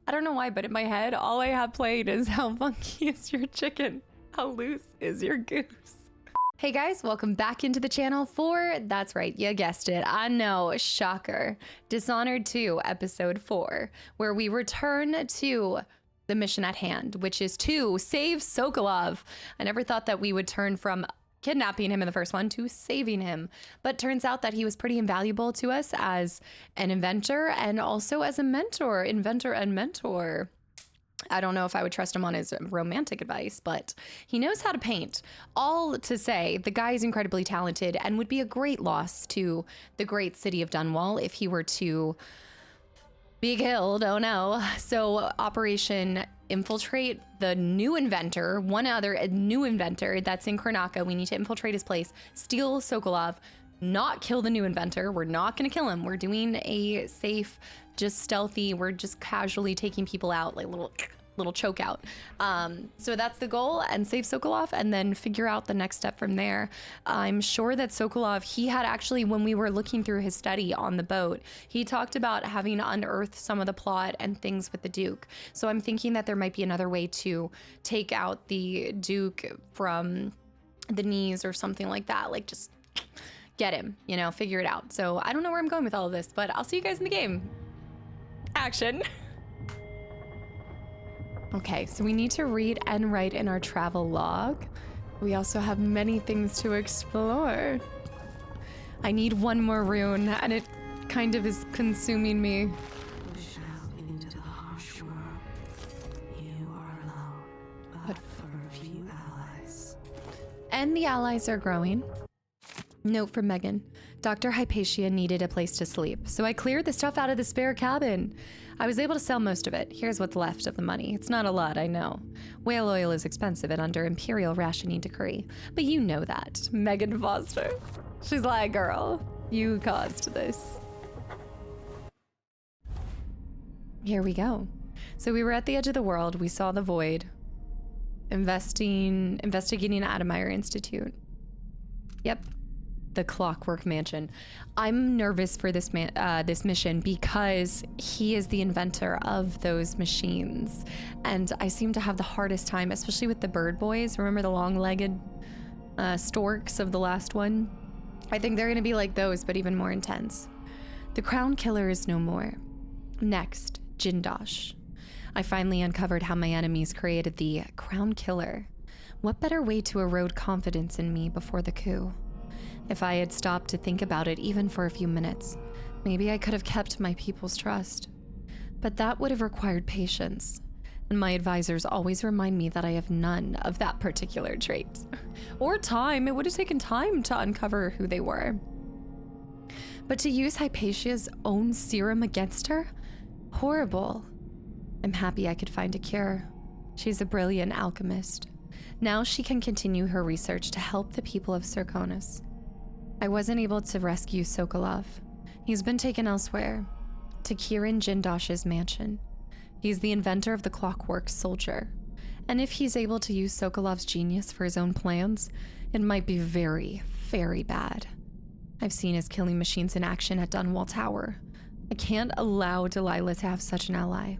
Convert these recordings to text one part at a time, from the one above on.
I don't know why, but in my head, all I have played is how funky is your chicken? How loose is your goose? Hey guys, welcome back into the channel for, that's right, you guessed it, I know, shocker, Dishonored 2, episode 4, where we return to the mission at hand, which is to save Sokolov. I never thought that we would turn from kidnapping him in the first one to saving him, but turns out that he was pretty invaluable to us as an inventor and also as a mentor, inventor and mentor. I don't know if I would trust him on his romantic advice, but he knows how to paint. All to say, the guy is incredibly talented and would be a great loss to the great city of Dunwall if he were to be killed. Oh no. So Operation Infiltrate the new inventor, one other new inventor that's in Karnaka. We need to infiltrate his place, steal Sokolov, not kill the new inventor. We're not going to kill him. We're doing a safe, just stealthy, we're just casually taking people out, like little choke out. So that's the goal, and save Sokolov and then figure out the next step from there. I'm sure that Sokolov, he had actually, when we were looking through his study on the boat, he talked about having unearthed some of the plot and things with the Duke. So I'm thinking that there might be another way to take out the Duke from the knees or something like that, like just get him, you know, figure it out. So I don't know where I'm going with all of this, but I'll see you guys in the game. Action. Okay, so we need to read and write in our travel log. We also have many things to explore. I need one more rune, and it kind of is consuming me. Push out into the harsh world. You are alone, but for a few allies. And the allies are growing. Note from Megan. Dr. Hypatia needed a place to sleep, so I cleared the stuff out of the spare cabin. I was able to sell most of it. Here's what's left of the money. It's not a lot, I know. Whale oil is expensive and under Imperial rationing decree, but you know that. Megan Foster. She's like, girl, you caused this. Here we go. So we were at the edge of the world. We saw the void. Investigating Adamire Institute. Yep. The Clockwork Mansion. I'm nervous for this mission because he is the inventor of those machines, and I seem to have the hardest time, especially with the bird boys. Remember the long-legged storks of the last one? I think they're gonna be like those, but even more intense. The Crown Killer is no more. Next, Jindosh. I finally uncovered how my enemies created the Crown Killer. What better way to erode confidence in me before the coup? If I had stopped to think about it even for a few minutes, maybe I could have kept my people's trust. But that would have required patience, and my advisors always remind me that I have none of that particular trait. Or time. It would have taken time to uncover who they were. But to use Hypatia's own serum against her? Horrible. I'm happy I could find a cure. She's a brilliant alchemist. Now she can continue her research to help the people of Serkonos. I wasn't able to rescue Sokolov. He's been taken elsewhere, to Kirin Jindosh's mansion. He's the inventor of the Clockwork soldier. And if he's able to use Sokolov's genius for his own plans, it might be very, very bad. I've seen his killing machines in action at Dunwall Tower. I can't allow Delilah to have such an ally.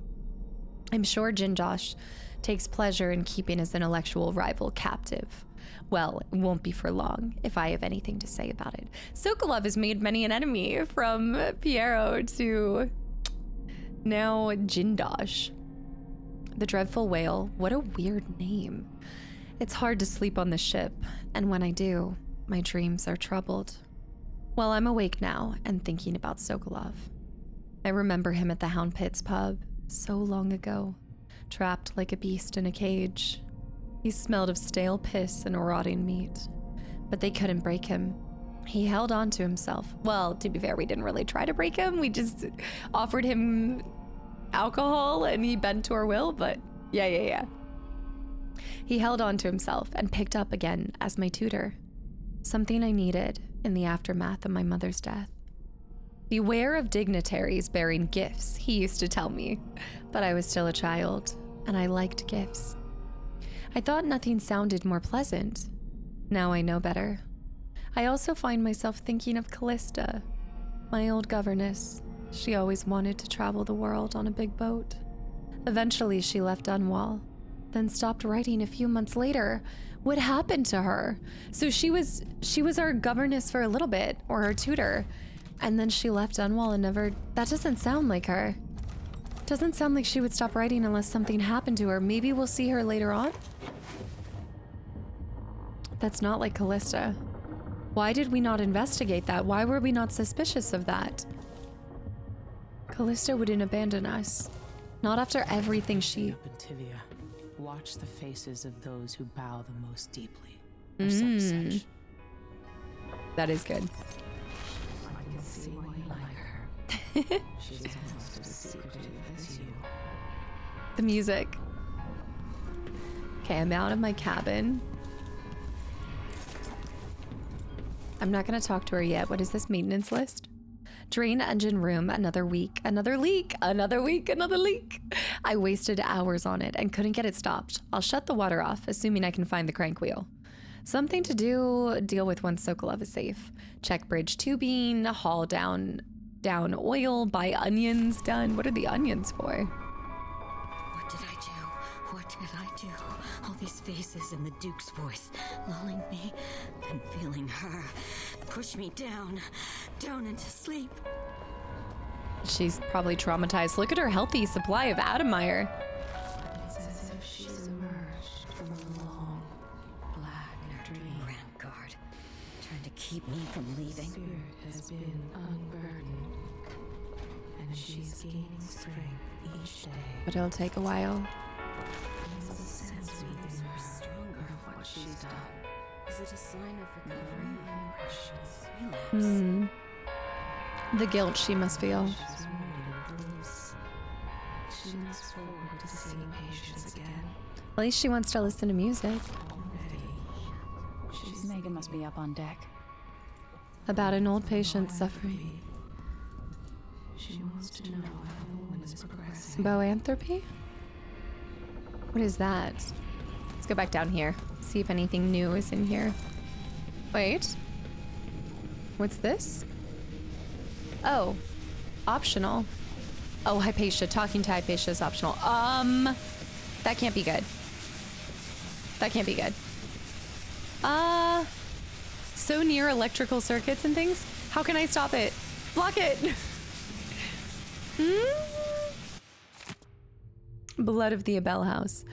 I'm sure Jindosh takes pleasure in keeping his intellectual rival captive. Well, it won't be for long, if I have anything to say about it. Sokolov has made many an enemy, from Piero to now Jindosh. The Dreadful Whale, what a weird name. It's hard to sleep on the ship, and when I do, my dreams are troubled. Well, I'm awake now and thinking about Sokolov. I remember him at the Hound Pits pub, so long ago, trapped like a beast in a cage. He smelled of stale piss and rotting meat, but they couldn't break him. He held on to himself. Well, to be fair, we didn't really try to break him. We just offered him alcohol and he bent to our will, but yeah. He held on to himself and picked up again as my tutor, something I needed in the aftermath of my mother's death. Beware of dignitaries bearing gifts, he used to tell me, but I was still a child and I liked gifts. I thought nothing sounded more pleasant. Now I know better. I also find myself thinking of Callista, my old governess. She always wanted to travel the world on a big boat. Eventually, she left Dunwall, then stopped writing a few months later. What happened to her? So she was our governess for a little bit, or her tutor, and then she left Dunwall and never... That doesn't sound like her. Doesn't sound like she would stop writing unless something happened to her. Maybe we'll see her later on? That's not like Callista. Why did we not investigate that? Why were we not suspicious of that? Callista wouldn't abandon us. Not after everything she... Tivia, watch the faces of those who bow the most deeply. Or some such. That is good. I can see why you like her. She's almost as secretive as you. The music. Okay, I'm out of my cabin. I'm not gonna talk to her yet. What is this maintenance list? Drain engine room, another week, another leak, another week, another leak. I wasted hours on it and couldn't get it stopped. I'll shut the water off, assuming I can find the crank wheel. Something to deal with once Sokolov is safe. Check bridge tubing, haul down oil, buy onions done. What are the onions for? What did I do? What did I do? All these faces and the Duke's voice lulling me and feeling her push me down into sleep. She's probably traumatized. Look at her healthy supply of Adamire. It's as if she's emerged from a long, black dream. Rampguard, trying to keep me from leaving. Spirit has been unburdened, and she's gaining strength each day. But it'll take a while. There's a sense within her stronger of what she's done. Is it a sign of recovery? Impressions. Relapse. The guilt she must feel. She's wounded and bruised. She looks forward to seeing patients again. At least she wants to listen to music. Already, she's Megan must be up on deck. About an old patient suffering. She wants to know how the woman is progressing. Boanthropy? What is that? Let's go back down here. See if anything new is in here. Wait. What's this? Oh. Optional. Oh, Hypatia. Talking to Hypatia is optional. That can't be good. That can't be good. So near electrical circuits and things. How can I stop it? Block it! Blood of the Abel House.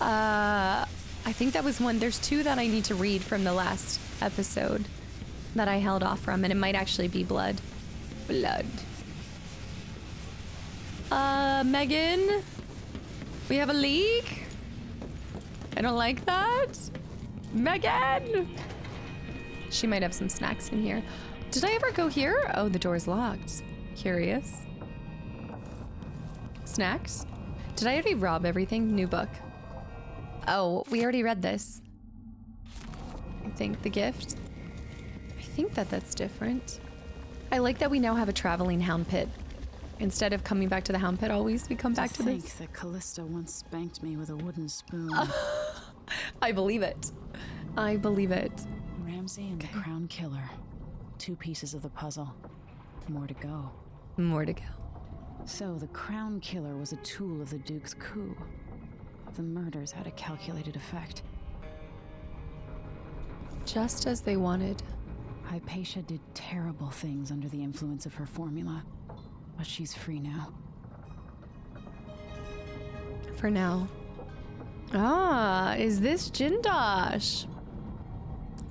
I think that was one. There's two that I need to read from the last episode that I held off from, and it might actually be blood. Blood. Megan? We have a leak? I don't like that. Megan! She might have some snacks in here. Did I ever go here? Oh, the door's locked. Curious. Snacks? Did I already rob everything? New book. Oh, we already read this. I think the gift. I think that's different. I like that we now have a traveling hound pit. Instead of coming back to the hound pit always, we come back to think this. that Callista once spanked me with a wooden spoon. I believe it. I believe it. Ramsay and the Crown Killer. 2 pieces of the puzzle. More to go. More to go. So the Crown Killer was a tool of the Duke's coup. The murders had a calculated effect. Just as they wanted. Hypatia did terrible things under the influence of her formula. But she's free now. For now. Ah, is this Jindosh?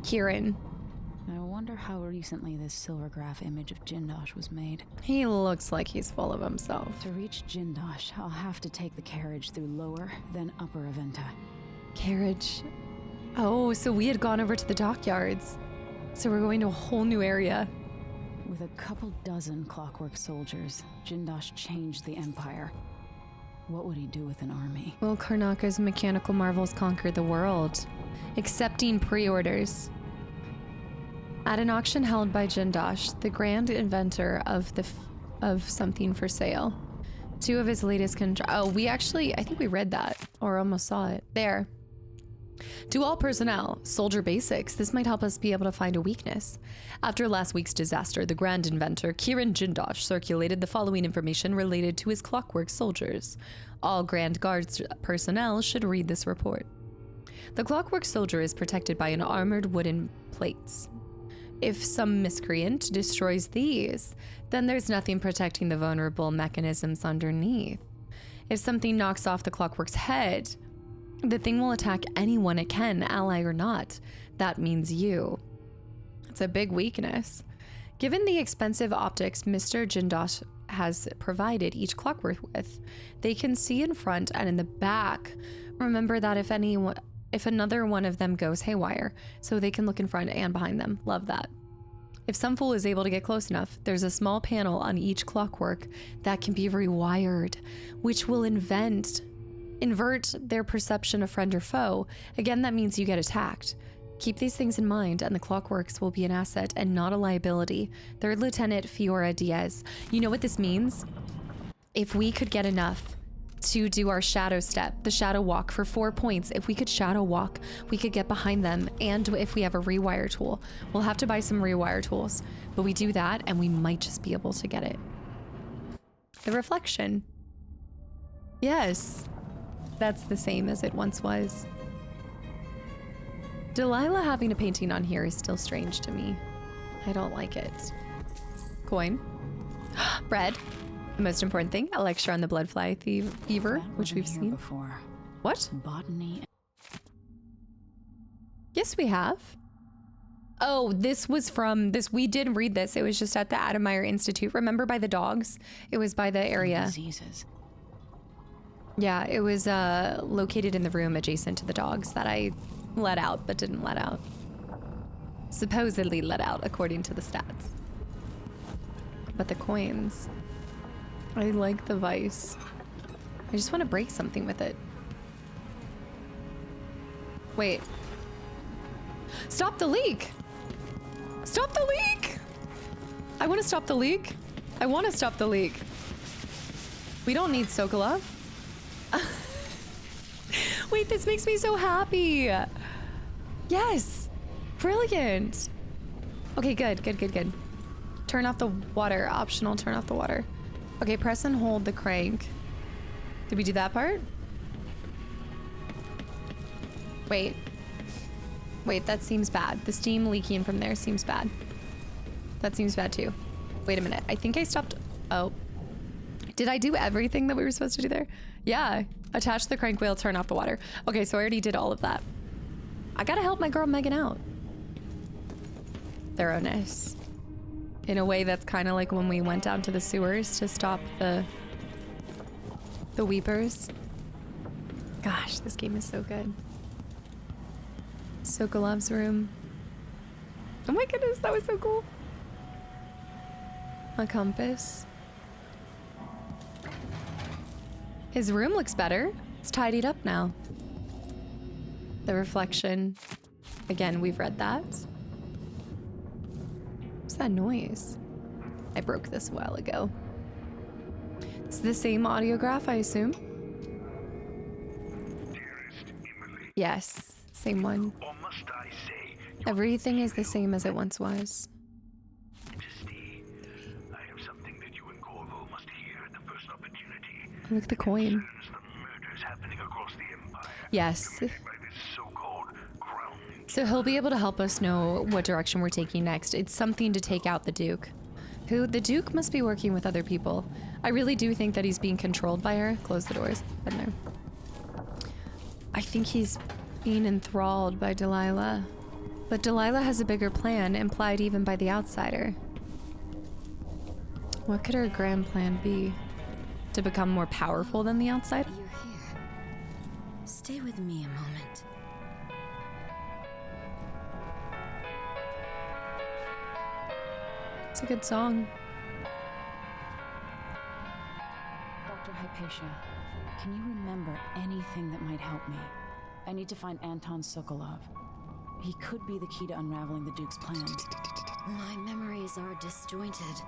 Kieran. I wonder how recently this silvergraph image of Jindosh was made. He looks like he's full of himself. To reach Jindosh, I'll have to take the carriage through Lower, then Upper Aventa. Carriage. Oh, so we had gone over to the dockyards. So we're going to a whole new area. With a couple dozen Clockwork soldiers, Jindosh changed the Empire. What would he do with an army? Well, Karnaka's mechanical marvels conquered the world, accepting pre-orders. At an auction held by Jindosh, the grand inventor of something for sale, 2 of his latest I think we read that, or almost saw it. There. To all personnel, soldier basics, this might help us be able to find a weakness. After last week's disaster, the Grand Inventor, Kiran Jindosh, circulated the following information related to his Clockwork soldiers. All Grand Guards personnel should read this report. The Clockwork soldier is protected by an armored wooden plates. If some miscreant destroys these, then there's nothing protecting the vulnerable mechanisms underneath. If something knocks off the Clockwork's head, the thing will attack anyone it can, ally or not. That means you. It's a big weakness. Given the expensive optics Mr. Jindosh has provided each Clockwork with, they can see in front and in the back. Remember that if another one of them goes haywire, so they can look in front and behind them. Love that. If some fool is able to get close enough, there's a small panel on each Clockwork that can be rewired, which will invert their perception of friend or foe. Again, that means you get attacked. Keep these things in mind, and the Clockworks will be an asset and not a liability. 3rd Lieutenant Fiora Diaz. You know what this means? If we could get enough to do our shadow step, the shadow walk for 4 points, if we could shadow walk, we could get behind them. And if we have a rewire tool, we'll have to buy some rewire tools, but we do that and we might just be able to get it. The reflection. Yes, that's the same as it once was. Delilah having a painting on here is still strange to me. I don't like it. Coin. Bread. The most important thing, a lecture on the bloodfly fever, which we've seen before. What? Botany. Yes, we have. Oh, this was from this. We did read this. It was just at the Adamire Institute. Remember, by the dogs? It was by the area. Diseases. Yeah, it was located in the room adjacent to the dogs that I let out, but didn't let out. Supposedly let out, according to the stats. But the coins. I like the vice. I just want to break something with it. Wait. Stop the leak! Stop the leak! I want to stop the leak. I want to stop the leak. We don't need Sokolov. Wait, this makes me so happy. Yes. Brilliant. Okay, good. Turn off the water. Optional, turn off the water. Okay, press and hold the crank. Did we do that part? Wait, that seems bad. The steam leaking from there seems bad. That seems bad too. Wait a minute. I think I stopped. Oh. Did I do everything that we were supposed to do there? Yeah. Attach the crank wheel, turn off the water. Okay, so I already did all of that. I gotta help my girl Megan out. Thoroughness. In a way that's kind of like when we went down to the sewers to stop the weepers. Gosh, this game is so good. Sokolov's room. Oh my goodness, that was so cool. A compass. His room looks better. It's tidied up now. The reflection. Again, we've read that. What's that noise? I broke this a while ago. It's the same audiograph, I assume? Yes, same one. Or must I say, Everything is the same as it once was. Majesty, I have something that you and Corvo must hear at the first opportunity. Look at the coin. Concerns the murders happening across the Empire. Yes. Committed by this so-called crown. So he'll be able to help us know what direction we're taking next. It's something to take out the Duke. The Duke must be working with other people. I really do think that he's being controlled by her. Close the doors. Been there. I think he's being enthralled by Delilah. But Delilah has a bigger plan, implied even by the outsider. What could her grand plan be? To become more powerful than the outsider? You're here. Stay with me a moment. It's a good song. Dr. Hypatia, can you remember anything that might help me? I need to find Anton Sokolov. He could be the key to unraveling the Duke's plan. My memories are disjointed.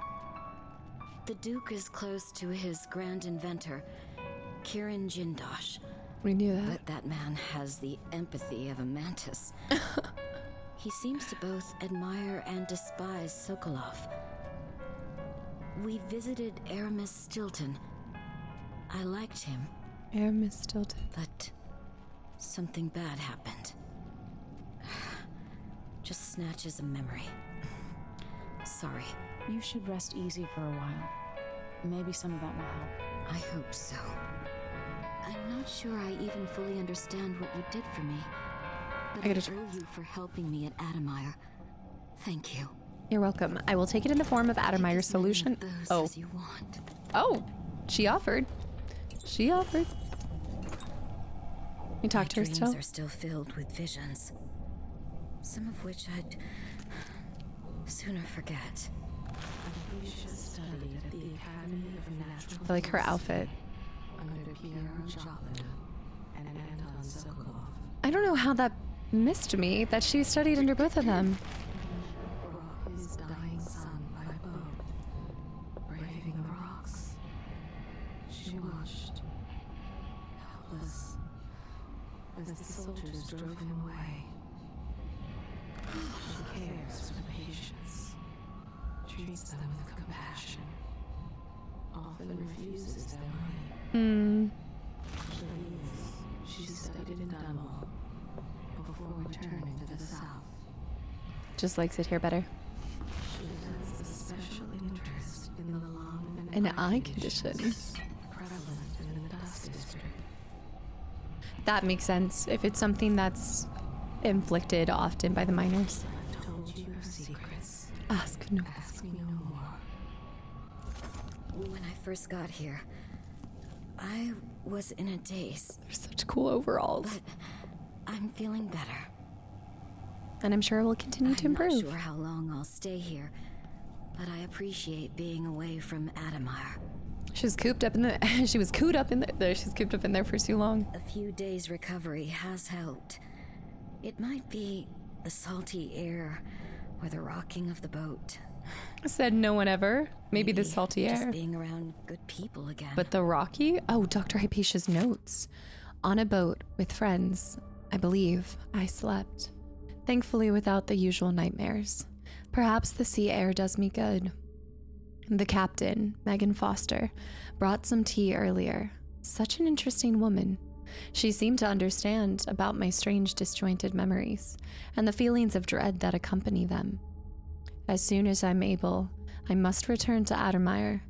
The Duke is close to his grand inventor, Kiran Jindosh. We knew that. But that man has the empathy of a mantis. He seems to both admire and despise Sokolov. We visited Aramis Stilton. I liked him. Aramis Stilton. But something bad happened. Just snatches of memory. Sorry. You should rest easy for a while. Maybe some of that will help. I hope so. I'm not sure I even fully understand what you did for me. But I owe you for helping me at Adamire. Thank you. You're welcome. I will take it in the form of Adamire's solution. Oh. As you want. Oh, she offered. She offered. You talk to her My still? dreams are still filled with visions. Some of which I'd sooner forget. Alicia studied at the Academy of Natural I like her outfit. under Pierre Joplin and Anton Sokolov. I don't know how that missed me, that she studied under both of them. Brought his dying son by boat, braving the rocks. She watched, helpless, as the soldiers drove him away. She cares for the patients, treats them with compassion, often refuses their money. She studied in Dunwall before returning to the south. Just likes it here better. She has a special interest in the lung An and eye condition. prevalent in the Dust District. That makes sense if it's something that's inflicted often by the miners. I've told you her secrets. Ask no. Ask me no more. When I first got here, I was in a daze, They're such cool overalls. but I'm feeling better. And I'm sure it will continue to I'm not improve. sure how long I'll stay here, but I appreciate being away from Adamire. She was cooped up in the she was cooped up in there. She's cooped up in there for too long. A few days' recovery has helped. It might be the salty air or the rocking of the boat. Said no one ever. Maybe the salty Just air. being around good people again. But the rocky? Oh, Dr. Hypatia's notes. On a boat with friends, I believe I slept. Thankfully without the usual nightmares. Perhaps the sea air does me good. The captain, Megan Foster, brought some tea earlier. Such an interesting woman. She seemed to understand about my strange disjointed memories and the feelings of dread that accompany them. As soon as I'm able, I must return to Adamire.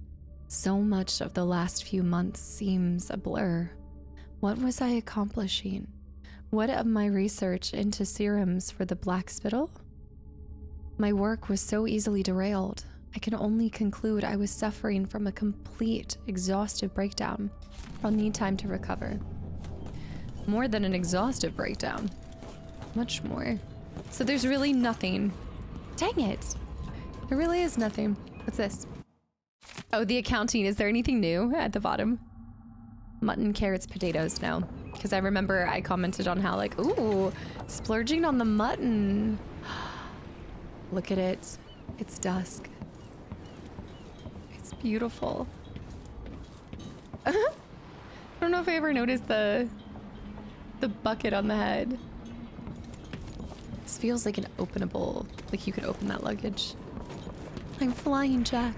So much of the last few months seems a blur. What was I accomplishing? What of my research into serums for the black spittle? My work was so easily derailed. I can only conclude I was suffering from a complete, exhaustive breakdown. I'll need time to recover. More than an exhaustive breakdown. Much more. So there's really nothing. Dang it. There really is nothing. What's this? Oh, the accounting. Is there anything new at the bottom? Mutton, carrots, potatoes. No. Because I remember I commented on how like, ooh, splurging on the mutton. Look at it. It's dusk. It's beautiful. I don't know if I ever noticed the bucket on the head. This feels like an openable, like you could open that luggage. I'm flying, Jack.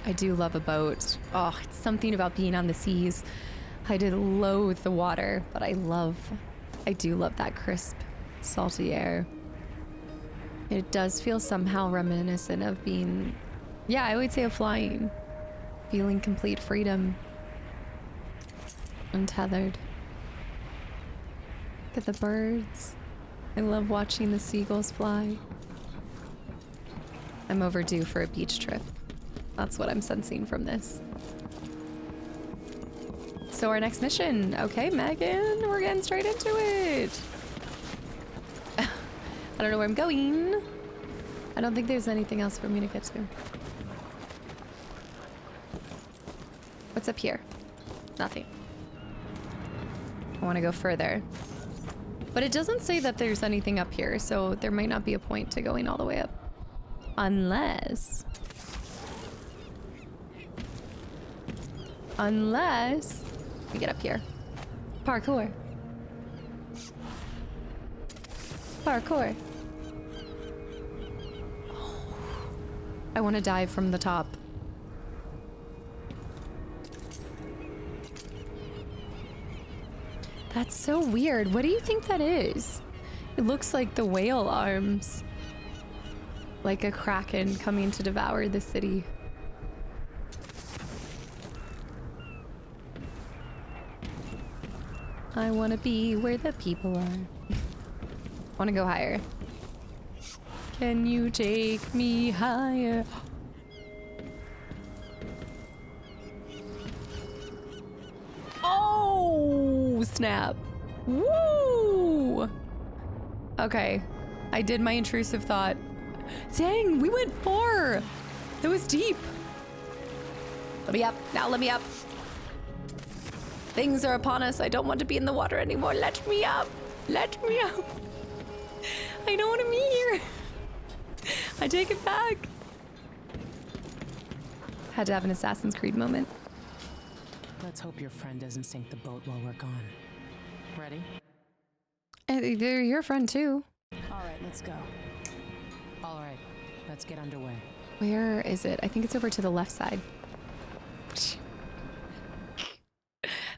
I do love a boat. Oh, it's something about being on the seas. I did loathe the water, but I do love that crisp, salty air. It does feel somehow reminiscent of being, yeah, I would say of flying. Feeling complete freedom. Untethered. Look at the birds. I love watching the seagulls fly. I'm overdue for a beach trip. That's what I'm sensing from this. So our next mission. Okay, Megan, we're getting straight into it. I don't know where I'm going. I don't think there's anything else for me to get to. What's up here? Nothing. I want to go further. But it doesn't say that there's anything up here, so there might not be a point to going all the way up. Unless we get up here. Parkour. Parkour. I want to dive from the top. That's so weird. What do you think that is? It looks like the whale arms. Like a kraken coming to devour the city. I want to be where the people are. Want to go higher. Can you take me higher? Oh, snap. Woo! Okay. I did my intrusive thought. Dang, we went 4. That was deep. Let me up. Now let me up. Things are upon us. I don't want to be in the water anymore. Let me up. Let me up. I don't want to be here. I take it back. Had to have an Assassin's Creed moment. Let's hope your friend doesn't sink the boat while we're gone. Ready? They're your friend too. All right, let's go. All right, let's get underway. Where is it? I think it's over to the left side.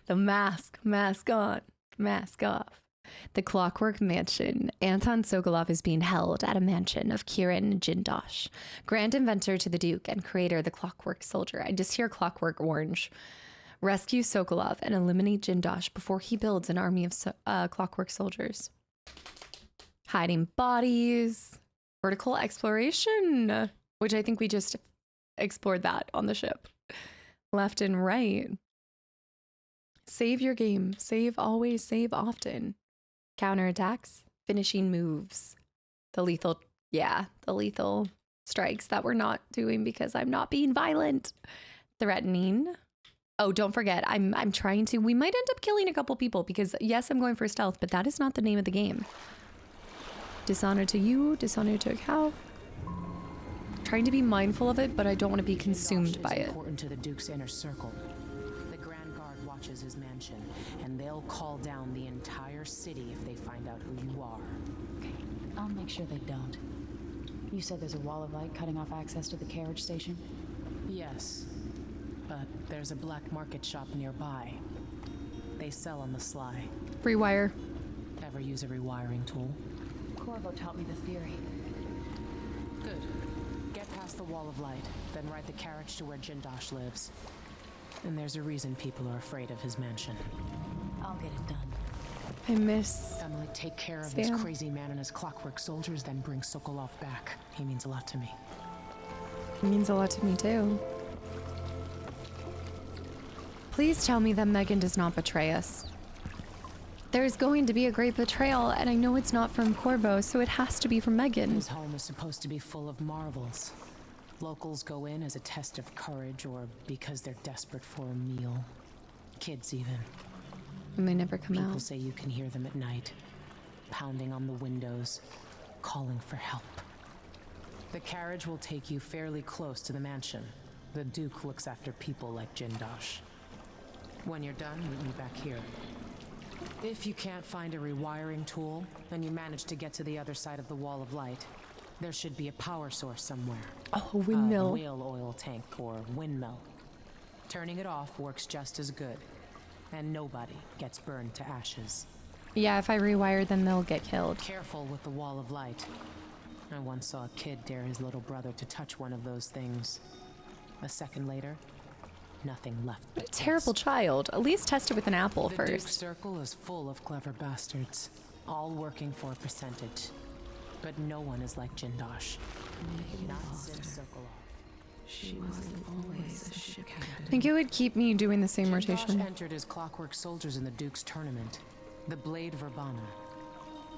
The mask on, mask off. The Clockwork Mansion. Anton Sokolov is being held at a mansion of Kirin Jindosh, grand inventor to the Duke and creator of the Clockwork Soldier. I just hear Clockwork Orange. Rescue Sokolov and eliminate Jindosh before he builds an army of Clockwork soldiers. Hiding bodies. Vertical exploration, which I think we just explored that on the ship. Left and right. Save your game. Save always, save often. Counterattacks, finishing moves. The lethal strikes that we're not doing because I'm not being violent. Threatening. Oh, don't forget, I'm trying to, we might end up killing a couple people because yes, I'm going for stealth, but that is not the name of the game. Dishonored to you, Dishonored to a cow. Trying to be mindful of it, but I don't want to be consumed by it. Important to the Duke's inner circle. The Grand Guard watches his mansion, and they'll call down the entire city if they find out who you are. Okay, I'll make sure they don't. You said there's a wall of light cutting off access to the carriage station? Yes, but there's a black market shop nearby. They sell on the sly. Rewire. Ever use a rewiring tool? Corvo taught me the theory. Good. Get past the wall of light, then ride the carriage to where Jindosh lives. And there's a reason people are afraid of his mansion. I'll get it done. I miss Emily, take care of Sam. this crazy man and his Clockwork soldiers, then bring Sokolov back. He means a lot to me. It means a lot to me too. Please tell me that Megan does not betray us. There's going to be a great betrayal, and I know it's not from Corvo, so it has to be from Megan. His home is supposed to be full of marvels. Locals go in as a test of courage or because they're desperate for a meal. Kids even. And they never come People out. say you can hear them at night, pounding on the windows, calling for help. The carriage will take you fairly close to the mansion. The Duke looks after people like Jindosh. When you're done, meet me back here. If you can't find a rewiring tool, and you manage to get to the other side of the wall of light, there should be a power source somewhere. Oh, a windmill. A whale oil tank or windmill. Turning it off works just as good, and nobody gets burned to ashes. Yeah, if I rewire them, they'll get killed. Careful with the wall of light. I once saw a kid dare his little brother to touch one of those things. A second later, nothing left but What a terrible child. At least test it with an apple The Duke's first. circle is full of clever bastards, all working for a percentage. But no one is like Jindosh. Not since Sokolov. She wasn't always a ship I captain. think it would keep me doing the same Jindosh rotation. entered as Clockwork soldiers in the Duke's tournament. The Blade Verbana.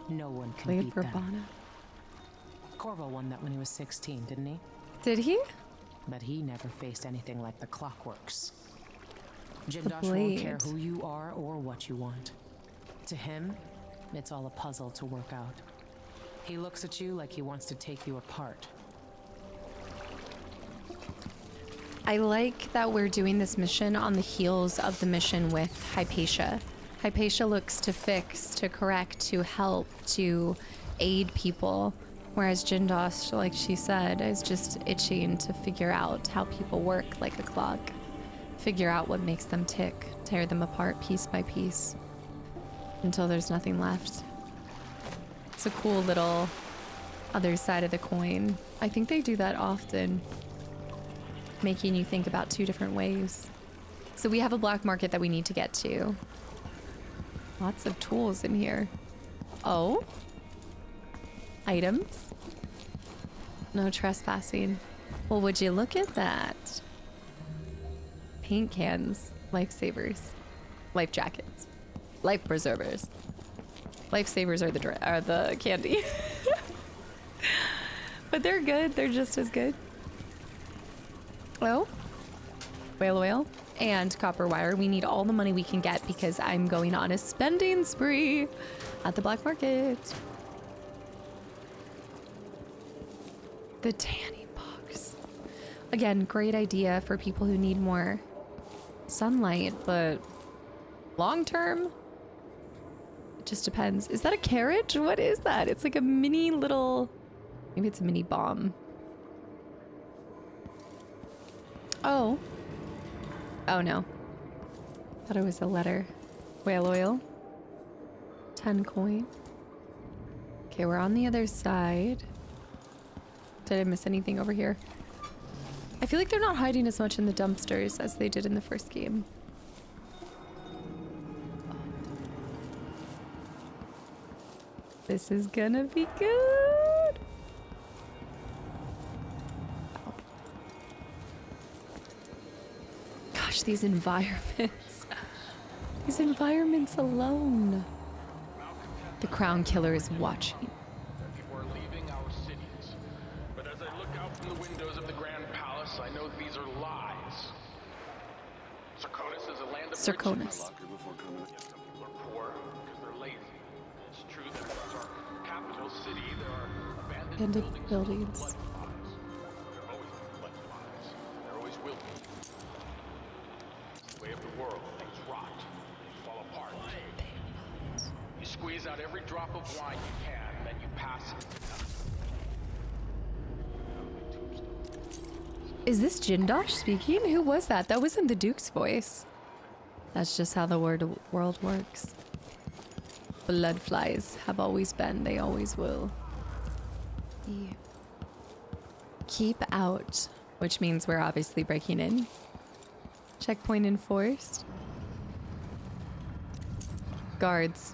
No one can Blade beat for them. Bana. Corvo won that when he was 16, didn't he? Did he? But he never faced anything like the Clockworks. Jindosh Blade. won't care who you are or what you want. To him, it's all a puzzle to work out. He looks at you like he wants to take you apart. I like that we're doing this mission on the heels of the mission with Hypatia. Hypatia looks to fix, to correct, to help, to aid people. Whereas Jindosh, like she said, is just itching to figure out how people work like a clock. Figure out what makes them tick, tear them apart piece by piece until there's nothing left. It's a cool little other side of the coin. I think they do that often, making you think about two different ways. So we have a black market that we need to get to. Lots of tools in here. Oh. Items. No trespassing. Well, would you look at that? Paint cans. Lifesavers. Life jackets. Life preservers. Lifesavers are the candy. But they're good. They're just as good. Oh. Whale oil. And copper wire. We need all the money we can get because I'm going on a spending spree at the black market. The tanning box. Again, great idea for people who need more sunlight, but long term, it just depends. Is that a carriage? What is that? It's like a mini little, maybe it's a mini bomb. Oh. Oh no. Thought it was a letter. Whale oil. 10 coin. Okay, we're on the other side. Did I miss anything over here? I feel like they're not hiding as much in the dumpsters as they did in the first game. This is gonna be good. Oh. Gosh, these environments. These environments alone. The crown killer is watching. Circonus. Some people are poor because they're lazy. It's true that across our capital city there are abandoned buildings. Blood spots. There have always been blood spots. There always will be. It's the way of the world. Things rot. Things fall apart. You squeeze out every drop of wine you can, then you pass it. Is this Jindosh speaking? Who was that? That wasn't the Duke's voice. That's just how the world works. Blood flies have always been, they always will. Yeah. Keep out, which means we're obviously breaking in. Checkpoint enforced. Guards.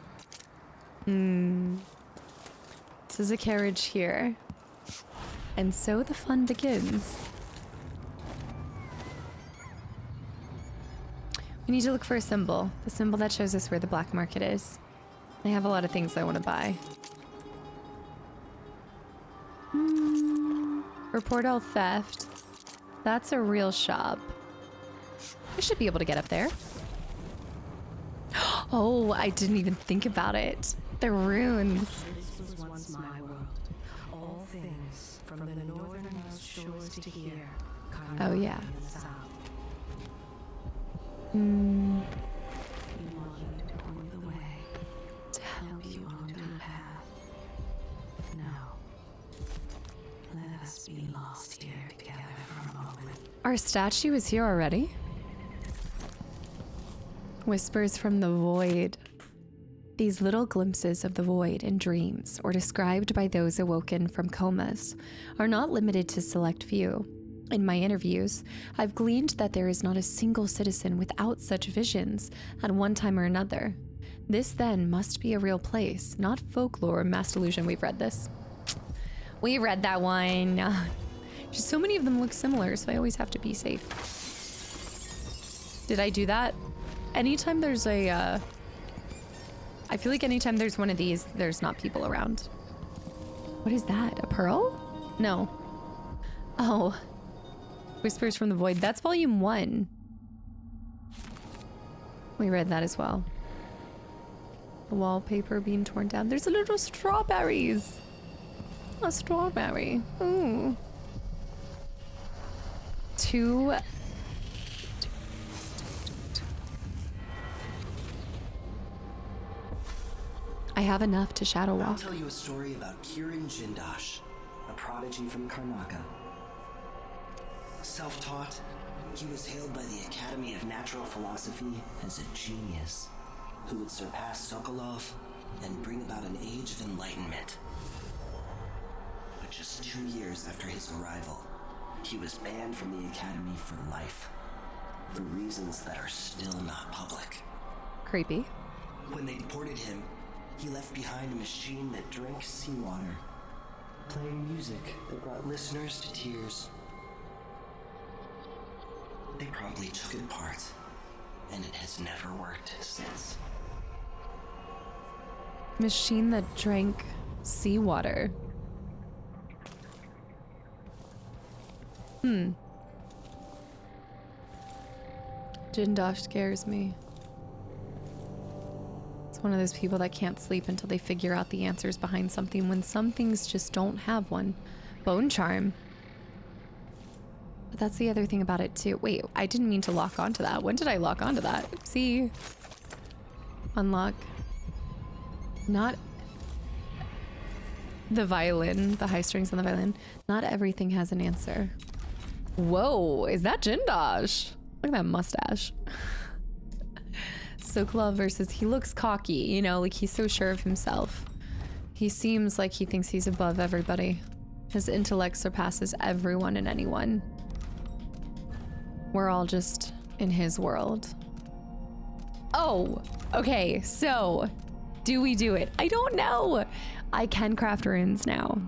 This is a carriage here. And so the fun begins. We need to look for a symbol. The symbol that shows us where the black market is. I have a lot of things I want to buy. Report all theft. That's a real shop. I should be able to get up there. Oh, I didn't even think about it. The runes. This was once my world. All things, from the northernmost shores to here, Oh, yeah. in the south. Hmm. We want you to point the way, To help help you onto the path. Now, let us be lost here together for a moment. Our statue is here already? Whispers from the void. These little glimpses of the void in dreams, or described by those awoken from comas, are not limited to select few. In my interviews, I've gleaned that there is not a single citizen without such visions at one time or another. This then must be a real place, not folklore or mass delusion. We've read this. We read that one. Just so many of them look similar, so I always have to be safe. Did I do that? Anytime there's a, I feel like anytime there's one of these, there's not people around. What is that? A pearl? No. Oh. Whispers from the Void. That's volume 1. We read that as well. The wallpaper being torn down. There's a little strawberries. A strawberry. Ooh. Two. I have enough to shadow I'll walk. tell you a story about Kirin Jindosh, a prodigy from Karnaka. Self-taught, he was hailed by the Academy of Natural Philosophy as a genius who would surpass Sokolov and bring about an age of enlightenment. But just 2 years after his arrival, he was banned from the Academy for life, for reasons that are still not public. Creepy. When they deported him, he left behind a machine that drank seawater, playing music that brought listeners to tears. They probably took it apart, and it has never worked since. Machine that drank seawater. Jindosh scares me. It's one of those people that can't sleep until they figure out the answers behind something when some things just don't have one. Bone charm. But that's the other thing about it too. Wait, I didn't mean to lock onto that. When did I lock onto that? See? Unlock. Not the violin, the high strings on the violin. Not everything has an answer. Whoa, is that Jindosh? Look at that mustache. Sokolov versus, he looks cocky, you know, like he's so sure of himself. He seems like he thinks he's above everybody. His intellect surpasses everyone and anyone. We're all just in his world. Oh, okay, so do we do it? I don't know. I can craft runes now.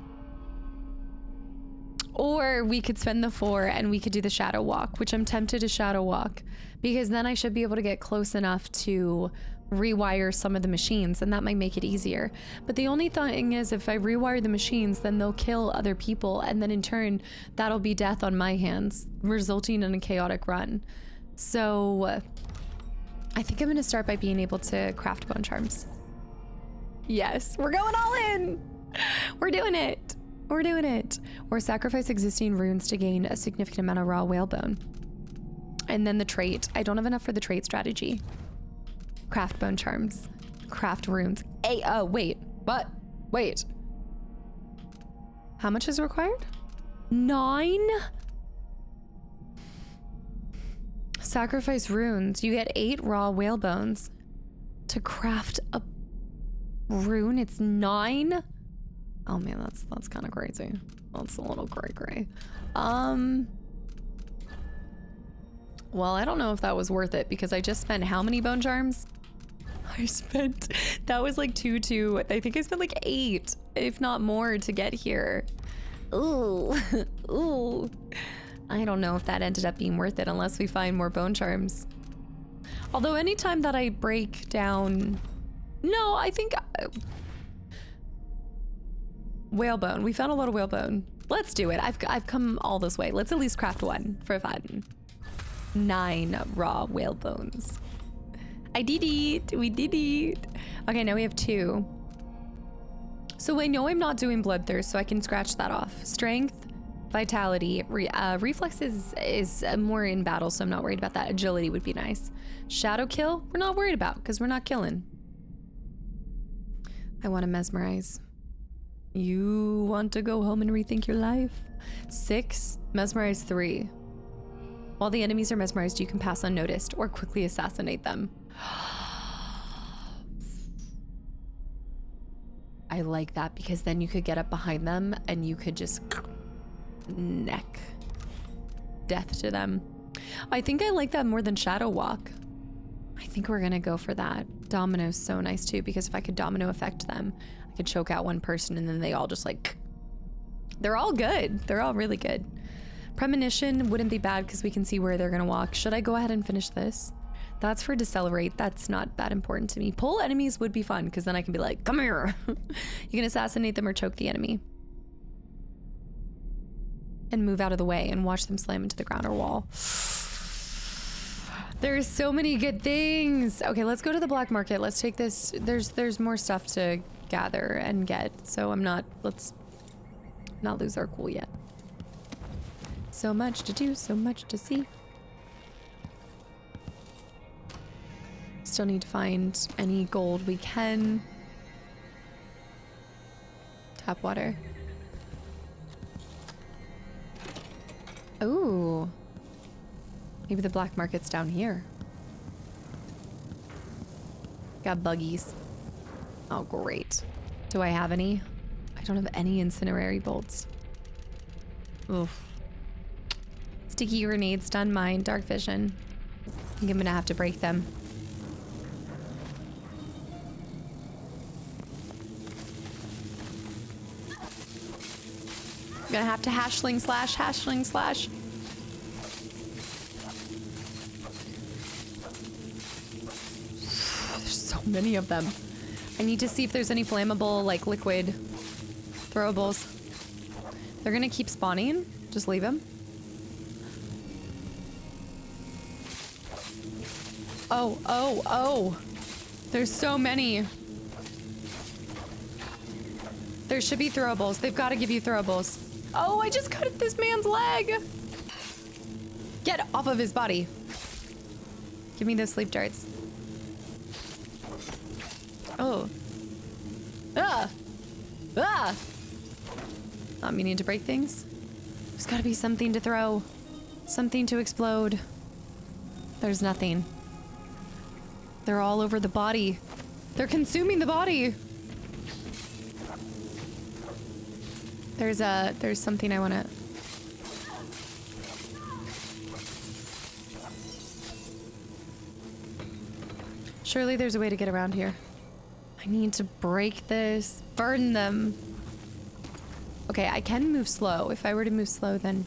Or we could spend the 4 and we could do the shadow walk, which I'm tempted to shadow walk because then I should be able to get close enough to rewire some of the machines and that might make it easier. But the only thing is if I rewire the machines, then they'll kill other people and then in turn, that'll be death on my hands, resulting in a chaotic run. So I think I'm gonna start by being able to craft bone charms. Yes, we're going all in. We're doing it. We're doing it. Or sacrifice existing runes to gain a significant amount of raw whalebone. And then the trait. I don't have enough for the trait strategy. Craft bone charms. Craft runes. Hey, oh, wait. What? Wait. How much is required? 9? Sacrifice runes. You get 8 raw whalebones. To craft a rune, it's 9? Oh man, that's kind of crazy. That's a little cray-cray. Well, I don't know if that was worth it because I just spent how many bone charms? That was like 2, I think I spent like 8, if not more, to get here. Ooh, ooh. I don't know if that ended up being worth it unless we find more bone charms. Although anytime that I break down, no, I think whalebone. We found a lot of whalebone. Let's do it. I've come all this way. Let's at least craft 1 for fun. 9 raw whalebones. I did it. We did it. Okay, now we have 2. So I know I'm not doing bloodthirst, so I can scratch that off. Strength, vitality, reflex is more in battle, so I'm not worried about that. Agility would be nice. Shadow kill, we're not worried about because we're not killing. I want to mesmerize. You want to go home and rethink your life? 6, mesmerize 3. While the enemies are mesmerized, you can pass unnoticed or quickly assassinate them. I like that because then you could get up behind them and you could just neck death to them. I think I like that more than Shadow Walk. I think we're gonna go for that. Domino's so nice too because if I could domino effect them, I could choke out one person and then they all just like, they're all good. They're all really good. Premonition wouldn't be bad because we can see where they're gonna walk. Should I go ahead and finish this? That's for decelerate. That's not that important to me. Pull enemies would be fun because then I can be like, come here. You can assassinate them or choke the enemy. And move out of the way and watch them slam into the ground or wall. There's so many good things. Okay, let's go to the black market. Let's take this. There's more stuff to gather and get. So let's not lose our cool yet. So much to do, so much to see. Still need to find any gold we can. Tap water. Ooh. Maybe the black market's down here. Got buggies. Oh, great. Do I have any? I don't have any incinerary bolts. Oof. Sticky grenades, stun mine, dark vision. I think I'm gonna have to break them. I'm gonna have to hashling slash, hashling slash. There's so many of them. I need to see if there's any flammable, like, liquid throwables. They're gonna keep spawning. Just leave them. Oh, oh, oh. There's so many. There should be throwables. They've got to give you throwables. Oh, I just cut this man's leg. Get off of his body. Give me those sleep darts. Oh. Ah. Ah. Not meaning to break things. There's got to be something to throw. Something to explode. There's nothing. They're all over the body. They're consuming the body. There's something I want to... Surely there's a way to get around here. I need to break this. Burn them. Okay, I can move slow. If I were to move slow, then...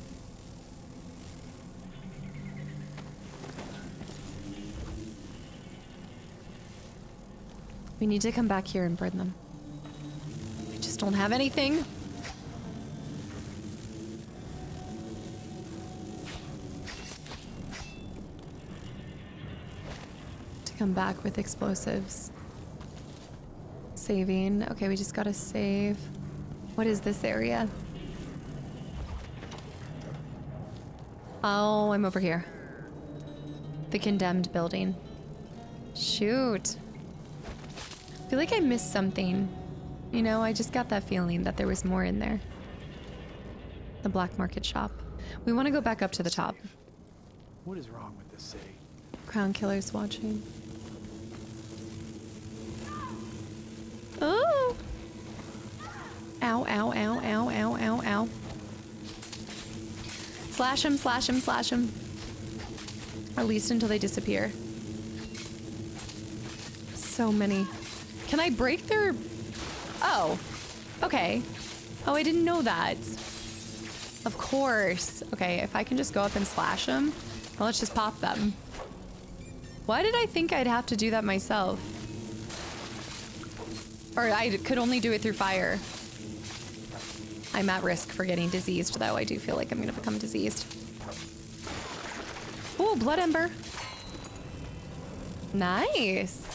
We need to come back here and burn them. I just don't have anything. To come back with explosives. Saving. Okay, we just gotta save. What is this area? Oh, I'm over here. The condemned building. Shoot. I feel like I missed something. You know, I just got that feeling that there was more in there. The black market shop. We want to go back up to the top. What is wrong with this city? Crown killer's watching. Oh! Ow, ow, ow, ow, ow, ow, ow. Slash him, slash him, slash him. At least until they disappear. So many. Can I break their... Oh. Okay. Oh, I didn't know that. Of course. Okay, if I can just go up and slash them, well, let's just pop them. Why did I think I'd have to do that myself? Or I could only do it through fire. I'm at risk for getting diseased, though. I do feel like I'm gonna become diseased. Oh, blood ember. Nice.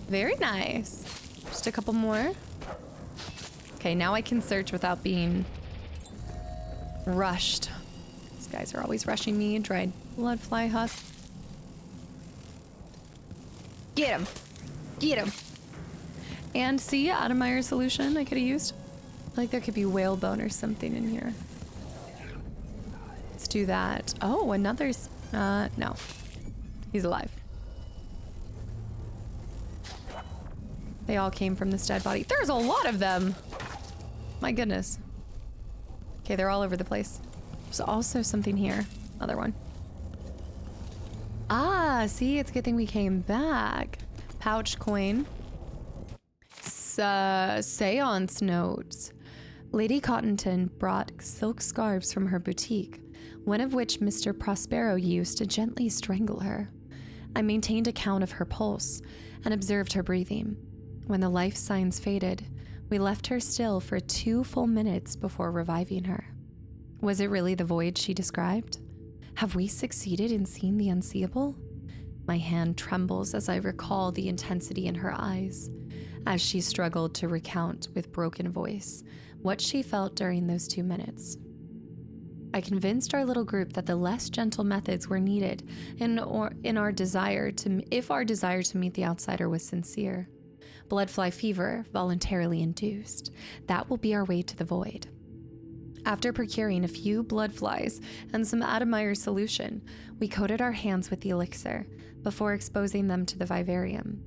Very nice. Just a couple more. Okay, now I can search without being rushed. These guys are always rushing me. Dried bloodfly husk. Get him. Get him. And see, Adamire solution I could have used. I feel like there could be whalebone or something in here. Let's do that. Oh, another's... no. He's alive. They all came from this dead body. There's a lot of them! My goodness. Okay, they're all over the place. There's also something here. Another one. Ah, see, it's a good thing we came back. Pouch coin. Seance notes. Lady Cottonton brought silk scarves from her boutique, one of which Mr. Prospero used to gently strangle her. I maintained a count of her pulse and observed her breathing. When the life signs faded, we left her still for 2 full minutes before reviving her. Was it really the void she described? Have we succeeded in seeing the unseeable? My hand trembles as I recall the intensity in her eyes, as she struggled to recount with broken voice what she felt during those 2 minutes. I convinced our little group that the less gentle methods were needed if our desire to meet the outsider was sincere. bloodfly fever voluntarily induced. That will be our way to the void. After procuring a few bloodflies and some Admire solution, we coated our hands with the elixir before exposing them to the vivarium.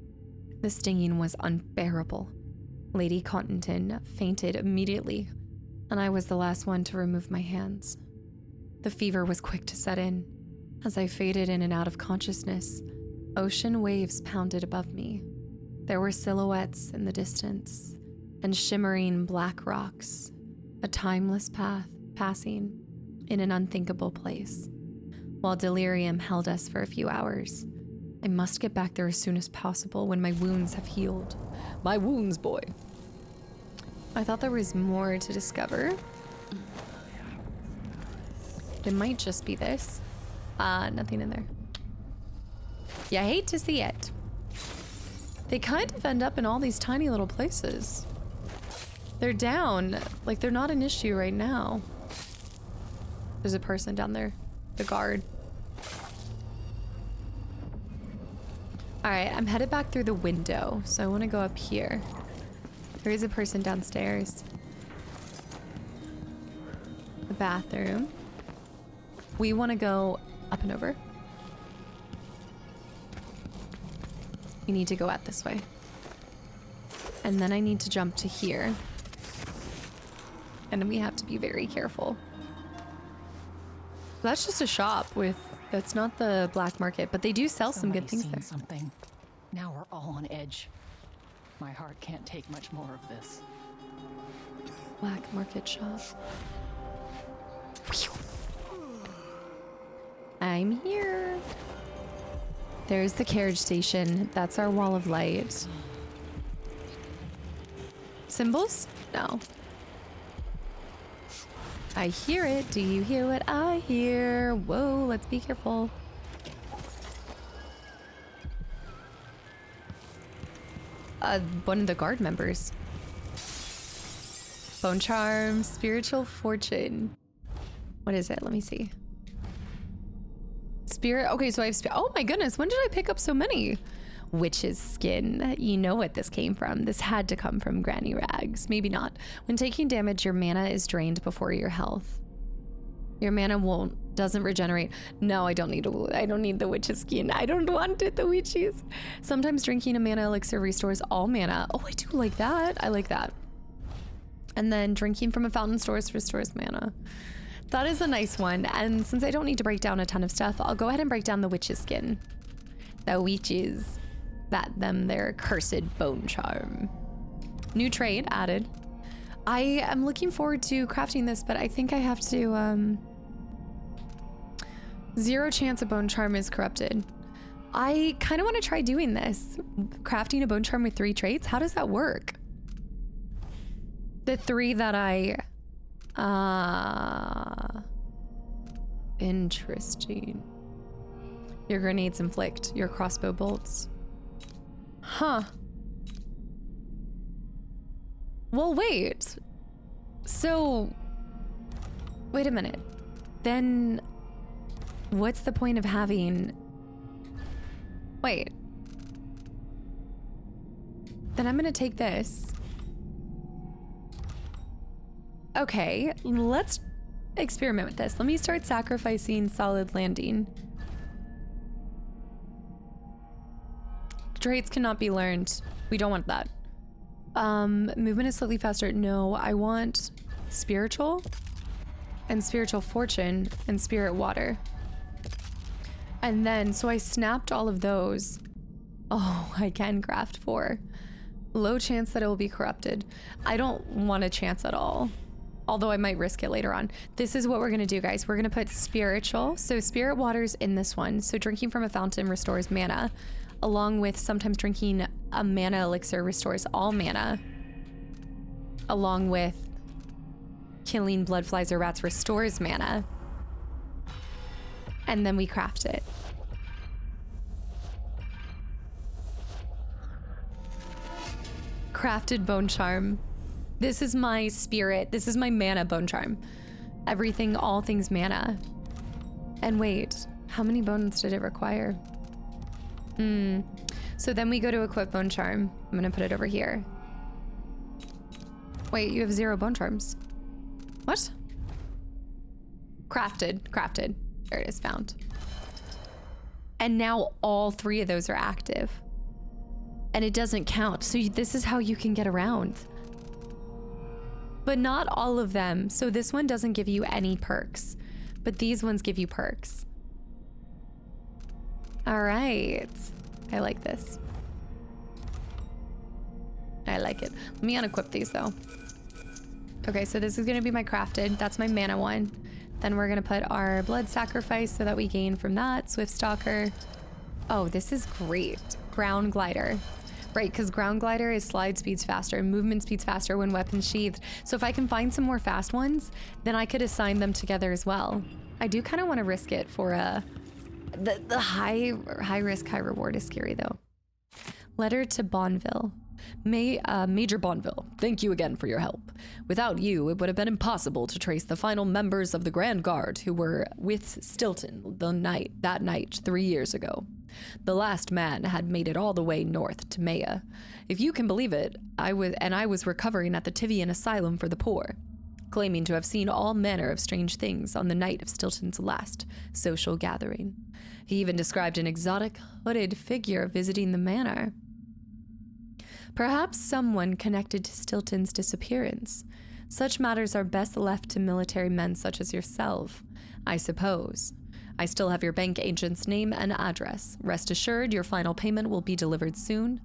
The stinging was unbearable. Lady Cottonton fainted immediately, and I was the last one to remove my hands. The fever was quick to set in. As I faded in and out of consciousness, ocean waves pounded above me. There were silhouettes in the distance, and shimmering black rocks, a timeless path passing in an unthinkable place. While delirium held us for a few hours, I must get back there as soon as possible when my wounds have healed. My wounds, boy. I thought there was more to discover. It might just be this. Nothing in there. You hate to see it. They kind of end up in all these tiny little places. They're down. Like, they're not an issue right now. There's a person down there. The guard. Alright, I'm headed back through the window, so I want to go up here. There is a person downstairs. The bathroom. We want to go up and over. We need to go out this way. And then I need to jump to here. And we have to be very careful. That's just a shop with... That's not the black market, but they do sell some good things there. Something. Now we're all on edge. My heart can't take much more of this. Black market shop. I'm here. There's the carriage station. That's our wall of light. Symbols? No. I hear it. Do you hear what I hear? Whoa, let's be careful. One of the guard members. Bone charm, spiritual fortune. What is it? Let me see. Spirit. Okay, so I have oh my goodness, when did I pick up so many? Witch's skin. You know what this came from. This had to come from Granny Rags. Maybe not. When taking damage, your mana is drained before your health. Your mana doesn't regenerate. No, I don't need the witch's skin. I don't want it, the witches. Sometimes drinking a mana elixir restores all mana. Oh, I do like that. I like that. And then drinking from a fountain restores mana. That is a nice one. And since I don't need to break down a ton of stuff, I'll go ahead and break down the witch's skin. The witches. Their cursed bone charm. New trait added. I am looking forward to crafting this, but I think I have to, 0 chance a bone charm is corrupted. I kind of want to try doing this. Crafting a bone charm with 3 traits. How does that work? The 3 that interesting. Your grenades inflict. Your crossbow bolts. Huh. Well, wait. So, wait a minute. Then, what's the point of having... Wait. Then I'm gonna take this. Okay, let's experiment with this. Let me start sacrificing solid landing. Traits cannot be learned. We don't want that. Movement is slightly faster. No, I want spiritual and spiritual fortune and spirit water. And then, so I snapped all of those. Oh, I can craft 4. Low chance that it will be corrupted. I don't want a chance at all. Although I might risk it later on. This is what we're gonna do, guys. We're gonna put spiritual. So spirit water's in this one. So drinking from a fountain restores mana. Along with sometimes drinking a mana elixir restores all mana. Along with killing bloodflies or rats restores mana. And then we craft it. Crafted bone charm. This is my spirit. This is my mana bone charm. Everything, all things mana. And wait, how many bones did it require? So then we go to equip bone charm. I'm gonna put it over here. Wait, you have 0 bone charms. What? Crafted. There it is, found. And now all 3 of those are active. And it doesn't count. So this is how you can get around. But not all of them. So this one doesn't give you any perks. But these ones give you perks. All right. I like this. I like it. Let me unequip these though. Okay, so this is gonna be my crafted. That's my mana one. Then we're gonna put our blood sacrifice so that we gain from that. Swift Stalker. Oh, this is great. Ground glider. Right, because ground glider is slide speeds faster and movement speeds faster when weapons sheathed. So if I can find some more fast ones, then I could assign them together as well. I do kind of want to risk it for the high risk, high reward is scary though. Letter to Bonneville. Major Bonneville, thank you again for your help. Without you, it would have been impossible to trace the final members of the Grand Guard who were with Stilton that night 3 years ago. The last man had made it all the way north to Maya. If you can believe it, I was recovering at the Tivian Asylum for the Poor, claiming to have seen all manner of strange things on the night of Stilton's last social gathering. He even described an exotic, hooded figure visiting the manor. Perhaps someone connected to Stilton's disappearance. Such matters are best left to military men such as yourself, I suppose. I still have your bank agent's name and address. Rest assured, your final payment will be delivered soon.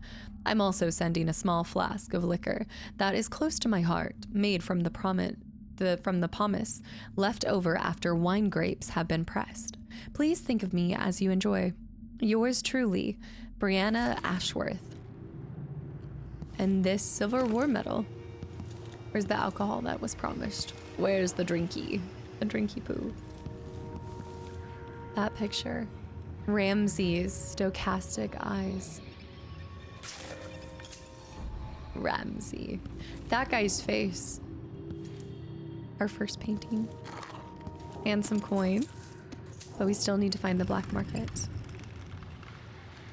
I'm also sending a small flask of liquor that is close to my heart, made from the pomace left over after wine grapes have been pressed. Please think of me as you enjoy. Yours truly, Brianna Ashworth. And this silver war medal. Where's the alcohol that was promised? Where's the drinky? The drinky poo. That picture. Ramsey's stochastic eyes. Ramsey. That guy's face. Our first painting. And some coin. But we still need to find the black market.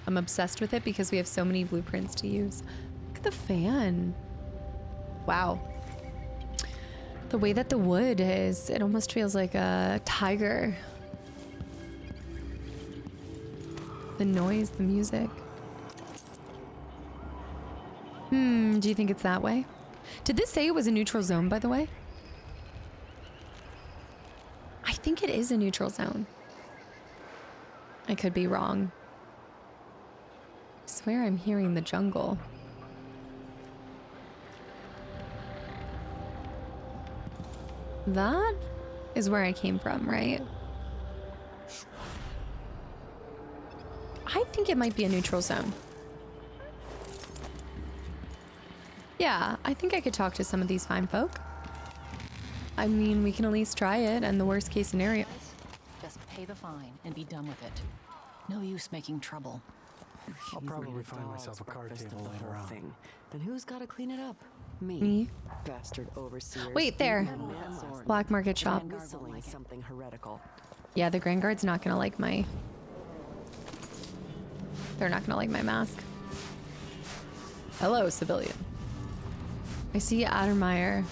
I'm obsessed with it because we have so many blueprints to use. Look at the fan. Wow. The way that the wood is, it almost feels like a tiger. The noise, the music. Do you think it's that way? Did this say it was a neutral zone, by the way? I think it is a neutral zone. I could be wrong. I swear I'm hearing the jungle. That is where I came from, right? I think it might be a neutral zone. Yeah, I think I could talk to some of these fine folk. I mean, we can at least try it, and the worst case scenario. Just pay the fine and be done with it. No use making trouble. I'll probably find myself a card table later on. Then who's got to clean it up? Me? Bastard overseer. Wait, there. Black market shop. Something heretical. Yeah, the Grand Guard's not gonna like my... They're not gonna like my mask. Hello, civilian. I see Addermeyer.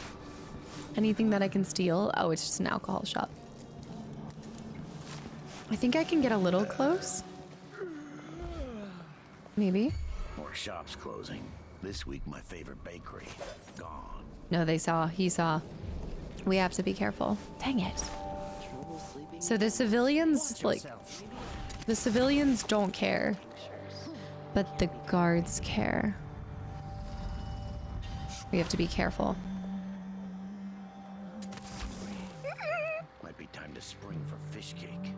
Anything that I can steal? Oh, it's just an alcohol shop. I think I can get a little close. Maybe. More shops closing. This week, my favorite bakery. Gone. No, he saw. We have to be careful. Dang it. So the civilians, the civilians don't care. But the guards care. We have to be careful. Might be time to spring for fish cake.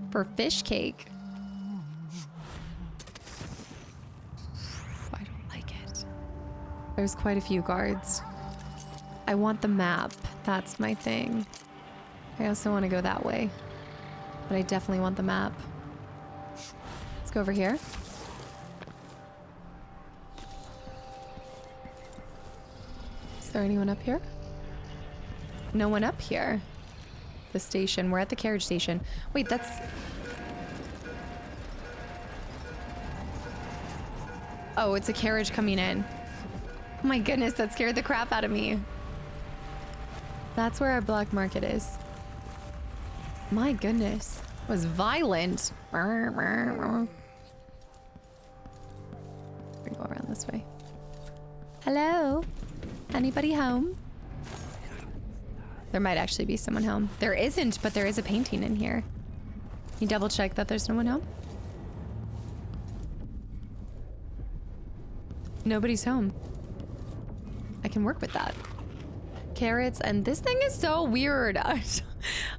For fish cake? I don't like it. There's quite a few guards. I want the map. That's my thing. I also want to go that way. But I definitely want the map. Let's go over here. Is there anyone up here? No one up here. The station. We're at the carriage station. Wait, that's... Oh, it's a carriage coming in. Oh my goodness, that scared the crap out of me. That's where our black market is. My goodness. It was violent. We go around this way. Hello? Anybody home? There might actually be someone home. There isn't, but there is a painting in here. You double check that there's no one home? Nobody's home. I can work with that. Carrots, and this thing is so weird.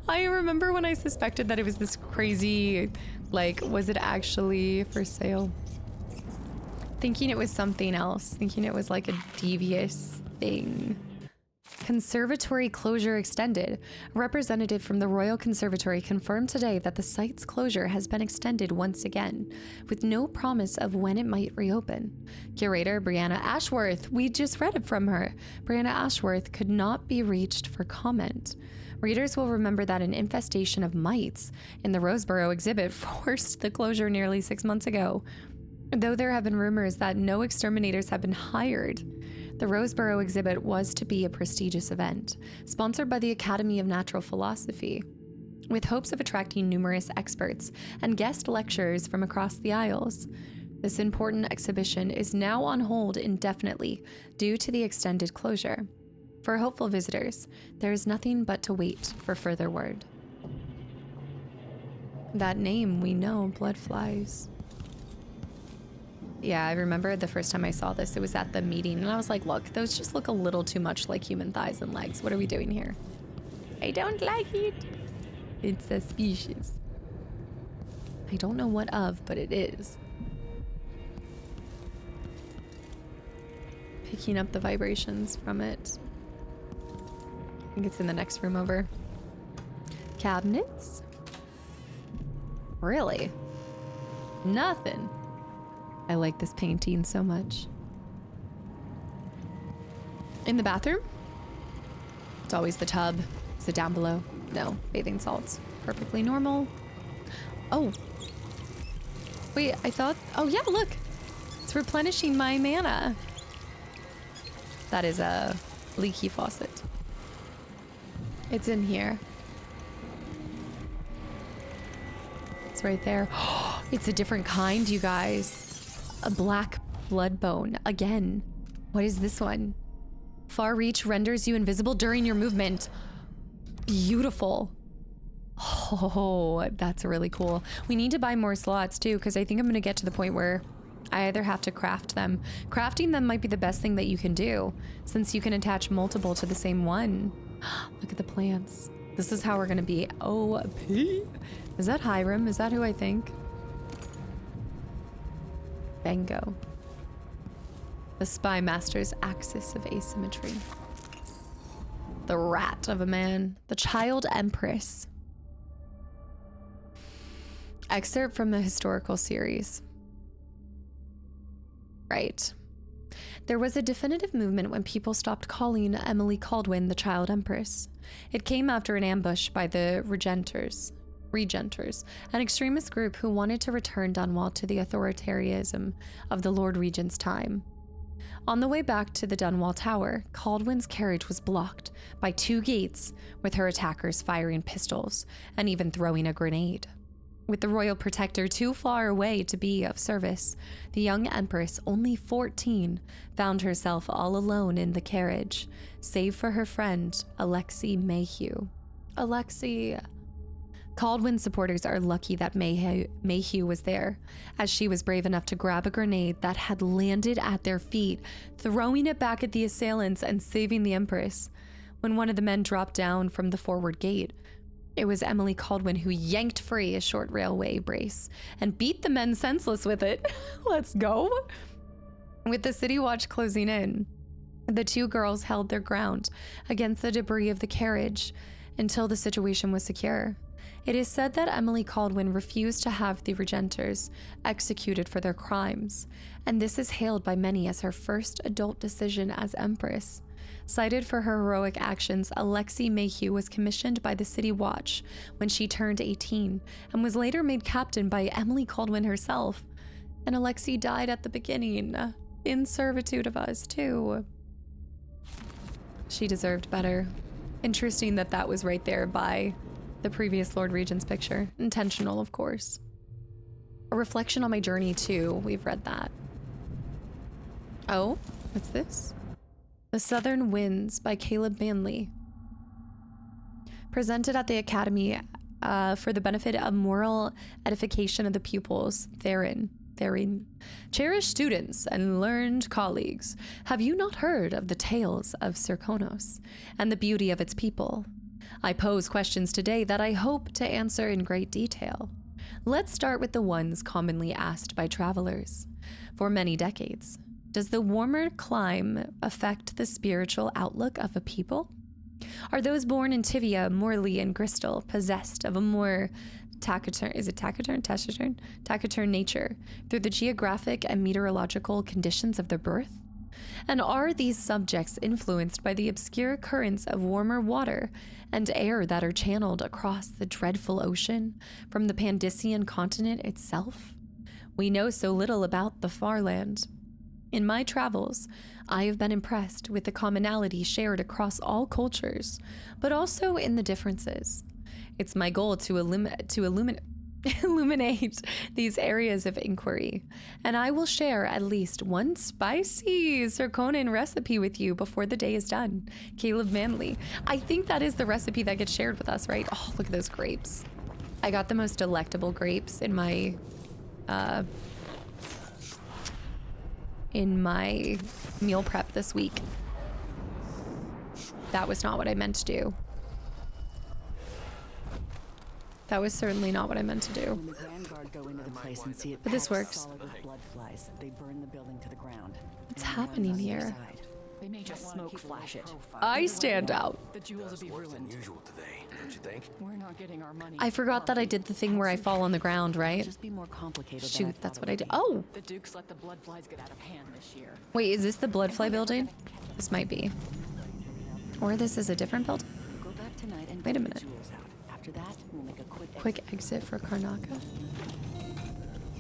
I remember when I suspected that it was this crazy, like, was it actually for sale? Thinking it was something else. Thinking it was like a devious thing. Conservatory closure extended. A representative from the Royal Conservatory confirmed today that the site's closure has been extended once again, with no promise of when it might reopen. Curator Brianna Ashworth, we just read it from her. Brianna Ashworth could not be reached for comment. Readers will remember that an infestation of mites in the Roseboro exhibit forced the closure nearly 6 months ago. Though there have been rumors that no exterminators have been hired, the Roseboro exhibit was to be a prestigious event, sponsored by the Academy of Natural Philosophy, with hopes of attracting numerous experts and guest lecturers from across the Isles. This important exhibition is now on hold indefinitely due to the extended closure. For hopeful visitors, there is nothing but to wait for further word. That name we know, Bloodflies. Yeah, I remember the first time I saw this, it was at the meeting, and I was like, look, those just look a little too much like human thighs and legs. What are we doing here? I don't like it. It's suspicious. I don't know what of, but it is. Picking up the vibrations from it. I think it's in the next room over. Cabinets? Really? Nothing. I like this painting so much. In the bathroom? It's always the tub. Is it down below? No, bathing salts. Perfectly normal. Oh. Wait, I thought... Oh yeah, look. It's replenishing my mana. That is a leaky faucet. It's in here. It's right there. It's a different kind, you guys. A black blood bone. Again. What is this one? Far reach renders you invisible during your movement. Beautiful. Oh, that's really cool. We need to buy more slots too, because I think I'm going to get to the point where I either have to craft them. Crafting them might be the best thing that you can do, since you can attach multiple to the same one. Look at the plants. This is how we're going to be OP. Is that Hiram? Is that who I think? Bango. The Spy Master's axis of asymmetry. The rat of a man. The Child Empress. Excerpt from the historical series. Right. There was a definitive movement when people stopped calling Emily Caldwin the Child Empress. It came after an ambush by the Regenters, an extremist group who wanted to return Dunwall to the authoritarianism of the Lord Regent's time. On the way back to the Dunwall Tower, Caldwin's carriage was blocked by 2 gates, with her attackers firing pistols and even throwing a grenade. With the royal protector too far away to be of service, the young empress, only 14, found herself all alone in the carriage, save for her friend, Alexei Mayhew. Caldwin's supporters are lucky that Mayhew was there, as she was brave enough to grab a grenade that had landed at their feet, throwing it back at the assailants and saving the Empress. When one of the men dropped down from the forward gate, it was Emily Caldwin who yanked free a short railway brace and beat the men senseless with it. Let's go. With the city watch closing in, the 2 girls held their ground against the debris of the carriage until the situation was secure. It is said that Emily Caldwin refused to have the Regenters executed for their crimes, and this is hailed by many as her first adult decision as Empress. Cited for her heroic actions, Alexei Mayhew was commissioned by the City Watch when she turned 18, and was later made captain by Emily Caldwin herself. And Alexei died at the beginning, in servitude of us, too. She deserved better. Interesting that that was right there by the previous Lord Regent's picture. Intentional, of course. A reflection on my journey, too. We've read that. Oh, what's this? The Southern Winds by Caleb Manley. Presented at the Academy for the benefit of moral edification of the pupils therein. Cherished students and learned colleagues, have you not heard of the tales of Serkonos and the beauty of its people? I pose questions today that I hope to answer in great detail. Let's start with the ones commonly asked by travelers. For many decades, does the warmer clime affect the spiritual outlook of a people? Are those born in Tivia, Morley, and Bristol possessed of a more taciturn nature through the geographic and meteorological conditions of their birth? And are these subjects influenced by the obscure currents of warmer water and air that are channeled across the dreadful ocean from the Pandician continent itself? We know so little about the far land. In my travels, I have been impressed with the commonality shared across all cultures, but also in the differences. It's my goal to illuminate these areas of inquiry, and I will share at least one spicy Serkonan recipe with you before the day is done. Caleb Manley. I think that is the recipe that gets shared with us, right? Oh, look at those grapes. I got the most delectable grapes in my meal prep this week. That was not what I meant to do. That was certainly not what I meant to do. When the Grand Guard go into the place and see it But this packed works. solid with blood flies, they burn the building to the ground. What's Anyone happening on the here? side. They may just smoke flash it. I stand out. The jewels will be ruined. Unusual today, don't you think? We're not getting our money. I forgot that I did the thing where I fall on the ground, right? Just be more complicated. than I Shoot, thought that's it what I would did. be. Oh! The Dukes let the blood flies get out of hand this year. Wait, is this the Bloodfly building? This might be. Or this is a different building? Go back tonight and Wait a get the minute. jewels out. After that, we'll make a Quick exit for Karnaka.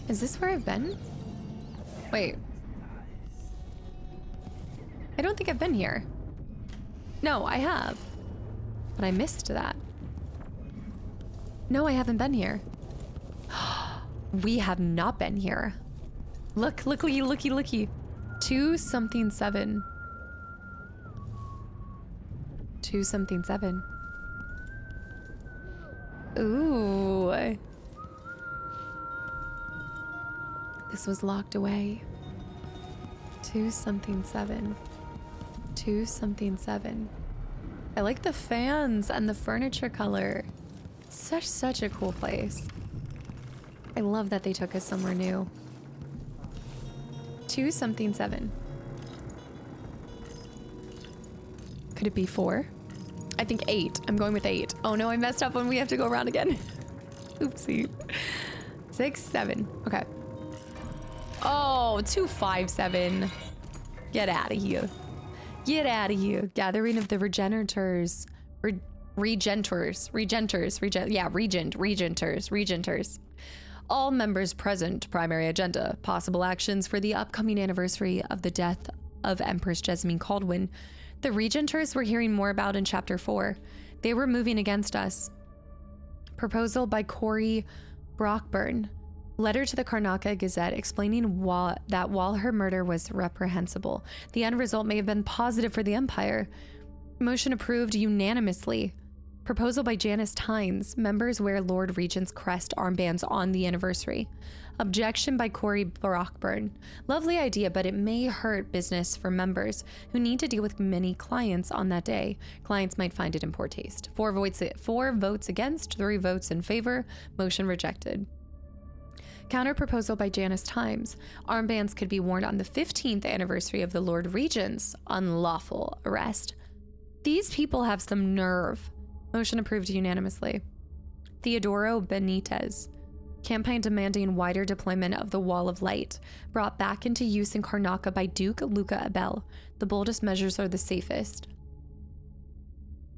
Is this where I've been? Wait. I don't think I've been here. No, I have. But I missed that. No, I haven't been here. We have not been here. Look, looky, looky, looky. 2-something-7. 2-something-7. Ooh. This was locked away. 2-something-7. 2-something-7. I like the fans and the furniture color. Such a cool place. I love that they took us somewhere new. 2-something-7. Could it be 4? I think 8. I'm going with 8. Oh no, I messed up when we have to go around again. Oopsie. 6, 7. Okay. Oh, 2-5-7. Get out of here. Get out of here. Gathering of the Regenators. Regenters. All members present. Primary agenda. Possible actions for the upcoming anniversary of the death of Empress Jessamine Caldwin. The Regenters we're hearing more about in Chapter 4. They were moving against us. Proposal by Corey Brockburn. Letter to the Karnaka Gazette explaining that while her murder was reprehensible, the end result may have been positive for the Empire. Motion approved unanimously. Proposal by Janice Tynes. Members wear Lord Regent's crest armbands on the anniversary. Objection by Corey Brockburn. Lovely idea, but it may hurt business for members who need to deal with many clients on that day. Clients might find it in poor taste. 4 votes against, 3 votes in favor. Motion rejected. Counter proposal by Janice Tynes. Armbands could be worn on the 15th anniversary of the Lord Regent's unlawful arrest. These people have some nerve. Motion approved unanimously. Theodoro Benitez. Campaign demanding wider deployment of the Wall of Light, brought back into use in Karnaka by Duke Luca Abel. The boldest measures are the safest.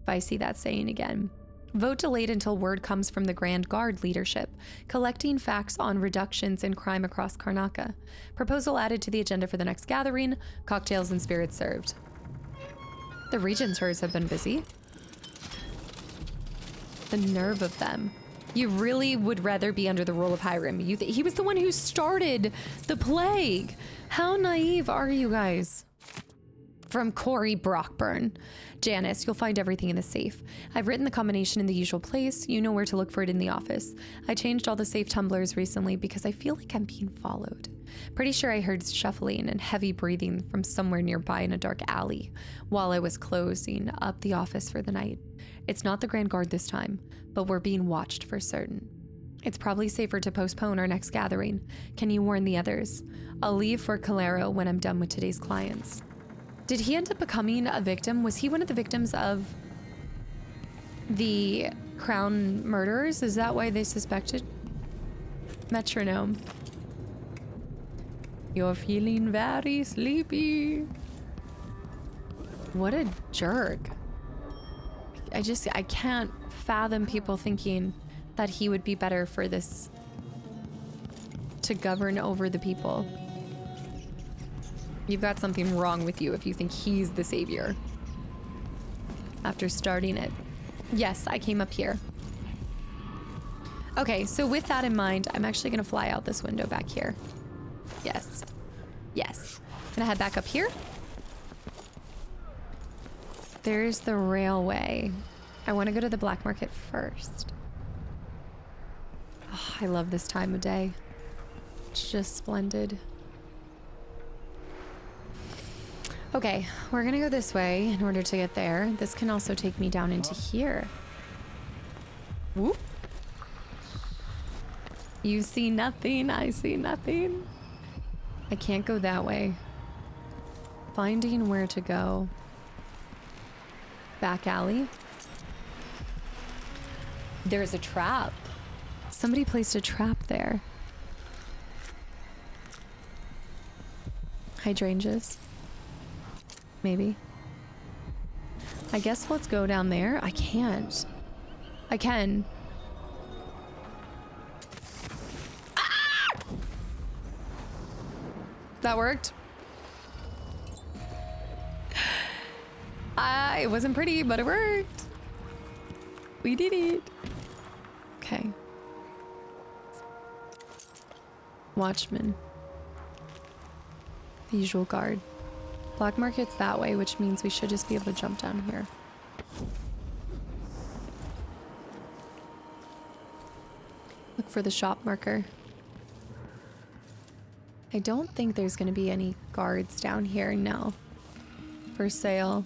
If I see that saying again. Vote delayed until word comes from the Grand Guard leadership, collecting facts on reductions in crime across Karnaca. Proposal added to the agenda for the next gathering, cocktails and spirits served. The Regenters have been busy. The nerve of them. You really would rather be under the rule of Hiram. He was the one who started the plague. How naive are you guys? From Corey Brockburn. Janice, you'll find everything in the safe. I've written the combination in the usual place. You know where to look for it in the office. I changed all the safe tumblers recently because I feel like I'm being followed. Pretty sure I heard shuffling and heavy breathing from somewhere nearby in a dark alley while I was closing up the office for the night. It's not the Grand Guard this time, but we're being watched for certain. It's probably safer to postpone our next gathering. Can you warn the others? I'll leave for Calero when I'm done with today's clients. Did he end up becoming a victim? Was he one of the victims of the Crown murderers? Is that why they suspected? Metronome. You're feeling very sleepy. What a jerk. I can't fathom people thinking that he would be better for this, to govern over the people. You've got something wrong with you if you think he's the savior. After starting it. Yes, I came up here. Okay, so with that in mind, I'm actually gonna fly out this window back here. Yes. Yes. Gonna head back up here. There's the railway. I want to go to the black market first. Oh, I love this time of day. It's just splendid. Okay, we're gonna go this way in order to get there. This can also take me down into here. Whoop. You see nothing, I see nothing. I can't go that way. Finding where to go. Back alley. There's a trap. Somebody placed a trap there. Hydrangeas. Maybe. I guess let's go down there. I can't. I can. Ah! That worked. It wasn't pretty, but it worked. We did it. Okay. Watchman. The usual guard. Black market's that way, which means we should just be able to jump down here. Look for the shop marker. I don't think there's going to be any guards down here, no. For sale.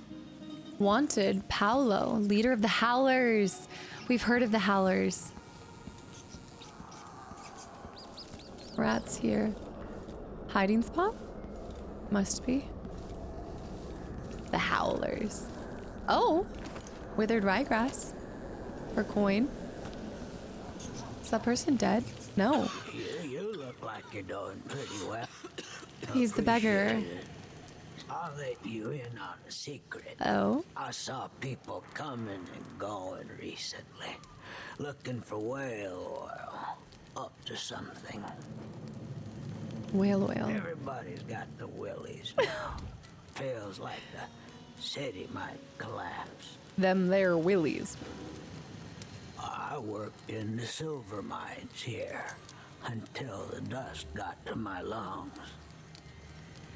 Wanted, Paolo, leader of the Howlers. We've heard of the Howlers. Rats here. Hiding spot? Must be. The Howlers. Oh! Withered ryegrass. Or coin. Is that person dead? No. You look like you're doing pretty well. He's the beggar. I'll let you in on a secret. Oh? I saw people coming and going recently, looking for whale oil, up to something. Whale oil. Everybody's got the willies now. Feels like the city might collapse. Them there willies. I worked in the silver mines here until the dust got to my lungs.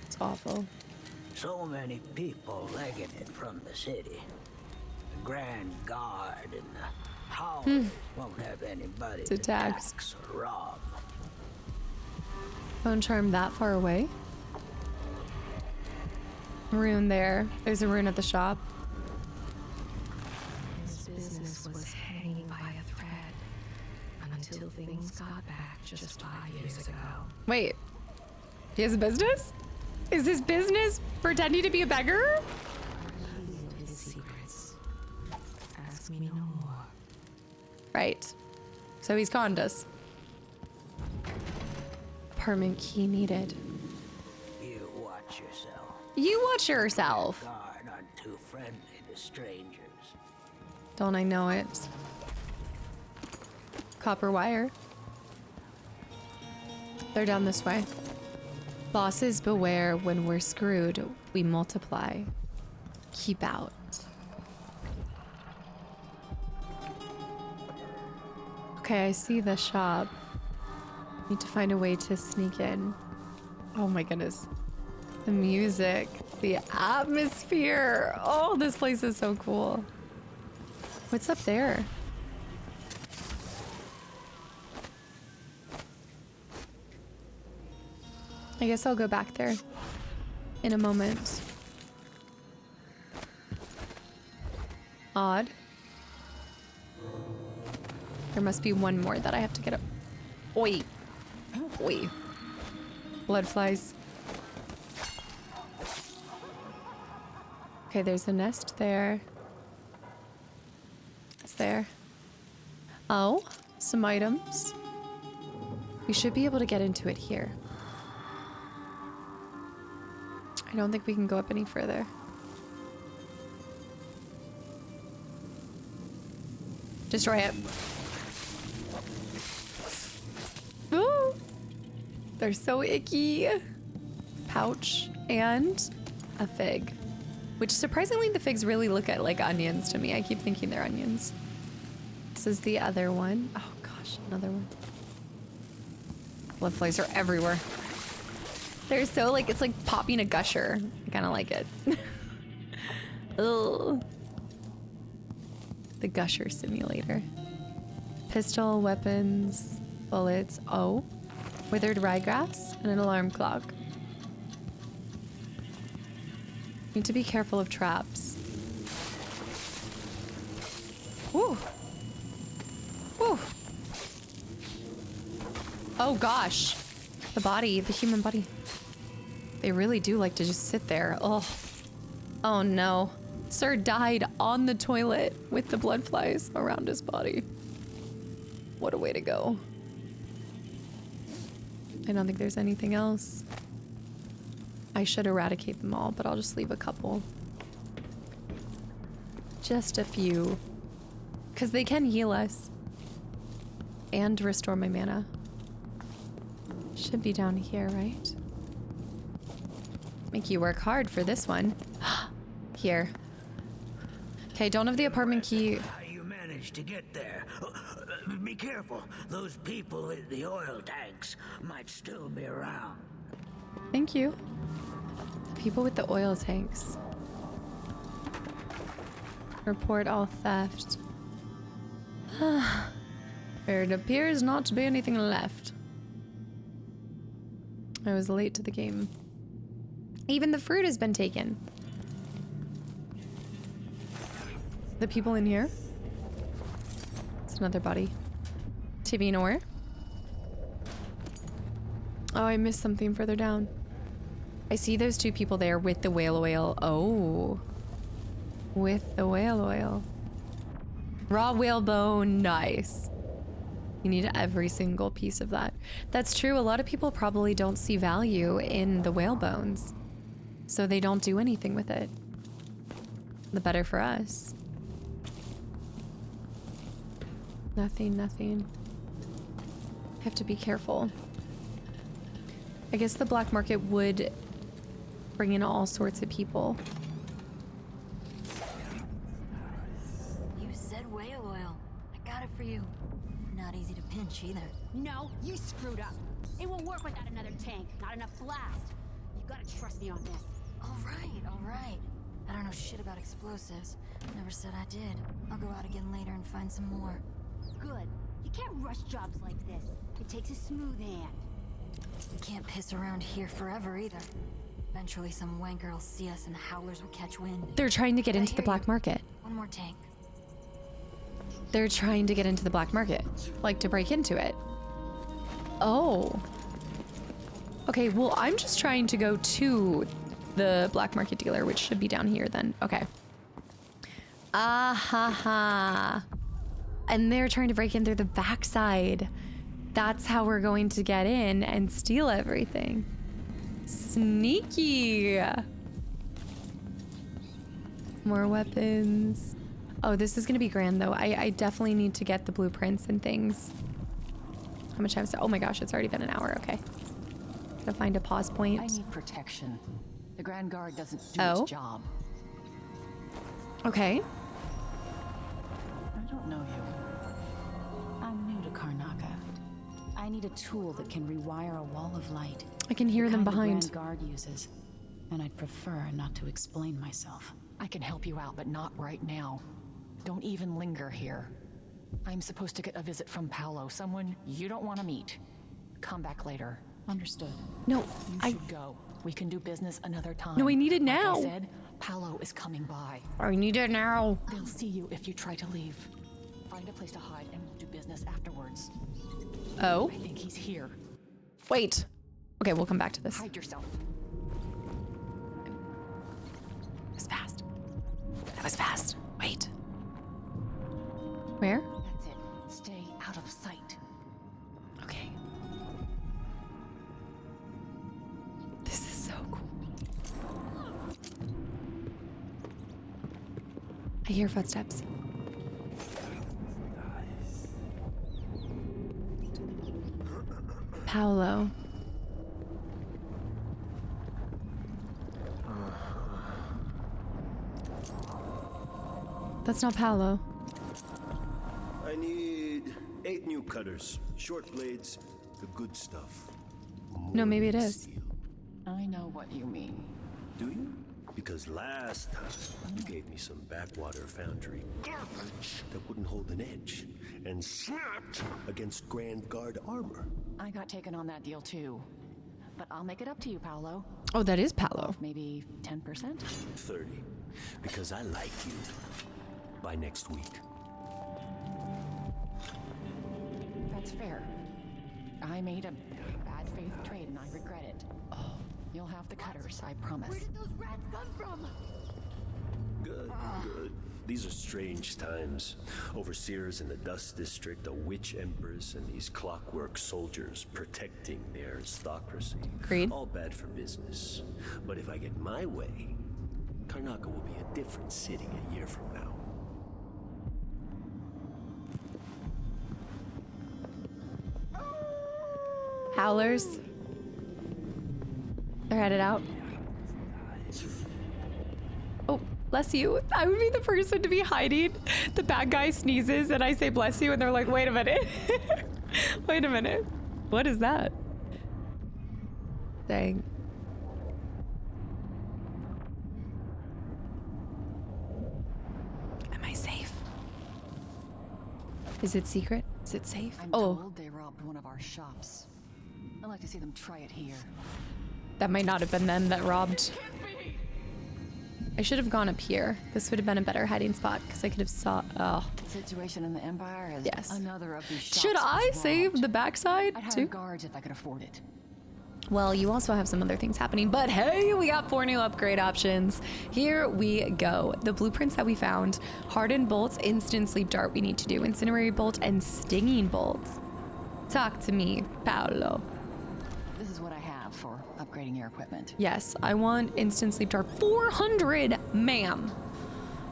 It's awful. So many people legging it from the city. The Grand Guard and the Howlers won't have anybody to tax or rob. Bone charm that far away? Rune there. There's a rune at the shop. His business was hanging by a thread until things got back just 5 years ago. Wait. He has a business? Is his business pretending to be a beggar? His secrets. Ask me no more. Right. So he's conned us. Apartment key needed. You watch yourself. You watch yourself. Guard aren't too friendly to strangers. Don't I know it? Copper wire. They're down this way. Bosses beware, when we're screwed, we multiply. Keep out. Okay, I see the shop. Need to find a way to sneak in. Oh my goodness. The music, the atmosphere. Oh, this place is so cool. What's up there? I guess I'll go back there in a moment. Odd. There must be one more that I have to get up. Oi. Oi. Blood flies. Okay, there's a nest there. It's there. Oh, some items. We should be able to get into it here. I don't think we can go up any further. Destroy it. Ooh. They're so icky. Pouch and a fig. Which surprisingly the figs really look at like onions to me. I keep thinking they're onions. This is the other one. Oh gosh, another one. Blood flies are everywhere. They're so like, it's like popping a gusher. I kind of like it. Ugh. The gusher simulator. Pistol, weapons, bullets. Oh, withered ryegrass and an alarm clock. Need to be careful of traps. Woo. Woo. Oh gosh. The body, the human body. They really do like to just sit there. Oh. Oh no. Sir died on the toilet with the blood flies around his body. What a way to go. I don't think there's anything else. I should eradicate them all, but I'll just leave a couple. Just a few. Because they can heal us. And restore my mana. Should be down here, right? Make you work hard for this one. Here. Okay, don't have the apartment key. How you managed to get there? Be careful. Those people in the oil tanks might still be around. Thank you. The people with the oil tanks. Report all theft. There appears not to be anything left. I was late to the game. Even the fruit has been taken. The people in here. It's another body. Tivinor. Oh, I missed something further down. I see those two people there with the whale oil. Oh. With the whale oil. Raw whalebone. Nice. You need every single piece of that. That's true. A lot of people probably don't see value in the whale bones. So they don't do anything with it. The better for us. Nothing, nothing. I have to be careful. I guess the black market would bring in all sorts of people. You said whale oil. I got it for you. Not easy to pinch either. No, you screwed up. It won't work without another tank. Not enough blast. You gotta trust me on this. All right. I don't know shit about explosives. Never said I did. I'll go out again later and find some more. Good. You can't rush jobs like this. It takes a smooth hand. We can't piss around here forever either. Eventually some wanker will see us and the howlers will catch wind. They're trying to get into the black market. One more tank. They're trying to get into the black market. Like to break into it. Oh. Okay, well, I'm just trying to go to the black market dealer, which should be down here then. Okay. Ah ha ha. And they're trying to break in through the backside. That's how we're going to get in and steal everything. Sneaky. More weapons. Oh, this is gonna be grand though. I definitely need to get the blueprints and things. How much time is it? Oh my gosh, it's already been an hour. Okay. Gotta find a pause point. I need protection. The Grand Guard doesn't do Oh. its job. Okay. I don't know you. I'm new to Karnaca. I need a tool that can rewire a wall of light. I can hear them The behind. Grand Guard uses, and I'd prefer not to explain myself. I can help you out, but not right now. Don't even linger here. I'm supposed to get a visit from Paolo, someone you don't want to meet. Come back later. Understood. No, You should go. We can do business another time. No, I need it now. Like I said, Paolo is coming by. I need it now. They'll see you if you try to leave. Find a place to hide and we'll do business afterwards. Oh. I think he's here. Wait. Okay, we'll come back to this. Hide yourself. That was fast. That was fast. Wait. Where? That's it. Stay out of sight. Okay. This is so cool. I hear footsteps. Paolo. That's not Paolo. I need 8 new cutters, short blades, the good stuff. No, maybe it is. I know what you mean. Do you? Because last time you gave me some backwater foundry garbage that wouldn't hold an edge and snapped against Grand Guard armor. I got taken on that deal too. But I'll make it up to you, Paolo. Oh, that is Paolo. Maybe 10%? 30. Because I like you. By next week. That's fair. I made a bad faith trade and I regret it. Oh. You'll have the cutters, I promise. Where did those rats come from? Good, good. These are strange times. Overseers in the Dust District, a witch empress, and these Clockwork soldiers protecting their aristocracy. Agreed. All bad for business. But if I get my way, Karnaca will be a different city a year from now. Howlers. They're headed out. Oh, bless you. I would be the person to be hiding. The bad guy sneezes and I say bless you and they're like, wait a minute. Wait a minute. What is that? Dang. Am I safe? Is it secret? Is it safe? I'm Oh, told they robbed one of our shops. I'd like to see them try it here. that might not have been them that robbed. I should have gone up here. This would have been a better hiding spot because I could have saw. Oh, The situation in the Empire is Yes. another of these shops should I was save robbed. the backside I'd hire too? guards if I could afford it. Well, you also have some other things happening, but hey, we got 4 new upgrade options. Here we go. The blueprints that we found: hardened bolts, instant sleep dart. We need to do incendiary bolt and stinging bolts. Talk to me, Paolo. This is what I have for upgrading your equipment. Yes, I want instant sleep dart. 400, ma'am.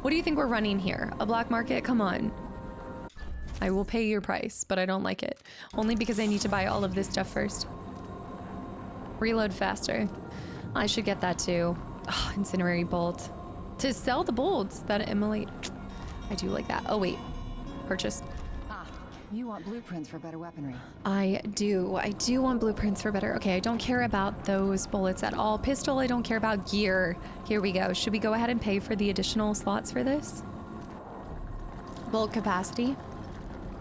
What do you think we're running here? A black market? Come on. I will pay your price, but I don't like it. Only because I need to buy all of this stuff first. Reload faster. I should get that too. Oh, incendiary bolt. To sell the bolts that immolate. I do like that. Oh wait, purchase. You want blueprints for better weaponry. I do want blueprints for better. Okay, I don't care about those bullets at all. Pistol, I don't care about. Gear. Here we go. Should we go ahead and pay for the additional slots for this? Bolt capacity.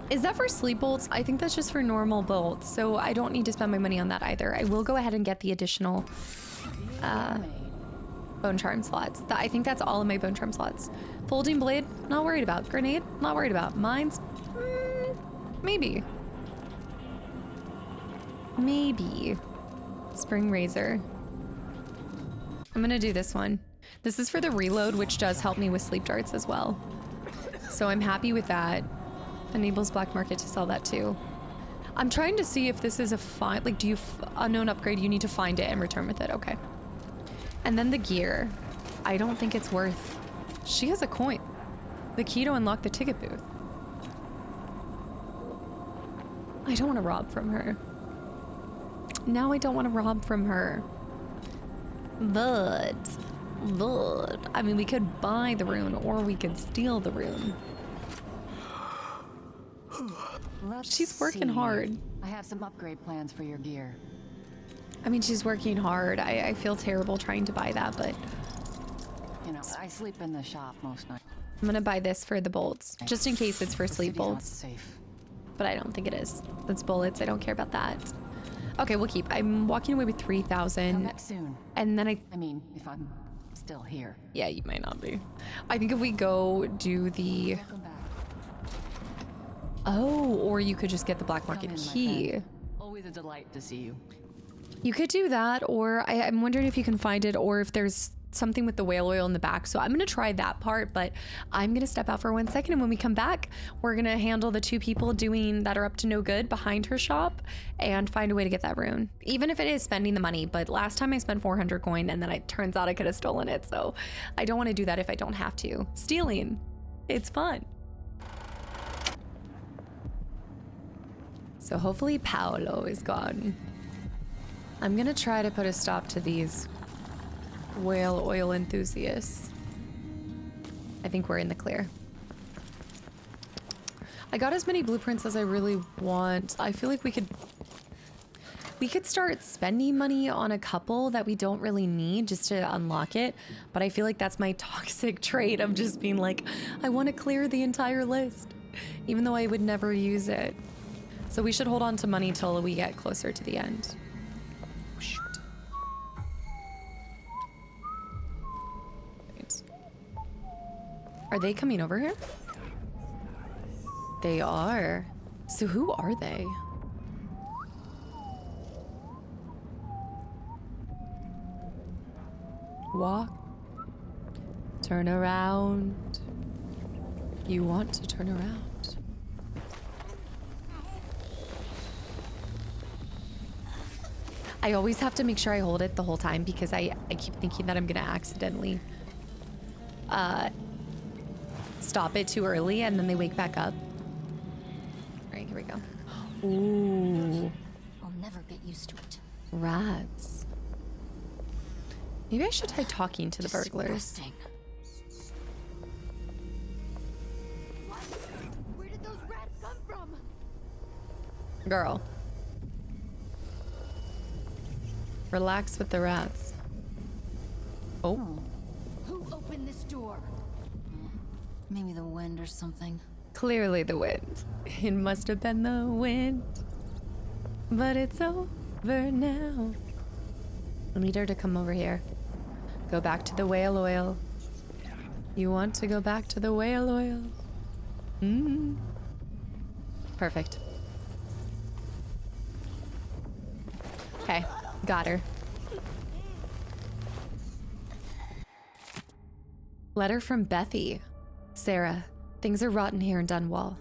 Is that for sleep bolts? I think that's just for normal bolts, so I don't need to spend my money on that either. I will go ahead and get the additional bone charm slots. I think that's all of my bone charm slots. Folding blade, not worried about. Grenade, not worried about. Mines, maybe. Maybe. Spring razor. I'm gonna do this one. This is for the reload, which does help me with sleep darts as well. So I'm happy with that. Enables black market to sell that too. I'm trying to see if this is a find, like, do you unknown upgrade, you need to find it and return with it. Okay. And then the gear. I don't think it's worth. She has a coin. The key to unlock the ticket booth. I don't want to rob from her. Now I don't want to rob from her. But, I mean, we could buy the rune or we could steal the rune. She's working hard. I have some upgrade plans for your gear. I mean, she's working hard. I feel terrible trying to buy that, but... You know, I sleep in the shop most nights. I'm gonna buy this for the bolts, just in case it's for sleep bolts. Safe. But I don't think it is. It's bullets. I don't care about that. Okay, we'll keep. I'm walking away with 3,000. Come back soon. And then I mean, if I'm still here. Yeah, you might not be. I think if we go do the... Welcome back. Oh, or you could just get the black market key. Always a delight to see you. You could do that, or I'm wondering if you can find it, or if there's something with the whale oil in the back. So I'm gonna try that part, but I'm gonna step out for 1 second, and when we come back, we're gonna handle the 2 people that are up to no good behind her shop and find a way to get that rune. Even if it is spending the money, but last time I spent 400 coin and then it turns out I could have stolen it, so I don't want to do that if I don't have to. Stealing, it's fun. So hopefully Paolo is gone. I'm gonna try to put a stop to these whale oil enthusiasts. I think we're in the clear. I got as many blueprints as I really want. I feel like we could start spending money on a couple that we don't really need just to unlock it, but I feel like that's my toxic trait of just being like, I want to clear the entire list, even though I would never use it. So we should hold on to money till we get closer to the end. Shoot. Wait. Are they coming over here? They are. So who are they? Walk. Turn around. You want to turn around. I always have to make sure I hold it the whole time because I keep thinking that I'm gonna accidentally stop it too early and then they wake back up. All right, here we go. Ooh. I'll never get used to it. Rats. Maybe I should try talking to the burglars. Where did those rats come from? Girl. Relax with the rats. Oh. Who opened this door? Maybe the wind or something. Clearly the wind. It must have been the wind. But it's over now. I need her to come over here. Go back to the whale oil. You want to go back to the whale oil? Perfect. Okay, got her. Letter from Bethy. Sarah, things are rotten here in Dunwall.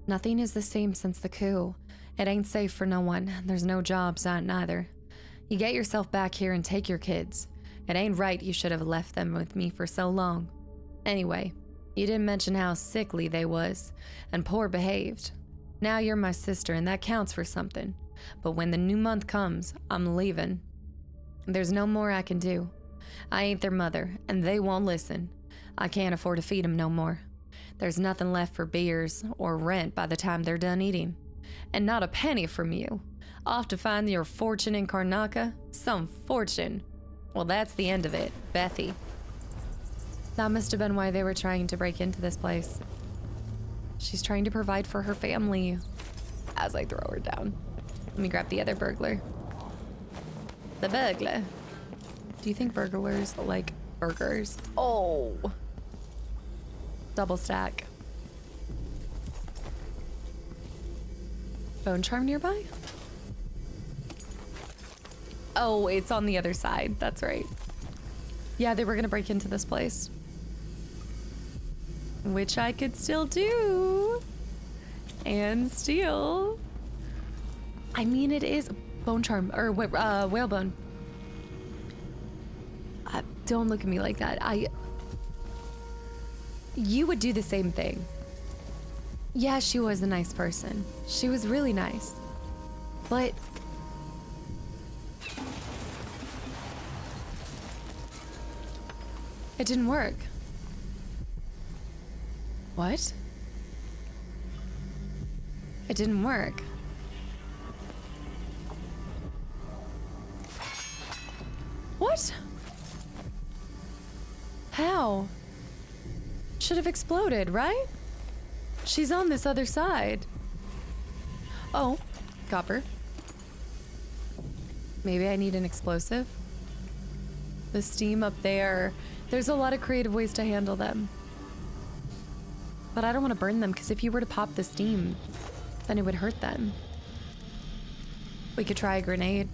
Nothing is the same since the coup. It ain't safe for no one. There's no jobs out neither. You get yourself back here and take your kids. It ain't right you should have left them with me for so long. Anyway, you didn't mention how sickly they was, and poor behaved. Now you're my sister and that counts for something. But when the new month comes, I'm leaving. There's no more I can do. I ain't their mother, and they won't listen. I can't afford to feed them no more. There's nothing left for beers or rent by the time they're done eating. And not a penny from you. Off to find your fortune in Karnaca? Some fortune. Well, that's the end of it, Bethy. That must have been why they were trying to break into this place. She's trying to provide for her family. As I throw her down. Let me grab the other burglar. The burglar. Do you think burglars like burgers? Oh. Double stack. Bone charm nearby? Oh, it's on the other side. That's right. Yeah, they were gonna break into this place. Which I could still do. And steal. I mean, it is bone charm, or whalebone. Don't look at me like that. You would do the same thing. Yeah, she was a nice person. She was really nice. But... it didn't work. What? It didn't work. What? How? Should have exploded, right? She's on this other side. Oh, copper. Maybe I need an explosive. The steam up there. There's a lot of creative ways to handle them. But I don't want to burn them, because if you were to pop the steam, then it would hurt them. We could try a grenade.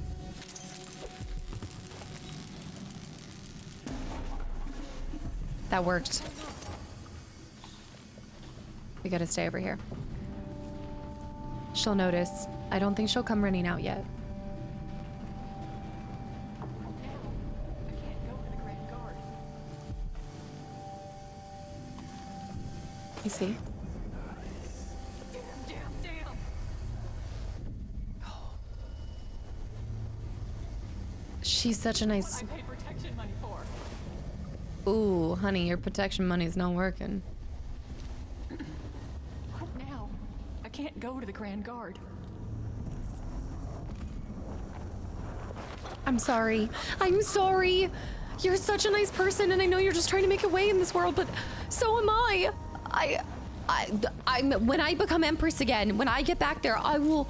That worked. We gotta stay over here. She'll notice. I don't think she'll come running out yet. You see? Damn. She's such a nice... I paid protection money for. Ooh, honey, your protection money's not working. What now? I can't go to the Grand Guard. I'm sorry. I'm sorry. You're such a nice person, and I know you're just trying to make a way in this world, but so am I. I'm when I become Empress again, when I get back there, I'll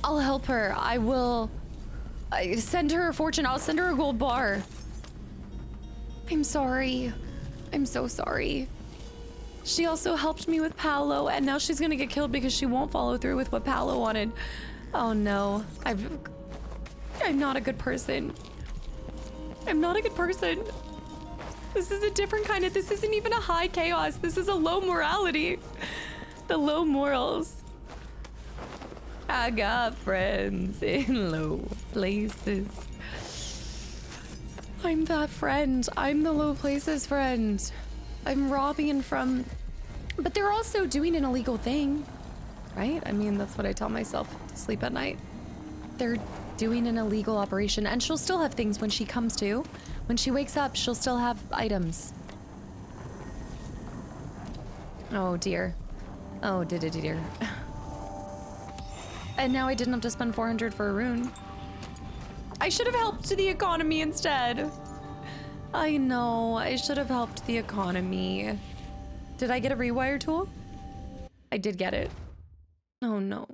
help her. I will send her a fortune. I'll send her a gold bar. I'm sorry. I'm so sorry. She also helped me with Paolo, and now she's gonna get killed because she won't follow through with what Paolo wanted. Oh no. I'm not a good person. I'm not a good person. This is a different kind of, this isn't even a high chaos. This is a low morality. The low morals. I got friends in low places. I'm that friend. I'm the low places friend. I'm robbing from, but they're also doing an illegal thing, right? I mean, that's what I tell myself to sleep at night. They're doing an illegal operation, and she'll still have things when she comes to. When she wakes up, she'll still have items. Oh dear. Oh dear. And now I didn't have to spend 400 for a rune. I should have helped the economy instead. I know, I should have helped the economy. Did I get a rewire tool? I did get it. Oh no.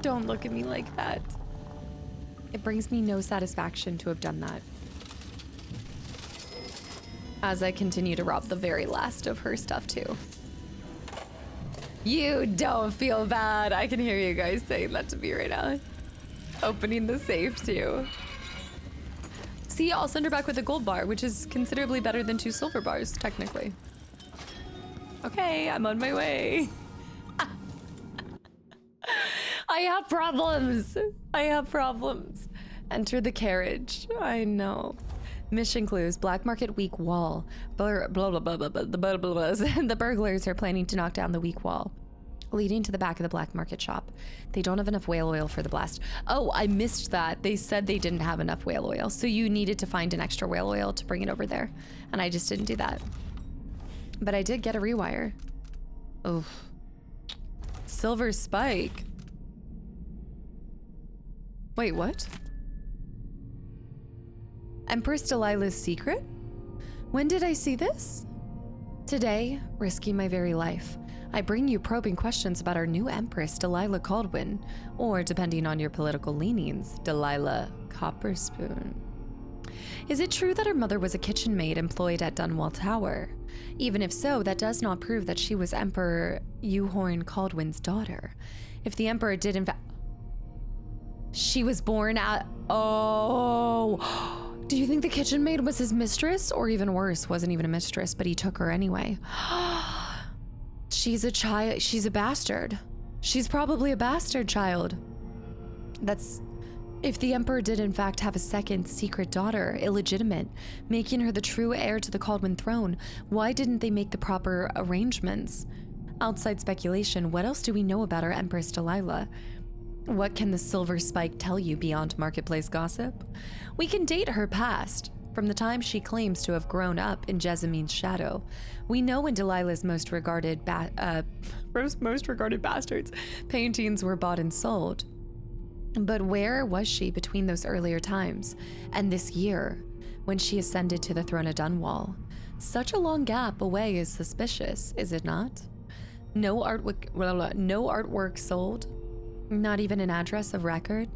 Don't look at me like that. It brings me no satisfaction to have done that. As I continue to rob the very last of her stuff too. You don't feel bad. I can hear you guys saying that to me right now. Opening the safe too. See, I'll send her back with a gold bar, which is considerably better than 2 silver bars, technically. Okay, I'm on my way. I have problems. I have problems. Enter the carriage. I know. Mission clues. Black market weak wall. Blah, blah, blah, blah, blah, blah, blah, blah, blah. The burglars are planning to knock down the weak wall, leading to the back of the black market shop. They don't have enough whale oil for the blast. Oh, I missed that. They said they didn't have enough whale oil, so you needed to find an extra whale oil to bring it over there. And I just didn't do that. But I did get a rewire. Oh. Silver spike. Wait, what? Empress Delilah's secret? When did I see this? Today, risking my very life, I bring you probing questions about our new Empress, Delilah Caldwin, or depending on your political leanings, Delilah Copperspoon. Is it true that her mother was a kitchen maid employed at Dunwall Tower? Even if so, that does not prove that she was Emperor Euhorn Caldwin's daughter. If the Emperor did in fact... She was born at... Oh... Do you think the kitchen maid was his mistress? Or even worse, wasn't even a mistress, but he took her anyway. She's a child. She's a bastard. She's probably a bastard child. That's... If the Emperor did in fact have a second secret daughter, illegitimate, making her the true heir to the Caldwin throne, why didn't they make the proper arrangements? Outside speculation, what else do we know about our Empress Delilah? What can the Silver Spike tell you beyond marketplace gossip? We can date her past, from the time she claims to have grown up in Jessamine shadow. We know when Delilah's most regarded bastards paintings were bought and sold. But where was she between those earlier times and this year, when she ascended to the throne of Dunwall? Such a long gap away is suspicious, is it not? No artwork sold, not even an address of record.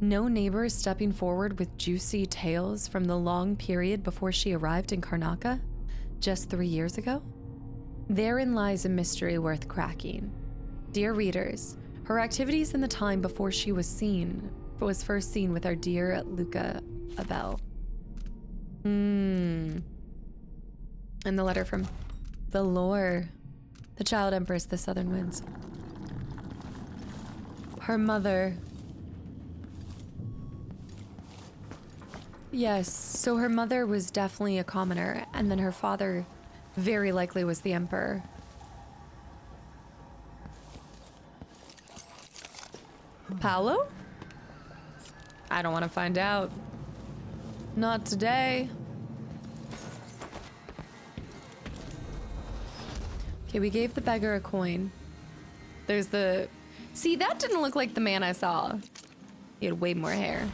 No neighbors stepping forward with juicy tales from the long period before she arrived in Karnaca, just 3 years ago. Therein lies a mystery worth cracking. Dear readers, her activities in the time before she was first seen with our dear Luca Abel. And the letter from the lore. The child empress, the southern winds. Her mother. Yes, so her mother was definitely a commoner, and then her father very likely was the emperor. Paolo? I don't want to find out. Not today. Okay, we gave the beggar a coin. There's the... See, that didn't look like the man I saw. He had way more hair.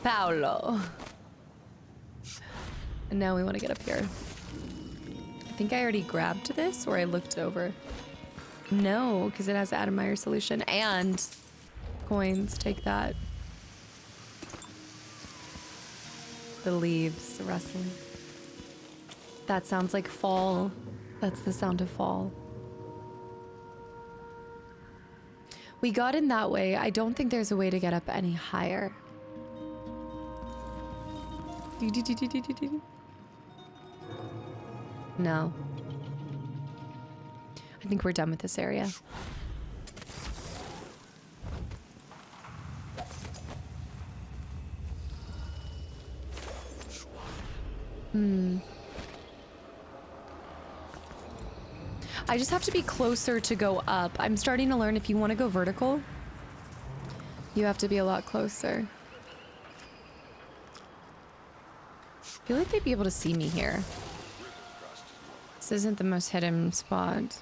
Paolo. And now we want to get up here. I think I already grabbed this, or I looked over. No, because it has Admire solution and coins. Take that. The leaves rustling. That sounds like fall. That's the sound of fall. We got in that way. I don't think there's a way to get up any higher. No. I think we're done with this area. I just have to be closer to go up. I'm starting to learn if you want to go vertical, you have to be a lot closer. I feel like they'd be able to see me here. This isn't the most hidden spot.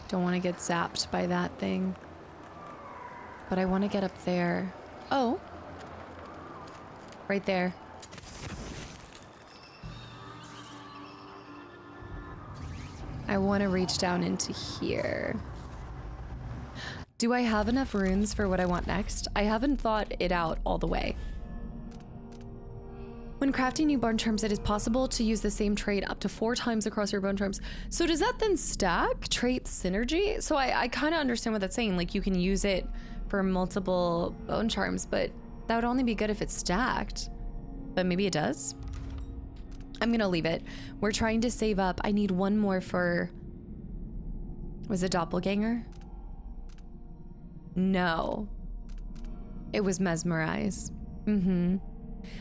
Don't want to get zapped by that thing. But I want to get up there. Oh. Right there. I want to reach down into here. Do I have enough runes for what I want next? I haven't thought it out all the way. When crafting new bone charms, it is possible to use the same trait up to 4 times across your bone charms. So does that then stack trait synergy? So I kind of understand what that's saying. Like you can use it for multiple bone charms, but that would only be good if it's stacked. But maybe it does. I'm gonna leave it. We're trying to save up. I need one more for... Was it Doppelganger? No. It was Mesmerize.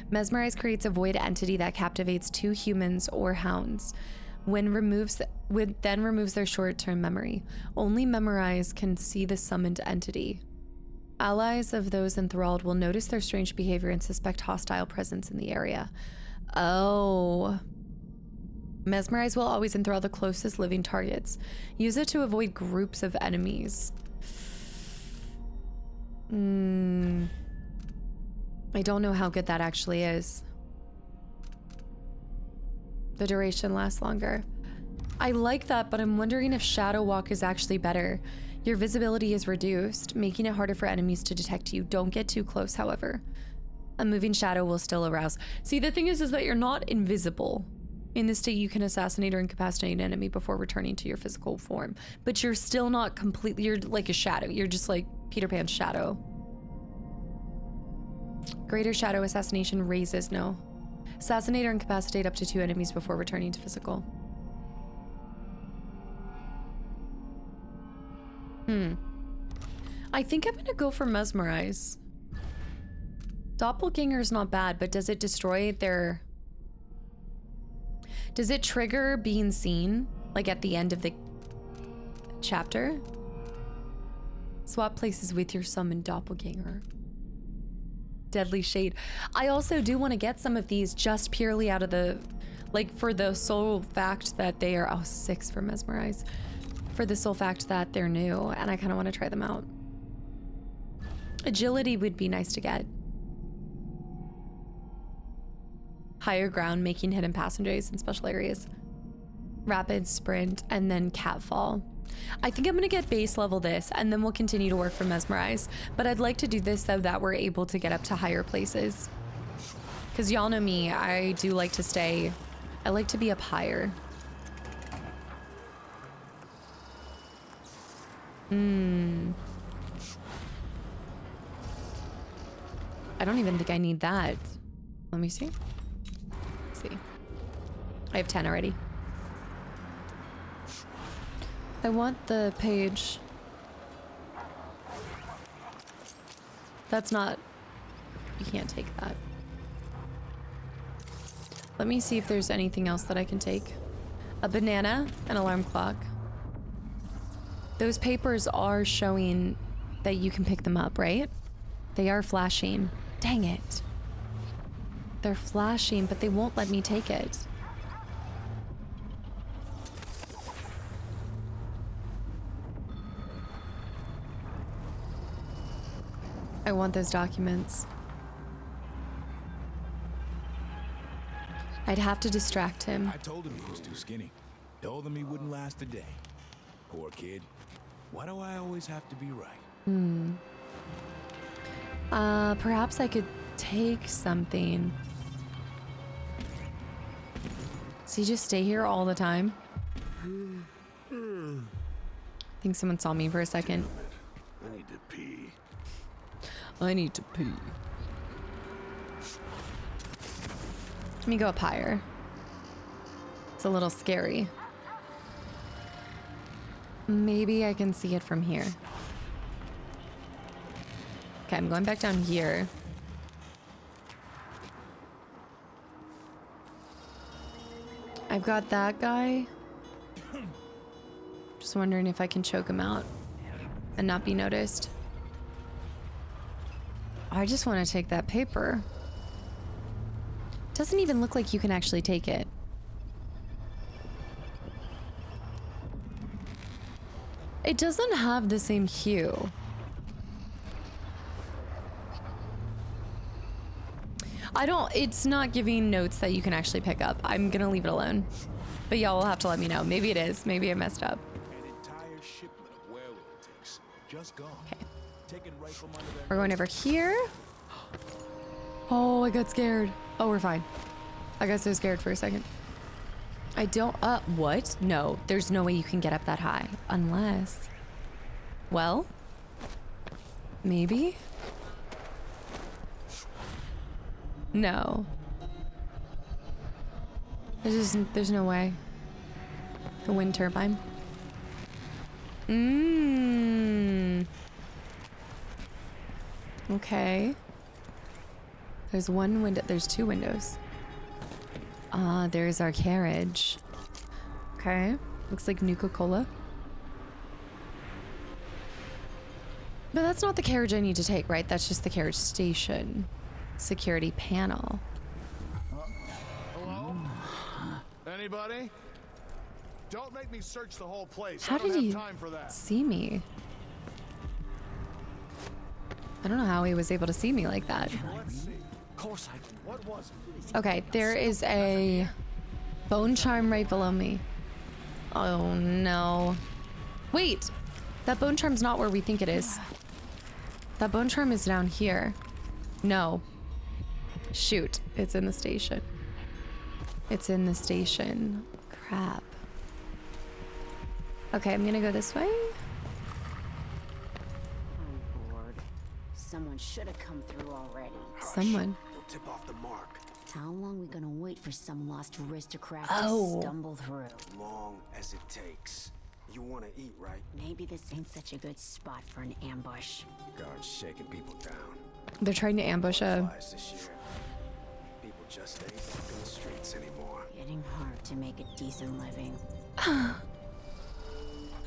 Mesmerize creates a void entity that captivates 2 humans or hounds. Then removes their short-term memory. Only Memorize can see the summoned entity. Allies of those enthralled will notice their strange behavior and suspect hostile presence in the area. Oh. Mesmerize will always enthrall the closest living targets. Use it to avoid groups of enemies. I don't know how good that actually is. The duration lasts longer. I like that, but I'm wondering if Shadow Walk is actually better. Your visibility is reduced, making it harder for enemies to detect you. Don't get too close, however. A moving shadow will still arouse. See, the thing is that you're not invisible. In this state, you can assassinate or incapacitate an enemy before returning to your physical form. But you're still not completely... You're like a shadow. You're just like Peter Pan's shadow. Greater shadow assassination raises no. Assassinate or incapacitate up to 2 enemies before returning to physical. I think I'm gonna go for Mesmerize. Doppelganger is not bad, but does it destroy their... Does it trigger being seen, like at the end of the chapter? Swap places with your summoned doppelganger. Deadly Shade. I also do want to get some of these just purely out of the, like, for the sole fact that they are, oh, 6 for Mesmerize. For the sole fact that they're new, and I kind of want to try them out. Agility would be nice to get. Higher ground, making hidden passageways in special areas. Rapid sprint, and then catfall. I think I'm gonna get base level this, and then we'll continue to work for Mesmerize. But I'd like to do this so that we're able to get up to higher places. Because y'all know me, I do like to stay, I like to be up higher. I don't even think I need that. Let me see. Let's see. I have 10 already. I want the page. That's not, you can't take that. Let me see if there's anything else that I can take. A banana, an alarm clock. Those papers are showing that you can pick them up, right? They are flashing. Dang it. They're flashing, but they won't let me take it. I want those documents. I'd have to distract him. I told him he was too skinny. Told him he wouldn't last a day. Poor kid. Why do I always have to be right? Perhaps I could take something. Does he just stay here all the time? I think someone saw me for a second. I need to pee. I need to pee. Let me go up higher. It's a little scary. Maybe I can see it from here. Okay, I'm going back down here. I've got that guy. Just wondering if I can choke him out and not be noticed. I just want to take that paper. Doesn't even look like you can actually take it. It doesn't have the same hue. It's not giving notes that you can actually pick up. I'm gonna leave it alone. But y'all will have to let me know. Maybe it is. Maybe I messed up. An entire shipment of werewolf ticks. Just gone. Okay. Taken right from under their We're going over here. Oh, I got scared. Oh, we're fine. I got so scared for a second. I don't, what? No, there's no way you can get up that high. Unless, well, maybe? No. There's no way. The wind turbine. Okay. There's one window, there's 2 windows. There's our carriage. Okay. Looks like Nuka-Cola. But that's not the carriage I need to take, right? That's just the carriage station. Security panel. Hello? Anybody? Don't make me search the whole place. How did he see me? I don't know how he was able to see me like that. What was it? Okay, there is a bone charm right below me. Oh no. Wait, that bone charm's not where we think it is. That bone charm is down here. No. Shoot, it's in the station. It's in the station. Crap. Okay, I'm gonna go this way. I'm bored. Someone should have come through already. Someone. We'll tip off the mark. How long we gonna wait for some lost aristocrat Oh. to stumble through? Long as it takes. You want to eat, right? Maybe this ain't such a good spot for an ambush. Guards shaking people down. They're trying to ambush a... Flies this year. People just ain't walking the streets anymore. Getting hard to make a decent living.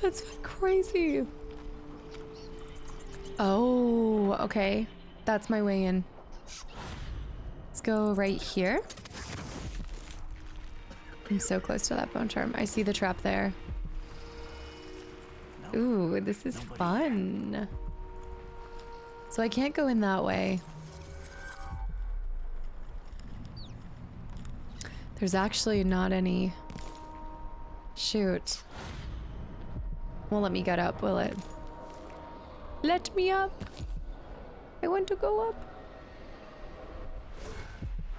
That's crazy. Oh, okay. That's my way in. Let's go right here. I'm so close to that bone charm. I see the trap there. Ooh, this is fun. So I can't go in that way. There's actually not any... Shoot. Won't let me get up, will it? Let me up. I want to go up.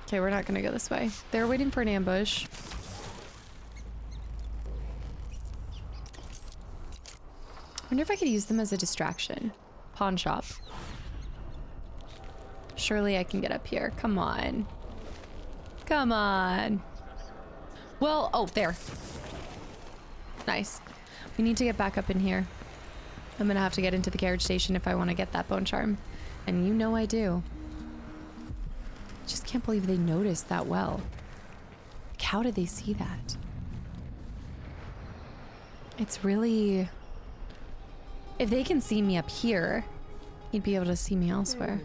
Okay, we're not gonna go this way. They're waiting for an ambush. I wonder if I could use them as a distraction. Pawn shop. Surely I can get up here. Come on. Come on. Well, oh, there. Nice. We need to get back up in here. I'm gonna have to get into the carriage station if I want to get that bone charm. And you know I do. Just can't believe they noticed that well. Like, how did they see that? It's really... If they can see me up here, he'd be able to see me elsewhere.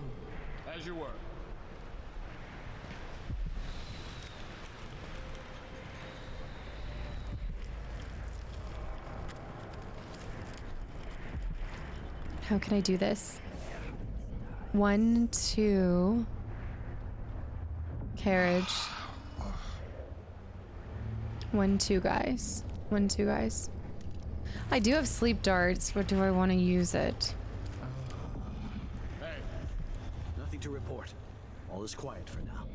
As you were. How can I do this? 1, 2... Carriage. 1, 2 guys. 1, 2 guys. I do have sleep darts, but do I want to use it? Hey. Nothing to report. All is quiet for now.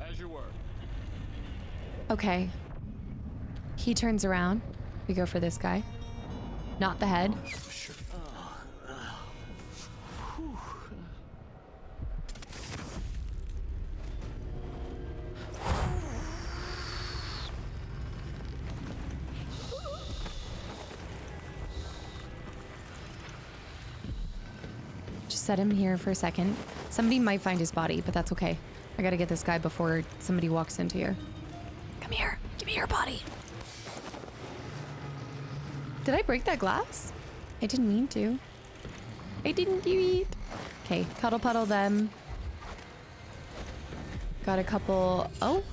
As you were. Okay. He turns around. We go for this guy. Not the head. Sure. Just set him here for a second. Somebody might find his body, but that's okay. I gotta get this guy before somebody walks into here. Come here. Give me your body. Did I break that glass? I didn't mean to. I didn't do it. Okay, cuddle puddle them. Got a couple... Oh!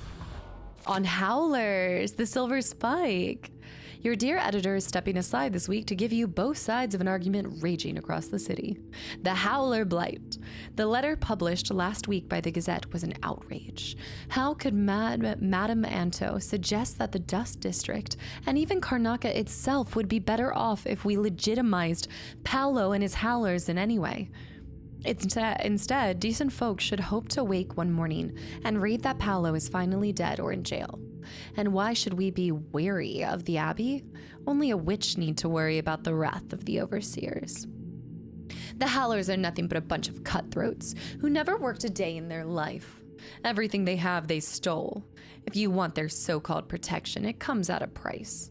On Howlers, the Silver Spike. Your dear editor is stepping aside this week to give you both sides of an argument raging across the city. The Howler Blight. The letter published last week by the Gazette was an outrage. How could Madame Anto suggest that the Dust District, and even Karnaca itself, would be better off if we legitimized Paolo and his Howlers in any way? Instead, decent folks should hope to wake one morning and read that Paolo is finally dead or in jail. And why should we be wary of the Abbey? Only a witch need to worry about the wrath of the overseers. The Howlers are nothing but a bunch of cutthroats who never worked a day in their life. Everything they have, they stole. If you want their so-called protection, it comes at a price.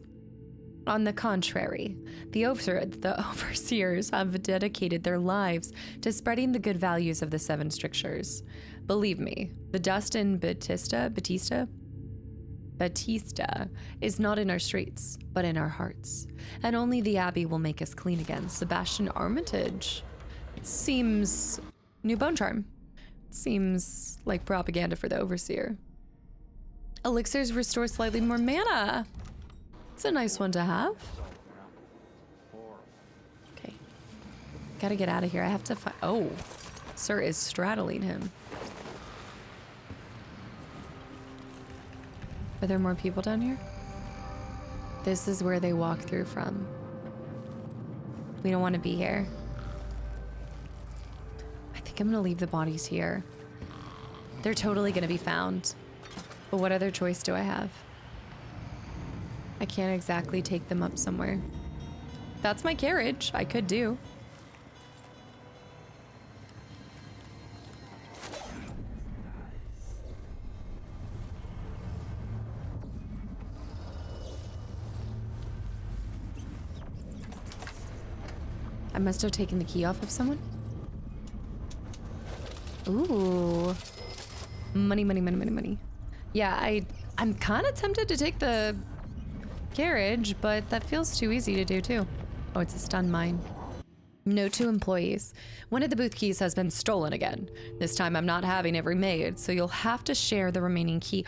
On the contrary, the overseers have dedicated their lives to spreading the good values of the Seven Strictures. Believe me, the dust in Batista is not in our streets, but in our hearts. And only the Abbey will make us clean again. Sebastian Armitage. It seems... New bone charm. It seems like propaganda for the Overseer. Elixirs restore slightly more mana. It's a nice one to have. Okay. Gotta get out of here. I have to find... Oh. Sir is straddling him. Are there more people down here? This is where they walk through from. We don't want to be here. I think I'm gonna leave the bodies here. They're totally gonna be found. But what other choice do I have? I can't exactly take them up somewhere. That's my carriage. I could do. I must have taken the key off of someone. Ooh. Money, money, money, money, money. Yeah, I'm kind of tempted to take the carriage, but that feels too easy to do too. Oh, it's a stun mine. Note to employees. One of the booth keys has been stolen again. This time I'm not having it remade, so you'll have to share the remaining key.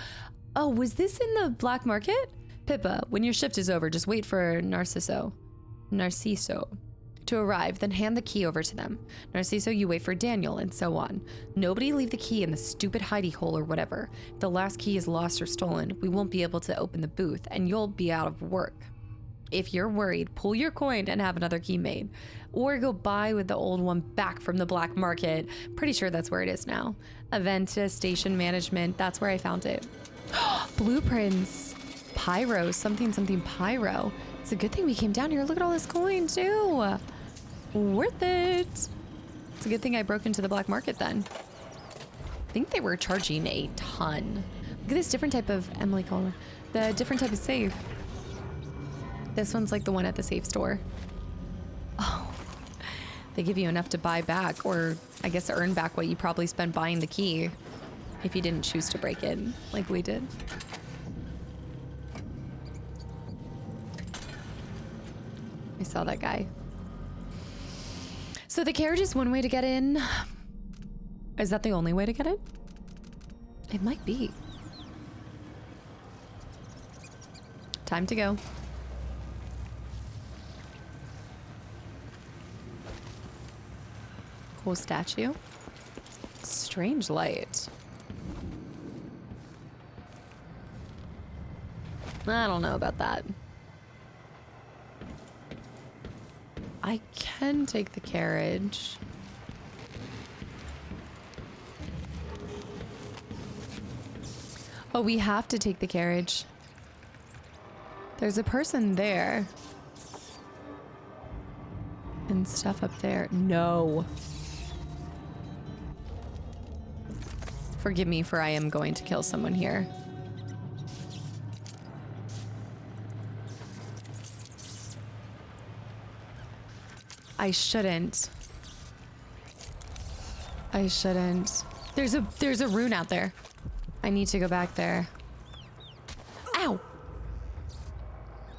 Oh, was this in the black market? Pippa, when your shift is over, just wait for Narciso to arrive, then hand the key over to them. Narciso, you wait for Daniel, and so on. Nobody leave the key in the stupid hidey hole or whatever. If the last key is lost or stolen, we won't be able to open the booth, and you'll be out of work. If you're worried, pull your coin and have another key made. Or go buy with the old one back from the black market. Pretty sure that's where it is now. Aventa Station Management, that's where I found it. Blueprints. Pyro, something pyro. It's a good thing we came down here. Look at all this coin too. Worth it. It's a good thing I broke into the black market then. I think they were charging a ton. Look at this different type of, Emily called the different type of safe. This one's like the one at the safe store. Oh, they give you enough to buy back, or I guess earn back what you probably spent buying the key if you didn't choose to break in like we did. I saw that guy. So the carriage is one way to get in. Is that the only way to get in? It might be. Time to go. Cool statue. Strange light. I don't know about that. I can take the carriage. Oh, we have to take the carriage. There's a person there. And stuff up there. No. Forgive me, for I am going to kill someone here. I shouldn't. I shouldn't. There's a rune out there. I need to go back there. Ow!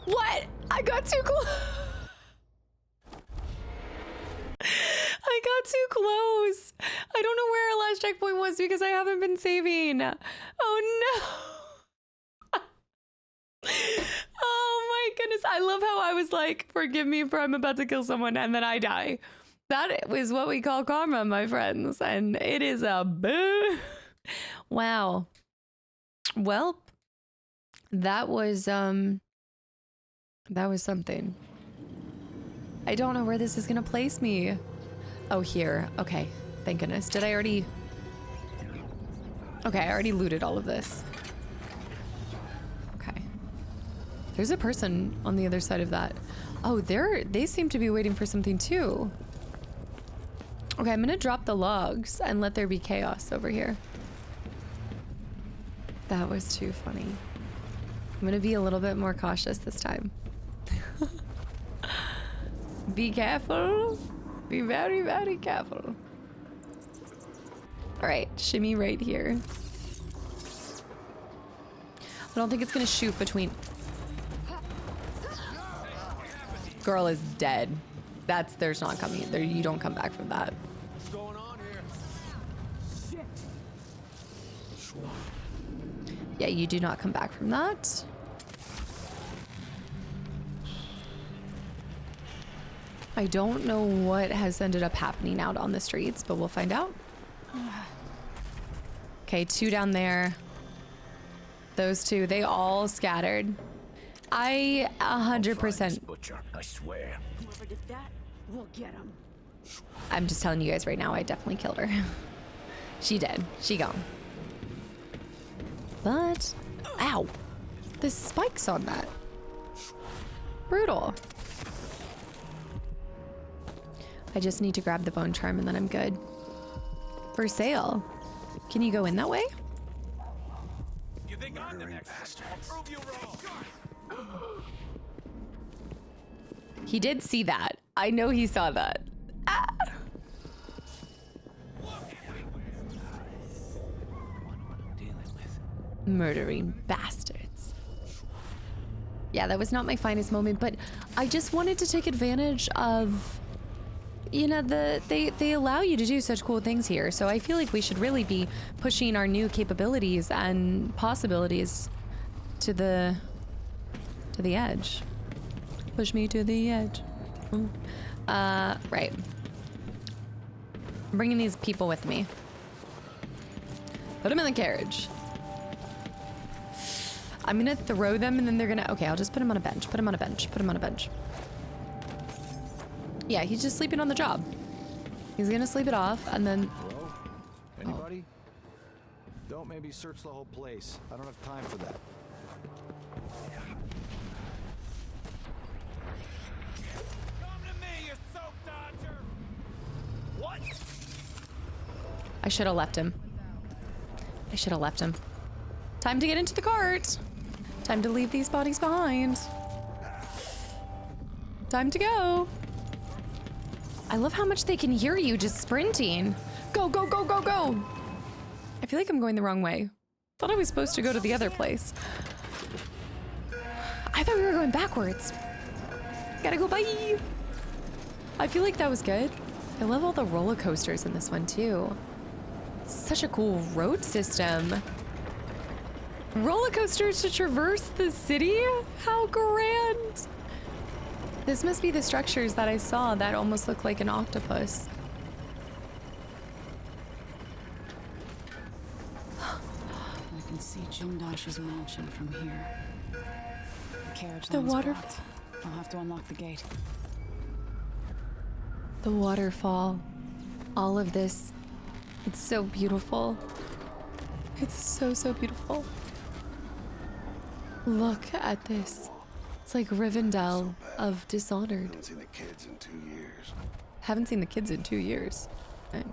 What? I got too close. I got too close. I don't know where our last checkpoint was because I haven't been saving. Oh no. Oh my goodness. I love how I was like, forgive me for I'm about to kill someone and then I die. That is what we call karma, my friends. And it is a boo. Wow. Well, that was something. I don't know where this is gonna place me. Oh, here. Okay. Thank goodness. Did I already? Okay, I already looted all of this. Okay. There's a person on the other side of that. Oh, they seem to be waiting for something too. Okay, I'm gonna drop the logs and let there be chaos over here. That was too funny. I'm gonna be a little bit more cautious this time. Be careful. Be very, very careful. All right, shimmy right here. I don't think it's gonna shoot between. Girl is dead. There's not coming. There, you don't come back from that. What's going on here? Yeah, you do not come back from that. I don't know what has ended up happening out on the streets, but we'll find out. Okay, 2 down there. Those 2, they all scattered. I 100%. Butcher, I swear. Whoever did that, we'll get him. I'm just telling you guys right now, I definitely killed her. She did. She gone. But, ow. The spikes on that. Brutal. I just need to grab the bone charm and then I'm good. For sale. Can you go in that way? You think I'm the next? I'll prove you wrong. He did see that. I know he saw that. Ah. Murdering bastards. Yeah, that was not my finest moment, but I just wanted to take advantage of, you know, they allow you to do such cool things here. So I feel like we should really be pushing our new capabilities and possibilities to the edge. Push me to the edge. Right. I'm bringing these people with me. Put them in the carriage. I'm gonna throw them and then they're gonna, okay, I'll just put him on a bench, put him on a bench, put him on a bench. Yeah, he's just sleeping on the job. He's gonna sleep it off and then... Hello? Anybody? Don't maybe search the whole place. I don't have time for that. Come to me, you soap dodger! What? I should have left him. I should have left him. Time to get into the cart. Time to leave these bodies behind. Time to go. I love how much they can hear you just sprinting. Go, go, go, go, go. I feel like I'm going the wrong way. Thought I was supposed to go to the other place. I thought we were going backwards. Gotta go, bye. I feel like that was good. I love all the roller coasters in this one too. Such a cool road system. Roller coasters to traverse the city? How grand! This must be the structures that I saw that almost look like an octopus. I can see Jindosh's mansion from here. The carriage The line's water- blocked. I'll have to unlock the gate. The waterfall. All of this. It's so beautiful. It's so, so beautiful. Look at this. It's like Rivendell of Dishonored. Haven't seen the kids in 2 years. Haven't seen the kids in 2 years. Okay.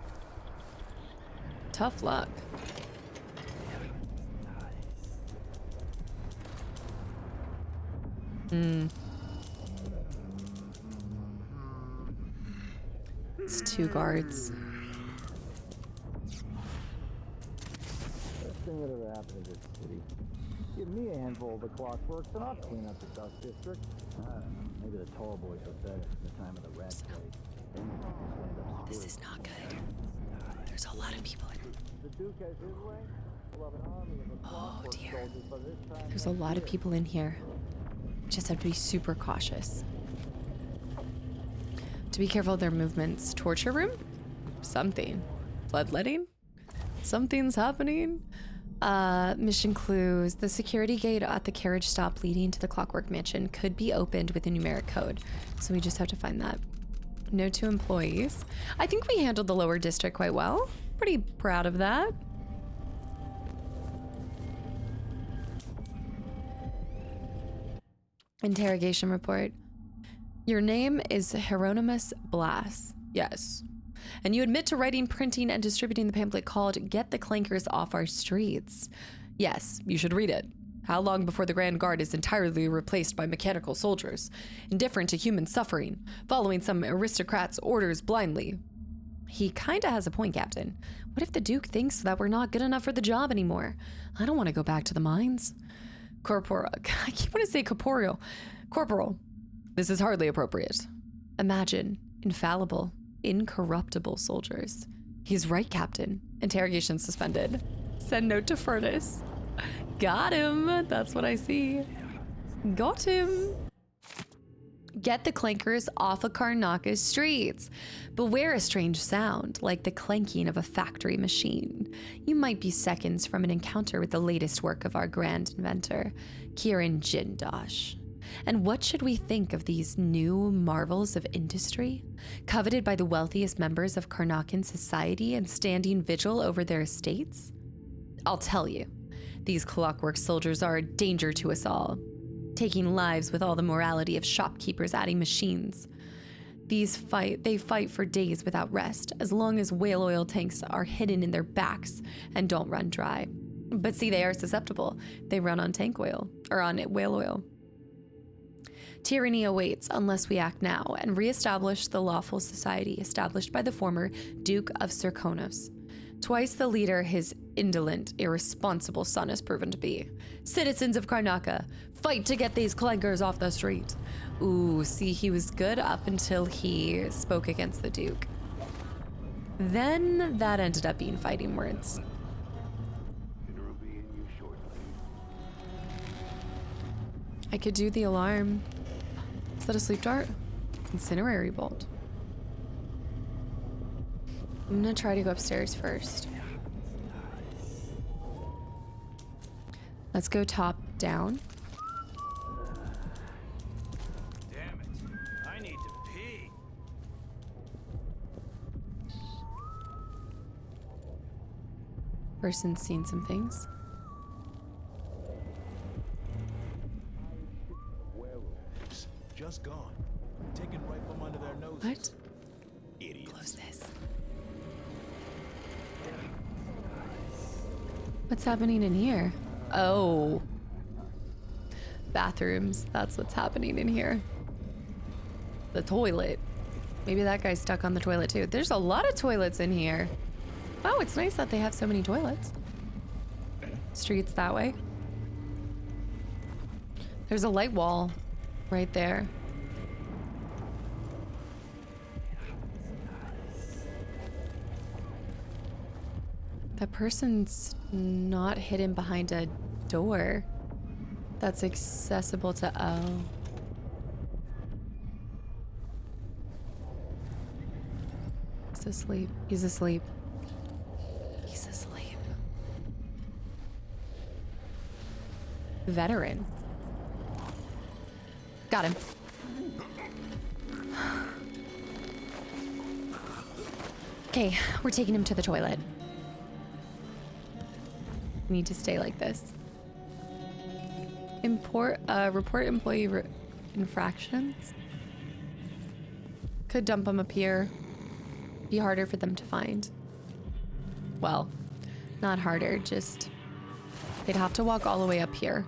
Tough luck. It's 2 guards. Best thing that ever happened to this city. Give me a handful of the Clockworks and I'll clean up the dust district. Maybe the tall boys were better at the time of the rat plague. This is not good. There's a lot of people in. The Duke has his way. We'll have an army of the Clockwork soldiers by this time. There's a lot of people in here. Just have to be super cautious. To be careful of their movements. Torture room? Something. Bloodletting? Something's happening. Mission clues. The security gate at the carriage stop leading to the Clockwork Mansion could be opened with a numeric code. So we just have to find that. No to employees. I think we handled the lower district quite well. Pretty proud of that. Interrogation report. Your name is Hieronymus Blas. Yes. And you admit to writing, printing, and distributing the pamphlet called Get the Clankers Off Our Streets. Yes, you should read it. How long before the Grand Guard is entirely replaced by mechanical soldiers, indifferent to human suffering, following some aristocrat's orders blindly? He kinda has a point, Captain. What if the Duke thinks that we're not good enough for the job anymore? I don't want to go back to the mines. Corporal. I keep wanting to say corporeal. Corporal. This is hardly appropriate. Imagine infallible, incorruptible soldiers. He's right, Captain. Interrogation suspended. Send note to Furnace. Got him. That's what I see. Got him. Get the clankers off of Karnaka's streets. Beware a strange sound, like the clanking of a factory machine. You might be seconds from an encounter with the latest work of our grand inventor, Kirin Jindosh. And what should we think of these new marvels of industry, coveted by the wealthiest members of Karnakan society and standing vigil over their estates? I'll tell you, these Clockwork soldiers are a danger to us all, taking lives with all the morality of shopkeepers adding machines. They fight for days without rest, as long as whale oil tanks are hidden in their backs and don't run dry. But see, they are susceptible. They run on tank oil, or on whale oil. Tyranny awaits unless we act now and reestablish the lawful society established by the former Duke of Serkonos. Twice the leader, His indolent, irresponsible son has proven to be. Citizens of Karnaca, fight to get these clankers off the street. Ooh, see, he was good up until he spoke against the Duke. Then that ended up being fighting words. I could do the alarm. Is that a sleep dart? Incinerary bolt. I'm gonna try to go upstairs first. Let's go top down. Damn it. I need to pee. Person's seen some things. Just gone. Taken right from under their noses. What? Idiots. Close this. What's happening in here? Oh. Bathrooms. That's what's happening in here. The toilet. Maybe that guy's stuck on the toilet too. There's a lot of toilets in here. Oh, it's nice that they have so many toilets. Streets that way. There's a light wall right there. That person's not hidden behind a door that's accessible to O. He's asleep. He's asleep. He's asleep. Veteran. Got him. Okay, we're taking him to the toilet. We need to stay like this. Report employee infractions. Could dump them up here. Be harder for them to find. Well, not harder, just they'd have to walk all the way up here.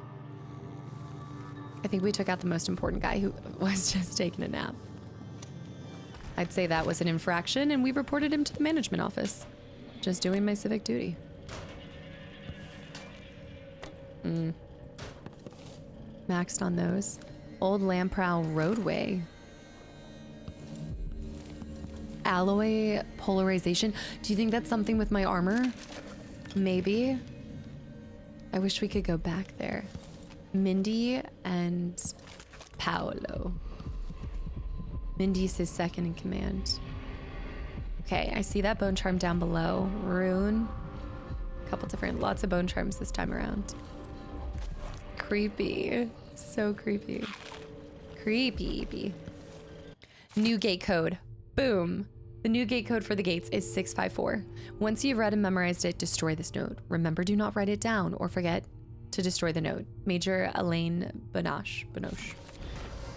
I think we took out the most important guy who was just taking a nap. I'd say that was an infraction, and we reported him to the management office. Just doing my civic duty. Maxed on those. Old Lamprow roadway. Alloy polarization. Do you think that's something with my armor? Maybe. I wish we could go back there. Mindy and Paolo. Mindy's his second in command. Okay, I see that bone charm down below. Rune. Lots of bone charms this time around. Creepy. So creepy. Creepy. New gate code. Boom. The new gate code for the gates is 654. Once you've read and memorized it, destroy this node. Remember, do not write it down or forget to destroy the node. Major Elaine Banoche.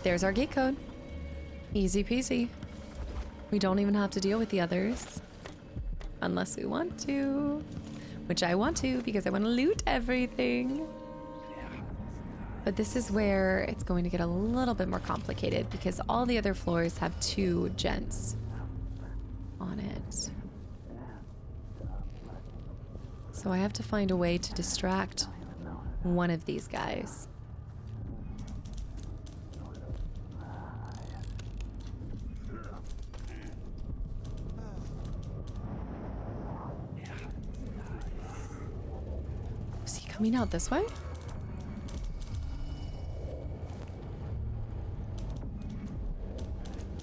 There's our gate code. Easy peasy. We don't even have to deal with the others. Unless we want to. Which I want to because I want to loot everything. But this is where it's going to get a little bit more complicated because all the other floors have 2 gents on it. So I have to find a way to distract one of these guys. Is he coming out this way?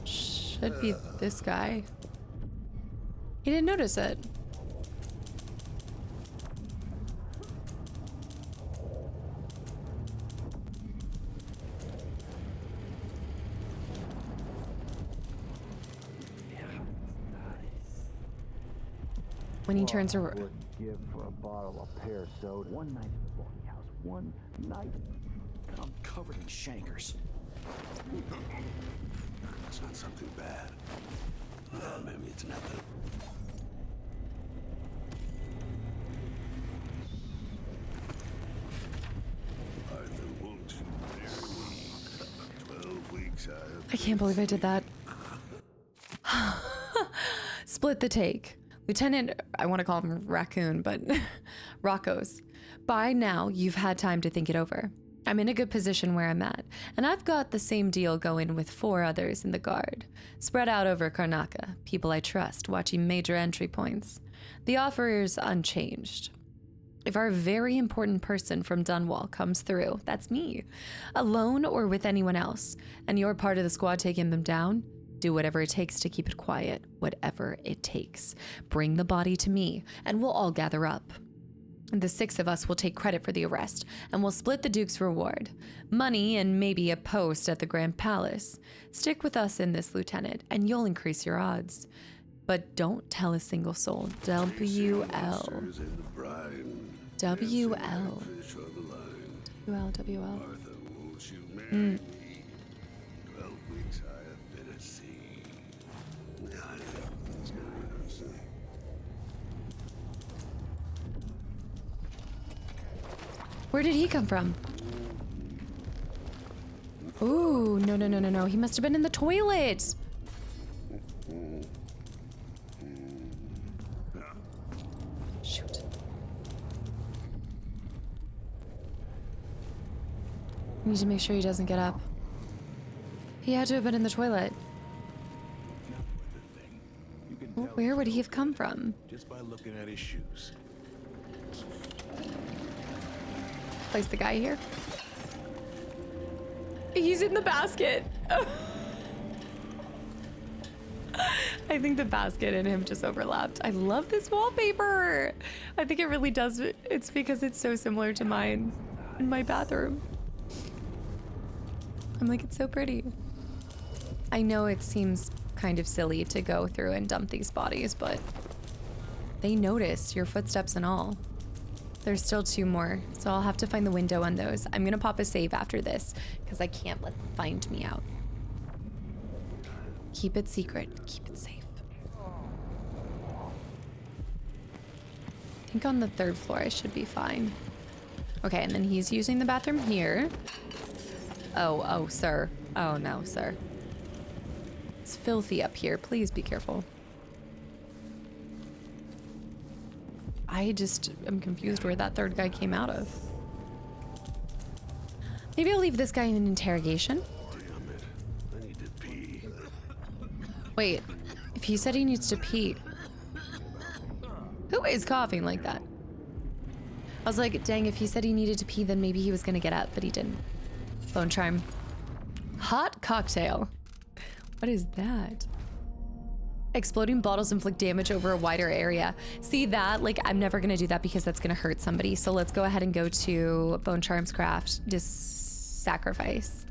Should be this guy. He didn't notice it. When he turns around. Give for a bottle of pear soda. One night in the boarding house. One night. I'm covered in chankers. It's not something bad. Maybe it's nothing. I've been wounded very 12 weeks. I can't believe I did that. Split the take. Lieutenant, I want to call him Raccoon, but Rocco's. By now, you've had time to think it over. I'm in a good position where I'm at, and I've got the same deal going with 4 others in the Guard, spread out over Karnaca, people I trust, watching major entry points. The offer is unchanged. If our very important person from Dunwall comes through, that's me, alone or with anyone else, and you're part of the squad taking them down, do whatever it takes to keep it quiet, whatever it takes. Bring the body to me, and we'll all gather up. The 6 of us will take credit for the arrest, and we'll split the Duke's reward. Money and maybe a post at the Grand Palace. Stick with us in this, Lieutenant, and you'll increase your odds. But don't tell a single soul. WL. WL. WL. Where did he come from? Ooh, no. He must have been in the toilet. Shoot. I need to make sure he doesn't get up. He had to have been in the toilet. Well, where would he have come from? Just by looking at his shoes. Place the guy here. He's in the basket. I think the basket and him just overlapped. I love this wallpaper. I think it really does. It's because it's so similar to mine in my bathroom. I'm like, it's so pretty. I know it seems kind of silly to go through and dump these bodies, but they noticed your footsteps and all. There's still 2 more, so I'll have to find the window on those. I'm gonna pop a save after this, because I can't let them find me out. Keep it secret. Keep it safe. I think on the 3rd floor I should be fine. Okay, and then he's using the bathroom here. Oh, sir. Oh, no, sir. It's filthy up here. Please be careful. I just am confused where that 3rd guy came out of. Maybe I'll leave this guy in an interrogation. Damn it. I need to pee. Wait, if he said he needs to pee, who is coughing like that? I was like, dang, if he said he needed to pee, then maybe he was gonna get up, but he didn't. Phone chime. Hot cocktail. What is that? Exploding bottles inflict damage over a wider area. See that? Like, I'm never gonna do that because that's gonna hurt somebody. So let's go ahead and go to Bone Charms Craft. Sacrifice.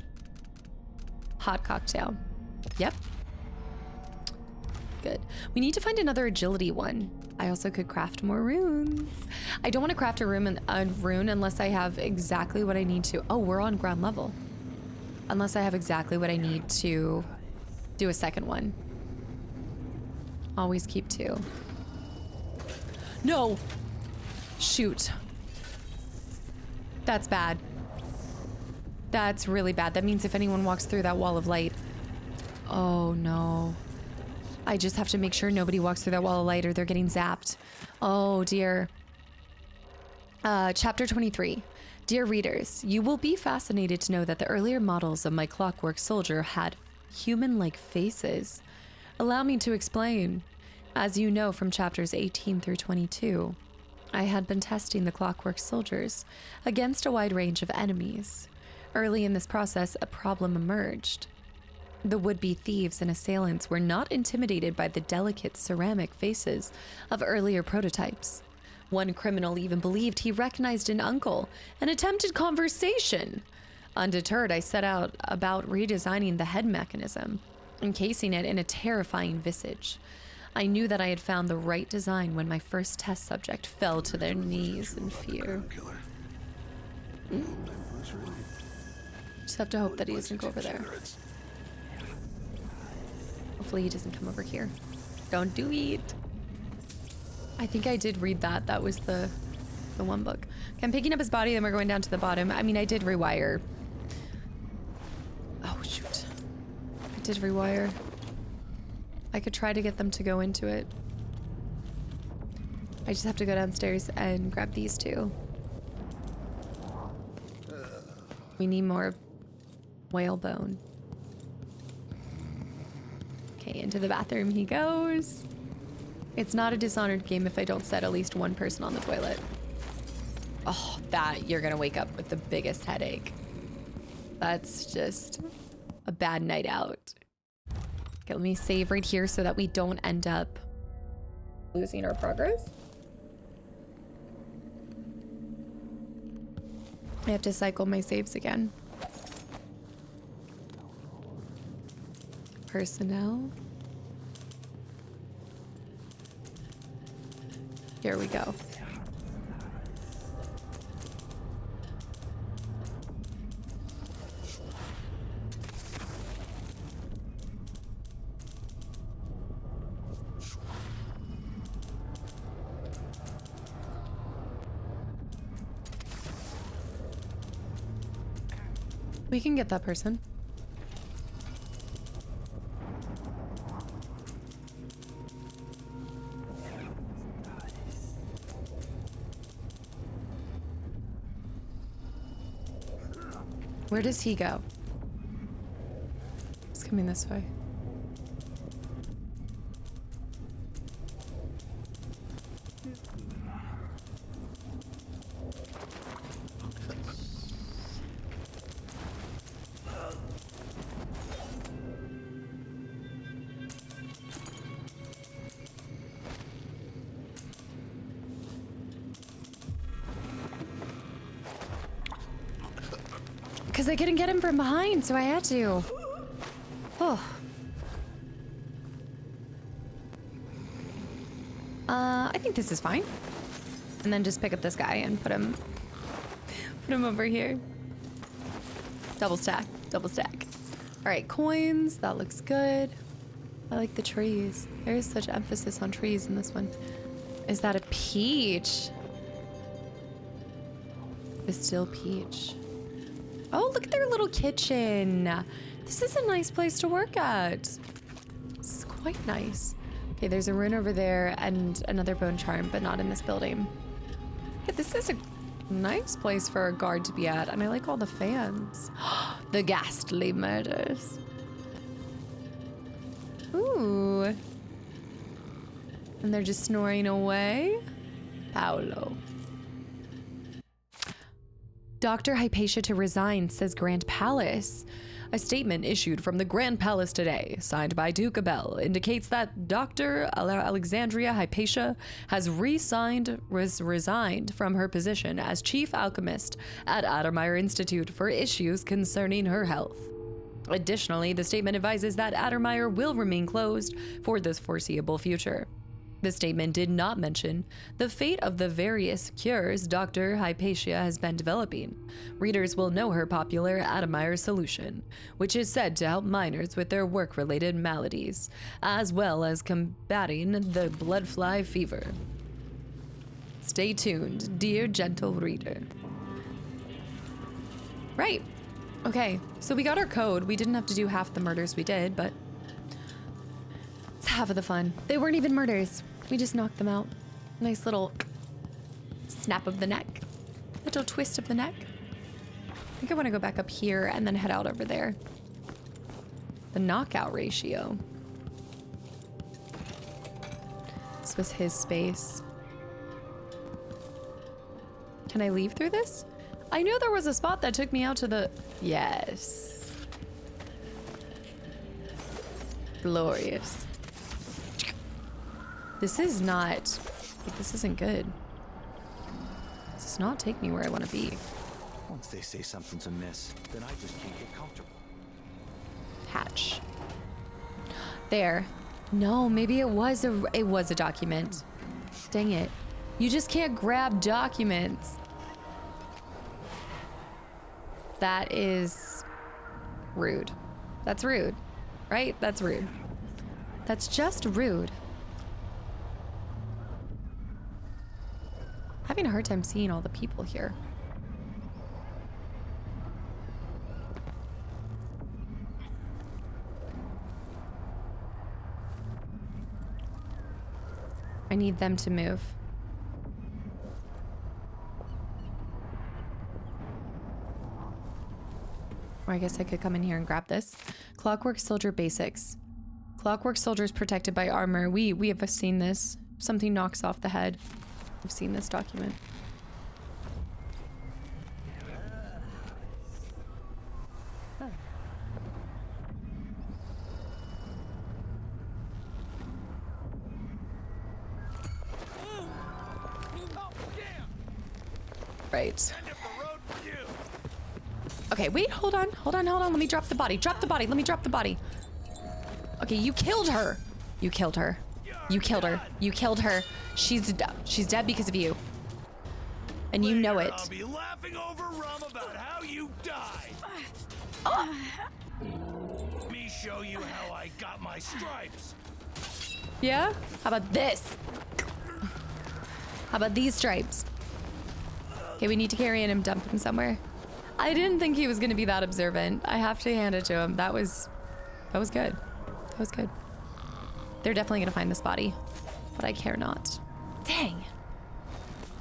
Hot cocktail. Yep. Good. We need to find another agility one. I also could craft more runes. I don't want to craft a rune unless I have exactly what I need to. Oh, we're on ground level. Unless I have exactly what I need to do a second one. Always keep 2. No! Shoot. That's bad. That's really bad. That means if anyone walks through that wall of light... Oh, no. I just have to make sure nobody walks through that wall of light or they're getting zapped. Oh, dear. Chapter 23. Dear readers, you will be fascinated to know that the earlier models of my Clockwork soldier had human-like faces. Allow me to explain. As you know from chapters 18 through 22, I had been testing the Clockwork soldiers against a wide range of enemies. Early in this process, a problem emerged. The would-be thieves and assailants were not intimidated by the delicate ceramic faces of earlier prototypes. One criminal even believed he recognized an uncle and attempted conversation. Undeterred, I set out about redesigning the head mechanism, encasing it in a terrifying visage. I knew that I had found the right design when my first test subject fell to their knees in fear. Just have to hope that he doesn't go over there. Hopefully he doesn't come over here. Don't do it. I think I did read that. That was the one book. Okay, I'm picking up his body, then we're going down to the bottom. I mean, I did rewire. Oh, shoot. I did rewire. I could try to get them to go into it. I just have to go downstairs and grab these two. We need more whalebone. Okay, into the bathroom he goes. It's not a Dishonored game if I don't set at least one person on the toilet. Oh, that you're gonna wake up with the biggest headache. That's just a bad night out. Okay, let me save right here so that we don't end up losing our progress. I have to cycle my saves again. Personnel. Here we go. We can get that person. Where does he go? He's coming this way. Because I couldn't get him from behind, so I had to. Oh. I think this is fine. And then just pick up this guy and put him over here. Double stack, double stack. All right, coins, that looks good. I like the trees. There is such emphasis on trees in this one. Is that a peach? Still peach. Oh, look at their little kitchen. This is a nice place to work at. This is quite nice. Okay, there's a rune over there and another bone charm, but not in this building. Yeah, this is a nice place for a guard to be at, and I like all the fans. The ghastly murders. Ooh. And they're just snoring away. Paolo. Dr. Hypatia to resign, says Grand Palace. A statement issued from the Grand Palace today, signed by Duke Abel, indicates that Dr. Alexandria Hypatia has resigned from her position as chief alchemist at Addermeyer Institute for issues concerning her health. Additionally, the statement advises that Addermeyer will remain closed for the foreseeable future. The statement did not mention the fate of the various cures Dr. Hypatia has been developing. Readers will know her popular Addermeyer solution, which is said to help miners with their work-related maladies, as well as combating the bloodfly fever. Stay tuned, dear gentle reader. Right. Okay, so we got our code. We didn't have to do half the murders we did, but it's half of the fun. They weren't even murders. We just knocked them out. Nice little snap of the neck. Little twist of the neck. I think I want to go back up here and then head out over there. The knockout ratio. This was his space. Can I leave through this? I knew there was a spot that took me out to the... Yes. Glorious. This is not... This isn't good. This does not take me where I want to be. Once they say something's amiss, then I just can't get comfortable. Hatch. There. No, maybe it was a document. Dang it. You just can't grab documents. That is rude. That's rude, right? That's rude. That's just rude. Having a hard time seeing all the people here. I need them to move. Or I guess I could come in here and grab this. Clockwork Soldier Basics. Clockwork Soldiers protected by armor. We have seen this. Something knocks off the head. I've seen this document. Right. Okay, wait, hold on. Let me drop the body. Let me drop the body. Okay, you killed her. You killed her. She's dead because of you. And you know it. I'll be laughing over rum about how you died. Let me show you how I got my stripes. Yeah? How about this? How about these stripes? Okay, we need to carry him and dump him somewhere. I didn't think he was gonna be that observant. I have to hand it to him. That was good. That was good. They're definitely gonna find this body, but I care not. Dang.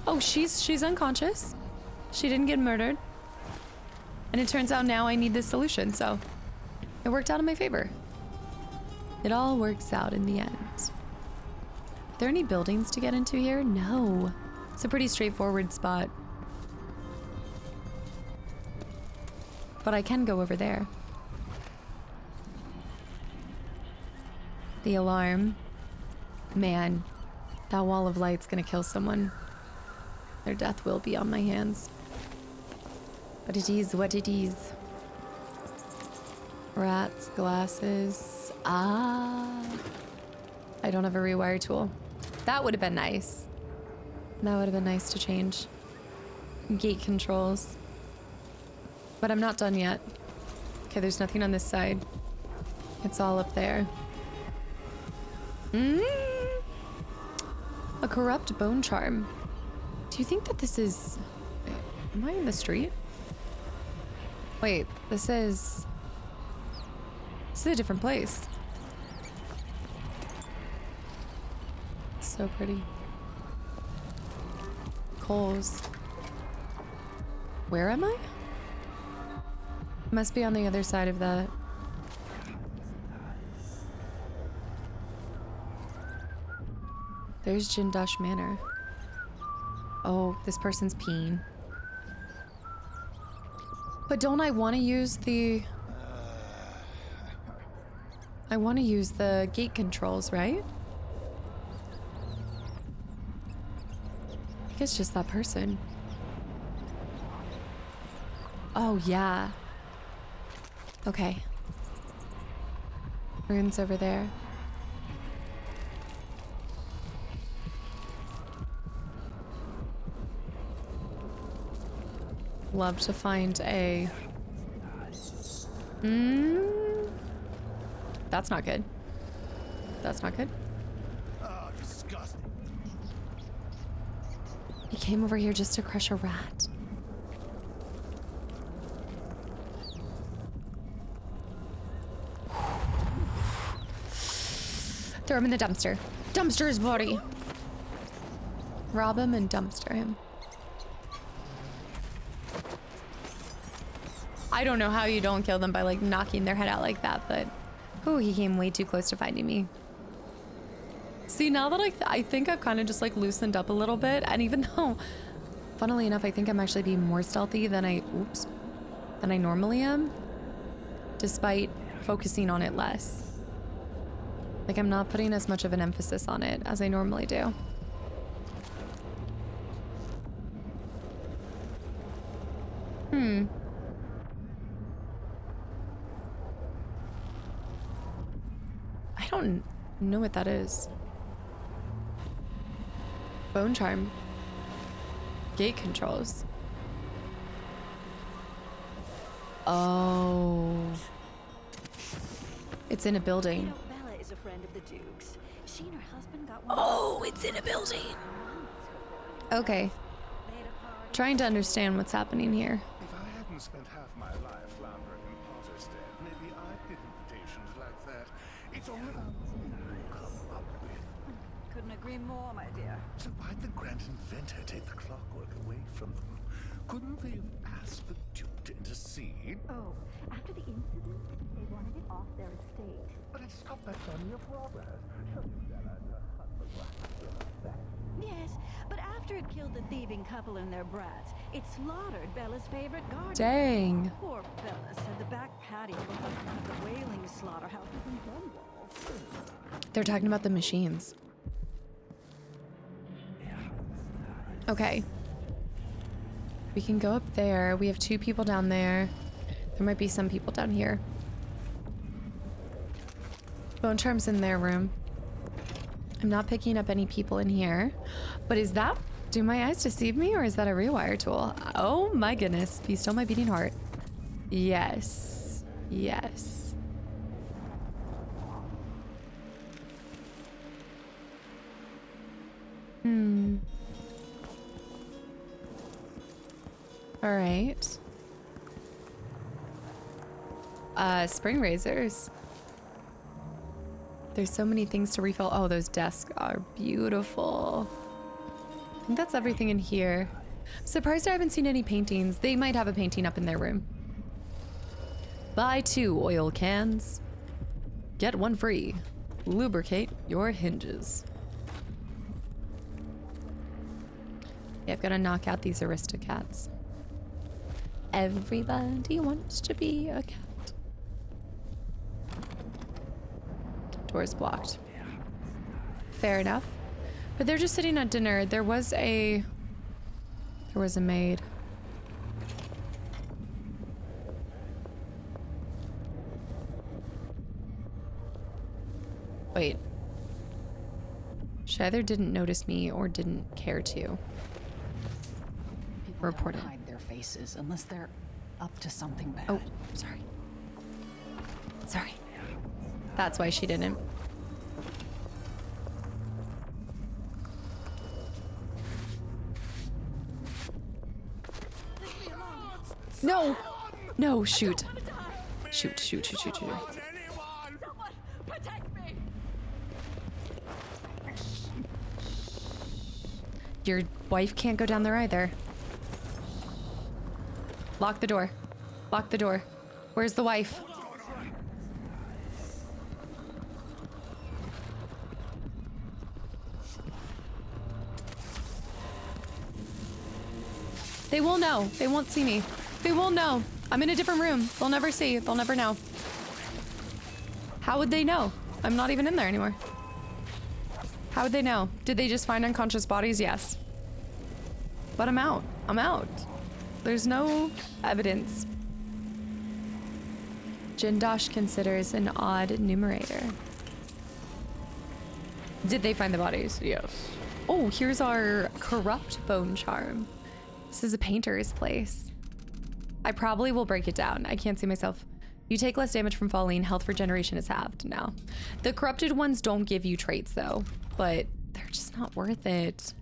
Oh, she's unconscious. She didn't get murdered. And it turns out now I need this solution, so it worked out in my favor. It all works out in the end. Are there any buildings to get into here? No. It's a pretty straightforward spot. But I can go over there. The alarm. Man, that wall of light's gonna kill someone. Their death will be on my hands. But it is what it is. Rats, glasses. Ah. I don't have a rewire tool. That would have been nice. That would have been nice to change. Gate controls. But I'm not done yet. Okay, there's nothing on this side. It's all up there. A corrupt bone charm. Do you think that this is... Am I in the street? Wait, this is a different place. It's so pretty. Coals. Where am I? Must be on the other side of that. There's Jindash Manor. Oh, this person's peeing. But don't I want to use the... I want to use the gate controls, right? I think it's just that person. Oh, yeah. Okay. Rune's over there. Love to find a... That's not good. That's not good. Oh, disgusting. He came over here just to crush a rat. Throw him in the dumpster. Dumpster his body. Rob him and dumpster him. I don't know how you don't kill them by like knocking their head out like that, but oh, he came way too close to finding me. See, now that I think I've kind of just like loosened up a little bit, and even though, funnily enough, I think I'm actually being more stealthy than I normally am, despite focusing on it less. Like I'm not putting as much of an emphasis on it as I normally do. I don't know what that is. Bone charm. Gate controls. Oh. It's in a building. Bella is a friend of the Duke's. She and her husband got one. Oh, it's in a building. Okay. Trying to understand what's happening here. If I hadn't spent half my life floundering in Potter's Den, maybe I'd get invitations like that. It's all about who you come up with. Couldn't agree more, my dear. So why'd the grand inventor take the clockwork away from them? Couldn't they have asked the Duke to intercede? Oh, after the incident, they wanted it off their estate. But it stopped that family of robbers. Yes, but after it killed the thieving couple and their brats, it slaughtered Bella's favorite garden. Dang. Poor Bella said the back patio of the whaling slaughterhouse was in Dunwall. They're talking about the machines. Okay. We can go up there. We have 2 people down there. There might be some people down here. Bone charm's in their room. I'm not picking up any people in here. But is that... Do my eyes deceive me, or is that a rewire tool? Oh my goodness. Be still my beating heart. Yes. Yes. All right. Spring razors. There's so many things to refill. Oh, those desks are beautiful. I think that's everything in here. I'm surprised I haven't seen any paintings. They might have a painting up in their room. Buy 2 oil cans. Get 1 free. Lubricate your hinges. Yeah, I've got to knock out these Aristocats. Everybody wants to be a cat. Door's blocked. Fair enough. But they're just sitting at dinner. There was a maid. Wait. She either didn't notice me or didn't care to. People Report it. don't hide their faces unless they're up to something bad. Oh, sorry. Sorry. That's why she didn't. No! No, shoot. Shoot, shoot, shoot, shoot, shoot. Someone protect me! Your wife can't go down there either. Lock the door. Lock the door. Where's the wife? They will know. They won't see me. They won't know. I'm in a different room. They'll never see. They'll never know. How would they know? I'm not even in there anymore. How would they know? Did they just find unconscious bodies? Yes. But I'm out. I'm out. There's no evidence. Jindosh considers an odd numerator. Did they find the bodies? Yes. Oh, here's our corrupt bone charm. This is a painter's place. I probably will break it down. I can't see myself. You take less damage from falling. Health regeneration is halved now. The corrupted ones don't give you traits though, but they're just not worth it.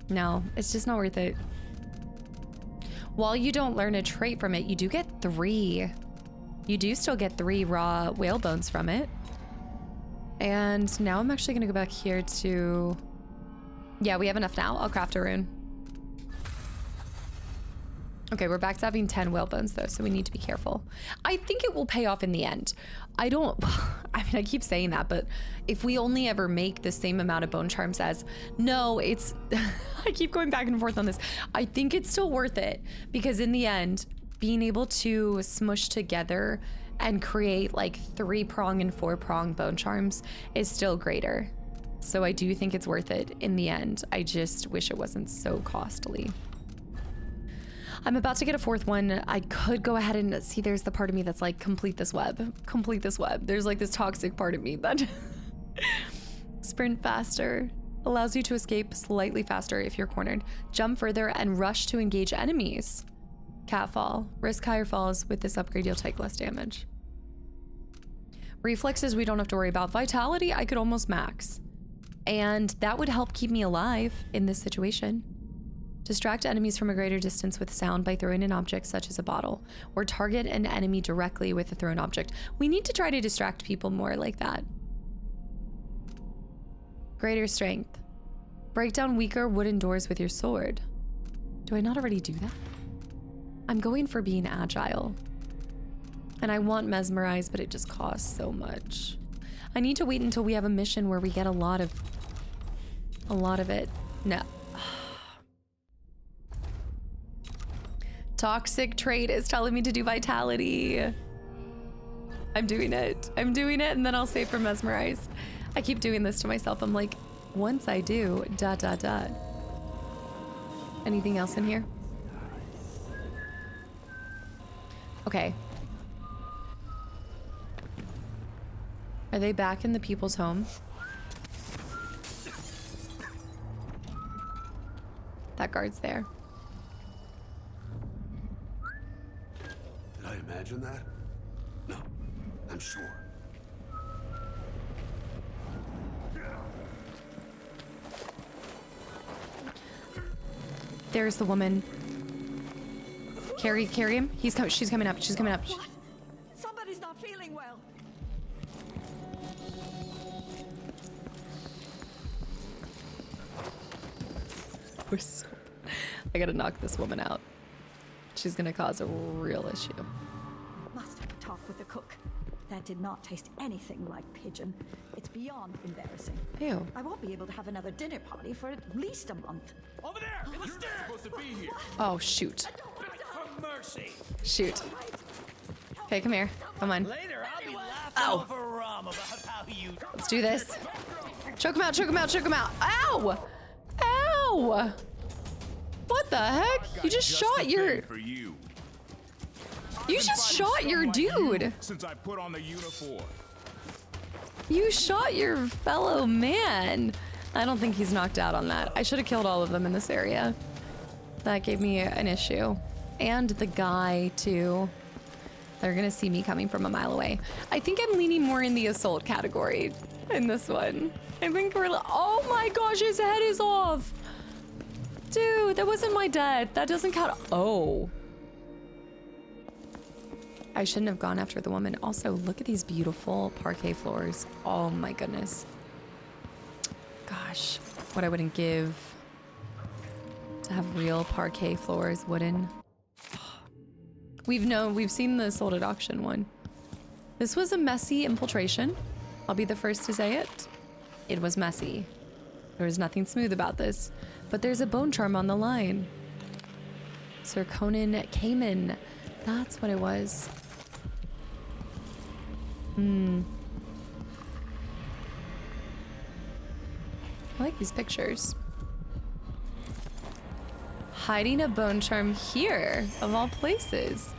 No, it's just not worth it. While you don't learn a trait from it, you do get 3. You do still get 3 raw whale bones from it. And now I'm actually gonna go back here to... Yeah, we have enough now. I'll craft a rune. Okay, we're back to having 10 whale bones though, so we need to be careful. I think it will pay off in the end. I mean, I keep saying that, but if we only ever make the same amount of bone charms as... No, it's... I keep going back and forth on this. I think it's still worth it, because in the end, being able to smush together and create like 3-prong and 4-prong bone charms is still greater. So I do think it's worth it in the end. I just wish it wasn't so costly. I'm about to get a 4th one. I could go ahead and see, there's the part of me that's like, complete this web. Complete this web. There's like this toxic part of me that... Sprint faster. Allows you to escape slightly faster if you're cornered. Jump further and rush to engage enemies. Catfall. Risk higher falls. With this upgrade, you'll take less damage. Reflexes we don't have to worry about. Vitality, I could almost max. And that would help keep me alive in this situation. Distract enemies from a greater distance with sound by throwing an object such as a bottle, or target an enemy directly with a thrown object. We need to try to distract people more like that. Greater strength. Break down weaker wooden doors with your sword. Do I not already do that? I'm going for being agile. And I want mesmerize, but it just costs so much. I need to wait until we have a mission where we get a lot of it. No. Toxic trait is telling me to do vitality. I'm doing it. I'm doing it, and then I'll save for mesmerize. I keep doing this to myself. I'm like, once I do, ... Anything else in here? Okay. Are they back in the people's home? That guard's there. Did I imagine that? No, I'm sure. There's the woman. Carry him. She's coming up. She's coming up. What? Somebody's not feeling well. I gotta knock this woman out. She's gonna cause a real issue. Must have a talk with the cook. That did not taste anything like pigeon. It's beyond embarrassing. Ew. I won't be able to have another dinner party for at least a month. Over there! In the stairs! Supposed to be here. Oh, shoot. For mercy. Shoot. Okay, come here. Come on. Later, I'll be laughing Ow. over rum about how you. Let's do this. Choke him out, choke him out, choke him out. Ow! Ow! What the heck? You just shot your... You just shot your dude. Since I put on the uniform. You shot your fellow man. I don't think he's knocked out on that. I should have killed all of them in this area. That gave me an issue. And the guy, too. They're gonna see me coming from a mile away. I think I'm leaning more in the assault category in this one. I think we're... Oh my gosh, his head is off. Dude, that wasn't my dad. That doesn't count. Oh. I shouldn't have gone after the woman. Also, look at these beautiful parquet floors. Oh my goodness. Gosh, what I wouldn't give to have real parquet floors, wooden. We've seen the sold at auction one. This was a messy infiltration. I'll be the first to say it. It was messy. There was nothing smooth about this, but there's a bone charm on the line. Sir Conan Cayman. That's what it was. I like these pictures. Hiding a bone charm here, of all places.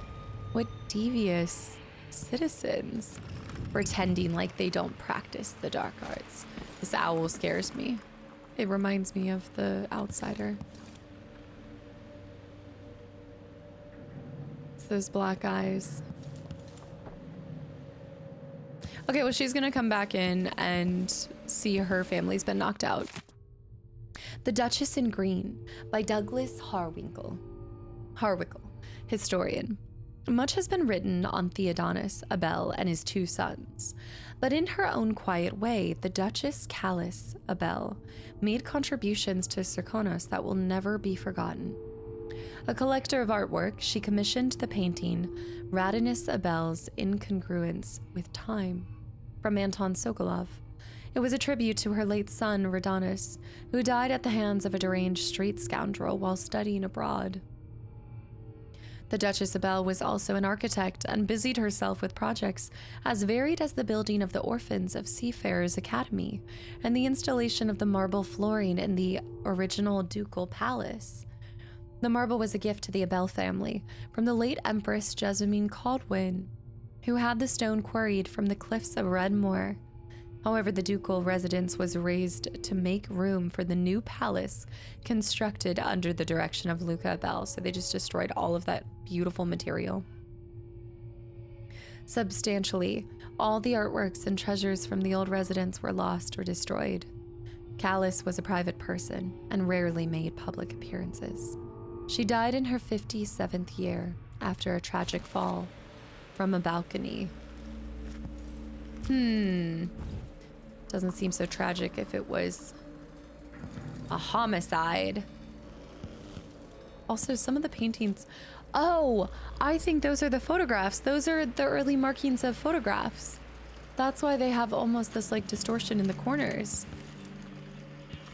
What devious citizens. Pretending like they don't practice the dark arts. This owl scares me. It reminds me of the Outsider. It's those black eyes. Okay, well, she's gonna come back in and see her family's been knocked out. The Duchess in Green by Douglas Harwinkle, historian. Much has been written on Theodonis Abel and his two sons, but in her own quiet way, the Duchess Calice Abel made contributions to Serkonos that will never be forgotten. A collector of artwork, she commissioned the painting Radinus Abel's Incongruence with Time from Anton Sokolov. It was a tribute to her late son, Radonus, who died at the hands of a deranged street scoundrel while studying abroad. The Duchess Abel was also an architect and busied herself with projects as varied as the building of the Orphans of Seafarers Academy and the installation of the marble flooring in the original ducal palace. The marble was a gift to the Abel family from the late Empress Jessamine Caldwin, who had the stone quarried from the cliffs of Redmoor. However, the ducal residence was razed to make room for the new palace constructed under the direction of Luca Abel, so they just destroyed all of that beautiful material. Substantially, all the artworks and treasures from the old residence were lost or destroyed. Calice was a private person and rarely made public appearances. She died in her 57th year after a tragic fall from a balcony. Doesn't seem so tragic if it was a homicide. Also, some of the paintings... Oh, I think those are the photographs. Those are the early markings of photographs. That's why they have almost this like distortion in the corners.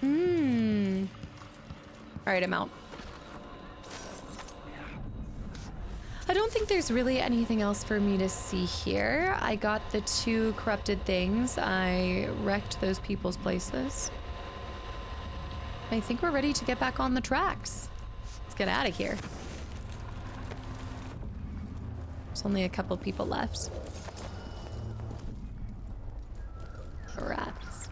All right, I'm out. I don't think there's really anything else for me to see here. I got the 2 corrupted things. I wrecked those people's places. I think we're ready to get back on the tracks. Let's get out of here. There's only a couple people left. Rats.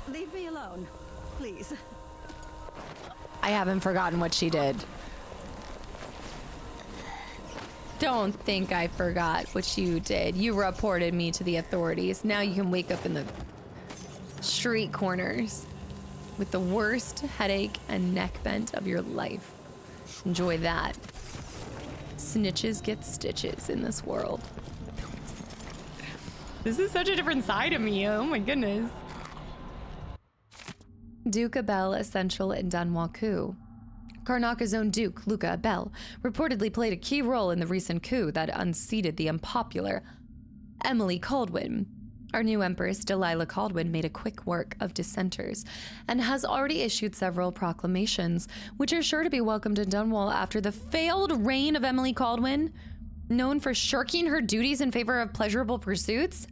Leave me alone, please. I haven't forgotten what she did. Don't think I forgot what you did. You reported me to the authorities. Now you can wake up in the street corners with the worst headache and neck bent of your life. Enjoy that. Snitches get stitches in this world. This is such a different side of me. Oh my goodness. Duke Abel essential in Dunwall coup. Karnaka's own Duke, Luca Abel, reportedly played a key role in the recent coup that unseated the unpopular Emily Caldwin. Our new Empress, Delilah Caldwin, made a quick work of dissenters and has already issued several proclamations, which are sure to be welcomed in Dunwall after the failed reign of Emily Caldwin, known for shirking her duties in favor of pleasurable pursuits,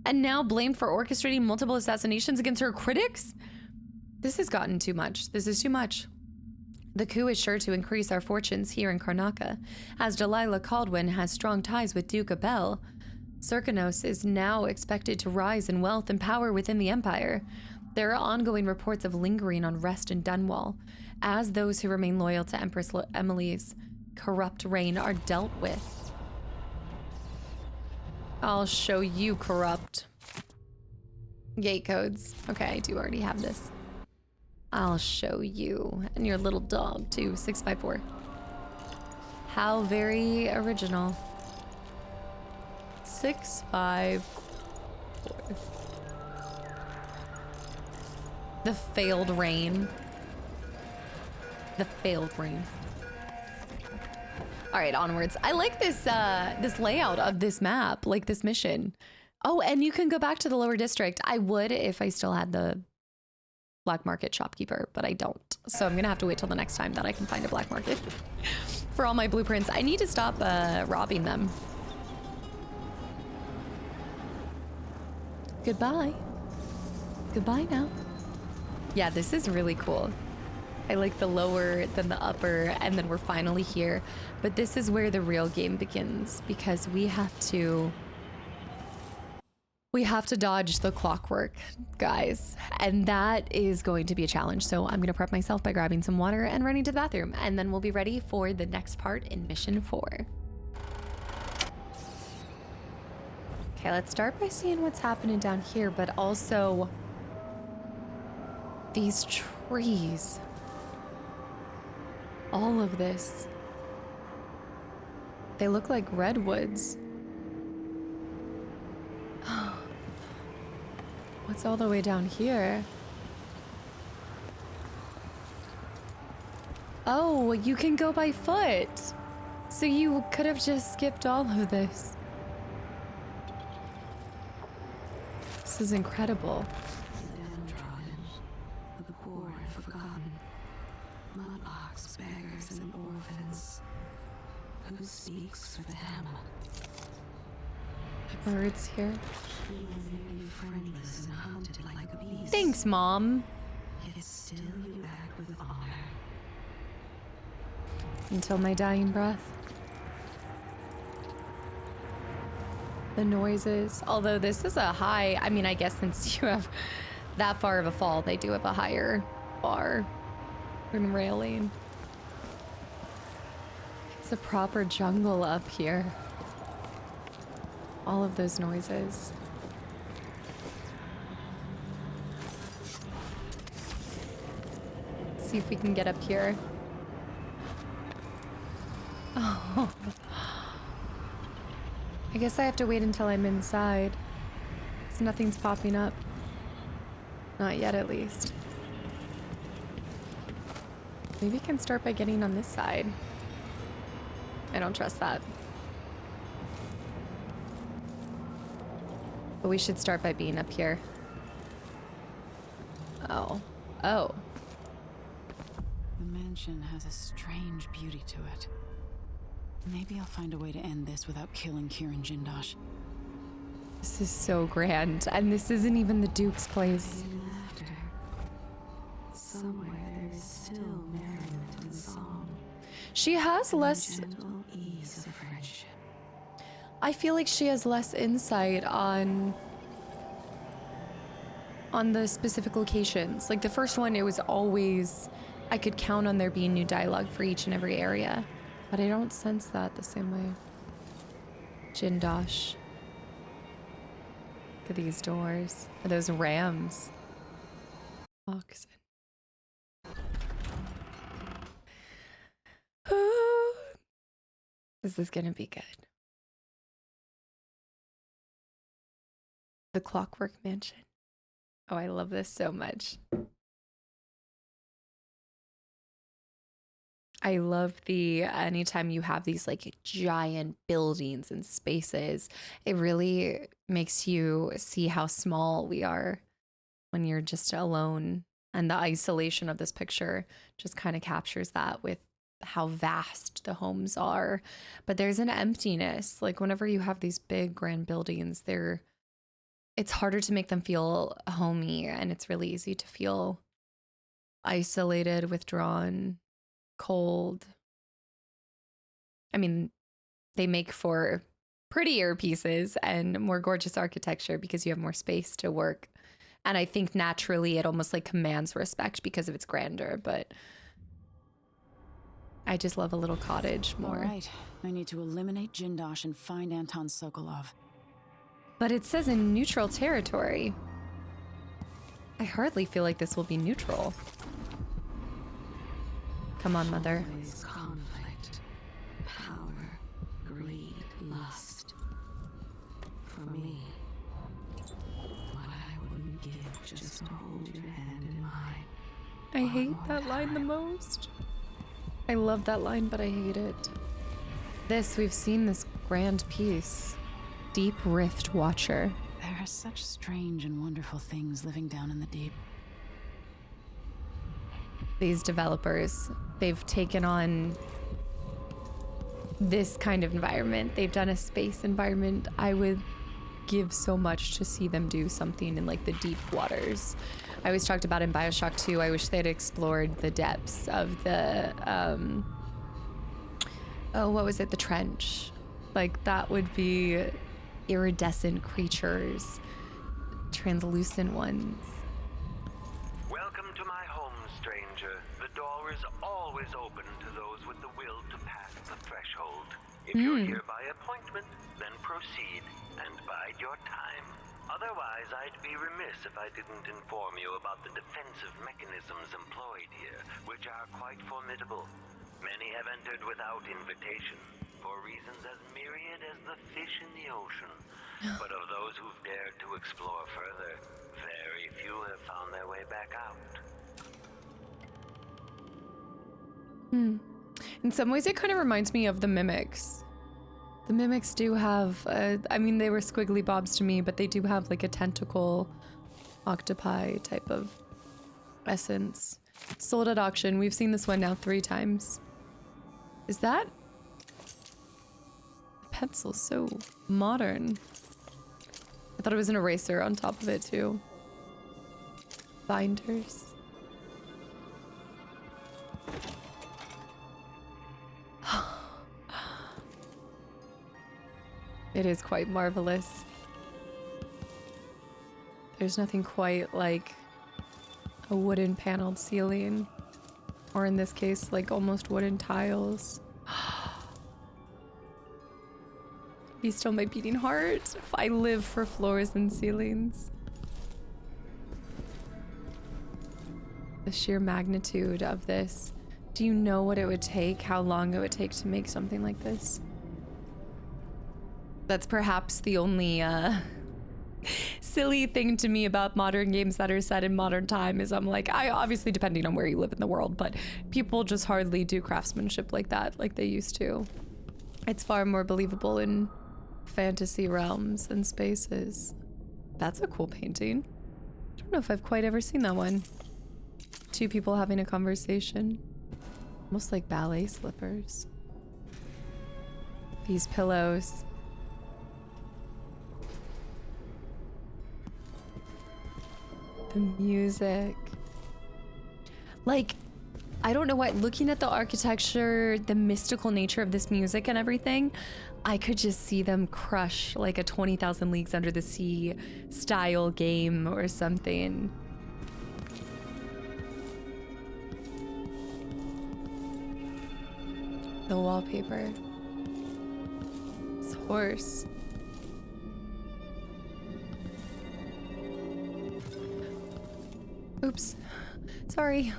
and now blamed for orchestrating multiple assassinations against her critics. This has gotten too much. This is too much. The coup is sure to increase our fortunes here in Karnaka, as Delilah Caldwin has strong ties with Duke Abel. Serkanos is now expected to rise in wealth and power within the Empire. There are ongoing reports of lingering unrest in Dunwall, as those who remain loyal to Empress Emily's corrupt reign are dealt with. I'll show you corrupt. Gate codes. Okay, I do already have this. I'll show you. And your little dog, too. 6x4. How very original. 6-5-4. The failed reign. The failed reign. All right, onwards. I like this this layout of this map, like this mission. Oh, and you can go back to the lower district. I would if I still had the black market shopkeeper, but I don't. So I'm gonna have to wait till the next time that I can find a black market for all my blueprints. I need to stop robbing them. Goodbye. Goodbye now. Yeah, this is really cool. I like the lower than the upper, and then we're finally here. But this is where the real game begins, because we have to dodge the clockwork, guys. And that is going to be a challenge. So I'm gonna prep myself by grabbing some water and running to the bathroom, and then we'll be ready for the next part in Mission 4. Okay, let's start by seeing what's happening down here, but also these trees. All of this. They look like redwoods. What's all the way down here? Oh, you can go by foot. So you could have just skipped all of this. This is incredible. The downtrodden, the poor and forgotten, mudlarks, beggars, and orphans. Who speaks for them? The birds here. Even friendless and hunted like a beast. Thanks, Mom. Yet still you act with honor. Until my dying breath. The noises, although this is a high, I mean, I guess since you have that far of a fall, they do have a higher bar and railing. It's a proper jungle up here. All of those noises. Let's see if we can get up here. Oh. I guess I have to wait until I'm inside. So nothing's popping up. Not yet, at least. Maybe I can start by getting on this side. I don't trust that. But we should start by being up here. Oh. Oh. The mansion has a strange beauty to it. Maybe I'll find a way to end this without killing Kieran Jindosh. This is so grand. And this isn't even the Duke's place. Somewhere there is still merriment and song. She has less... Gentle ease of friendship. I feel like she has less insight on the specific locations. Like the first one, it was always... I could count on there being new dialogue for each and every area. But I don't sense that the same way. Jindosh. Look at these doors. Are those rams? Oxen. This is gonna be good. The Clockwork Mansion. Oh, I love this so much. I love the anytime you have these like giant buildings and spaces, it really makes you see how small we are when you're just alone. And the isolation of this picture just kind of captures that with how vast the homes are. But there's an emptiness. Like whenever you have these big grand buildings, it's harder to make them feel homey, and it's really easy to feel isolated, withdrawn, cold. I mean, they make for prettier pieces and more gorgeous architecture because you have more space to work. And I think naturally it almost like commands respect because of its grandeur, but I just love a little cottage more. All right, I need to eliminate Jindosh and find Anton Sokolov. But it says in neutral territory. I hardly feel like this will be neutral. Come on, Mother. Always conflict, power, greed, lust. For me, what I wouldn't give just to hold your hand in mine. I hate that line the most. I love that line, but I hate it. We've seen this grand piece. Deep Rift Watcher. There are such strange and wonderful things living down in the deep. These developers, they've taken on this kind of environment. They've done a space environment. I would give so much to see them do something in like the deep waters. I always talked about in BioShock 2, I wish they'd explored the depths of the, what was it? The trench. Like that would be iridescent creatures, translucent ones. Welcome to my home, stranger. The door is always open to those with the will to pass the threshold. If you're here by appointment, then proceed and bide your time. Otherwise, I'd be remiss if I didn't inform you about the defensive mechanisms employed here, which are quite formidable. Many have entered without invitation, for reasons as myriad as the fish in the ocean. But of those who've dared to explore further, very few have found their way back out. In some ways, it kind of reminds me of the Mimics. The Mimics do have, I mean, they were squiggly bobs to me, but they do have like a tentacle octopi type of essence. Sold at auction. We've seen this one now 3 times. Is that? The pencil's so modern. I thought it was an eraser on top of it too. Binders. It is quite marvelous. There's nothing quite like a wooden paneled ceiling, or in this case, like almost wooden tiles. Be still my beating heart. I live for floors and ceilings. The sheer magnitude of this. Do you know what it would take? How long it would take to make something like this? That's perhaps the only silly thing to me about modern games that are set in modern time is I'm like, I obviously depending on where you live in the world, but people just hardly do craftsmanship like that like they used to. It's far more believable in fantasy realms and spaces. That's a cool painting. I don't know if I've quite ever seen that one. Two people having a conversation. Almost like ballet slippers. These pillows. The music. Like, I don't know what, looking at the architecture, the mystical nature of this music and everything, I could just see them crush like a 20,000 Leagues Under the Sea style game or something. The wallpaper. This horse. Oops. Sorry.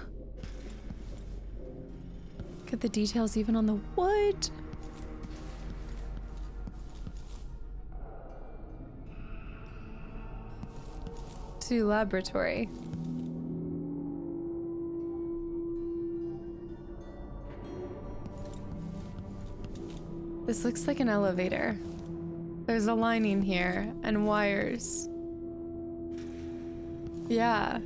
Look at the details even on the wood. To laboratory. This looks like an elevator. There's a lining here and wires. Yeah.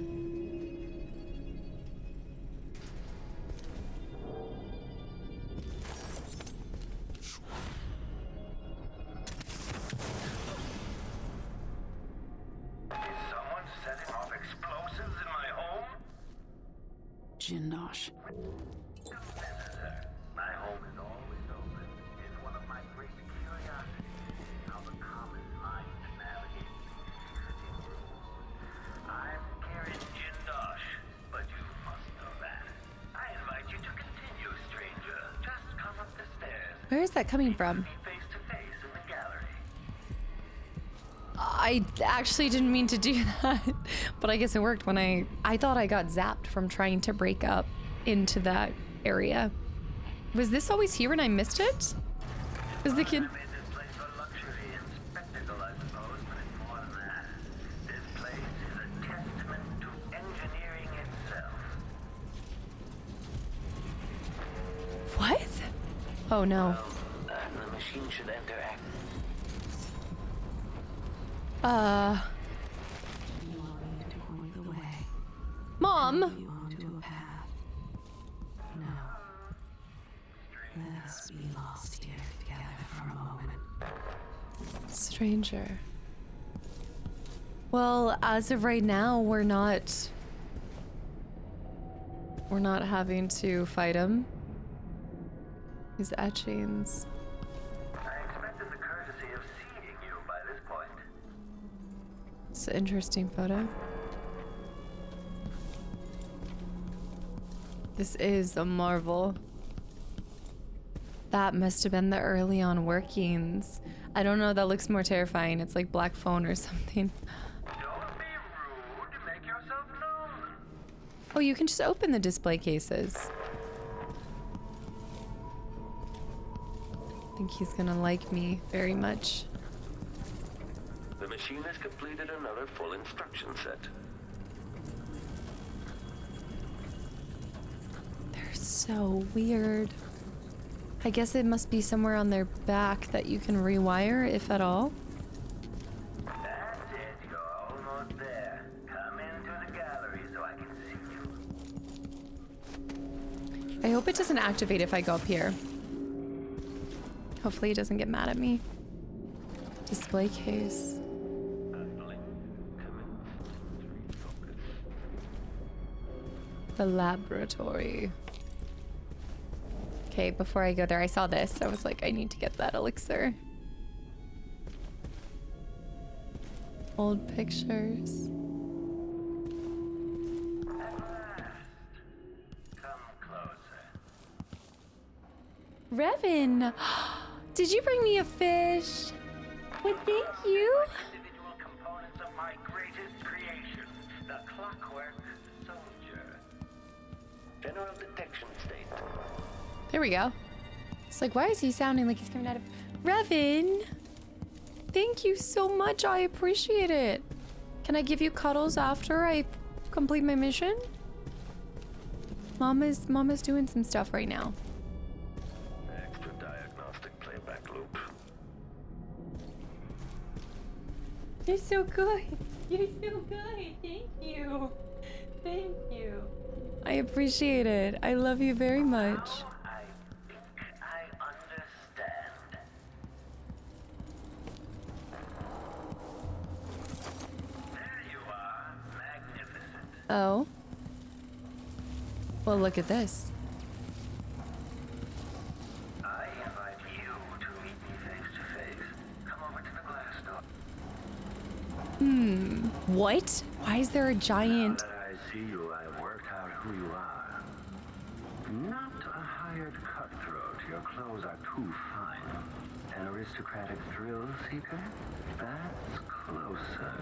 Jindosh. My home is always open. It's one of my great curiosities, how the common mind navigates these rules. I'm Karen Jindosh, but you must know that. I invite you to continue, stranger. Just come up the stairs. Where is that coming from? Face to face in the gallery. I actually didn't mean to do that, but I guess it worked when I thought I got zapped from trying to break up into that area. Was this always here and I missed it? Was the kid? What? Oh no. The machine should interact. Mom. Let us be lost here together for a moment. Stranger. Well, as of right now, we're not having to fight him. His etchings. I expected the courtesy of seeing you by this point. It's an interesting photo. This is a marvel. That must have been the early on workings. I don't know, that looks more terrifying. It's like black phone or something. Don't be rude. Make yourself known. Oh, you can just open the display cases. I think he's gonna like me very much. The machine has completed another full instruction set. They're so weird. I guess it must be somewhere on their back that you can rewire, if at all. That's it. You're almost there. Come into the gallery so I can see you. I hope it doesn't activate if I go up here. Hopefully he doesn't get mad at me. Display case. The laboratory. Okay, before I go there, I saw this. I was like, I need to get that elixir. Old pictures. Revan, did you bring me a fish? Well, thank you. Individual components of my greatest creation, the Clockwork soldier. General detection state. There we go. It's like, why is he sounding like he's coming out of... Revan! Thank you so much. I appreciate it. Can I give you cuddles after I complete my mission? Mama's doing some stuff right now. Extra diagnostic playback loop. You're so good. You're so good. Thank you. Thank you. I appreciate it. I love you very much. I understand. There you are, magnificent. Oh. Well, look at this. I invite you to meet me face to face. Come over to the glass door. What? Why is there a giant? Now that I see you, I've worked out who you are. Not a hired cutthroat. Your clothes are too fine. An aristocratic thrill seeker? That's closer.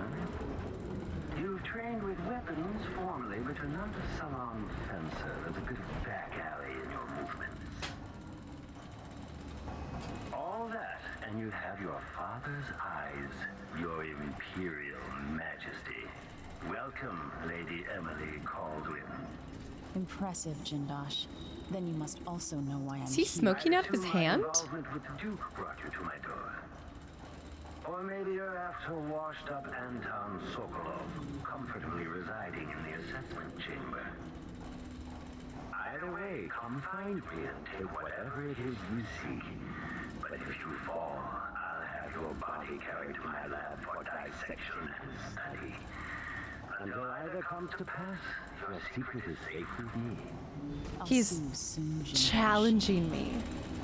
You've trained with weapons formerly, but you're not a salon fencer. There's a bit of back alley in your movements. All that, and you have your father's eyes, your imperial majesty. Welcome, Lady Emily Caldwin. Impressive, Jindosh. Then you must also know why I'm Is he smoking out of his hand? Involvement with the Duke brought you to my door. Or maybe you're after washed-up Anton Sokolov, comfortably residing in the assessment chamber. Either way, come find me and take whatever it is you seek. But if you fall, I'll have your body carried to my lab for dissection and study. Until either comes to pass, your secret is safe with me. He's challenging me.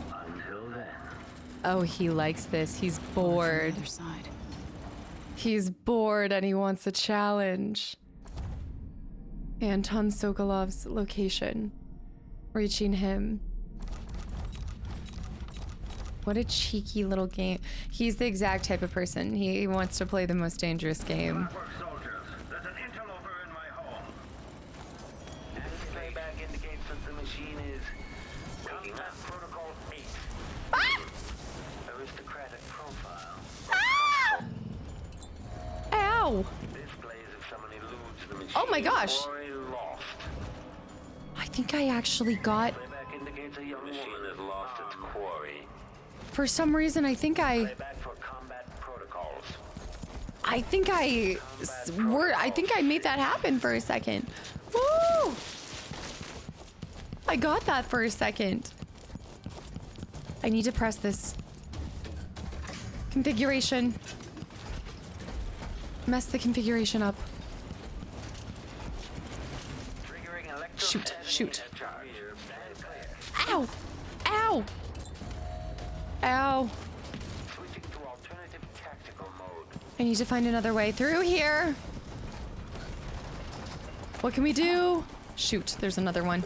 Until then. Oh, he likes this. He's bored. He's bored and he wants a challenge. Anton Sokolov's location. Reaching him. What a cheeky little game. He's the exact type of person. He wants to play the most dangerous game. Clockwork soldiers, there's an interloper in my home. And its playback indicates that the machine is waking up. Protocol 8. Aristocratic profile. Ow! Displays if someone eludes the machine. Oh my gosh. Or a lost. I think I actually got... Playback indicates a young machine has lost its quarry. For some reason, I think I... Playback for combat protocols. I think I made that happen for a second. Woo! I got that for a second. I need to press this. Configuration. Mess the configuration up. Shoot, shoot. Ow! Ow! Ow. Switching to alternative tactical mode. I need to find another way through here. What can we do? Shoot, there's another one.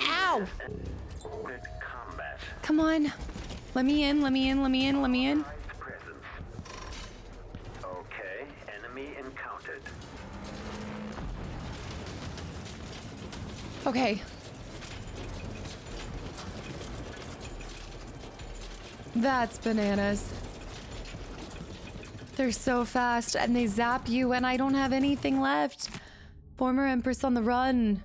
Ow! Come on. Let me in, let me in, let me in, let me in. Okay, enemy encountered. Okay. That's bananas. They're so fast and they zap you and I don't have anything left. Former Empress on the run.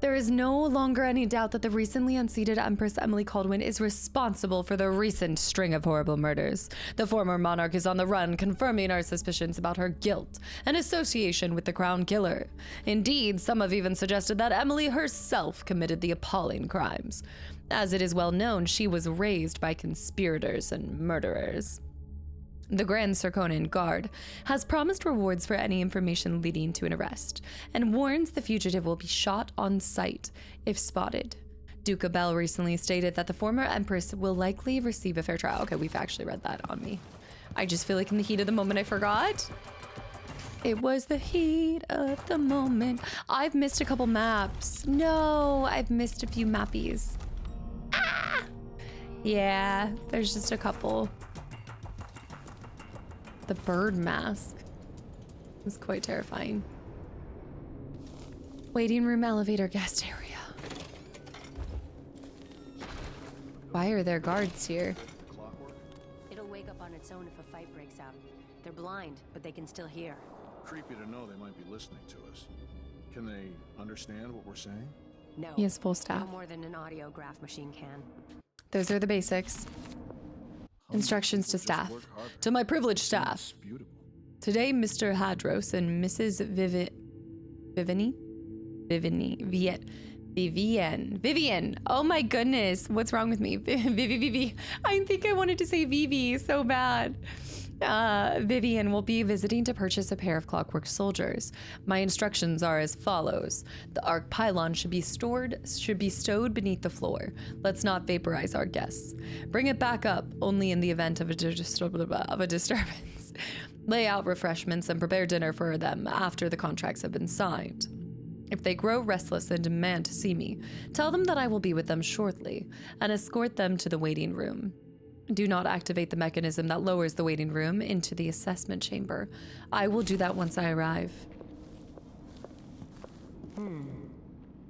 There is no longer any doubt that the recently unseated Empress Emily Caldwin is responsible for the recent string of horrible murders. The former monarch is on the run, confirming our suspicions about her guilt and association with the Crown Killer. Indeed, some have even suggested that Emily herself committed the appalling crimes. As it is well known, she was raised by conspirators and murderers. The Grand Serkonan Guard has promised rewards for any information leading to an arrest, and warns the fugitive will be shot on sight if spotted. Duke Abel recently stated that the former Empress will likely receive a fair trial. Okay, we've actually read that on me. I just feel like in the heat of the moment I forgot. It was the heat of the moment. I've missed a couple maps. No, I've missed a few mappies. Ah! Yeah, there's just a couple. The bird mask was quite terrifying. Waiting room, elevator, guest area. Why are there guards here? It'll wake up our if a fight breaks out. They're blind, but they can still hear. Creepy to know they might be listening to us. Can they understand what we're saying? No. He has full staff. No more than an audiograph machine can. Those are the basics. Instructions to staff. To my privileged staff. Today, Mr. Hadros and Mrs. Vivian. Oh my goodness. What's wrong with me? Vivi. I think I wanted to say Vivi so bad. Vivian will be visiting to purchase a pair of Clockwork soldiers. My instructions are as follows. The arc pylon should be stowed beneath the floor. Let's not vaporize our guests. Bring it back up only in the event of a disturbance. Lay out refreshments and prepare dinner for them after the contracts have been signed. If they grow restless and demand to see me, tell them that I will be with them shortly and escort them to the waiting room. Do not activate the mechanism that lowers the waiting room into the assessment chamber. I will do that once I arrive.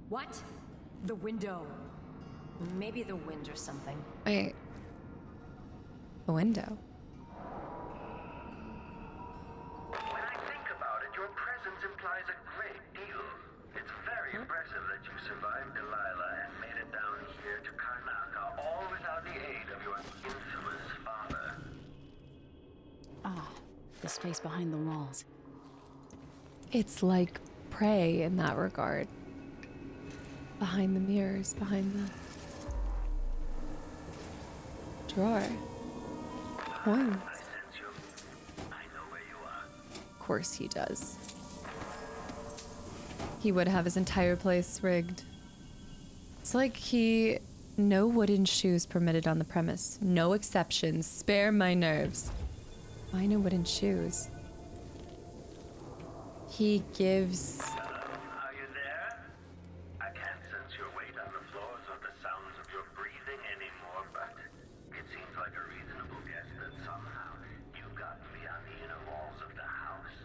What? The window. Maybe the wind or something. Wait. The window? When I think about it, your presence implies a great deal. It's very impressive that you survived Delilah and made it down here to Karnaca, all without the aid of your infamous father. Ah, the space behind the walls. It's like prey in that regard. Behind the mirrors, behind the drawer. Coins. Of course he does. He would have his entire place rigged. It's like no wooden shoes permitted on the premise. No exceptions. Spare my nerves. Why no wooden shoes? He gives... Are you there? I can't sense your weight on the floors or the sounds of your breathing anymore, but it seems like a reasonable guess that somehow you've gotten beyond the inner walls of the house.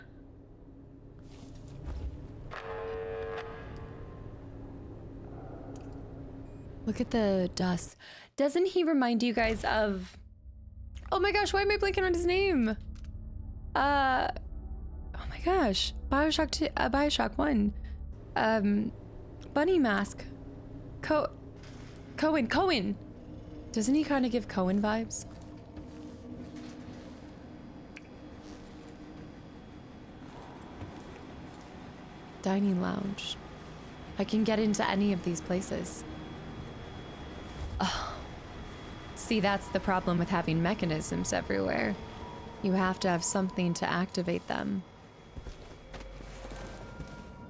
Look at the dust. Doesn't he remind you guys of... Oh my gosh, why am I blanking on his name? Oh my gosh. Bioshock 1. Bunny Mask. Cohen. Doesn't he kind of give Cohen vibes? Dining lounge. I can get into any of these places. Oh. See, that's the problem with having mechanisms everywhere. You have to have something to activate them.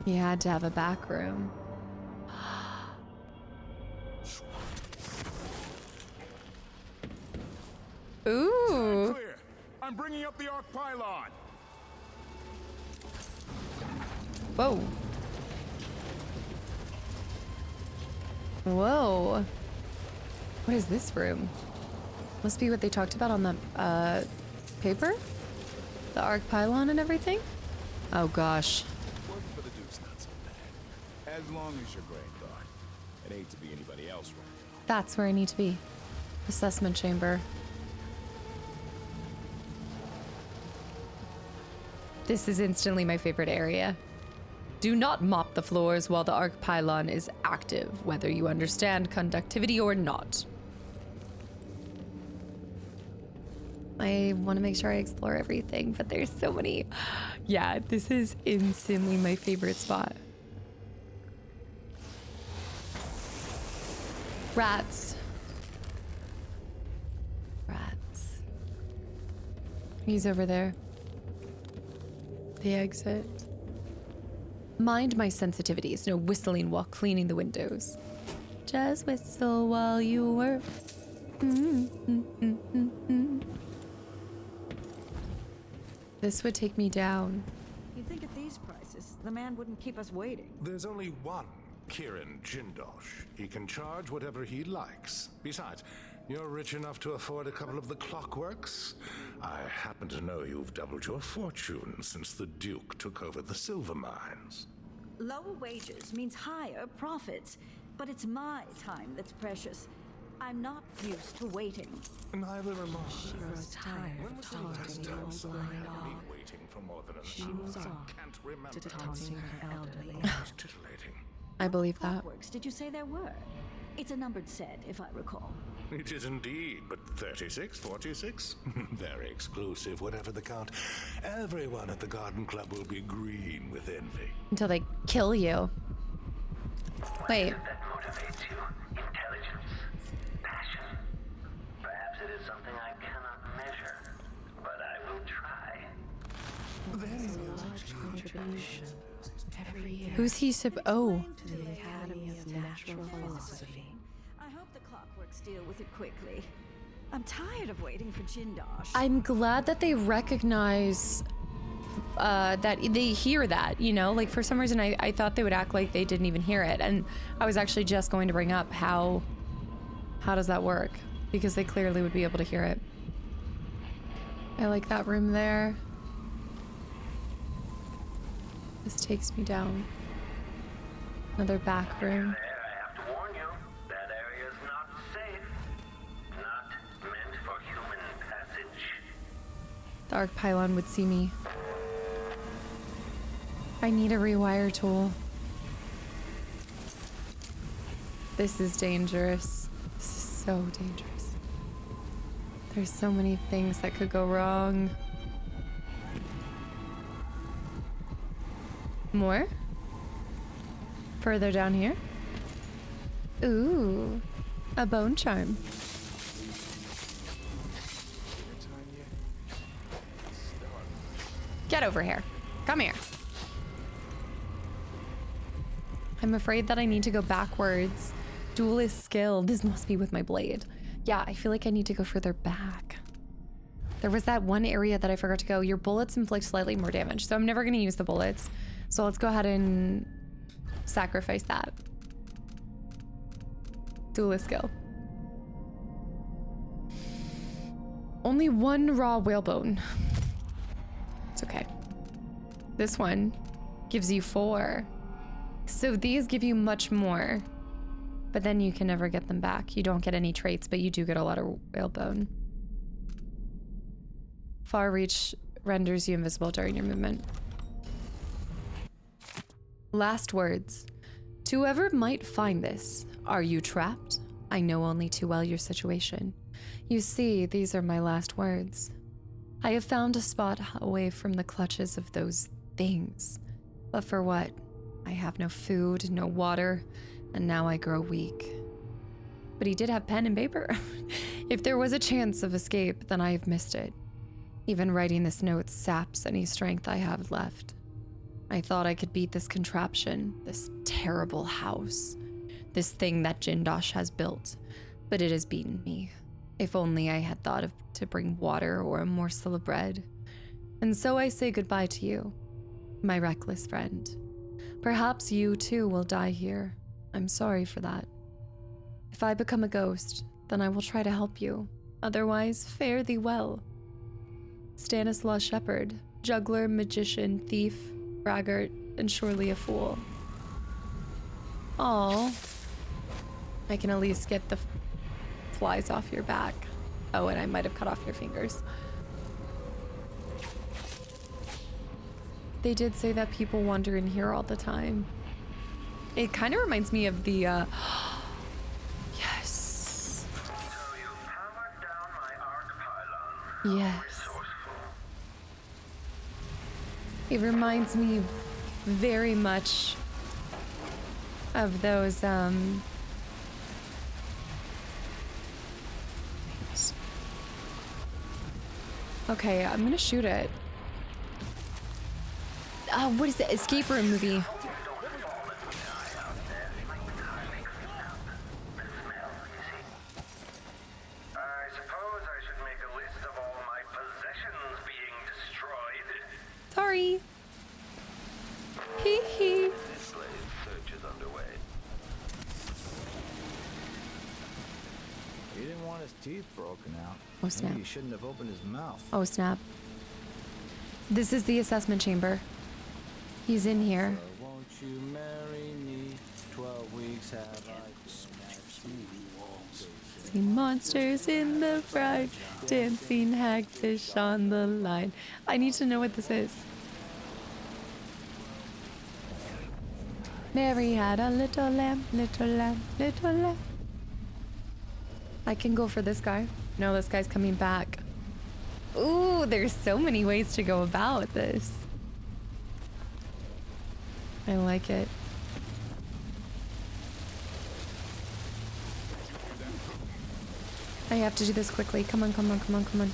He had to have a back room. Ooh. Clear. I'm bringing up the arc pylon. Whoa. Whoa. What is this room? Must be what they talked about on the paper? The arc pylon and everything? Oh gosh. Working for the Duke's not so bad. As long as you're granddaughter. It ain't to be anybody else right now. That's where I need to be. Assessment chamber. This is instantly my favorite area. Do not mop the floors while the arc pylon is active, whether you understand conductivity or not. I want to make sure I explore everything, but there's so many. Yeah, this is instantly my favorite spot. Rats. Rats. He's over there. The exit. Mind my sensitivities. No whistling while cleaning the windows. Just whistle while you work. This would take me down. You'd think at these prices, the man wouldn't keep us waiting. There's only one Kieran Jindosh. He can charge whatever he likes. Besides, you're rich enough to afford a couple of the Clockworks. I happen to know you've doubled your fortune since the Duke took over the silver mines. Lower wages means higher profits, but it's my time that's precious. I'm not used to waiting. Neither am I. She was tired of taunting the old blind dog. Waiting for more than an She hour. moves on Can't remember. to taunting her elderly. Titillating. I believe that. Clockworks did you say there were? It's a numbered set, if I recall. It is indeed, but 36, 46? Very exclusive, whatever the count. Everyone at the Garden Club will be green with envy. Until they kill you. Wait. That motivates you. Intelligence. Passion. Perhaps it is something I cannot measure, but I will try. There's a large contribution every year Who's he oh. to the Academy of Natural Philosophy. I hope the Clockworks deal with it quickly. I'm tired of waiting for Jindosh. I'm glad that they recognize that they hear that, you know? Like, for some reason, I thought they would act like they didn't even hear it. And I was actually just going to bring up how does that work? Because they clearly would be able to hear it. I like that room there. This takes me down. Another back room. I have to warn you, that area is not safe. Not meant for human passage. The arc pylon would see me. I need a rewire tool. This is dangerous. This is so dangerous. There's so many things that could go wrong. More? Further down here? Ooh, a bone charm. Get over here. Come here. I'm afraid that I need to go backwards. Duelist skill. This must be with my blade. Yeah, I feel like I need to go further back. There was that one area that I forgot to go. Your bullets inflict slightly more damage, so I'm never going to use the bullets. So let's go ahead and sacrifice that. Duelist skill. Only one raw whalebone. It's okay. This one gives you 4. So these give you much more. But then you can never get them back. You don't get any traits, but you do get a lot of whalebone. Far reach renders you invisible during your movement. Last words. To whoever might find this, are you trapped? I know only too well your situation. You see, these are my last words. I have found a spot away from the clutches of those things. But for what? I have no food, no water, and now I grow weak. But he did have pen and paper. If there was a chance of escape, then I have missed it. Even writing this note saps any strength I have left. I thought I could beat this contraption, this terrible house, this thing that Jindosh has built, but it has beaten me. If only I had thought of to bring water or a morsel of bread. And so I say goodbye to you, my reckless friend. Perhaps you too will die here. I'm sorry for that. If I become a ghost, then I will try to help you. Otherwise, fare thee well. Stanislaus Shepherd, juggler, magician, thief, braggart, and surely a fool. Aw. I can at least get the flies off your back. Oh, and I might have cut off your fingers. They did say that people wander in here all the time. It kind of reminds me of the, yes. Yes. It reminds me very much of those, okay, I'm gonna shoot it. What is it? Escape room movie. Sorry. Hee hee. Search is underway. He didn't want his teeth broken out. Oh, snap. Maybe he shouldn't have opened his mouth. Oh, snap. This is the assessment chamber. He's in here. So won't you marry me? 12 weeks have I been at sea walls. Dancing monsters in the brine. Dancing hagfish on the line. I need to know what this is. Mary had a little lamb, little lamb, little lamb. I can go for this guy. No, this guy's coming back. Ooh, there's so many ways to go about this. I like it. I have to do this quickly. Come on, come on, come on, come on.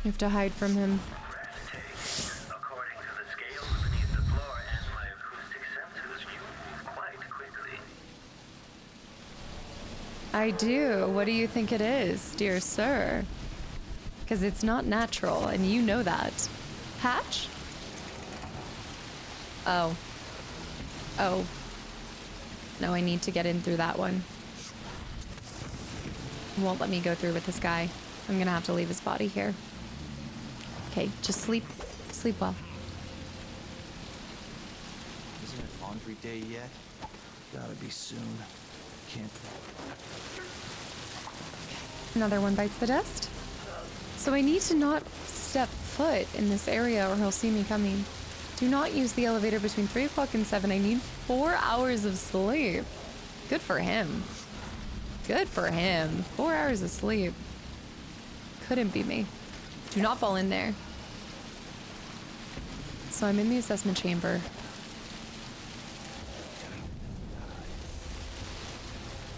I have to hide from him. According to the scales beneath the floor and my acoustic sensors, you move quite quickly. I do. What do you think it is, dear sir? Because it's not natural, and you know that. Hatch? Oh. Oh. No, I need to get in through that one. Won't let me go through with this guy. I'm gonna have to leave his body here. Okay, just sleep. Sleep well. Isn't it laundry day yet? Gotta be soon. Can't. Another one bites the dust. So I need to not step foot in this area or he'll see me coming. Do not use the elevator between 3 o'clock and 7. I need 4 hours of sleep. Good for him. Good for him. 4 hours of sleep. Couldn't be me. Do not fall in there. So I'm in the assessment chamber.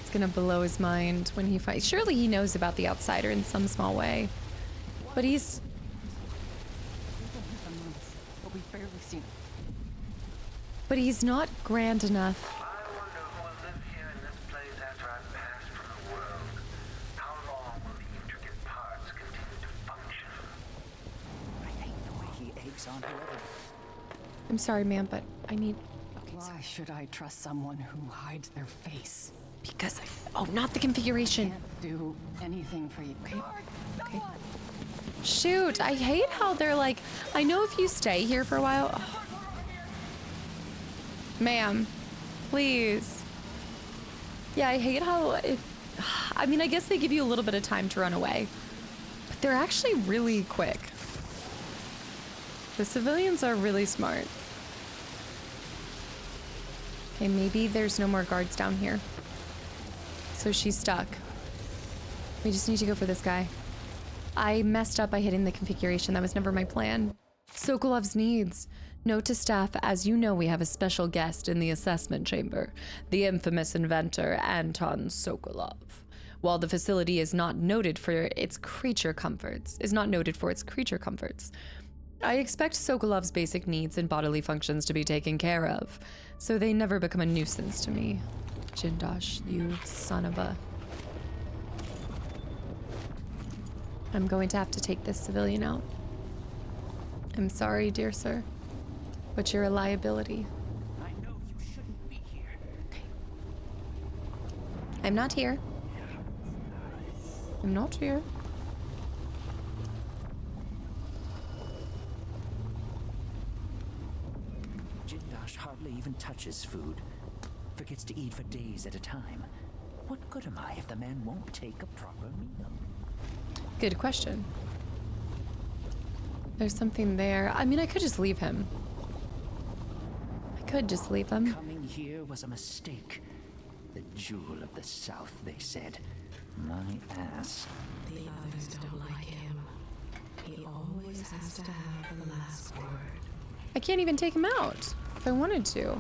It's gonna blow his mind when he finds. Surely he knows about the outsider in some small way. But he's. But we've barely seen it. But he's not grand enough. I wonder who will live here in this place after I've passed from the world. How long will the intricate parts continue to function? I hate the way he eggs on whoever. I'm sorry, ma'am, but I need. Why should I trust someone who hides their face? Because I. Oh, not the configuration. Can't do anything for you. Okay. Okay. Shoot, I hate how they're like. I know if you stay here for a while. Oh. Ma'am, please. Yeah, I hate how it. I mean, I guess they give you a little bit of time to run away, but they're actually really quick. The civilians are really smart. Okay, maybe there's no more guards down here. So she's stuck. We just need to go for this guy. I messed up by hitting the configuration. That was never my plan. Sokolov's needs. Note to staff, as you know, we have a special guest in the assessment chamber, the infamous inventor Anton Sokolov. While the facility is not noted for its creature comforts, I expect Sokolov's basic needs and bodily functions to be taken care of, so they never become a nuisance to me. Jindosh, you son of a... I'm going to have to take this civilian out. I'm sorry, dear sir, but you're a liability. I know you shouldn't be here. Okay. I'm not here. I'm not here. Jindosh hardly even touches food. Forgets to eat for days at a time. What good am I if the man won't take a proper meal? Good question. There's something there. I mean, I could just leave him. I could just leave him. Coming here was a mistake. The jewel of the South, they said. My ass. The others don't like him. He always has to have the last word. I can't even take him out if I wanted to.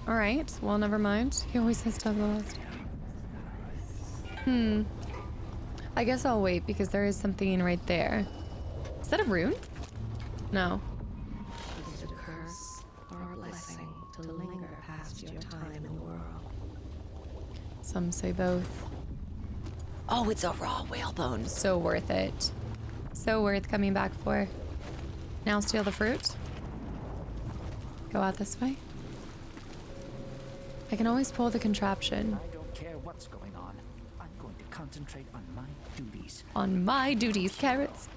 All right, well, never mind. He always has to have the last. I guess I'll wait because there is something right there. Is that a rune? No. Is it a curse or a blessing to linger past your time in the world? Some say both. Oh, it's a raw whalebone. So worth it. So worth coming back for. Now steal the fruit. Go out this way. I can always pull the contraption. I don't care what's going on. I'm going to concentrate on my duties. On my duties, carrots.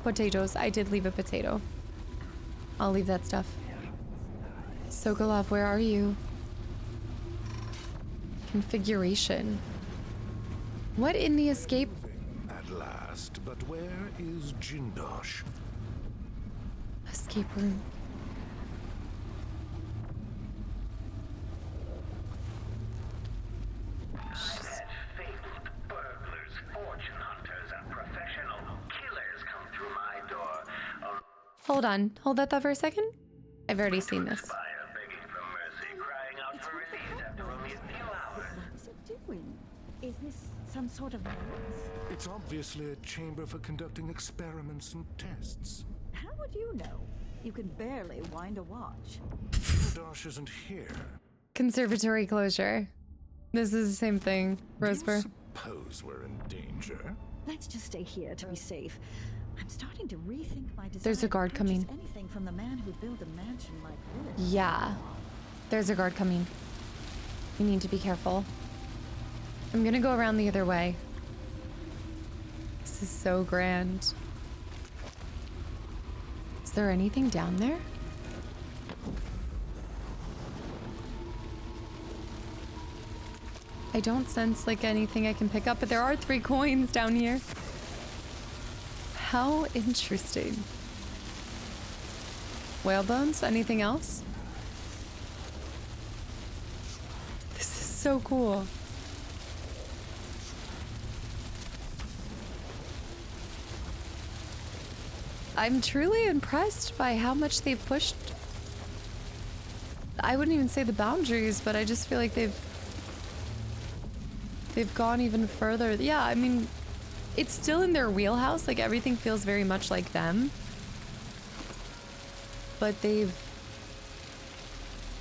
Potatoes. I did leave a potato. I'll leave that stuff. Sokolov, where are you? Configuration. What in the escape? At last, but where is Jindosh? Escape room. Burglars, fortune hunters, and professional killers come through my door. Hold on. Hold that thought for a second. I've already seen this. What's it doing? Is this some sort of maze? It's obviously a chamber for conducting experiments and tests. How would you know? You can barely wind a watch. Jindosh isn't here. Conservatory closure. This is the same thing, Rosebur. Suppose we're in danger. Let's just stay here to be safe. I'm starting to rethink my desire. There's a guard to purchase coming. Anything from the man who built a mansion like this. Yeah. There's a guard coming. We need to be careful. I'm gonna go around the other way. This is so grand. Is there anything down there? I don't sense like anything I can pick up, but there are 3 coins down here. How interesting. Whale bones? Anything else? This is so cool. I'm truly impressed by how much they've pushed. I wouldn't even say the boundaries, but I just feel like they've gone even further. Yeah, I mean, it's still in their wheelhouse. Like, everything feels very much like them. But they've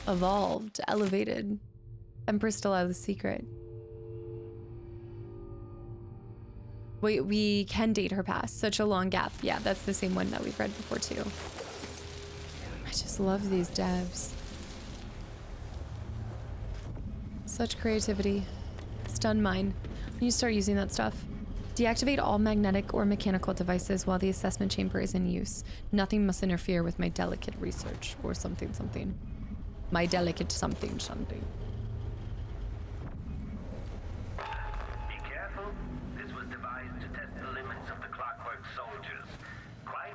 evolved, elevated. Emperor's still out of the secret. We can date her past. Such a long gap. Yeah, that's the same one that we've read before too. I just love these devs. Such creativity. Stun mine. When you start using that stuff. Deactivate all magnetic or mechanical devices while the assessment chamber is in use. Nothing must interfere with my delicate research or something something. My delicate something something. Be careful. This was devised to test the limits of the Clockwork soldiers. Quite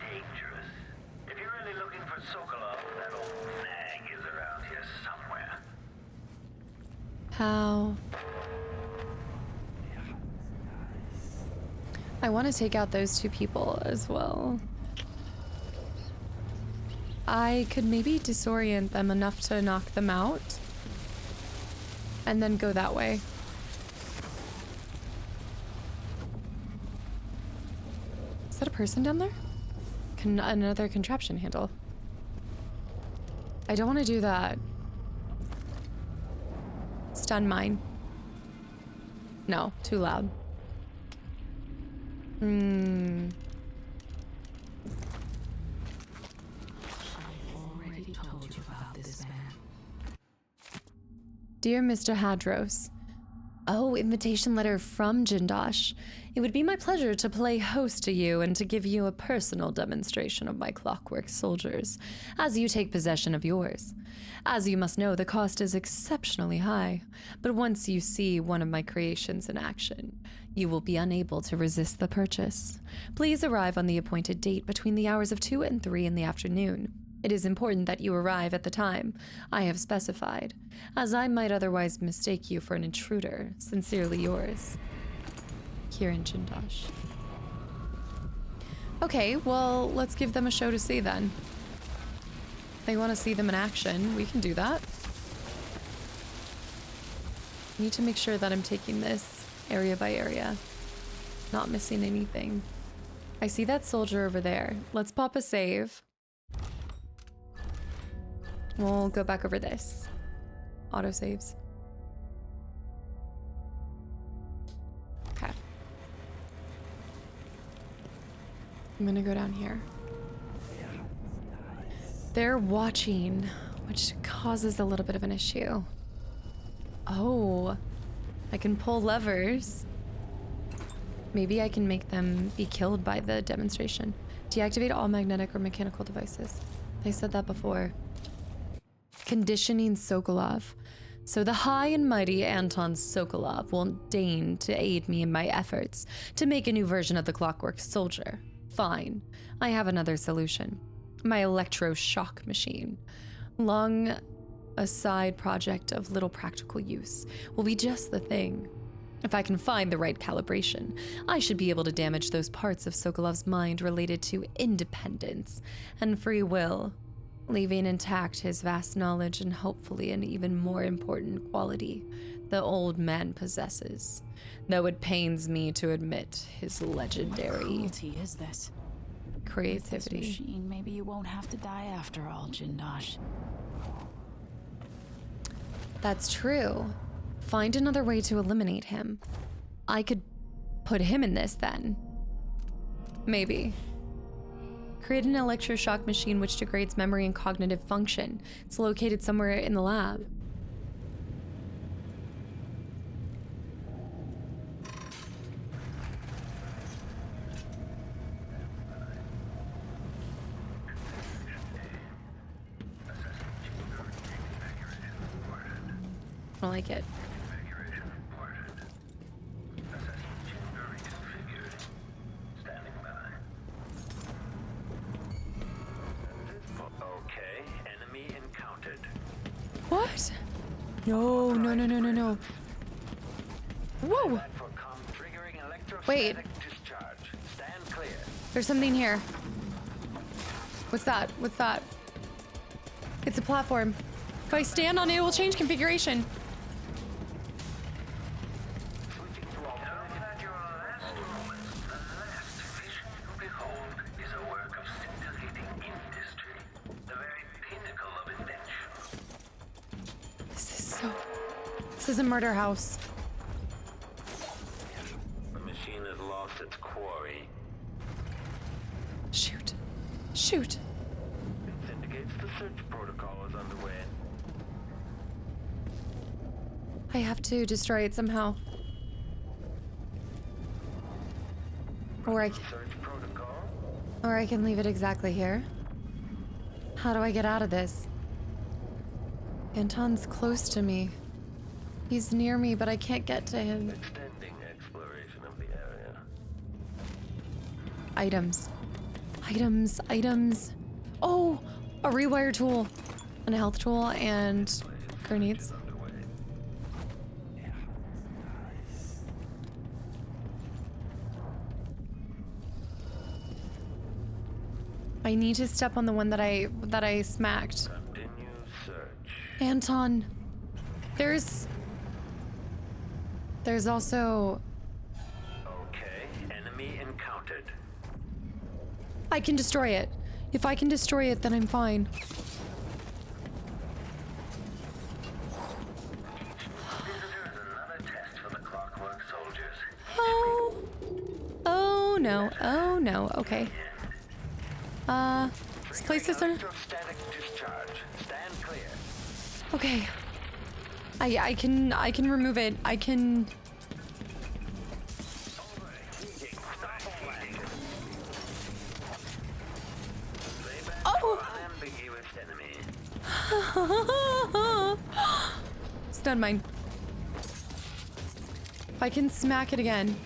dangerous. If you're really looking for Sokolov, that old nag is around here somewhere. How? I want to take out those 2 people as well. I could maybe disorient them enough to knock them out. And then go that way. Is that a person down there? Another contraption handle. I don't want to do that. Stun mine. No, too loud. Already told you about this man. Dear Mr. Hadros. Oh, invitation letter from Jindosh. It would be my pleasure to play host to you and to give you a personal demonstration of my Clockwork soldiers, as you take possession of yours. As you must know, the cost is exceptionally high, but once you see one of my creations in action, you will be unable to resist the purchase. Please arrive on the appointed date between the hours of 2 and 3 in the afternoon. It is important that you arrive at the time I have specified, as I might otherwise mistake you for an intruder. Sincerely yours, Kieran Jindosh. Okay, well, let's give them a show to see then. They want to see them in action. We can do that. Need to make sure that I'm taking this area by area, not missing anything. I see that soldier over there. Let's pop a save. We'll go back over this. Auto saves. Okay. I'm gonna go down here. They're watching, which causes a little bit of an issue. Oh, I can pull levers. Maybe I can make them be killed by the demonstration. Deactivate all magnetic or mechanical devices. They said that before. Conditioning Sokolov. So the high and mighty Anton Sokolov won't deign to aid me in my efforts to make a new version of the Clockwork Soldier. Fine. I have another solution. My electroshock machine. Long a side project of little practical use will be just the thing. If I can find the right calibration, I should be able to damage those parts of Sokolov's mind related to independence and free will, leaving intact his vast knowledge and hopefully an even more important quality the old man possesses, though it pains me to admit his legendary cruelty is this? creativity. With this machine, maybe you won't have to die after all, Jindosh. That's true. Find another way to eliminate him. I could put him in this then. Maybe. Create an electroshock machine which degrades memory and cognitive function. It's located somewhere in the lab. I don't like it. What? No, no, no, no, no, no. Whoa! Wait. There's something here. What's that? What's that? It's a platform. If I stand on it, it will change configuration. This is a murder house. The machine has lost its quarry. Shoot. Shoot. It indicates the search protocol is underway. I have to destroy it somehow. Or I can leave it exactly here. How do I get out of this? Anton's close to me. He's near me, but I can't get to him. Extending exploration of the area. Items. Items. Items. Oh! A rewire tool. And a health tool and grenades. I need to step on the one that I smacked. Continue search. Anton. There's also... Okay, enemy encountered. I can destroy it. If I can destroy it, then I'm fine. Another test for the Clockwork soldiers. Oh. Oh no. Oh no. Okay. This place is there. Stand clear. Okay. I can remove it. I can. Oh! Stun mine. If I can smack it again,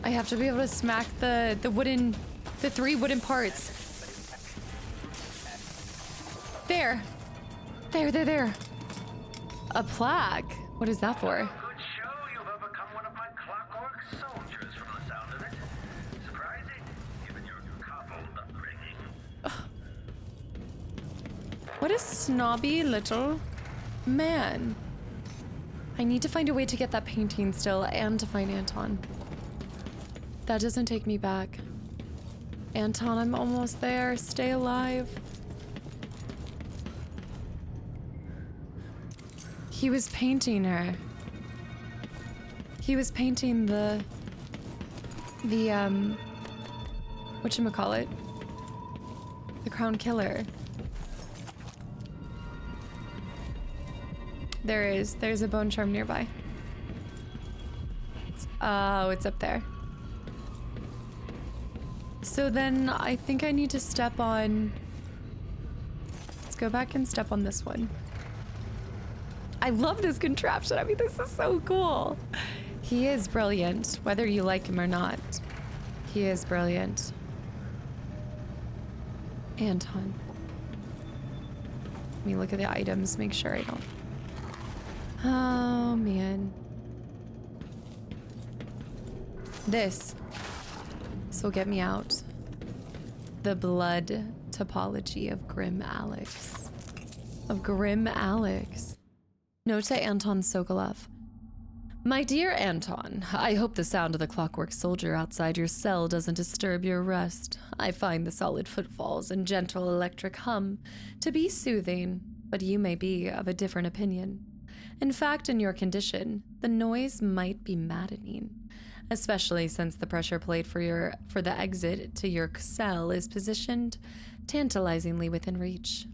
I have to be able to smack the three wooden parts. There. There. A plaque? What is that for? Good show. You've overcome one of my Clockwork soldiers from the sound of it. Surprising, given your coupled upbringing. What a snobby little man. I need to find a way to get that painting still and to find Anton. That doesn't take me back. Anton, I'm almost there. Stay alive. He was painting her. He was painting the whatchamacallit? The Crown Killer. There's a bone charm nearby. Oh, it's up there. So then I think I need to step on... Let's go back and step on this one. I love this contraption. I mean, this is so cool. He is brilliant, whether you like him or not. He is brilliant. Anton. Let me look at the items, make sure I don't... Oh, man. This will get me out. The blood topology of Grim Alex. Note to Anton Sokolov. My dear Anton, I hope the sound of the Clockwork soldier outside your cell doesn't disturb your rest. I find the solid footfalls and gentle electric hum to be soothing, but you may be of a different opinion. In fact, in your condition, the noise might be maddening, especially since the pressure plate for the exit to your cell is positioned tantalizingly within reach.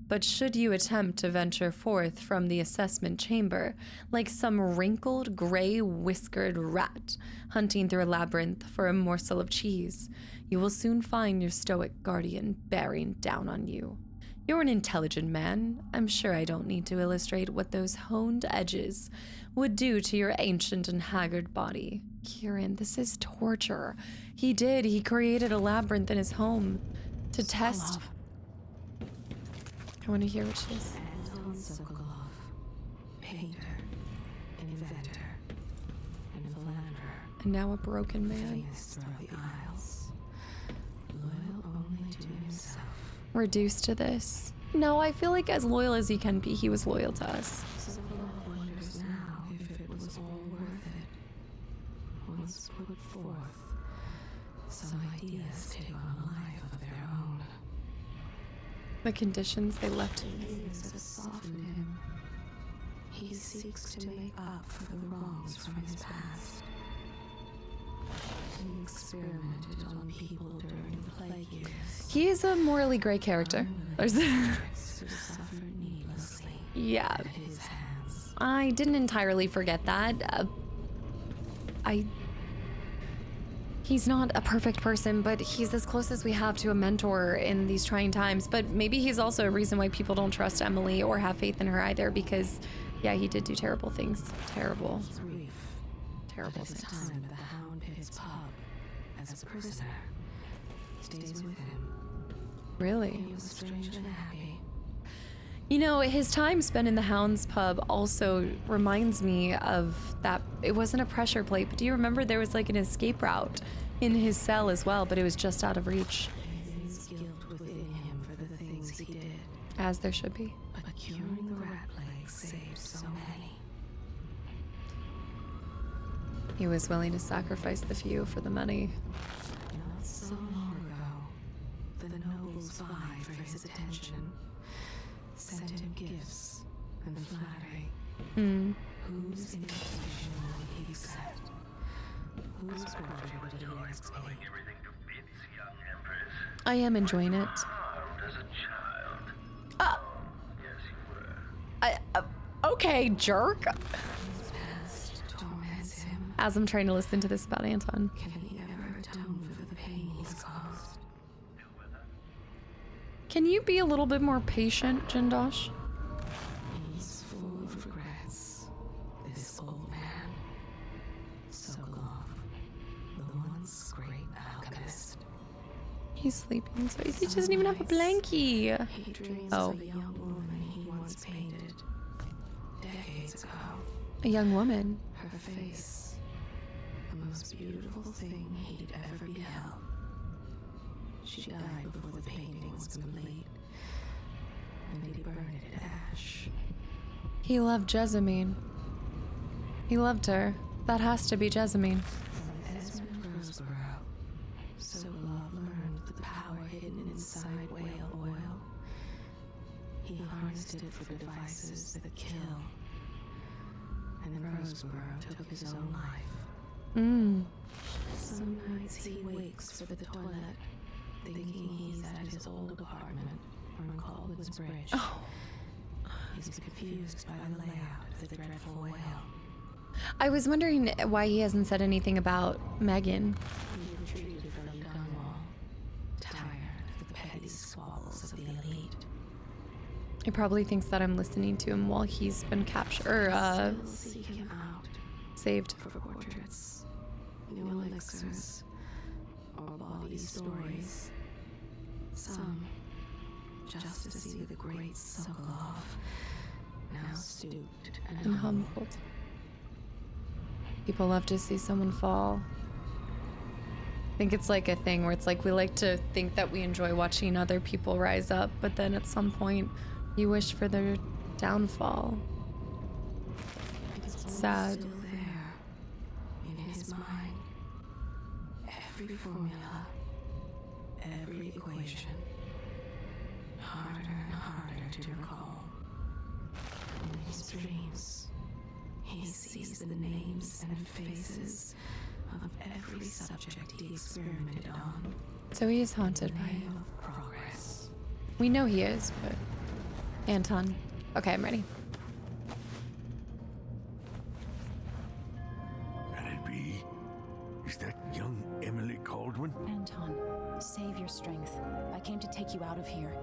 But should you attempt to venture forth from the assessment chamber like some wrinkled, gray-whiskered rat hunting through a labyrinth for a morsel of cheese, you will soon find your stoic guardian bearing down on you. You're an intelligent man. I'm sure I don't need to illustrate what those honed edges would do to your ancient and haggard body. Kieran, this is torture. He created a labyrinth in his home to test... I want to hear what she is. Anton Sokolov, painter, inventor, and philanderer. And now a broken man. Famous throughout the Isles, loyal only to himself. Reduced to this. No, I feel like as loyal as he can be, he was loyal to us. Sokolov wonders now if it was all worth it. Once put forth, some ideas take on a life of their own. The conditions they left him. Things have softened him. He seeks to make up for the wrongs from his past. He experimented on people during the plague years. He is a morally gray character. Who suffered needlessly. Yeah. At his hands. I didn't entirely forget that. He's not a perfect person, but he's as close as we have to a mentor in these trying times. But maybe he's also a reason why people don't trust Emily or have faith in her either, because, yeah, he did do terrible things. Terrible Grief. Terrible At his things. time at the Hound Pit's pub, as a prisoner, stays with him. Really? He was strangely happy. You know, his time spent in the Hound's pub also reminds me of that. It wasn't a pressure plate, but do you remember there was like an escape route in his cell as well, but it was just out of reach. His guilt within him for the things he did. As there should be. But curing the rat plague saved so many. He was willing to sacrifice the few for the many. Not so long ago, the nobles vied for his attention, sent him gifts and flattery. Whose invitation would he accept? Whose portrait would he expiate? I am enjoying it. Okay, jerk. His past torments him. As I'm trying to listen to this about Anton. Can he ever atone for the pain he's caused? Can you be a little bit more patient, Jindosh? He's full of regrets. This old man. Sokolov, the once great alchemist. He's sleeping, so he doesn't even have a blankie. He dreams Oh. of a young woman he once painted decades ago. A young woman. Her face, the most beautiful thing he'd ever beheld. She died before the painting was complete, and he burned it to ash. He loved Jessamine. He loved her. That has to be Jessamine. From Esmond Roseborough, Sokolov learned the power hidden inside whale oil. He harnessed it for devices that kill. And then Roseborough took his own life. Some nights he wakes for the toilet, thinking he's at his old apartment on Caldwell's Bridge. He's confused by the layout of the dreadful whale. I was wondering why he hasn't said anything about Megan. He retreated He probably thinks that I'm listening to him while he's been captured or Seek him out saved. for portraits, new elixirs, or body stories. Some just to see the great Sokolov, now stooped And humbled. People love to see someone fall. I think it's like a thing where it's like we like to think that we enjoy watching other people rise up, but then at some point you wish for their downfall. It's sad. Still there, in his mind. Every formula, every equation, harder and harder to recall. In his dreams, he sees the names and faces of every subject he experimented on. So he is haunted by it. Of progress. We know he is, but Anton. Okay, I'm ready. Can it be? Is that young Emily Caldwin? Anton, save your strength. I came to take you out of here.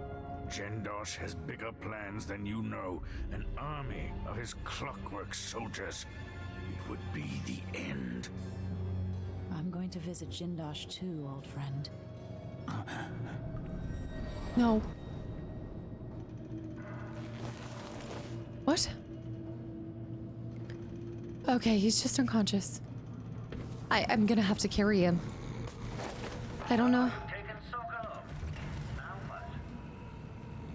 Jindosh has bigger plans than you know. An army of his Clockwork soldiers. It would be the end. I'm going to visit Jindosh too, old friend. No. What? Okay, he's just unconscious. I'm gonna have to carry him. I don't know.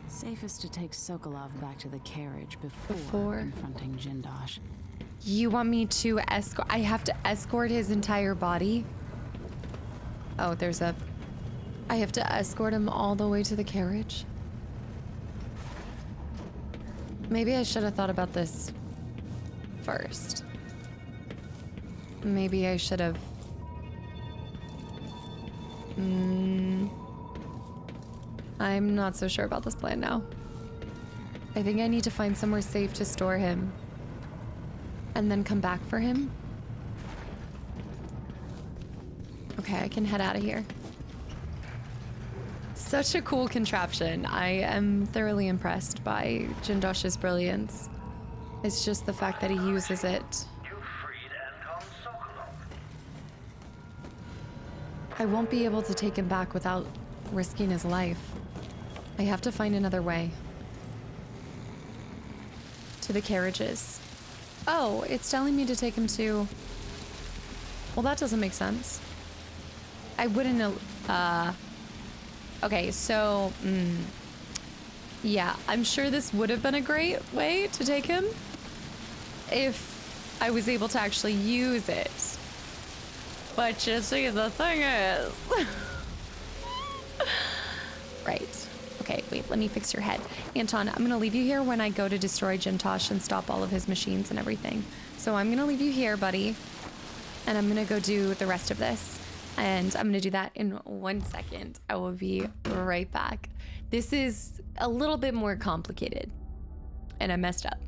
Safest to take Sokolov back to the carriage before confronting Jindosh. You want me to escort? I have to escort his entire body? Oh, there's a... I have to escort him all the way to the carriage? Maybe I should have thought about this first. Maybe I should have... I'm not so sure about this plan now. I think I need to find somewhere safe to store him. And then come back for him? Okay, I can head out of here. Such a cool contraption. I am thoroughly impressed by Jindosh's brilliance. It's just the fact that he uses it. I won't be able to take him back without risking his life. I have to find another way. To the carriages. Oh, it's telling me to take him to... Well, that doesn't make sense. I wouldn't know... Okay, so... Yeah, I'm sure this would have been a great way to take him if I was able to actually use it. But you see, the thing is... Right. Okay, wait, let me fix your head. Anton, I'm gonna leave you here when I go to destroy Jindosh and stop all of his machines and everything. So I'm gonna leave you here, buddy. And I'm gonna go do the rest of this. And I'm gonna do that in 1 second. I will be right back. This is a little bit more complicated. And I messed up.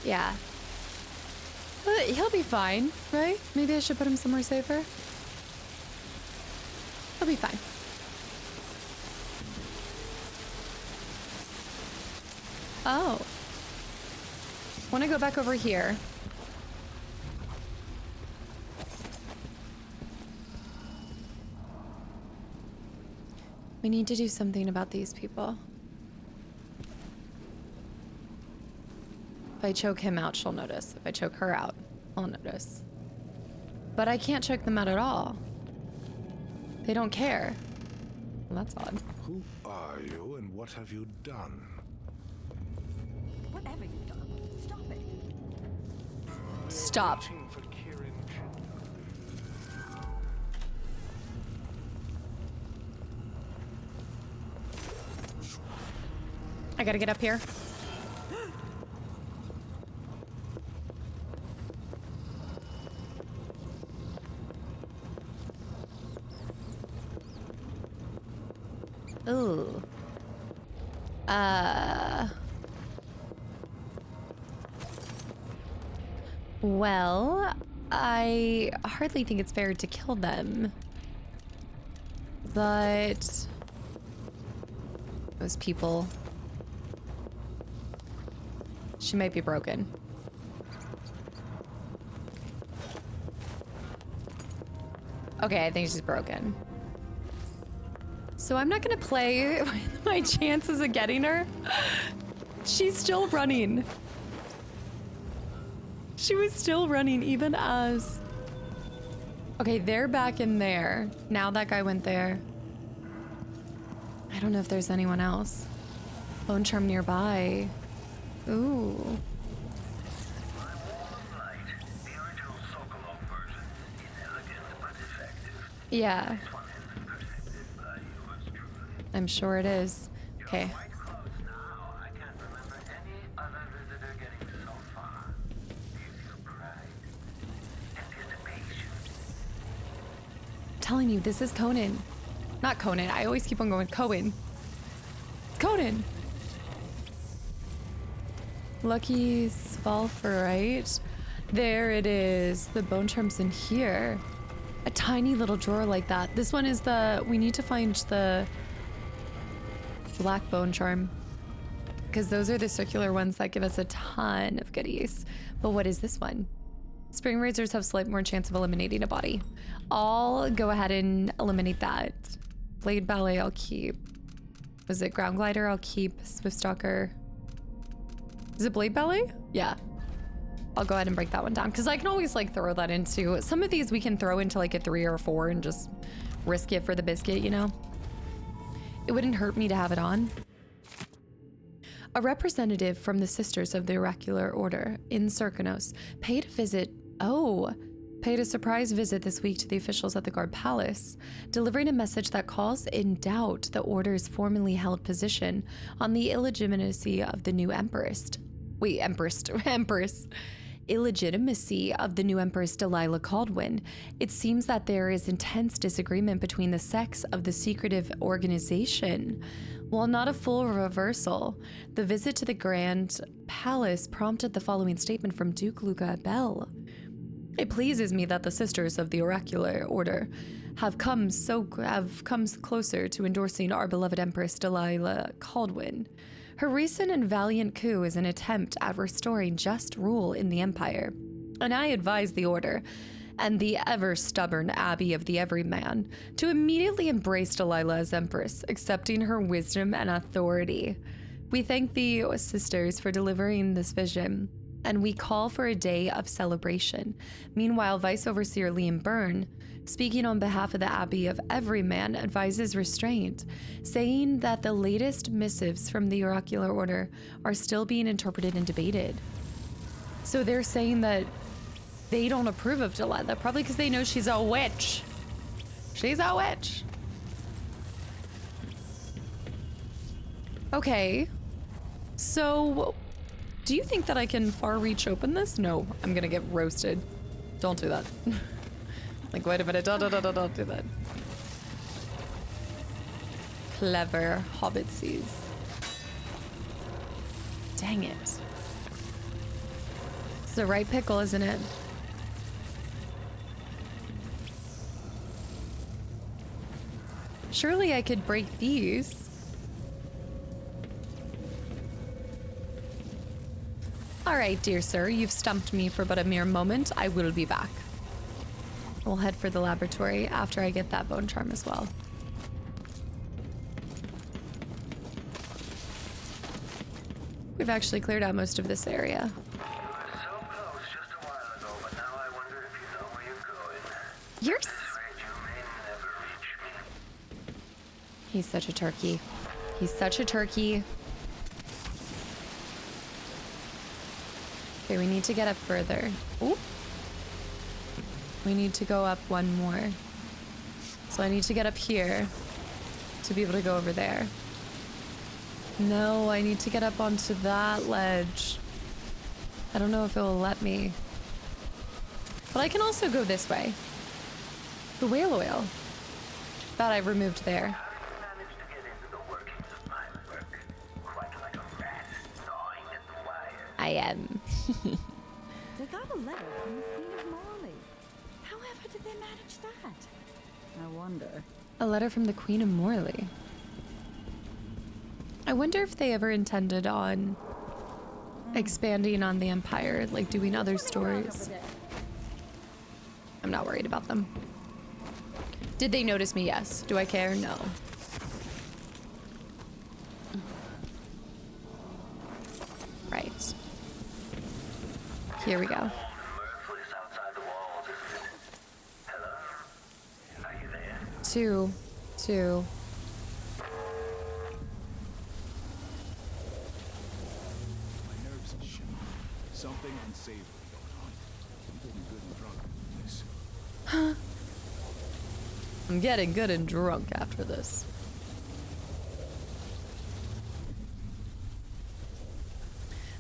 Yeah. But he'll be fine, right? Maybe I should put him somewhere safer. He'll be fine. Oh. Want to go back over here. We need to do something about these people. If I choke him out, she'll notice. If I choke her out, I'll notice. But I can't choke them out at all. They don't care. Well, that's odd. Who are you and what have you done? Whatever you've done, stop it. Stop. I gotta get up here. Ooh. Well, I hardly think it's fair to kill them. But those people, she might be broken. Okay, I think she's broken. So I'm not gonna play with my chances of getting her. She's still running. She was still running even as... Okay, they're back in there. Now that guy went there. I don't know if there's anyone else. Bone charm nearby. Ooh. Yeah. I'm sure it is. Okay. I'm telling you, this is Conan. Not Conan. I always keep on going Cohen. It's Conan. Lucky Spalferite. There it is. The bone charm's in here. A tiny little drawer like that. This one is the... We need to find the black bone charm, because those are the circular ones that give us a ton of goodies. But what is this one? Spring razors have slight more chance of eliminating a body. I'll go ahead and eliminate that. Blade ballet I'll keep. Was it ground glider? I'll keep. Swift stalker. Is it blade ballet? Yeah. I'll go ahead and break that one down, because I can always like throw that into some of these. We can throw into like a 3 or a 4 and just risk it for the biscuit, you know? It wouldn't hurt me to have it on. A representative from the Sisters of the Oracular Order in Serkanos paid a surprise visit this week to the officials at the Guard Palace, delivering a message that calls in doubt the Order's formerly held position on the illegitimacy of the new Empress. Illegitimacy of the new Empress Delilah Caldwin. It seems that there is intense disagreement between the sects of the secretive organization. While not a full reversal, the visit to the Grand Palace prompted the following statement from Duke Luca Bell. It pleases me that the Sisters of the Oracular Order have come closer to endorsing our beloved Empress Delilah Caldwin. Her recent and valiant coup is an attempt at restoring just rule in the Empire, and I advise the Order and the ever-stubborn Abbey of the Everyman to immediately embrace Delilah as Empress, accepting her wisdom and authority. We thank the Sisters for delivering this vision, and we call for a day of celebration. Meanwhile, Vice Overseer Liam Byrne, speaking on behalf of the Abbey of Everyman, advises restraint, saying that the latest missives from the Oracular Order are still being interpreted and debated. So they're saying that they don't approve of Delilah, probably because they know she's a witch. She's a witch. Okay. So, do you think that I can far reach open this? No, I'm gonna get roasted. Don't do that. Like, wait a minute, don't do that. Clever hobbitsies. Dang it. It's the right pickle, isn't it? Surely I could break these. All right, dear sir, you've stumped me for but a mere moment. I will be back. We'll head for the laboratory after I get that bone charm as well. We've actually cleared out most of this area. You're He's such a turkey. He's such a turkey. Okay, we need to get up further. Ooh. We need to go up one more. So I need to get up here to be able to go over there. No, I need to get up onto that ledge. I don't know if it will let me. But I can also go this way. The whale oil that I removed there. I am. They got a letter from the Queen of Marley. However did they manage that? I wonder. A letter from the Queen of Morley. I wonder if they ever intended on expanding on the Empire, like doing other stories. I'm not worried about them. Did they notice me? Yes. Do I care? No. Right. Here we go. Two. My nerves are shot. Something unsavory going on. I'm getting good and drunk after this. Huh. I'm getting good and drunk after this.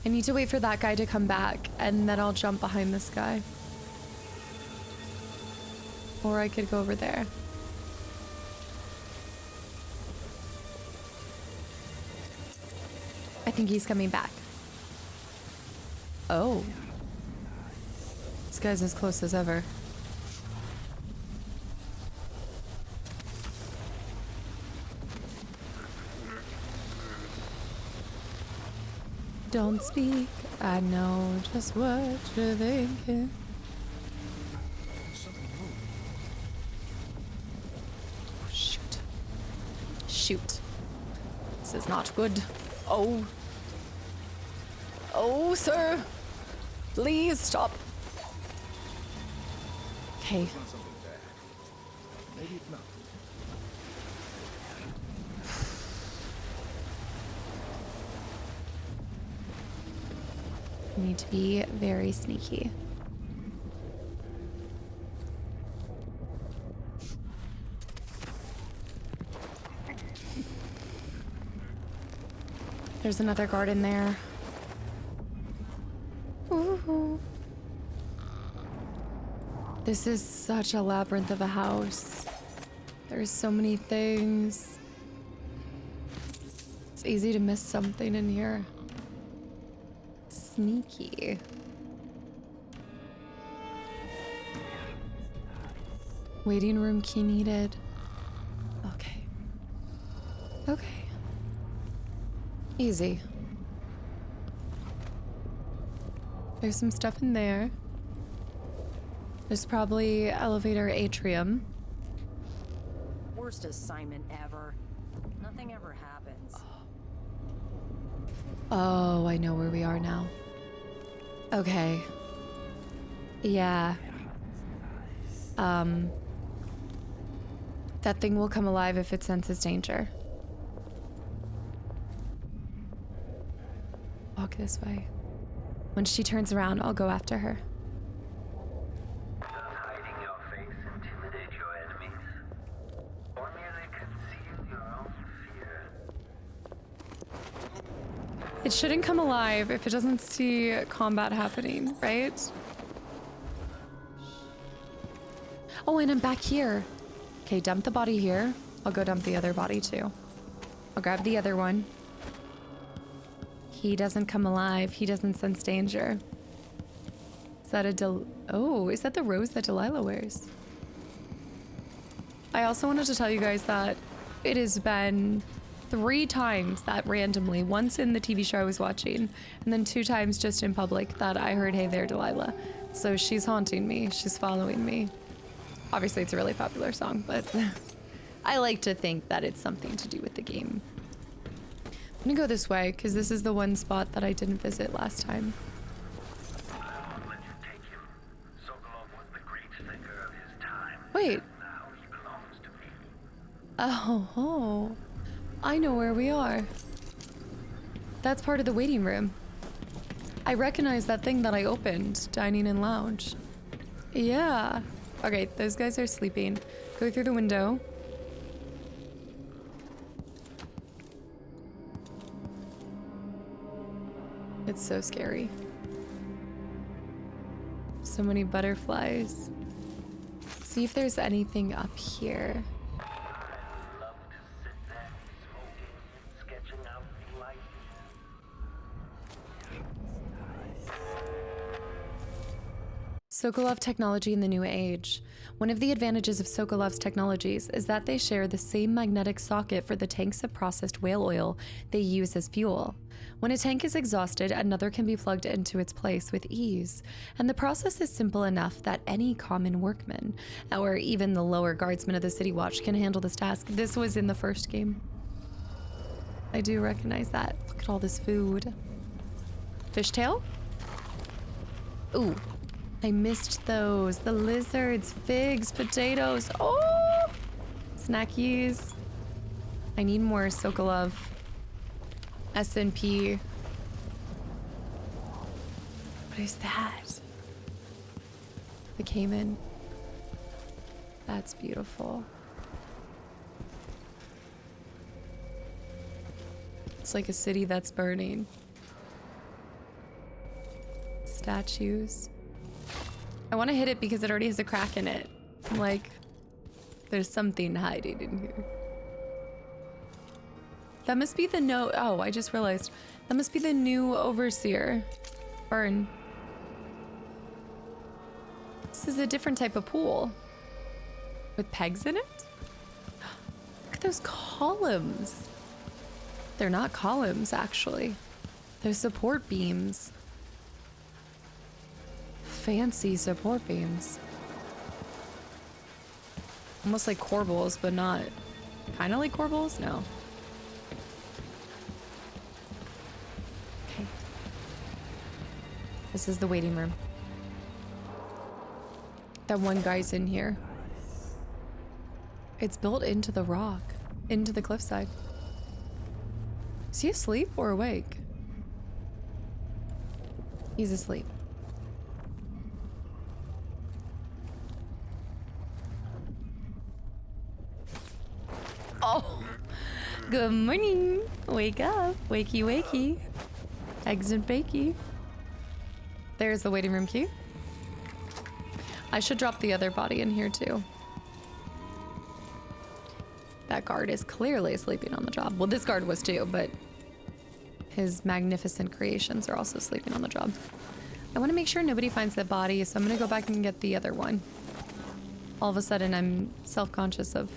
I need to wait for that guy to come back, and then I'll jump behind this guy. Or I could go over there. I think he's coming back. Oh. This guy's as close as ever. Don't speak, I know just what you're thinking. Shoot. Shoot. This is not good. Oh. Oh, sir. Please stop. Okay. Maybe it's not. You need to be very sneaky. There's another guard in there. Ooh. This is such a labyrinth of a house. There's so many things. It's easy to miss something in here. Sneaky. Waiting room key needed. Okay. Okay. Easy. There's some stuff in there. There's probably elevator atrium. Worst assignment ever. Nothing ever happens. Oh, I know where we are now. Okay. Yeah. That thing will come alive if it senses danger. Walk this way. When she turns around, I'll go after her. Does hiding your face intimidate your enemies? Or merely conceal your own fear? It shouldn't come alive if it doesn't see combat happening, right? Oh, and I'm back here. Okay, dump the body here. I'll go dump the other body too. I'll grab the other one. He doesn't come alive. He doesn't sense danger. Is that is that the rose that Delilah wears? I also wanted to tell you guys that it has been 3 times that randomly, once in the TV show I was watching, and then 2 times just in public that I heard, "Hey there, Delilah." So she's haunting me. She's following me. Obviously, it's a really popular song, but I like to think that it's something to do with the game. I'm gonna go this way, because this is the one spot that I didn't visit last time. Wait. Oh, I know where we are. That's part of the waiting room. I recognize that thing that I opened, dining and lounge. Yeah. Okay, those guys are sleeping. Go through the window. It's so scary. So many butterflies. See if there's anything up here. Sokolov technology in the new age. One of the advantages of Sokolov's technologies is that they share the same magnetic socket for the tanks of processed whale oil they use as fuel. When a tank is exhausted, another can be plugged into its place with ease, and the process is simple enough that any common workman, or even the lower guardsmen of the City Watch, can handle this task. This was in the first game. I do recognize that. Look at all this food. Fishtail? Ooh. I missed those. The lizards, figs, potatoes. Oh! Snackies. I need more Sokolov. S&P. What is that? The Cayman. That's beautiful. It's like a city that's burning. Statues. I want to hit it because it already has a crack in it. I'm like, there's something hiding in here. That must be the no. Oh, I just realized. That must be the new overseer. Burn. This is a different type of pool. With pegs in it? Look at those columns. They're not columns, actually. They're support beams. Fancy support beams. Almost like corbels, but not. Kind of like corbels? No. Okay. This is the waiting room. That one guy's in here. It's built into the rock, into the cliffside. Is he asleep or awake? He's asleep. Oh, good morning. Wake up. Wakey, wakey. Eggs and bakey. There's the waiting room key. I should drop the other body in here too. That guard is clearly sleeping on the job. Well, this guard was too, but his magnificent creations are also sleeping on the job. I want to make sure nobody finds that body, so I'm going to go back and get the other one. All of a sudden, I'm self-conscious of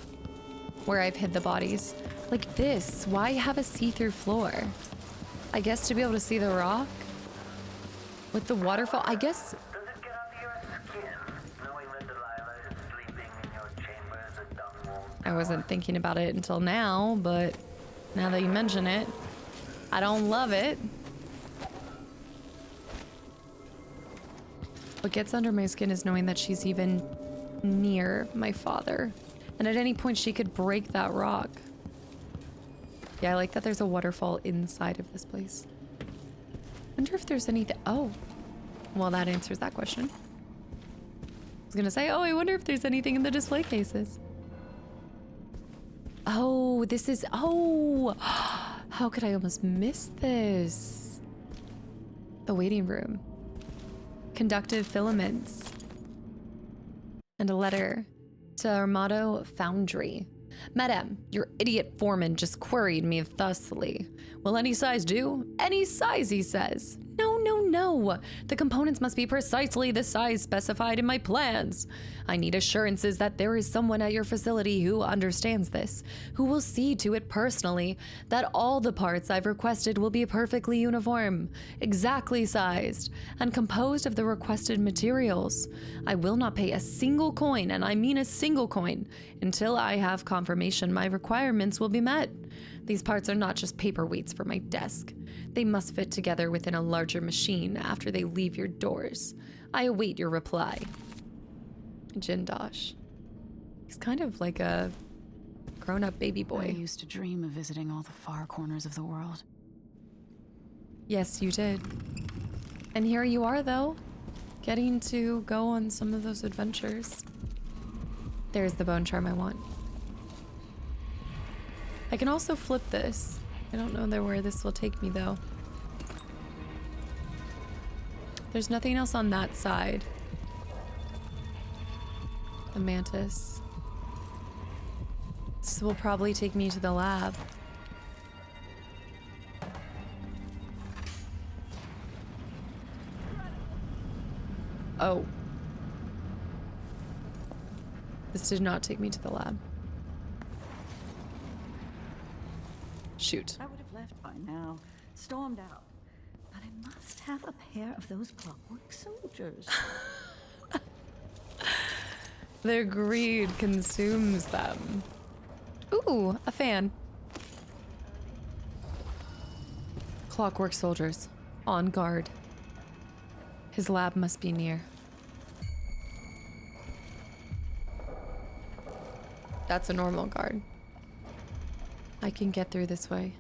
where I've hid the bodies. Like this. Why have a see-through floor? I guess to be able to see the rock? With the waterfall? I guess... I wasn't thinking about it until now, but now that you mention it, I don't love it. What gets under my skin is knowing that she's even near my father. And at any point she could break that rock. Yeah, I like that there's a waterfall inside of this place. Wonder if there's anything. Oh, well, that answers that question. I was gonna say, oh, I wonder if there's anything in the display cases. Oh, this is, oh, how could I almost miss this? The waiting room. Conductive filaments. And a letter to Armado Foundry. Madam, your idiot foreman just queried me thusly. Will any size do? Any size, he says. No, no, no. The components must be precisely the size specified in my plans. I need assurances that there is someone at your facility who understands this, who will see to it personally that all the parts I've requested will be perfectly uniform, exactly sized, and composed of the requested materials. I will not pay a single coin, and I mean a single coin, until I have confirmation my requirements will be met. These parts are not just paperweights for my desk. They must fit together within a larger machine after they leave your doors. I await your reply. Jindosh. He's kind of like a grown-up baby boy. I used to dream of visiting all the far corners of the world. Yes, you did. And here you are, though, getting to go on some of those adventures. There's the bone charm I want. I can also flip this. I don't know where this will take me, though. There's nothing else on that side. The mantis. This will probably take me to the lab. Oh. This did not take me to the lab. Shoot. I would have left by now, stormed out. But I must have a pair of those Clockwork soldiers. Their greed consumes them. Ooh, a fan. Clockwork soldiers, on guard. His lab must be near. That's a normal guard. I can get through this way.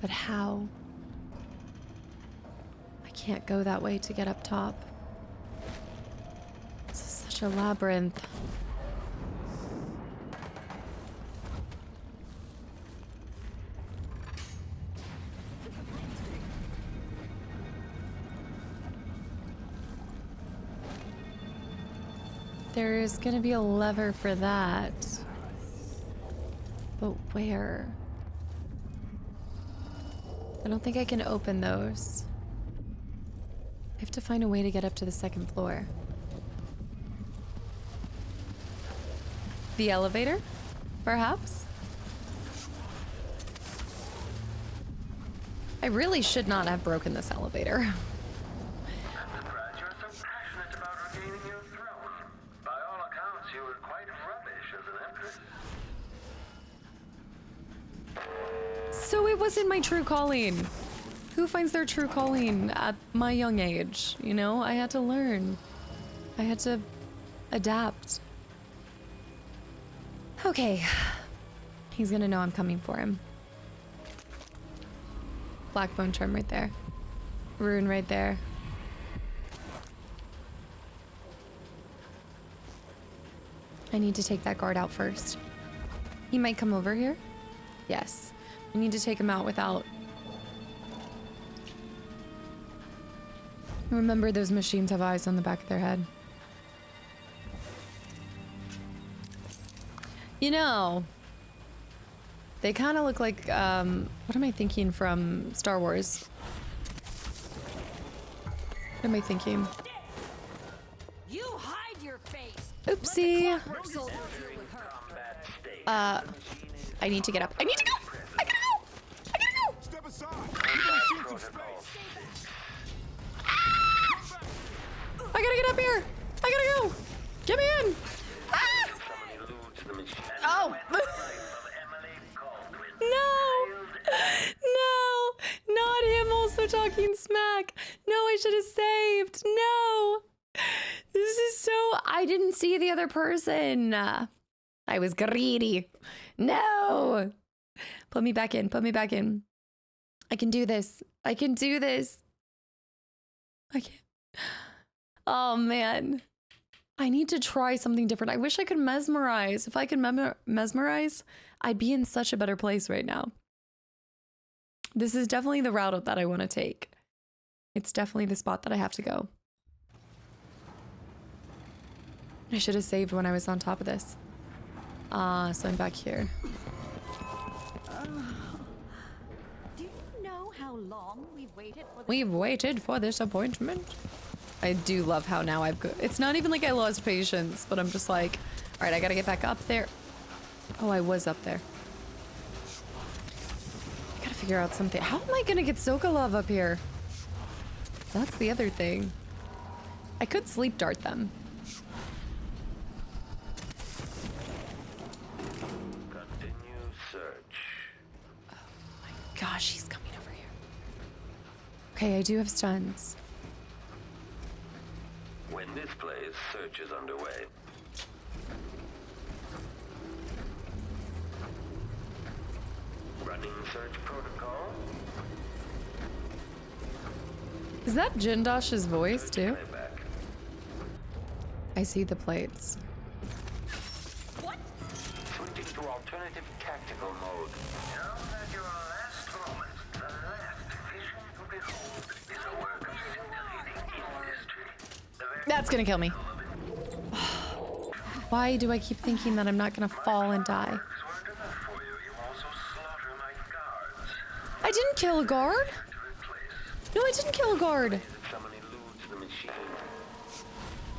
But how? I can't go that way to get up top. This is such a labyrinth. There is gonna be a lever for that. But where? I don't think I can open those. I have to find a way to get up to the second floor. The elevator? Perhaps? I really should not have broken this elevator. So it wasn't my true calling. Who finds their true calling at my young age? You know, I had to learn. I had to adapt. Okay. He's gonna know I'm coming for him. Black bone charm right there. Rune right there. I need to take that guard out first. He might come over here. Yes. I need to take him out without... Remember, those machines have eyes on the back of their head. You know, they kind of look like, what am I thinking from Star Wars? What am I thinking? You hide your face. Oopsie. I need to get up. I need to go! I gotta go! I gotta go! Step aside. I gotta get up here! I gotta go! Get me in! Ah! Oh! No! No! Not him also talking smack! No, I should have saved! No! This is so... I didn't see the other person. I was greedy. No! Put me back in. Put me back in. I can do this. I can do this. I can't. Oh, man. I need to try something different. I wish I could mesmerize. If I could mesmerize, I'd be in such a better place right now. This is definitely the route that I want to take. It's definitely the spot that I have to go. I should have saved when I was on top of this. So I'm back here. Do you know how long we've waited for this? We've waited for this appointment. I do love how now it's not even like I lost patience, but I'm just like, all right, I gotta get back up there. Oh, I was up there. I gotta figure out something. How am I gonna get Sokolov up here? That's the other thing. I could sleep dart them. Continue search. Oh my gosh, he's coming over here. Okay, I do have stuns. When this plays, search is underway. Running search protocol. Is that Jindosh's voice too? I see the plates. What? Switching to alternative tactical mode. Now that your last moment, the last vision to behold is a work of scintillating industry. That's gonna kill me. Why do I keep thinking that I'm not gonna fall and die? I didn't kill a guard. No, I didn't kill a guard.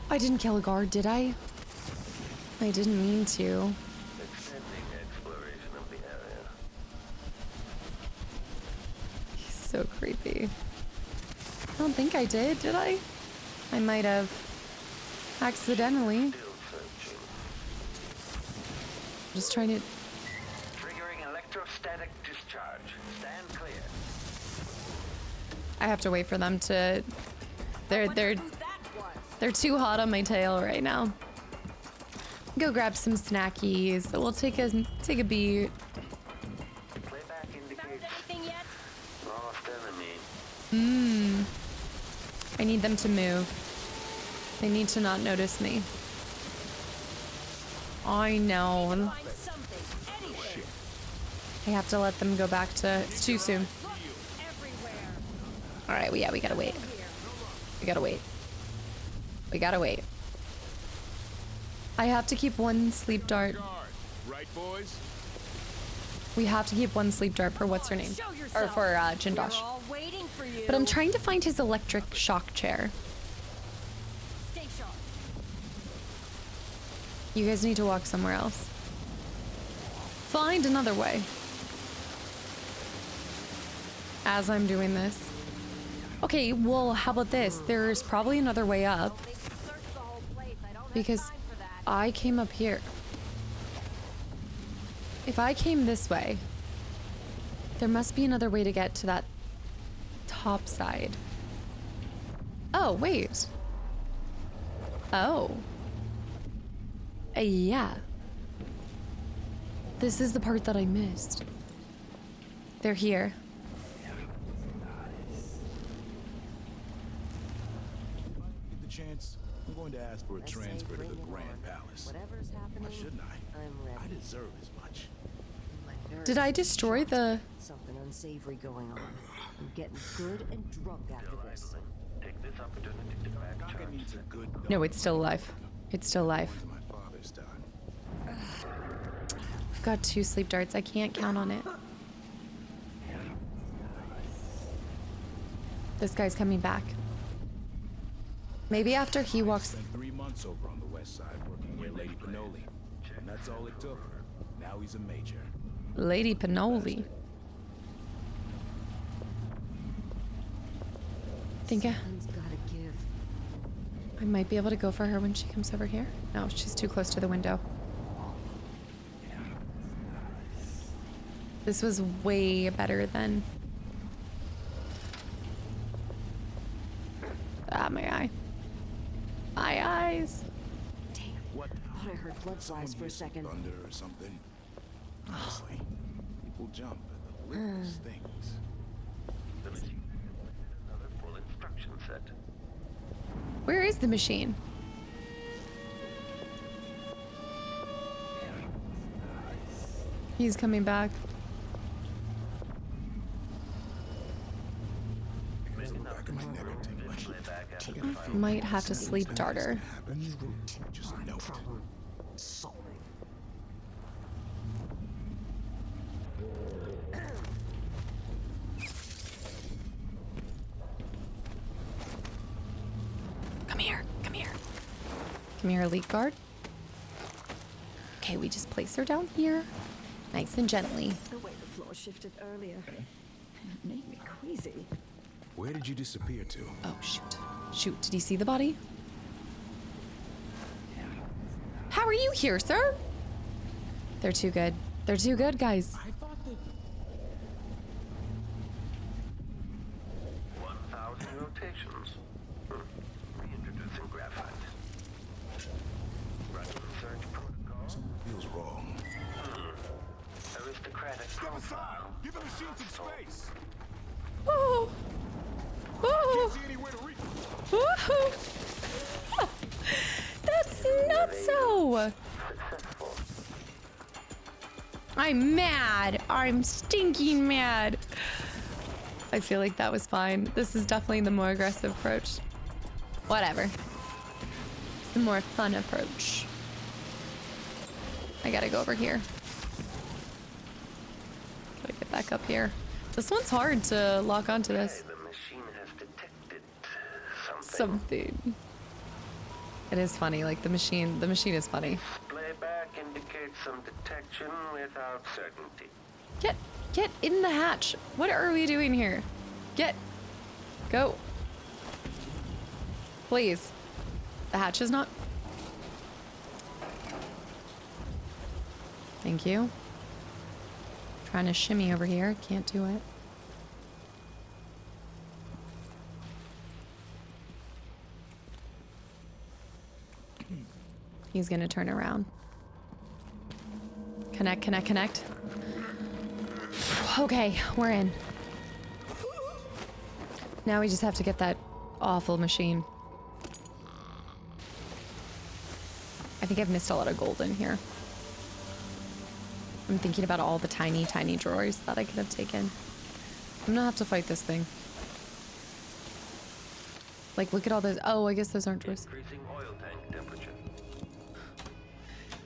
I didn't kill a guard, did I? I didn't mean to. Extending exploration of the area. He's so creepy. I don't think I did I? I might have. Accidentally. Just trying to... Triggering electrostatic discharge. Stand clear. I have to wait for them to... They're too hot on my tail right now. Go grab some snackies. We'll take a beat. Playback indicates lost enemy. I need them to move. They need to not notice me. I know. I have to let them go back to... It's too soon. Alright, we gotta wait. We gotta wait. We gotta wait. I have to keep one sleep dart. Right, boys? We have to keep one sleep dart for what's her name? Or for Jindosh. But I'm trying to find his electric shock chair. You guys need to walk somewhere else. Find another way. As I'm doing this. Okay, well, how about this? There's probably another way up. Because I came up here. If I came this way, there must be another way to get to that top side. Oh, wait. Oh. Yeah. This is the part that I missed. They're here. Get the chance, I'm going to ask for a transfer to the Grand Palace. Whatever's happening, Why shouldn't I? I'm ready. I deserve as much. My nerves Did I are destroy shot. the... Something unsavory going on. I'm getting good and drunk after this. Take this opportunity to backcharge. Needs a good No, it's still alive. It's still alive. my father's done. I've got 2 sleep darts. I can't count on it. This guy's coming back. Maybe after he walks... Spent 3 months over on the west side working with Lady Pinoli. And that's all it took. Now he's a major. Lady Pinoli. Something's gotta give. I might be able to go for her when she comes over here. No, she's too close to the window. This was way better than... Ah, my eye. My eyes. What? Thought I heard blood flies for a second. Thunder or something. Honestly, people jump at the littlest things. The machine another full instruction set. Where is the machine? He's coming back. Might have to sleep darter. Just know it. Come here, come here. Come here, elite guard. Okay, we just place her down here. Nice and gently. The way the floor shifted earlier. It made me queasy. Where did you disappear to? Oh, shoot. Shoot, did he see the body? How are you here, sir? They're too good. They're too good, guys. 1,000 rotations. Reintroducing graphite. Running search protocol. Feels wrong. Aristocratic profile. Give the machine some space. Oh. Oh. Woohoo. That's nutso. I'm mad. I'm stinking mad. I feel like that was fine. This is definitely the more aggressive approach. Whatever. The more fun approach. I gotta go over here. Gotta get back up here. This one's hard to lock onto this. The machine has detected something. Something. It is funny, like the machine is funny. Playback indicates some detection without certainty. Get in the hatch. What are we doing here? Go. Please. The hatch is not. Thank you. Trying to shimmy over here. Can't do it. He's gonna turn around. Connect. Okay, we're in. Now we just have to get that awful machine. I think I've missed a lot of gold in here. I'm thinking about all the tiny, tiny drawers that I could have taken. I'm gonna have to fight this thing. Like, look at all those. Oh, I guess those aren't drawers. Increasing oil tank temperature.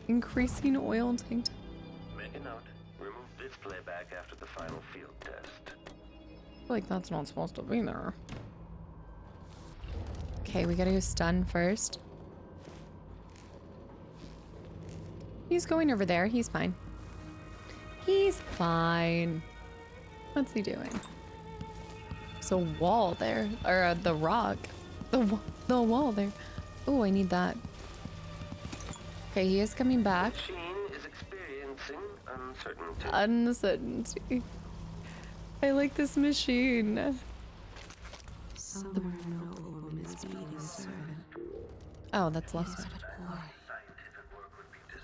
Increasing oil tank. Make a note. Remove display back after the final field test. I feel like that's not supposed to be there. Okay, we gotta go stun first. He's going over there. He's fine. He's fine. What's he doing? There's a wall there. Or the rock. The wall there. Oh, I need that. Okay, he is coming back. Machine is experiencing uncertainty. Uncertainty. I like this machine. Somewhere an old woman is beating a servant. Oh, that's last one.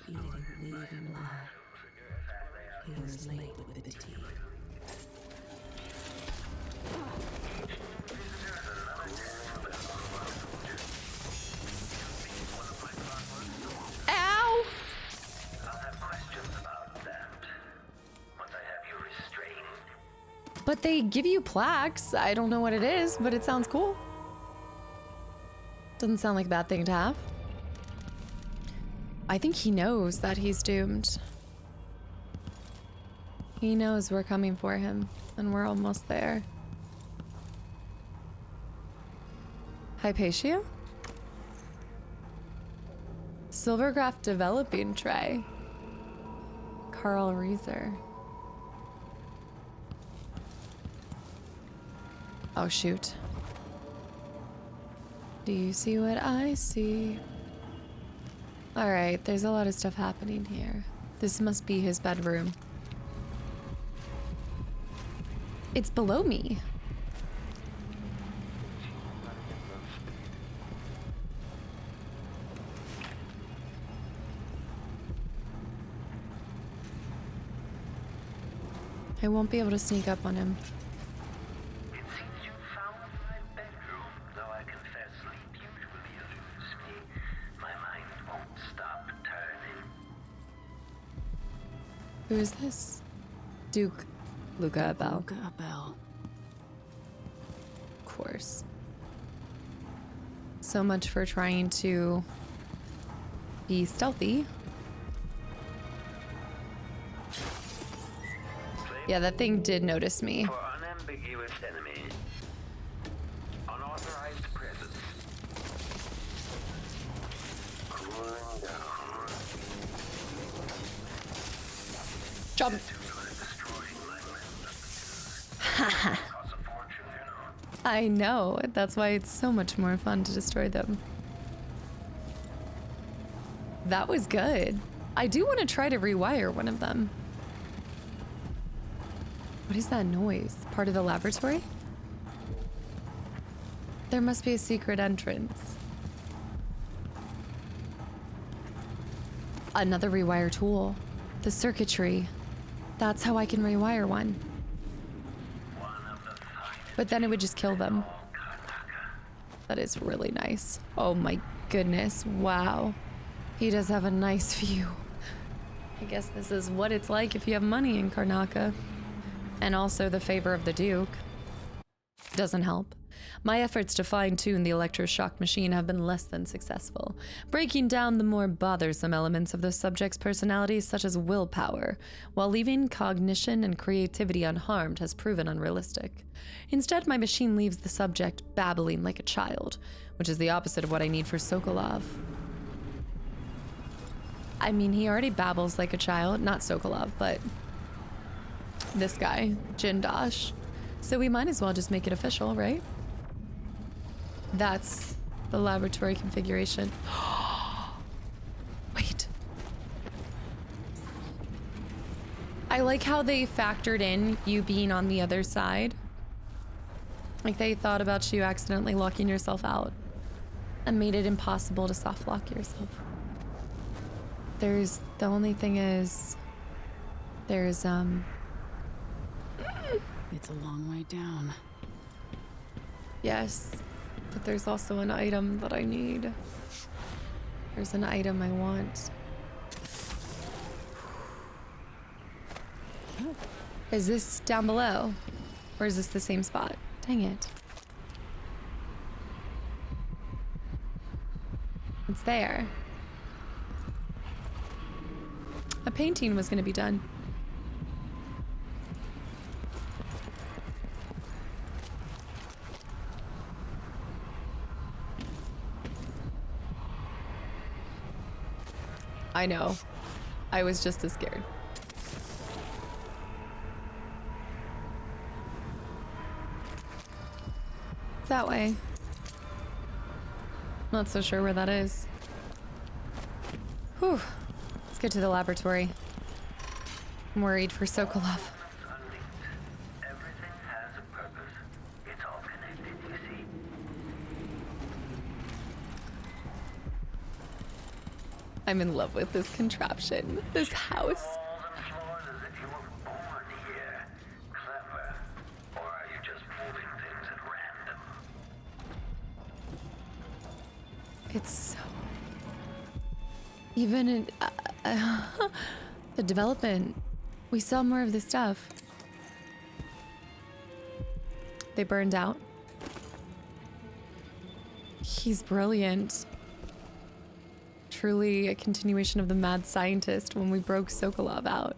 He didn't leave him alive. He was late with the tea. Ow! I'll have questions about that once I have you restrained. But they give you plaques. I don't know what it is, but it sounds cool. Doesn't sound like a bad thing to have. I think he knows that he's doomed. He knows we're coming for him, and we're almost there. Hypatia? Silvergraph developing tray. Carl Reeser. Oh, shoot. Do you see what I see? Alright, there's a lot of stuff happening here. This must be his bedroom. It's below me. I won't be able to sneak up on him. It seems you found my bedroom, though I confess sleep usually eludes me. My mind won't stop turning. Who is this? Duke Luca Abel. Luca Abel. Of course. So much for trying to be stealthy. Yeah, that thing did notice me. For unambiguous enemy. Unauthorized presence. Cooling down. Jump. Haha. I know. That's why it's so much more fun to destroy them. That was good. I do want to try to rewire one of them. What is that noise? Part of the laboratory? There must be a secret entrance. Another rewire tool. The circuitry. That's how I can rewire one. But then it would just kill them. That is really nice. Oh my goodness. Wow. He does have a nice view. I guess this is what it's like if you have money in Karnaca. And also the favor of the Duke. Doesn't help. My efforts to fine-tune the electroshock machine have been less than successful, breaking down the more bothersome elements of the subject's personality, such as willpower, while leaving cognition and creativity unharmed has proven unrealistic. Instead, my machine leaves the subject babbling like a child, which is the opposite of what I need for Sokolov. I mean, he already babbles like a child. Not Sokolov, but this guy, Jindosh. So we might as well just make it official, right? That's the laboratory configuration. Wait. I like how they factored in you being on the other side. Like they thought about you accidentally locking yourself out and made it impossible to soft lock yourself. The only thing is, there's, It's a long way down. yes, but there's also an item that I need. There's an item I want. Is this down below? Or is this the same spot? Dang it. It's there. A painting was going to be done. I know. I was just as scared. That way. Not so sure where that is. Whew. Let's get to the laboratory. I'm worried for Sokolov. I'm in love with this contraption, this house. It's so... Even in the development, we saw more of this stuff. They burned out. He's brilliant. Truly a continuation of the mad scientist when we broke Sokolov out.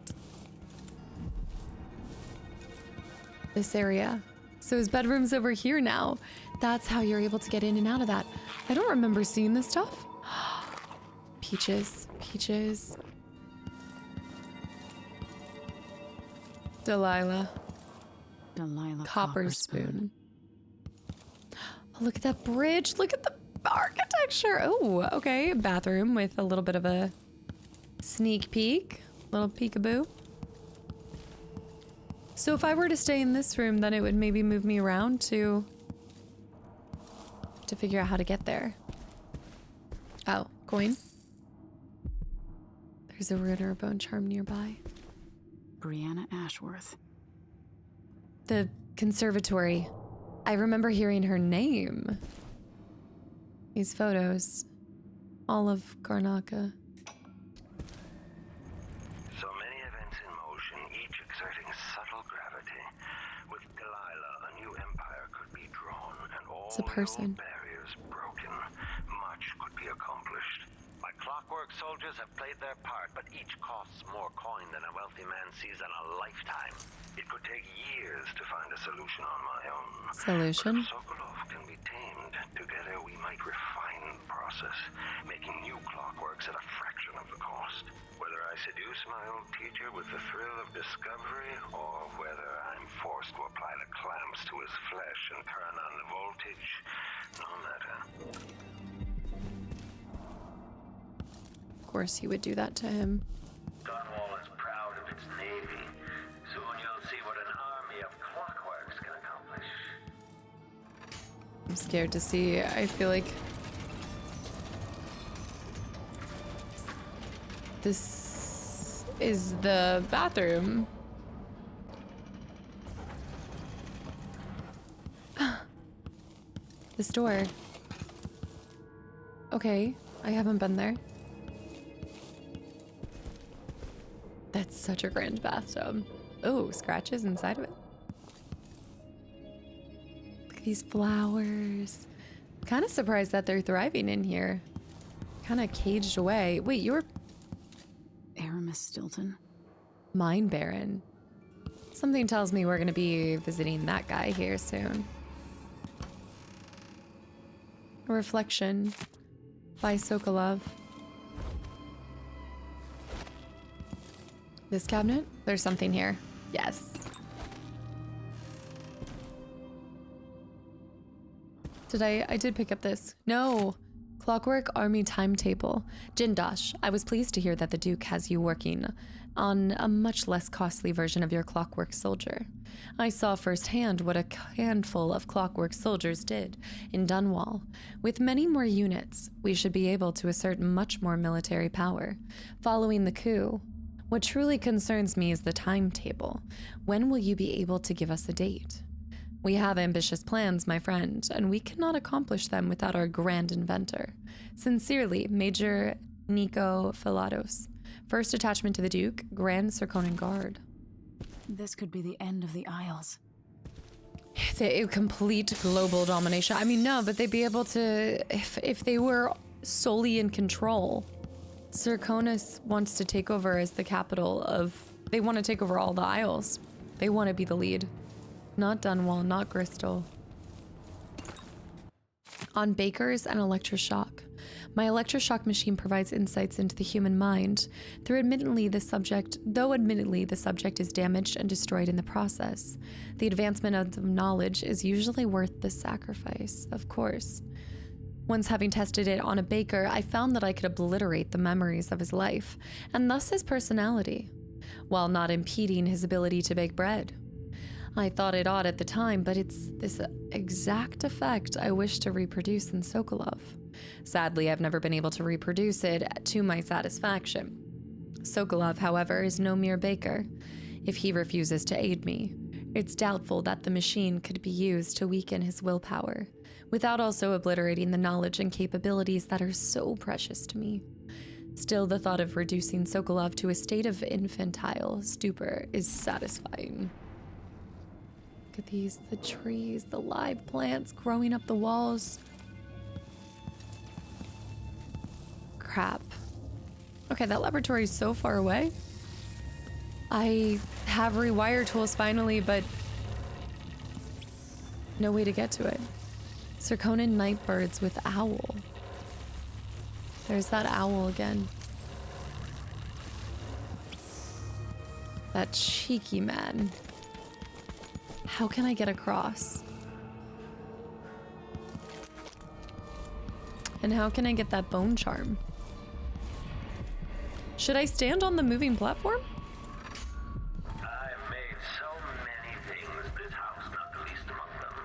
This area. So his bedroom's over here now. That's how you're able to get in and out of that. I don't remember seeing this stuff. Peaches. Peaches. Delilah. Copper spoon. Oh, look at that bridge. Look at the architecture. Oh, okay. Bathroom with a little bit of a sneak peek. Little peekaboo. So if I were to stay in this room, then it would maybe move me around to figure out how to get there. Oh, coin. There's a rune or a bone charm nearby. Brianna Ashworth. The conservatory. I remember hearing her name. These photos. All of Karnaca. So many events in motion, each exerting subtle gravity. With Delilah, a new empire could be drawn, and all It's a person. barriers broken. Much could be accomplished. My Clockwork soldiers have played their part, but each costs more coin than a wealthy man sees in a lifetime. It could take years to find a solution on my own. Solution? But if Sokolov can be tamed, together we might refine the process, making new clockworks at a fraction of the cost. Whether I seduce my old teacher with the thrill of discovery, or whether I'm forced to apply the clamps to his flesh and turn on the voltage, no matter. Of course he would do that to him. Dunwall is proud of its navy. Soon you'll see what an army of clockworks can accomplish. I'm scared to see. I feel like this is the bathroom. This door. Okay, I haven't been there. That's such a grand bathtub. Oh, scratches inside of it. Look at these flowers. Kind of surprised that they're thriving in here. Kind of caged away. Wait, you're Aramis Stilton? Mine Baron. Something tells me we're going to be visiting that guy here soon. A reflection by Sokolov. This cabinet? There's something here. Yes. I did pick up this. No. Clockwork Army Timetable. Jindosh, I was pleased to hear that the Duke has you working on a much less costly version of your Clockwork Soldier. I saw firsthand what a handful of Clockwork Soldiers did in Dunwall. With many more units, we should be able to assert much more military power. Following the coup, what truly concerns me is the timetable. When will you be able to give us a date? We have ambitious plans, my friend, and we cannot accomplish them without our grand inventor. Sincerely, Major Nico Philados. First attachment to the Duke, Grand Serkonan Guard. This could be the end of the Isles. Complete global domination. I mean, no, but they'd be able to, if they were solely in control. Serkonis wants to take over as the capital of, they want to take over all the Isles. They want to be the lead. Not Dunwall, not Bristol. On Bakers and Electroshock. My electroshock machine provides insights into the human mind, though admittedly the subject is damaged and destroyed in the process. The advancement of knowledge is usually worth the sacrifice, of course. Once having tested it on a baker, I found that I could obliterate the memories of his life, and thus his personality, while not impeding his ability to bake bread. I thought it odd at the time, but it's this exact effect I wish to reproduce in Sokolov. Sadly, I've never been able to reproduce it to my satisfaction. Sokolov, however, is no mere baker. If he refuses to aid me, it's doubtful that the machine could be used to weaken his willpower, without also obliterating the knowledge and capabilities that are so precious to me. Still, the thought of reducing Sokolov to a state of infantile stupor is satisfying. Look at these, the trees, the live plants growing up the walls. Crap. Okay, that laboratory is so far away. I have rewire tools finally, but no way to get to it. Serkonan nightbirds with owl. There's that owl again. That cheeky man. How can I get across? And how can I get that bone charm? Should I stand on the moving platform? I've made so many things, this house not the least among them.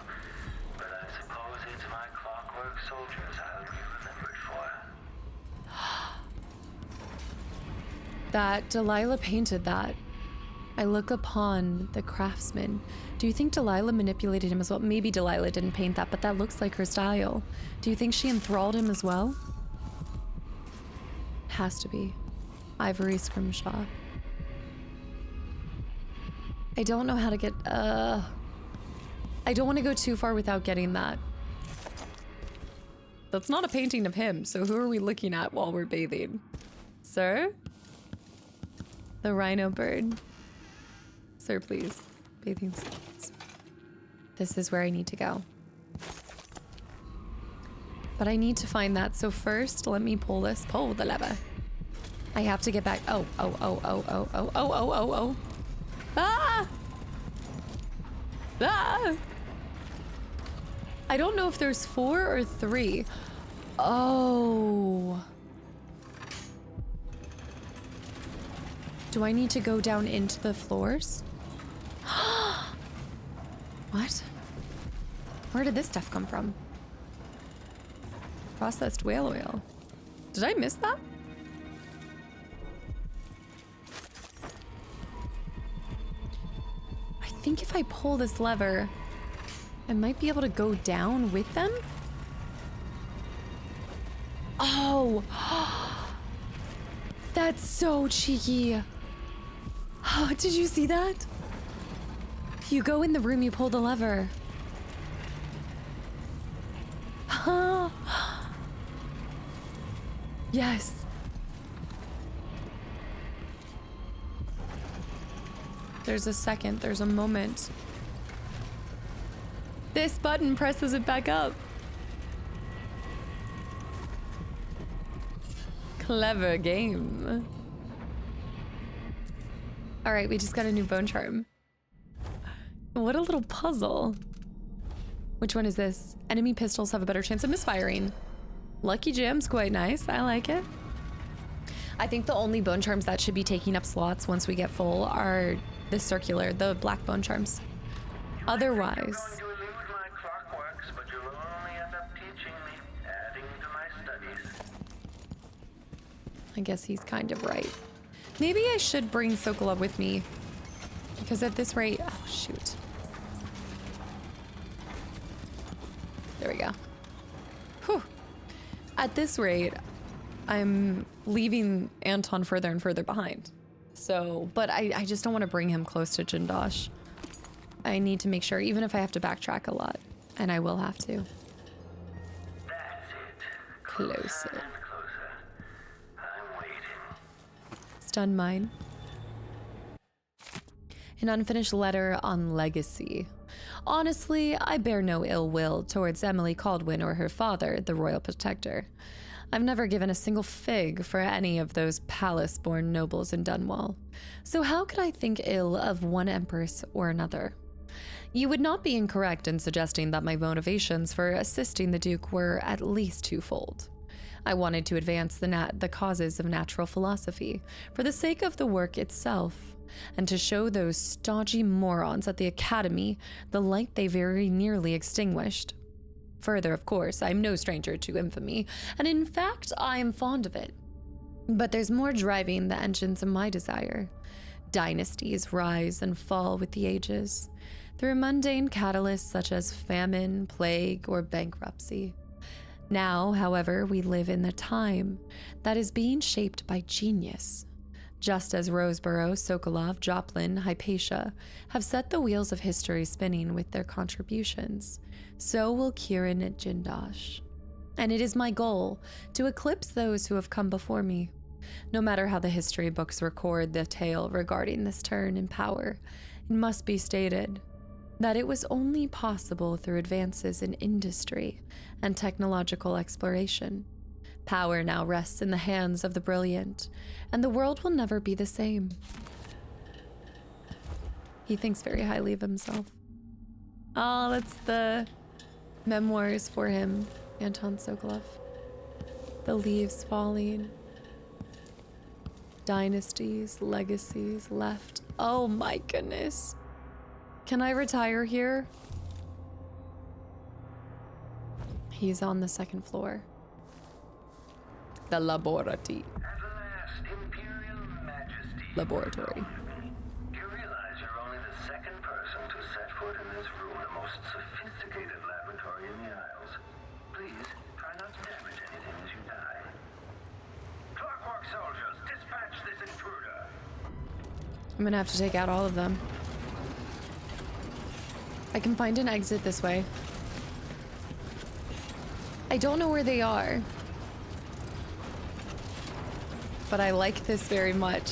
But I suppose it's my Clockwork Soldiers I'll be remembered for. That Delilah painted that. I look upon the craftsman. Do you think Delilah manipulated him as well? Maybe Delilah didn't paint that, but that looks like her style. Do you think she enthralled him as well? Has to be. Ivory Scrimshaw. I don't know how to get, I don't want to go too far without getting that. That's not a painting of him, so who are we looking at while we're bathing? Sir? The rhino bird. Sir, please. Bathing suits. This is where I need to go. But I need to find that, so first let me pull the lever. I have to get back. Oh. Ah! Ah! I don't know if there's 4 or 3. Oh. Do I need to go down into the floors? What? Where did this stuff come from? Processed whale oil. Did I miss that? I think if I pull this lever, I might be able to go down with them? Oh! That's so cheeky. Oh, did you see that? You go in the room, you pull the lever. Yes. There's a second, there's a moment. This button presses it back up. Clever game. All right, we just got a new bone charm. What a little puzzle. Which one is this? Enemy pistols have a better chance of misfiring. Lucky gem's quite nice. I like it. I think the only bone charms that should be taking up slots once we get full are the circular, the black bone charms. Otherwise, I guess he's kind of right. Maybe I should bring Sokolov with me, because at this rate, oh shoot. There we go. Whew. At this rate, I'm leaving Anton further and further behind. So, but I just don't want to bring him close to Jindosh. I need to make sure, even if I have to backtrack a lot, and I will have to. Closer. Stun mine. An unfinished letter on legacy. Honestly, I bear no ill will towards Emily Caldwin or her father, the royal protector. I've never given a single fig for any of those palace-born nobles in Dunwall. So how could I think ill of one empress or another? You would not be incorrect in suggesting that my motivations for assisting the Duke were at least twofold. I wanted to advance the causes of natural philosophy for the sake of the work itself, and to show those stodgy morons at the Academy the light they very nearly extinguished. Further, of course, I'm no stranger to infamy, and in fact, I am fond of it. But there's more driving the engines of my desire. Dynasties rise and fall with the ages, through mundane catalysts such as famine, plague, or bankruptcy. Now, however, we live in the time that is being shaped by genius. Just as Roseborough, Sokolov, Joplin, Hypatia have set the wheels of history spinning with their contributions, so will Kirin at Jindosh. And it is my goal to eclipse those who have come before me. No matter how the history books record the tale regarding this turn in power, it must be stated that it was only possible through advances in industry and technological exploration. Power now rests in the hands of the brilliant, and the world will never be the same. He thinks very highly of himself. Oh, that's the memoirs for him, Anton Sokolov. The leaves falling. Dynasties, legacies left. Oh my goodness. Can I retire here? He's on the second floor. The laboratory. Laboratory. You realize you're only the second person to set foot in this room, the most sophisticated laboratory in the Isles. Please, try not to damage anything as you die. Clockwork soldiers, dispatch this intruder. I'm gonna have to take out all of them. I can find an exit this way. I don't know where they are, but I like this very much.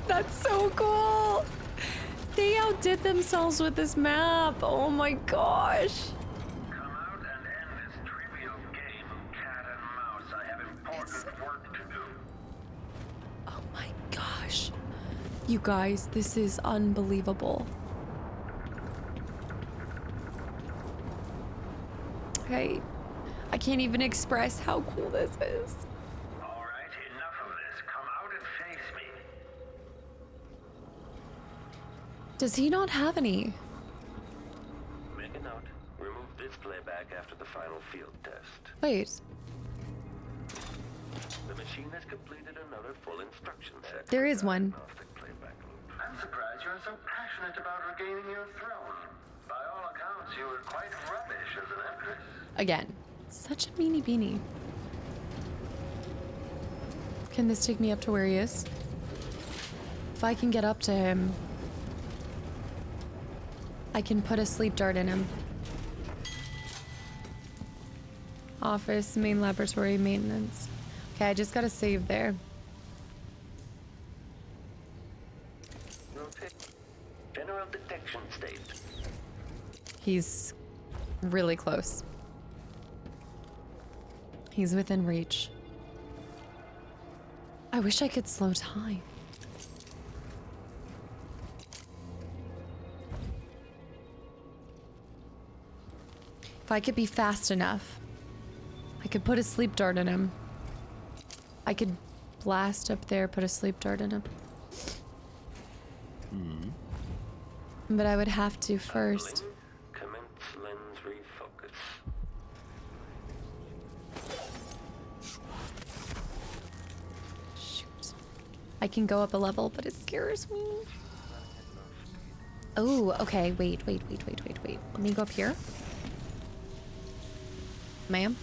That's so cool. They outdid themselves with this map. Oh my gosh. Come out and end this trivial game of cat and mouse. I have important work to do. Oh my gosh. You guys, this is unbelievable. Okay, I can't even express how cool this is. All right, enough of this. Come out and face me. Does he not have any? Make a note. Remove this playback after the final field test. Wait. The machine has completed another full instruction set. There is one. I'm surprised you're so passionate about regaining your throne. By all accounts, you were quite rubbish as an empress. Again, such a meanie beanie. Can this take me up to where he is? If I can get up to him, I can put a sleep dart in him. Office, main laboratory, maintenance. Okay, I just gotta save there. Rotate. General detection state. He's really close. He's within reach. I wish I could slow time. If I could be fast enough, I could put a sleep dart in him. I could blast up there, put a sleep dart in him. But I would have to first. Commence lens refocus. Shoot. I can go up a level, but it scares me. Oh, okay. Wait. Let me go up here. Ma'am?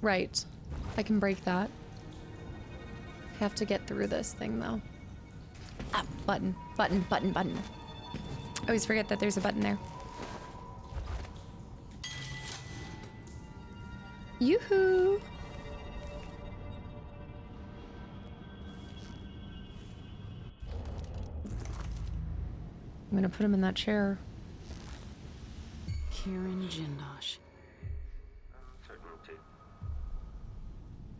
Right. I can break that. I have to get through this thing, though. Ah, button. I always forget that there's a button there. Yoo-hoo! I'm gonna put him in that chair. Kieran Jindosh. Certainty.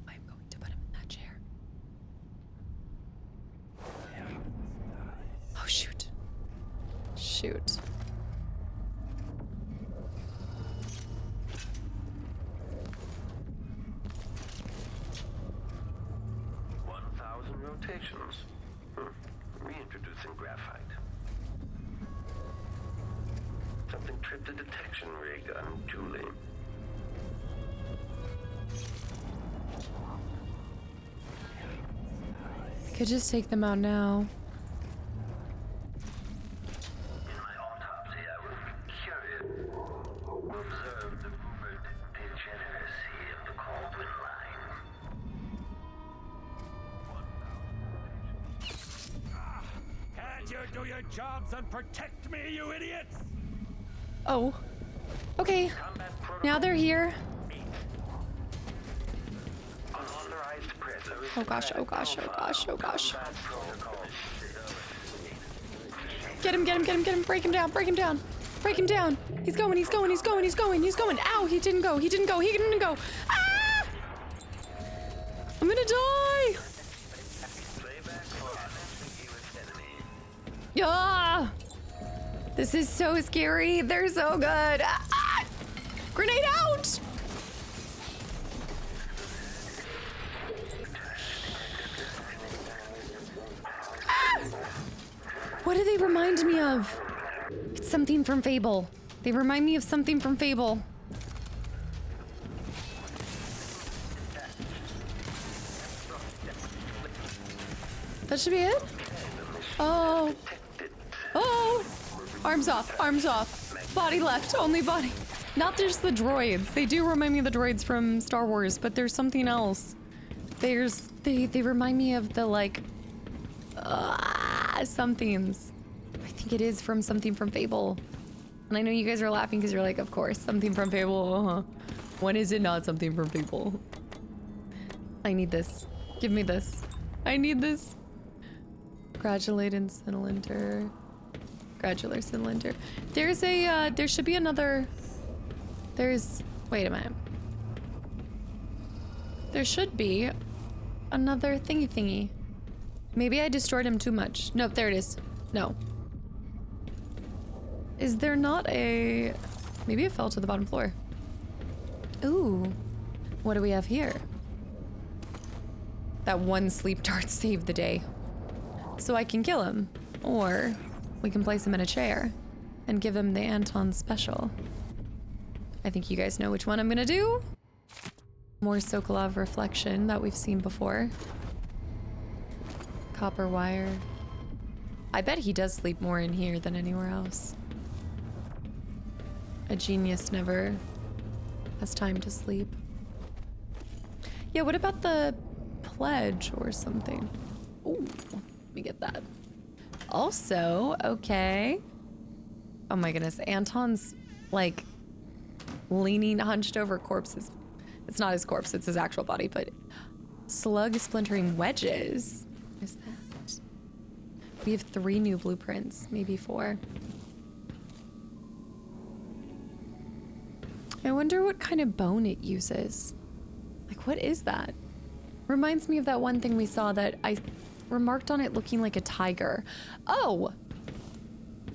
I'm going to put him in that chair. Oh, shoot. Shoot. Rotations. Reintroducing graphite. Something tripped the detection rig on Julie. I could just take them out now. In my autopsy, I was curious. Observed the rumored degeneracy of the Caldwin line. Can't you do your jobs and protect me, you idiots? Oh. Okay. Now they're here. Oh gosh. Get him. Break him down. He's going. Ow, he didn't go. Ah! I'm gonna die. Ah! This is so scary. They're so good. Ah! Grenade out! Ah! What do they remind me of? It's something from Fable. They remind me of something from Fable. That should be it? Oh. Arms off. Body left, only body. Not just the droids. They do remind me of the droids from Star Wars, but there's something else. They remind me of the like somethings. I think it is from something from Fable. And I know you guys are laughing because you're like, of course, something from Fable. When is it not something from Fable? I need this. Give me this. I need this. Gradulated cylinder. Gradular cylinder. There's a, there should be another, wait a minute. There should be another thingy. Maybe I destroyed him too much. Nope, there it is. No. Is there not a, maybe it fell to the bottom floor. Ooh, what do we have here? That one sleep dart saved the day. So I can kill him, or we can place him in a chair and give him the Anton special. I think you guys know which one I'm gonna do. More Sokolov reflection that we've seen before. Copper wire. I bet he does sleep more in here than anywhere else. A genius never has time to sleep. Yeah, what about the pledge or something? Ooh, let me get that. Also, okay. Oh my goodness, Anton's like leaning, hunched over corpses. It's not his corpse, it's his actual body, but slug splintering wedges. What is that? We have 3 new blueprints, maybe 4. I wonder what kind of bone it uses. Like, what is that? Reminds me of that one thing we saw that I remarked on it looking like a tiger. Oh,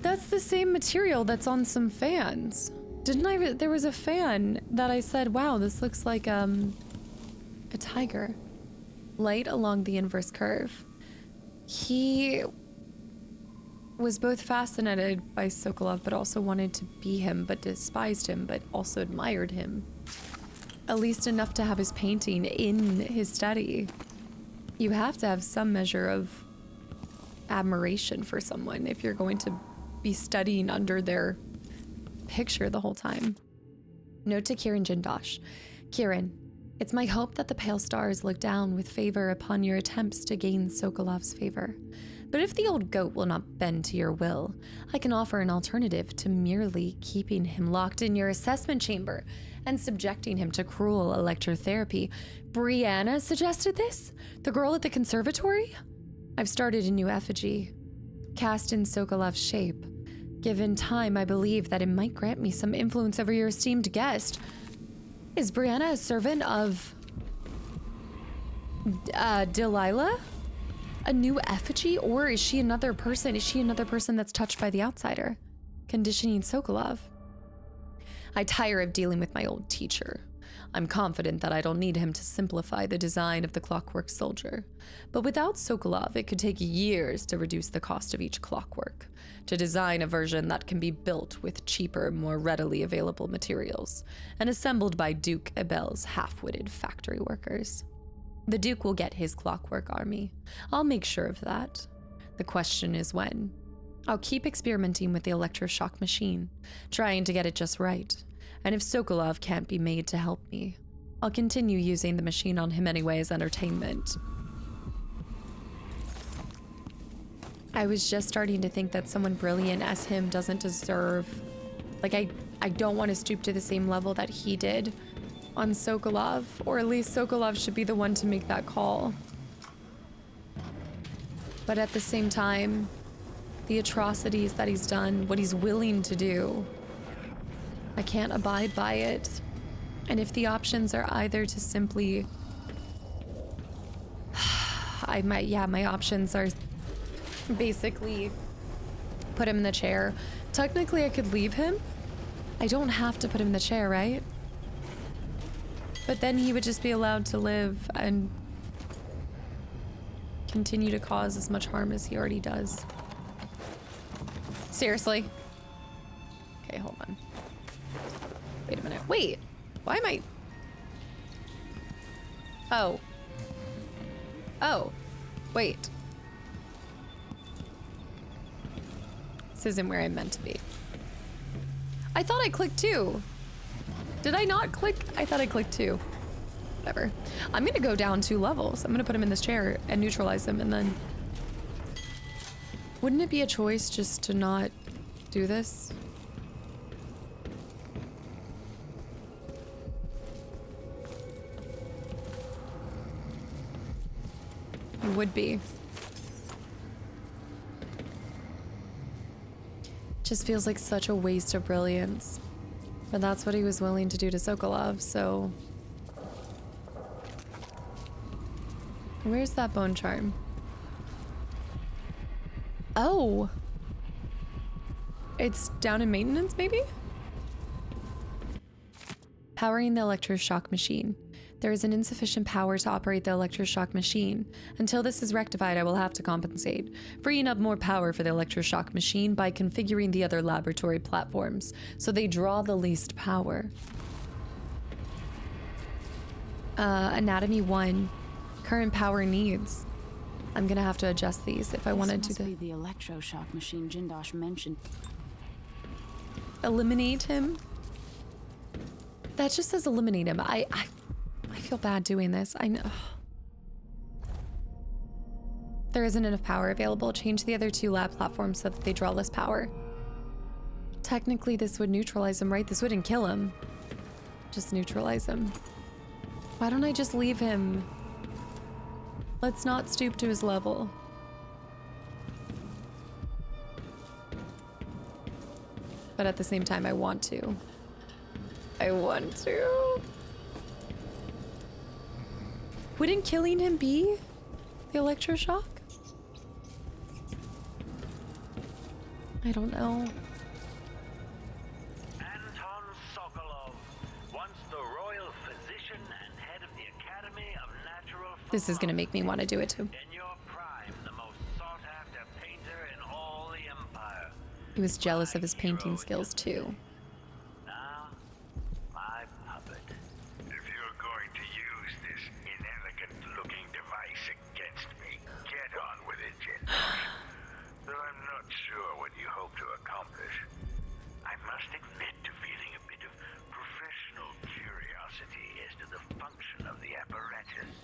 That's the same material that's on some fans. Didn't I? There was a fan that I said, wow, this looks like a tiger. Light along the inverse curve. He was both fascinated by Sokolov, but also wanted to be him, but despised him, but also admired him. At least enough to have his painting in his study. You have to have some measure of admiration for someone if you're going to be studying under their picture the whole time. Note to Kieran Jindosh. Kieran, it's my hope that the pale stars look down with favor upon your attempts to gain Sokolov's favor. But if the old goat will not bend to your will, I can offer an alternative to merely keeping him locked in your assessment chamber and subjecting him to cruel electrotherapy. Brianna suggested this? The girl at the conservatory? I've started a new effigy, cast in Sokolov's shape. Given time, I believe that it might grant me some influence over your esteemed guest. Is Brianna a servant of Delilah? A new effigy? Or is she another person? Is she another person that's touched by the outsider? Conditioning Sokolov. I tire of dealing with my old teacher. I'm confident that I don't need him to simplify the design of the Clockwork soldier. But without Sokolov, it could take years to reduce the cost of each clockwork, to design a version that can be built with cheaper, more readily available materials, and assembled by Duke Abel's half-witted factory workers. The Duke will get his clockwork army. I'll make sure of that. The question is when. I'll keep experimenting with the electroshock machine, trying to get it just right. And if Sokolov can't be made to help me, I'll continue using the machine on him anyway as entertainment. I was just starting to think that someone brilliant as him doesn't deserve... Like, I don't want to stoop to the same level that he did on Sokolov, or at least Sokolov should be the one to make that call. But at the same time, the atrocities that he's done, what he's willing to do, I can't abide by it. And if the options are either to simply... my options are basically put him in the chair. Technically, I could leave him. I don't have to put him in the chair, right? But then he would just be allowed to live and continue to cause as much harm as he already does. Seriously? Okay, hold on. Wait a minute. Wait! Why am I... Oh. Oh. Wait. This isn't where I'm meant to be. I thought I clicked 2. Did I not click? I thought I clicked 2. Whatever. I'm gonna go down 2 levels. I'm gonna put him in this chair and neutralize him, and then... Wouldn't it be a choice just to not do this? It would be. Just feels like such a waste of brilliance. But that's what he was willing to do to Sokolov, so... Where's that bone charm? Oh! It's down in maintenance, maybe? Powering the electroshock machine. There is an insufficient power to operate the electroshock machine. Until this is rectified, I will have to compensate, freeing up more power for the electroshock machine by configuring the other laboratory platforms so they draw the least power. Anatomy 1. Current power needs. I'm gonna have to adjust these if I wanted to. This must be the electroshock machine Jindosh mentioned. Eliminate him? That just says eliminate him. I feel bad doing this. I know. There isn't enough power available. Change the other 2 lab platforms so that they draw less power. Technically, this would neutralize him, right? This wouldn't kill him. Just neutralize him. Why don't I just leave him? Let's not stoop to his level. But at the same time, I want to. I want to. Wouldn't killing him be the electroshock? I don't know. Anton Sokolov, once the royal physician and head of the Academy of Natural This is gonna make me want to do it too. in your prime, the most sought-after painter in all the Empire. He was jealous of his painting skills too. Now, my puppet. If you're going to use this inelegant-looking device against me, get on with it, Jindosh. Though I'm not sure what you hope to accomplish. I must admit to feeling a bit of professional curiosity as to the function of the apparatus.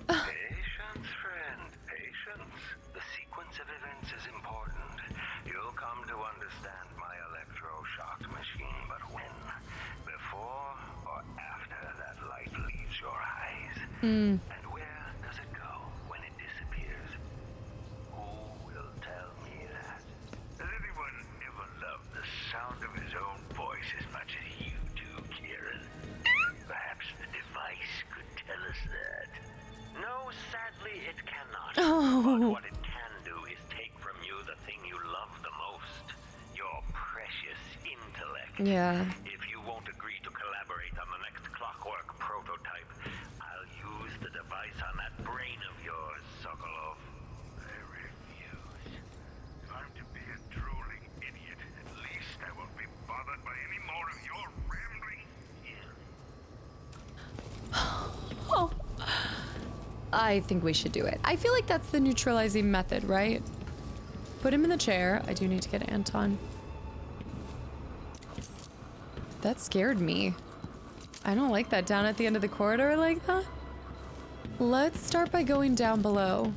Patience, friend, patience. The sequence of events is important. You'll come to understand my electroshock machine, but when? Before or after that light leaves your eyes? And where does it go when it disappears? Who will tell me that? Has anyone ever loved the sound of his own voice as much as you do, Kieran? Perhaps the device could tell us that. No, sadly, it cannot. But what it can do is take from you the thing you love the most, your precious intellect. Yeah. If you won't agree to collaborate on the next Clockwork prototype, I'll use the device on that brain of yours, Sokolov. I refuse. If I'm to be a drooling idiot, at least I won't be bothered by any more of your rambling. Oh. I think we should do it. I feel like that's the neutralizing method, right? Put him in the chair. I do need to get Anton. That scared me. I don't like that down at the end of the corridor like that. Let's start by going down below.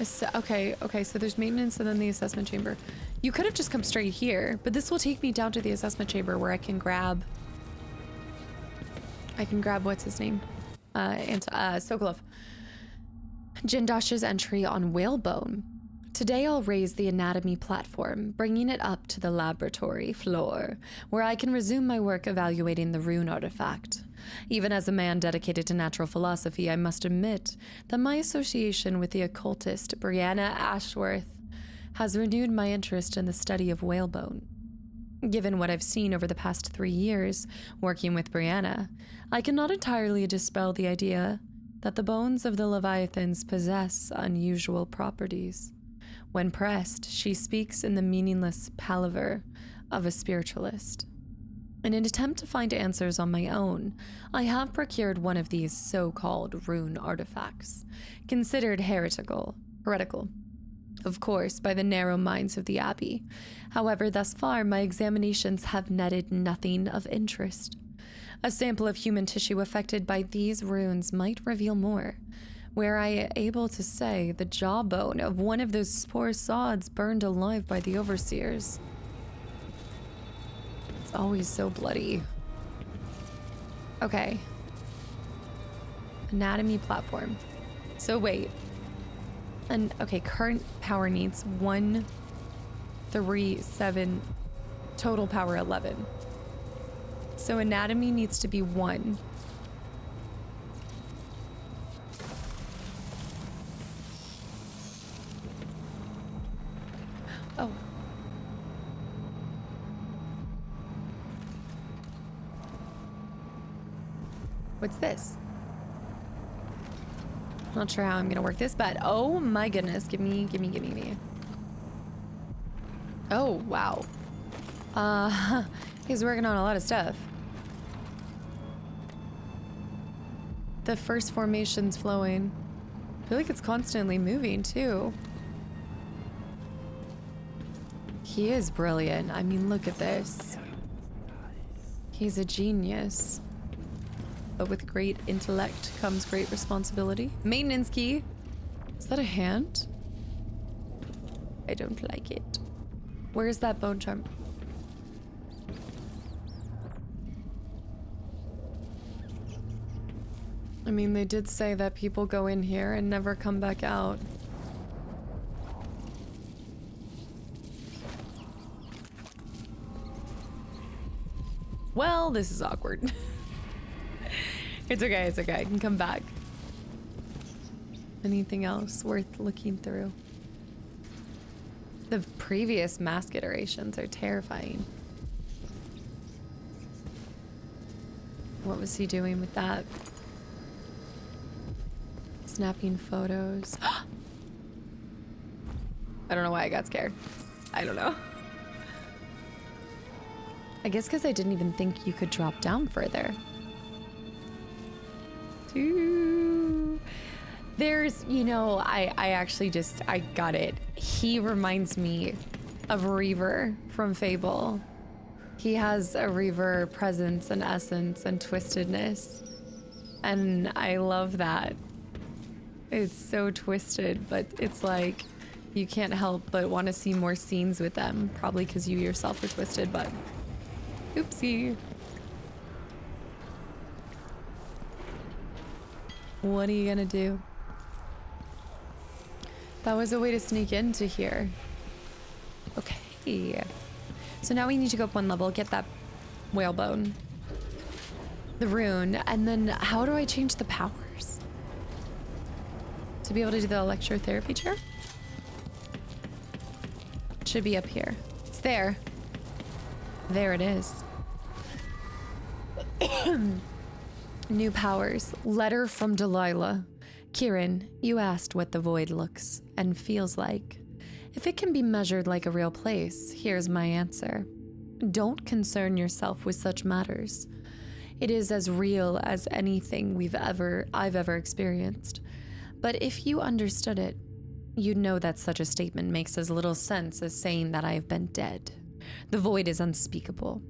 Okay, so there's maintenance and then the assessment chamber. You could have just come straight here, but this will take me down to the assessment chamber where I can grab what's his name? Sokolov. Jindosh's entry on whalebone. Today I'll raise the anatomy platform, bringing it up to the laboratory floor, where I can resume my work evaluating the rune artifact. Even as a man dedicated to natural philosophy, I must admit that my association with the occultist Brianna Ashworth has renewed my interest in the study of whalebone. Given what I've seen over the past 3 years working with Brianna, I cannot entirely dispel the idea that the bones of the Leviathans possess unusual properties. When pressed, she speaks in the meaningless palaver of a spiritualist. In an attempt to find answers on my own, I have procured one of these so-called rune artifacts, considered heretical, of course, by the narrow minds of the Abbey. However, thus far, my examinations have netted nothing of interest. A sample of human tissue affected by these runes might reveal more. Were I able to say the jawbone of one of those poor sods burned alive by the overseers. It's always so bloody. Okay. Anatomy platform. So wait. And okay, current power needs 1, 3, 7, total power 11. So anatomy needs to be 1. Oh. What's this? Not sure how I'm gonna work this, but oh my goodness, give me. Oh, wow. He's working on a lot of stuff. The first formation's flowing. I feel like it's constantly moving too. He is brilliant. I mean, look at this. He's a genius. But with great intellect comes great responsibility. Maintenance key. Is that a hand? I don't like it. Where's that bone charm? I mean, they did say that people go in here and never come back out. Well, this is awkward. It's okay, I can come back. Anything else worth looking through? The previous mask iterations are terrifying. What was he doing with that? Snapping photos. I don't know why I got scared. I don't know. I guess because I didn't even think you could drop down further. There's, you know, I actually just, I got it. He reminds me of Reaver from Fable. He has a Reaver presence and essence and twistedness. And I love that. It's so twisted, but it's like, you can't help but want to see more scenes with them. Probably because you yourself are twisted, but oopsie. What are you gonna do? That was a way to sneak into here. Okay. So now we need to go up one level, get that whalebone, the rune, and then how do I change the powers? To be able to do the electrotherapy chair? It should be up here. It's there. There it is. New powers. Letter from Delilah. Kieran, you asked what the void looks and feels like. If it can be measured like a real place, here's my answer. Don't concern yourself with such matters. It is as real as anything I've ever experienced. But if you understood it, you'd know that such a statement makes as little sense as saying that I have been dead. The void is unspeakable.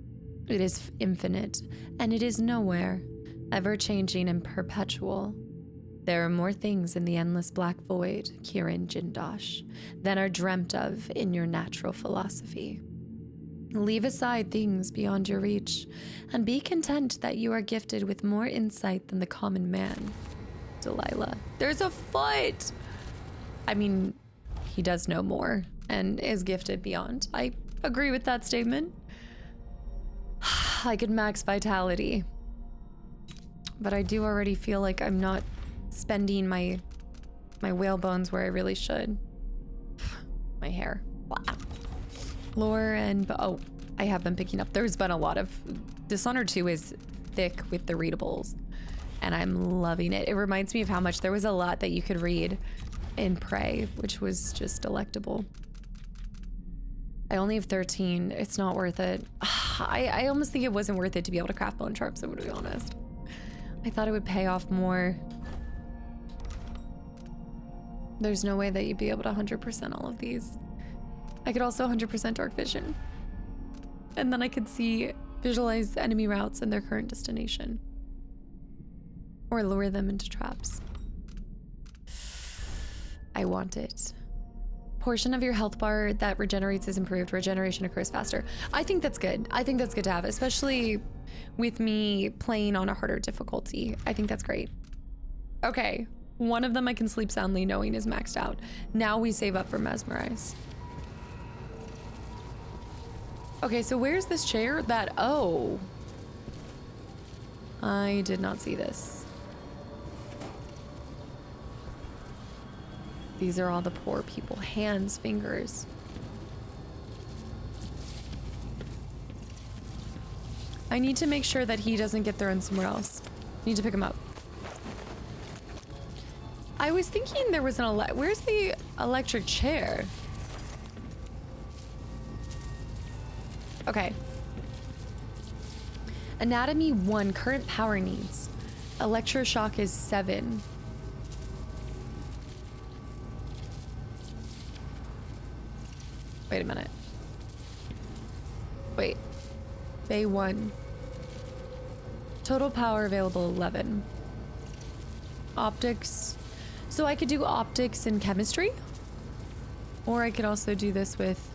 It is infinite, and it is nowhere, ever-changing and perpetual. There are more things in the endless black void, Kieran Jindosh, than are dreamt of in your natural philosophy. Leave aside things beyond your reach, and be content that you are gifted with more insight than the common man. Delilah. There's a foot! I mean, he does know more, and is gifted beyond. I agree with that statement. I could max vitality, but I do already feel like I'm not spending my whale bones where I really should. My hair. Wow. Lore and oh, I have been picking up. There's been a lot of Dishonored 2 is thick with the readables, and I'm loving it. It reminds me of how much there was a lot that you could read in Prey, which was just delectable. I only have 13. It's not worth it. I almost think it wasn't worth it to be able to craft bone sharps, I'm gonna be honest. I thought it would pay off more. There's no way that you'd be able to 100% all of these. I could also 100% dark vision. And then I could visualize enemy routes and their current destination. Or lure them into traps. I want it. Portion of your health bar that regenerates is improved. Regeneration occurs faster. I think that's good. I think that's good to have, especially with me playing on a harder difficulty. I think that's great. Okay, one of them I can sleep soundly knowing is maxed out. Now we save up for Mesmerize. Okay, so where's this chair? Oh. I did not see this. These are all the poor people. Hands, fingers. I need to make sure that he doesn't get thrown somewhere else. Need to pick him up. I was thinking there was where's the electric chair? Okay. Anatomy 1, current power needs. Electroshock is 7. Wait a minute. Wait. Bay 1. Total power available 11. Optics. So I could do optics and chemistry? Or I could also do this with...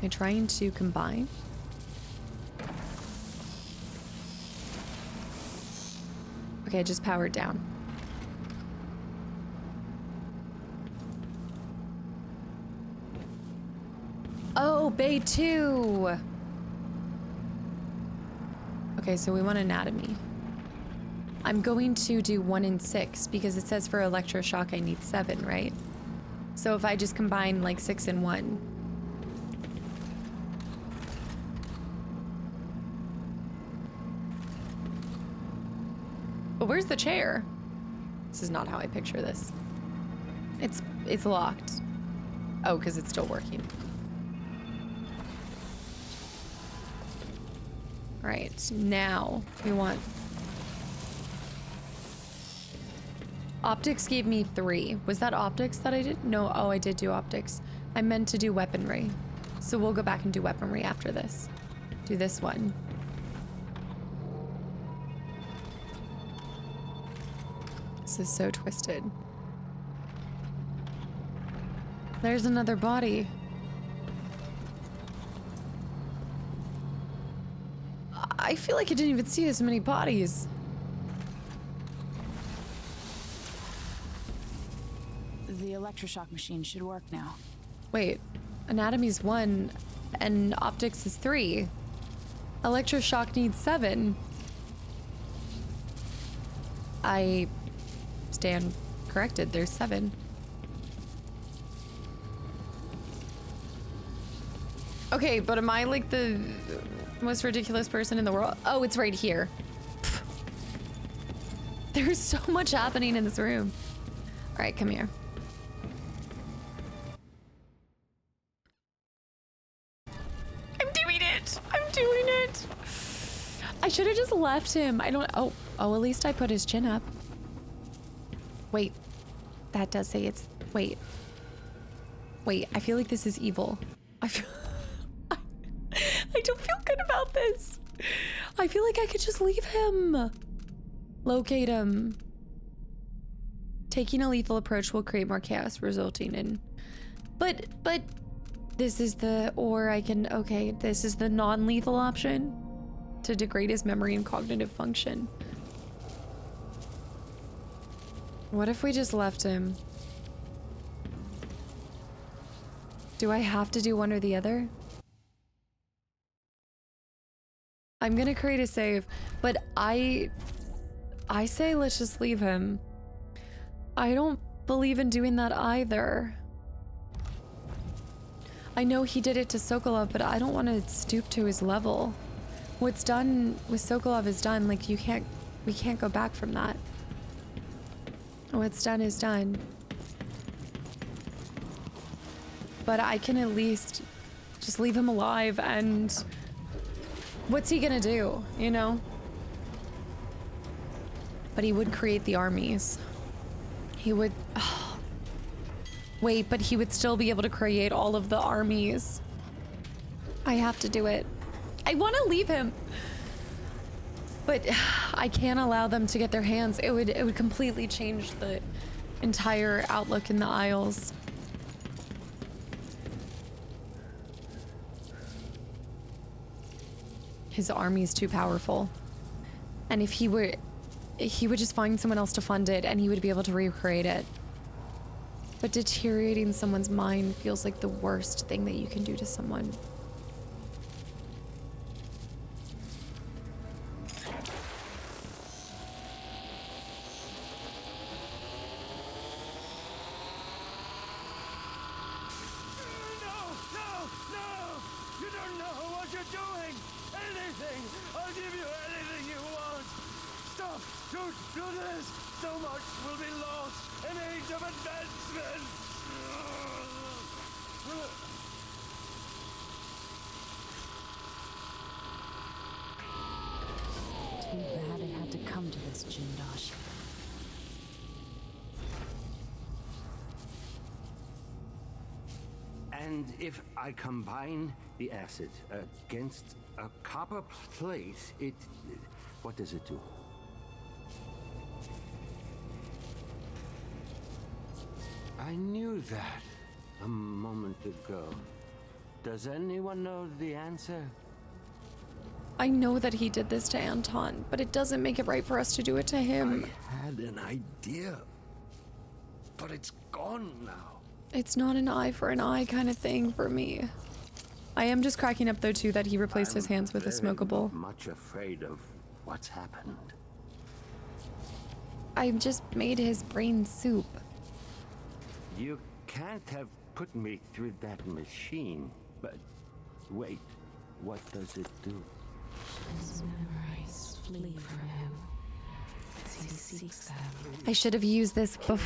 Am I trying to combine? Okay, just power it down. Oh, Bay 2. Okay, so we want anatomy. I'm going to do 1 and 6 because it says for electroshock I need 7, right? So if I just combine like 6 and 1. But where's the chair? This is not how I picture this. It's locked. Oh, because it's still working. All right, now we want... Optics gave me 3. Was that optics that I did? No, oh, I did do optics. I meant to do weaponry. So we'll go back and do weaponry after this. Do this one. This is so twisted. There's another body. I feel like I didn't even see as many bodies. The electroshock machine should work now. Wait, anatomy's 1 and optics is 3. Electroshock needs 7. I stand corrected, there's 7. Okay, but am I like the most ridiculous person in the world? Oh, it's right here. There's so much happening in this room. All right, come here. I'm doing it. I'm doing it. I should have just left him. I don't. Oh, at least I put his chin up. Wait, that does say it's. Wait. I feel like this is evil. I don't feel good about this. I feel like I could just leave him. Locate him. Taking a lethal approach will create more chaos, resulting in... But this is the... Or I can... Okay, this is the non-lethal option. To degrade his memory and cognitive function. What if we just left him? Do I have to do one or the other? I'm gonna create a save, but I say let's just leave him. I don't believe in doing that either. I know he did it to Sokolov, but I don't want to stoop to his level. What's done with Sokolov is done. Like, we can't go back from that. What's done is done. But I can at least just leave him alive, and what's he gonna do, you know? But he would create the armies. He would... Oh. Wait, but he would still be able to create all of the armies. I have to do it. I want to leave him. But I can't allow them to get their hands. It would completely change the entire outlook in the Isles. His army's too powerful. And if he would just find someone else to fund it and he would be able to recreate it. But deteriorating someone's mind feels like the worst thing that you can do to someone. Too bad it had to come to this, Jindosh. And if I combine the acid against a copper plate, what does it do? I knew that a moment ago. Does anyone know the answer? I know that he did this to Anton, but it doesn't make it right for us to do it to him. I had an idea, but it's gone now. It's not an eye for an eye kind of thing for me. I am just cracking up though too that he replaced his hands with a smokable. I'm much afraid of what's happened. I just made his brain soup. You can't have put me through that machine. But wait, what does it do? His memories flee from him as he seeks them. I should have used this before.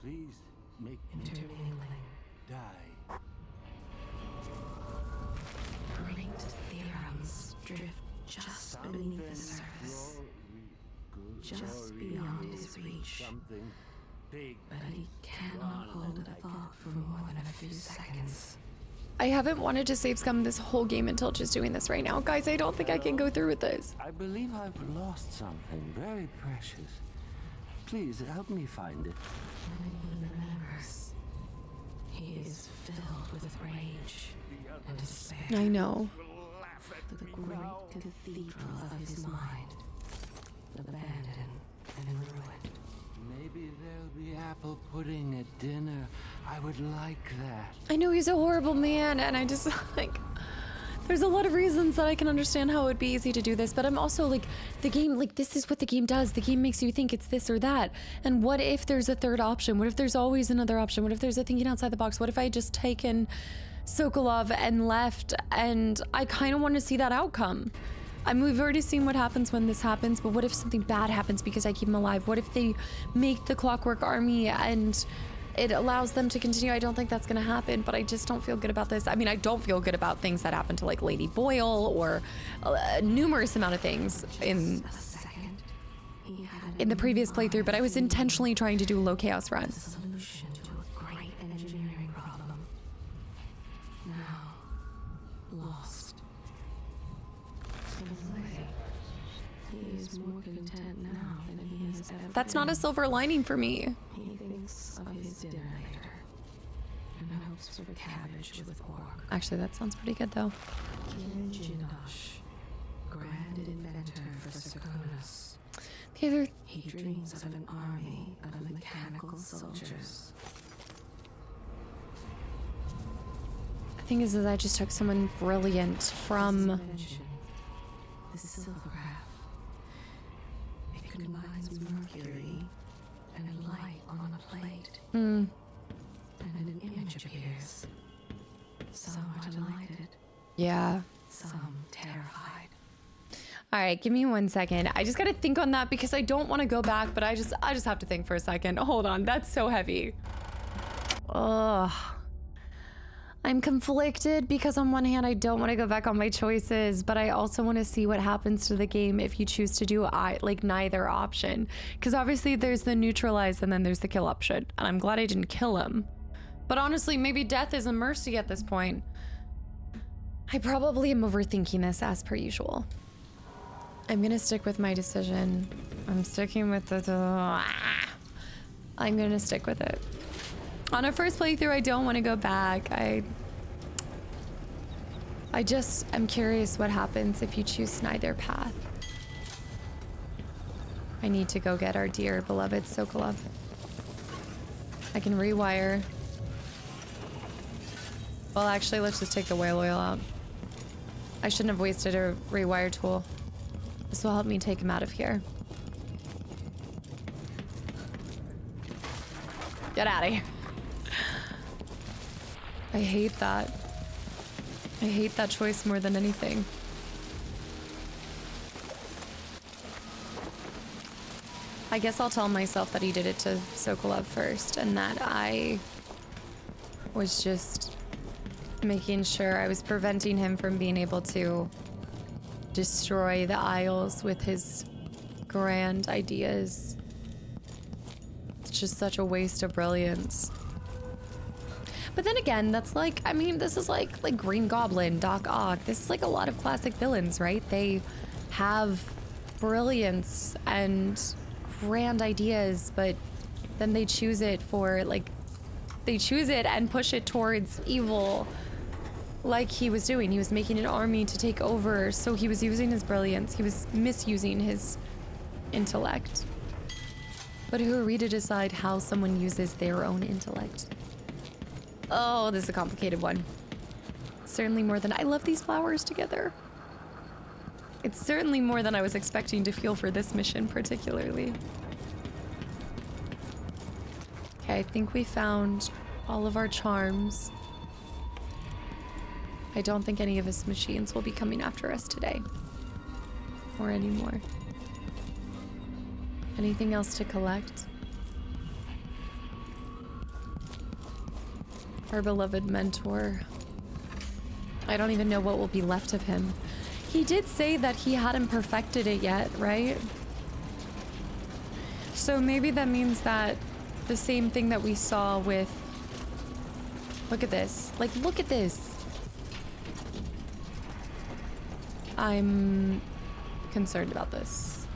Please make me Intermingling. die. Great theorems drift just beneath the surface, just beyond his reach. Something big. But he cannot hold a thought for more than a few seconds. I haven't wanted to save scum this whole game until just doing this right now. Guys, I don't think I can go through with this. I believe I've lost something very precious. Please help me find it. When he remembers, he is filled with rage and despair. I know. The great cathedral of his mind, abandoned and ruined. Maybe there'll be apple pudding at dinner. I would like that. I know he's a horrible man, and I just, like, there's a lot of reasons that I can understand how it would be easy to do this, but I'm also, like, the game, like, this is what the game does. The game makes you think it's this or that. And what if there's a third option? What if there's always another option? What if there's a thinking outside the box? What if I had just taken Sokolov and left, and I kind of want to see that outcome. I mean, we've already seen what happens when this happens, but what if something bad happens because I keep him alive? What if they make the Clockwork army and it allows them to continue? I don't think that's going to happen, but I just don't feel good about this. I mean, I don't feel good about things that happen to, like, Lady Boyle or a numerous amount of things in the previous playthrough, but I was intentionally trying to do a low chaos run. Solution to a great engineering problem. Now, lost. He is more content now than he has ever That's not a silver lining for me. He thinks of his dinner later and hopes for cabbage with pork. Actually, that sounds pretty good, though. Kieran Jindosh, grand inventor for Serkonos. The other... He dreams of an army of mechanical soldiers. The thing is I just took someone brilliant from... The silvergraph. It combines mercury and light on a plate. And an image appears. Some are delighted. Yeah. Some terrified. All right, give me 1 second. I just gotta think on that because I don't want to go back, but I just have to think for a second. Hold on, that's so heavy. Ugh. I'm conflicted because on one hand, I don't want to go back on my choices, but I also want to see what happens to the game if you choose to do neither option. Because obviously there's the neutralize and then there's the kill option. And I'm glad I didn't kill him. But honestly, maybe death is a mercy at this point. I probably am overthinking this as per usual. I'm gonna stick with my decision. I'm sticking with I'm gonna stick with it. On a first playthrough, I don't want to go back. I just am curious what happens if you choose neither path. I need to go get our dear beloved Sokolov. I can rewire. Well, actually, let's just take the whale oil out. I shouldn't have wasted a rewire tool. This will help me take him out of here. Get out of here. I hate that. I hate that choice more than anything. I guess I'll tell myself that he did it to Sokolov first and that I was just making sure I was preventing him from being able to destroy the Isles with his grand ideas. It's just such a waste of brilliance. But then again, that's like, I mean, this is like Green Goblin, Doc Ock. This is like a lot of classic villains, right? They have brilliance and grand ideas, but then they choose it for, like, they choose it and push it towards evil, like he was doing. He was making an army to take over, so he was using his brilliance. He was misusing his intellect. But who are we to decide how someone uses their own intellect? Oh, this is a complicated one. Certainly more than I love these flowers together. It's certainly more than I was expecting to feel for this mission particularly. Okay, Okay, I think we found all of our charms. I don't think any of his machines will be coming after us today. Or anymore. Anything else to collect? Our beloved mentor. I don't even know what will be left of him. He did say that he hadn't perfected it yet, right? So maybe that means that the same thing that we saw with... Look at this. Like, look at this. I'm concerned about this.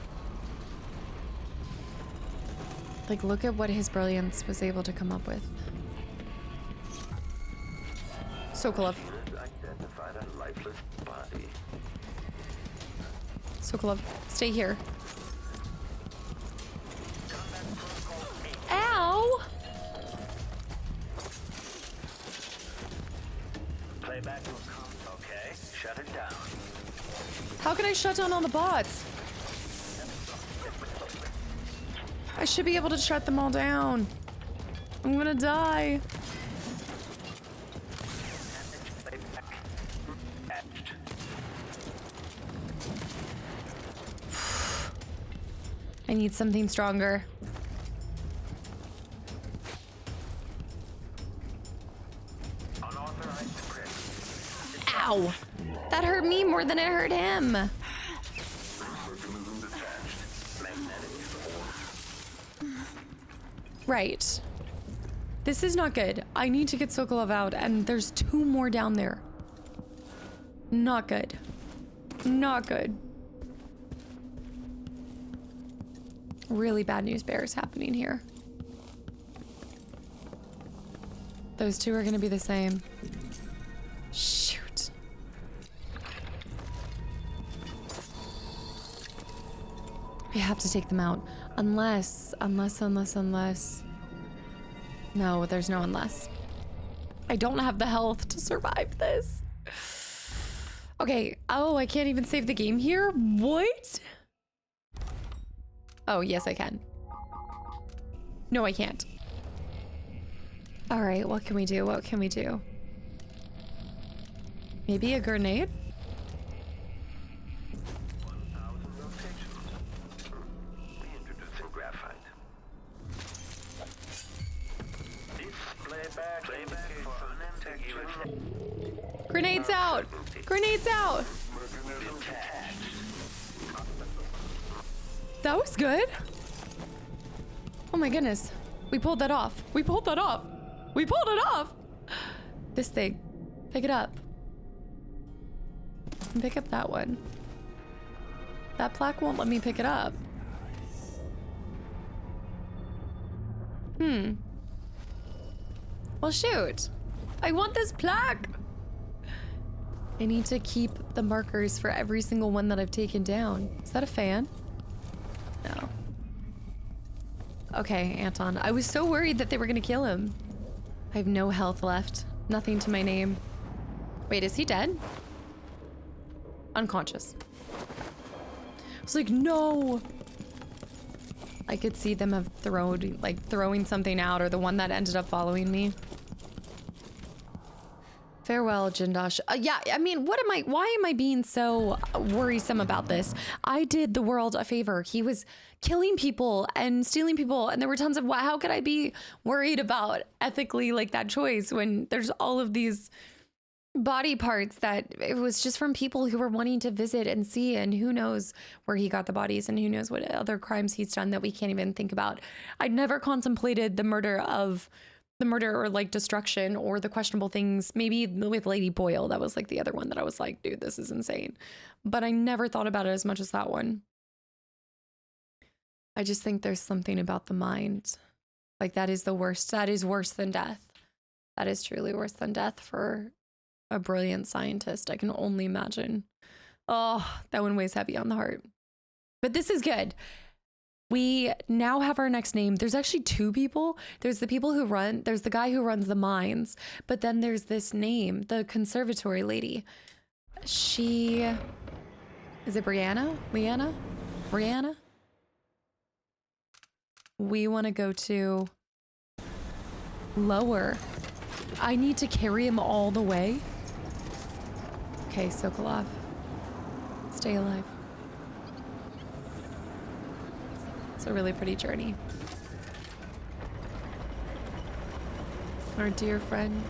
Like, look at what his brilliance was able to come up with. Sokolov. Sokolov, stay here. Ow! Playback will come. Okay, shut it down. How can I shut down all the bots? I should be able to shut them all down. I'm gonna die. I need something stronger. Ow! That hurt me more than it hurt him. Right. This is not good. I need to get Sokolov out, and there's 2 more down there. Not good. Not good. Really bad news bears happening here. Those 2 are gonna be the same. Shoot. We have to take them out. Unless. No, there's no unless. I don't have the health to survive this. Okay. Oh, I can't even save the game here? What? Oh, yes, I can. No, I can't. All right, what can we do? What can we do? Maybe a grenade? Grenades out! Grenades out! That was good. Oh my goodness. We pulled that off. We pulled that off. We pulled it off. This thing. Pick it up. And pick up that one. That plaque won't let me pick it up. Well, shoot. I want this plaque. I need to keep the markers for every single one that I've taken down. Is that a fan? No. Okay, Anton. I was so worried that they were gonna kill him. I have no health left. Nothing to my name. Wait, is he dead? Unconscious. I was like, no! I could see them have throwing something out, or the one that ended up following me. Farewell, Jindosh. Yeah, I mean, why am I being so worrisome about this? I did the world a favor. He was killing people and stealing people, and there were tons of, how could I be worried about ethically like that choice when there's all of these body parts that it was just from people who were wanting to visit and see, and who knows where he got the bodies and who knows what other crimes he's done that we can't even think about. I'd never contemplated the murder or like destruction or the questionable things. Maybe with Lady Boyle, that was like the other one that I was like, dude, this is insane. But I never thought about it as much as that one. I just think there's something about the mind. Like, that is the worst. That is worse than death. That is truly worse than death for a brilliant scientist. I can only imagine. Oh, that one weighs heavy on the heart. But this is good. We now have our next name. There's actually 2 people. There's the guy who runs the mines, but then there's this name, the conservatory lady. Is it Brianna? Leanna? Brianna? We want to go to Lower. I need to carry him all the way. Okay, Sokolov. Stay alive. It's a really pretty journey. Our dear friend.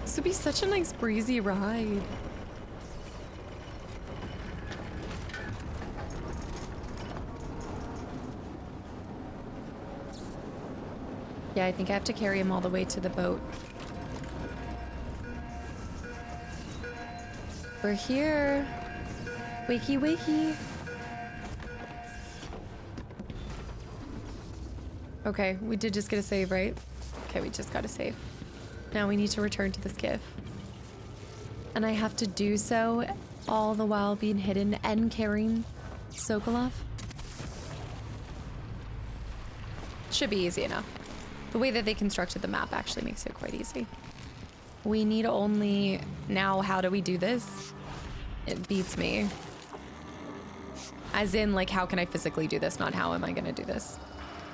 This would be such a nice breezy ride. Yeah, I think I have to carry him all the way to the boat. We're here. Wakey, wakey. Okay, we did just get a save, right? Okay, we just got a save. Now we need to return to the skiff. And I have to do so all the while being hidden and carrying Sokolov. Should be easy enough. The way that they constructed the map actually makes it quite easy. We need only... Now, how do we do this? It beats me. As in, like, how can I physically do this? Not how am I gonna do this?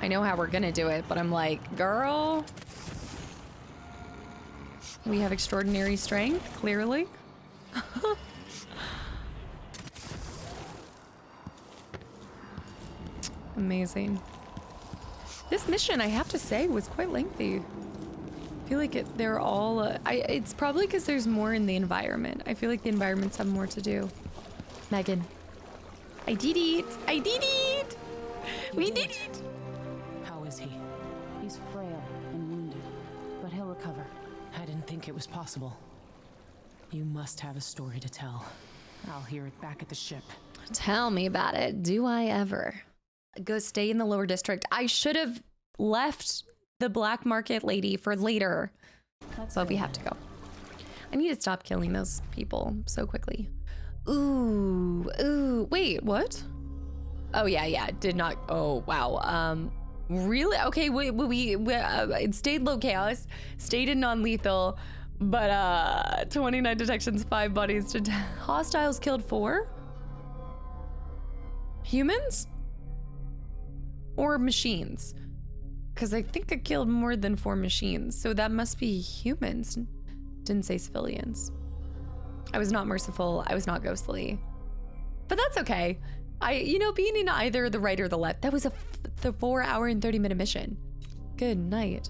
I know how we're gonna do it, but I'm like, girl... We have extraordinary strength, clearly. Amazing. This mission, I have to say, was quite lengthy. I feel like they're all... it's probably because there's more in the environment. I feel like the environments have more to do. Megan. I did it! I did it! We did it! How is he? He's frail and wounded, but he'll recover. I didn't think it was possible. You must have a story to tell. I'll hear it back at the ship. Tell me about it. Do I ever? Go stay in the lower district. I should have left the black market lady for later. But we have to go. I need to stop killing those people so quickly. Ooh, ooh. Wait, what? Oh, yeah. Did not. Oh, wow. Really? Okay, it stayed low chaos, stayed in non-lethal, but 29 detections, 5 bodies. Hostiles killed 4? Humans? Or machines? Because I think I killed more than 4 machines, so that must be humans. Didn't say civilians. I was not merciful. I was not ghostly. But that's okay. Being in either the right or the left, that was the 4-hour and 30-minute mission. Good night.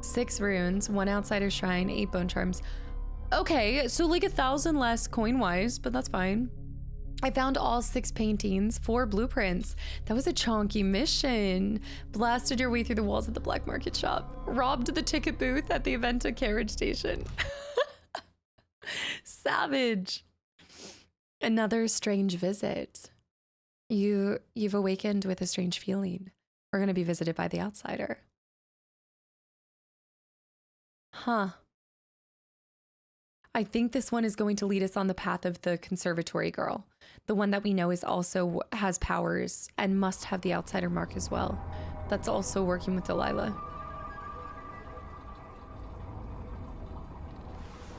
6 runes, 1 outsider shrine, 8 bone charms. Okay, so like 1,000 less coin-wise, but that's fine. I found all 6 paintings, 4 blueprints. That was a chonky mission. Blasted your way through the walls of the black market shop. Robbed the ticket booth at the Aventa carriage station. Savage. Another strange visit. You've awakened with a strange feeling. We're going to be visited by the outsider. Huh. I think this one is going to lead us on the path of the conservatory girl. The one that we know is also has powers and must have the outsider mark as well. That's also working with Delilah.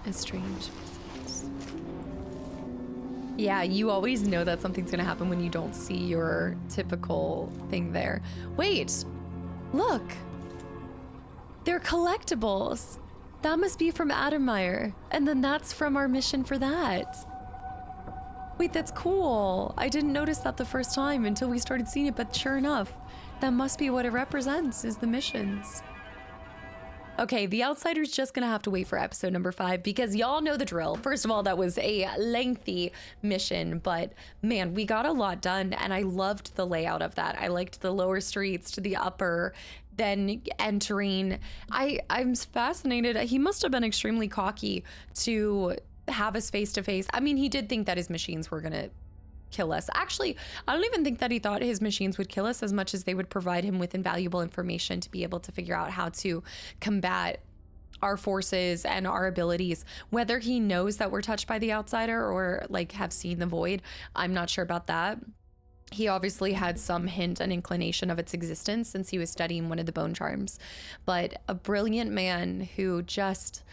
A strange visit. Yeah, you always know that something's gonna happen when you don't see your typical thing there. Wait, look. They're collectibles. That must be from Addermeyer. And then that's from our mission for that. Wait, that's cool. I didn't notice that the first time until we started seeing it, but sure enough, that must be what it represents, is the missions. Okay, the outsider's just gonna have to wait for episode number 5 because y'all know the drill. First of all, that was a lengthy mission, but man, we got a lot done and I loved the layout of that. I liked the lower streets to the upper, then entering. I'm fascinated. He must have been extremely cocky to have us face to face. I mean, he did think that his machines were gonna kill us. Actually, I don't even think that he thought his machines would kill us as much as they would provide him with invaluable information to be able to figure out how to combat our forces and our abilities. Whether he knows that we're touched by the outsider or like have seen the void, I'm not sure about that. He obviously had some hint and inclination of its existence since he was studying one of the bone charms, but a brilliant man who just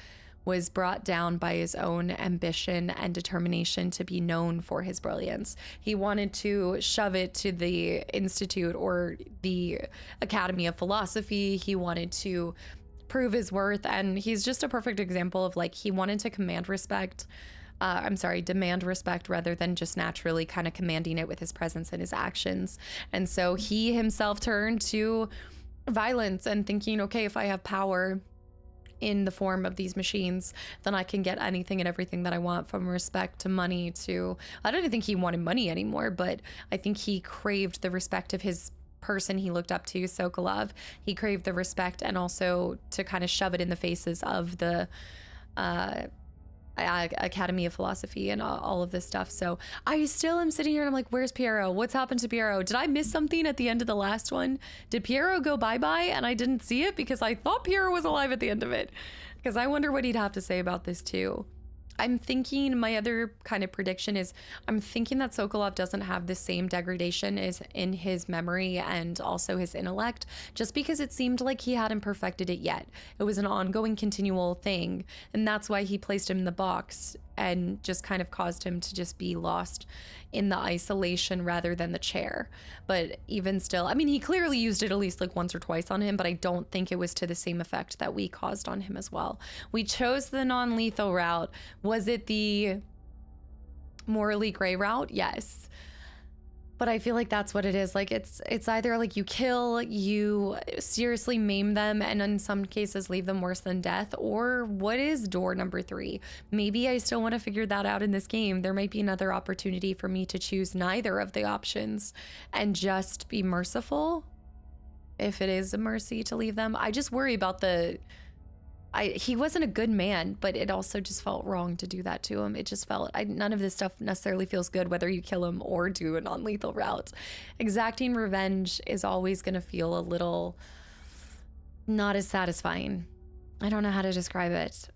was brought down by his own ambition and determination to be known for his brilliance. He wanted to shove it to the Institute or the Academy of Philosophy. He wanted to prove his worth, and he's just a perfect example of like, he wanted to demand respect rather than just naturally kind of commanding it with his presence and his actions. And so he himself turned to violence and thinking, okay, if I have power in the form of these machines, then I can get anything and everything that I want, from respect to money to, I don't even think he wanted money anymore, but I think he craved the respect of his person he looked up to, Sokolov. He craved the respect, and also to kind of shove it in the faces of the Academy of Philosophy and all of this stuff. So I still am sitting here and I'm like, where's Piero? What's happened to Piero? Did I miss something at the end of the last one? Did Piero go bye-bye and I didn't see it? Because I thought Piero was alive at the end of it. Because I wonder what he'd have to say about this too. I'm thinking, my other kind of prediction is, I'm thinking that Sokolov doesn't have the same degradation as in his memory and also his intellect, just because it seemed like he hadn't perfected it yet. It was an ongoing, continual thing, and that's why he placed him in the box and just kind of caused him to just be lost in the isolation rather than the chair. But even still, I mean, he clearly used it at least like once or twice on him, but I don't think it was to the same effect that we caused on him as well. We chose the non-lethal route. Was it the morally gray route? Yes. But I feel like that's what it is. Like, it's either like you kill, you seriously maim them, and in some cases leave them worse than death, or what is door number 3? Maybe I still want to figure that out in this game. There might be another opportunity for me to choose neither of the options and just be merciful, if it is a mercy to leave them. I just worry about he wasn't a good man, but it also just felt wrong to do that to him. It just felt, none of this stuff necessarily feels good, whether you kill him or do a non-lethal route. Exacting revenge is always going to feel a little not as satisfying. I don't know how to describe it.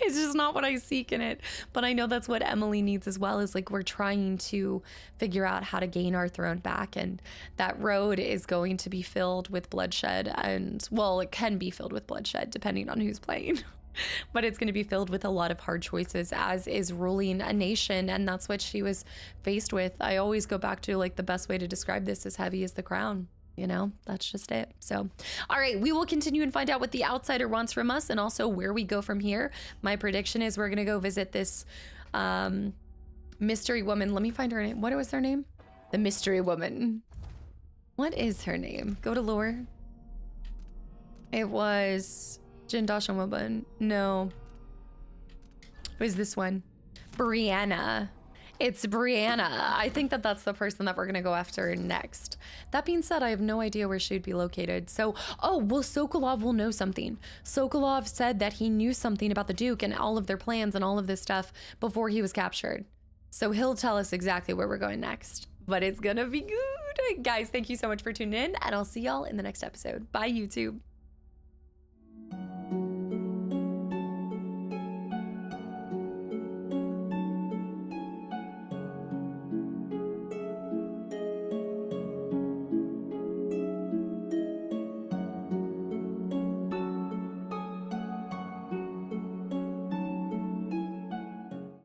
It's just not what I seek in it. But I know that's what Emily needs as well, is like, we're trying to figure out how to gain our throne back. And that road is going to be filled with bloodshed. And, well, it can be filled with bloodshed depending on who's playing. But it's going to be filled with a lot of hard choices, as is ruling a nation. And that's what she was faced with. I always go back to, like, the best way to describe this is heavy as the crown. You know, that's just it. So, all right, we will continue and find out what the outsider wants from us and also where we go from here. My prediction is we're going to go visit this mystery woman. Let me find her name. What was her name? The mystery woman. What is her name? Go to lore. It was Jindasha woman. No. It was this one. Brianna. It's Brianna. I think that that's the person that we're going to go after next. That being said, I have no idea where she'd be located. So, oh, well, Sokolov will know something. Sokolov said that he knew something about the Duke and all of their plans and all of this stuff before he was captured. So he'll tell us exactly where we're going next. But it's going to be good. Guys, thank you so much for tuning in, and I'll see y'all in the next episode. Bye, YouTube.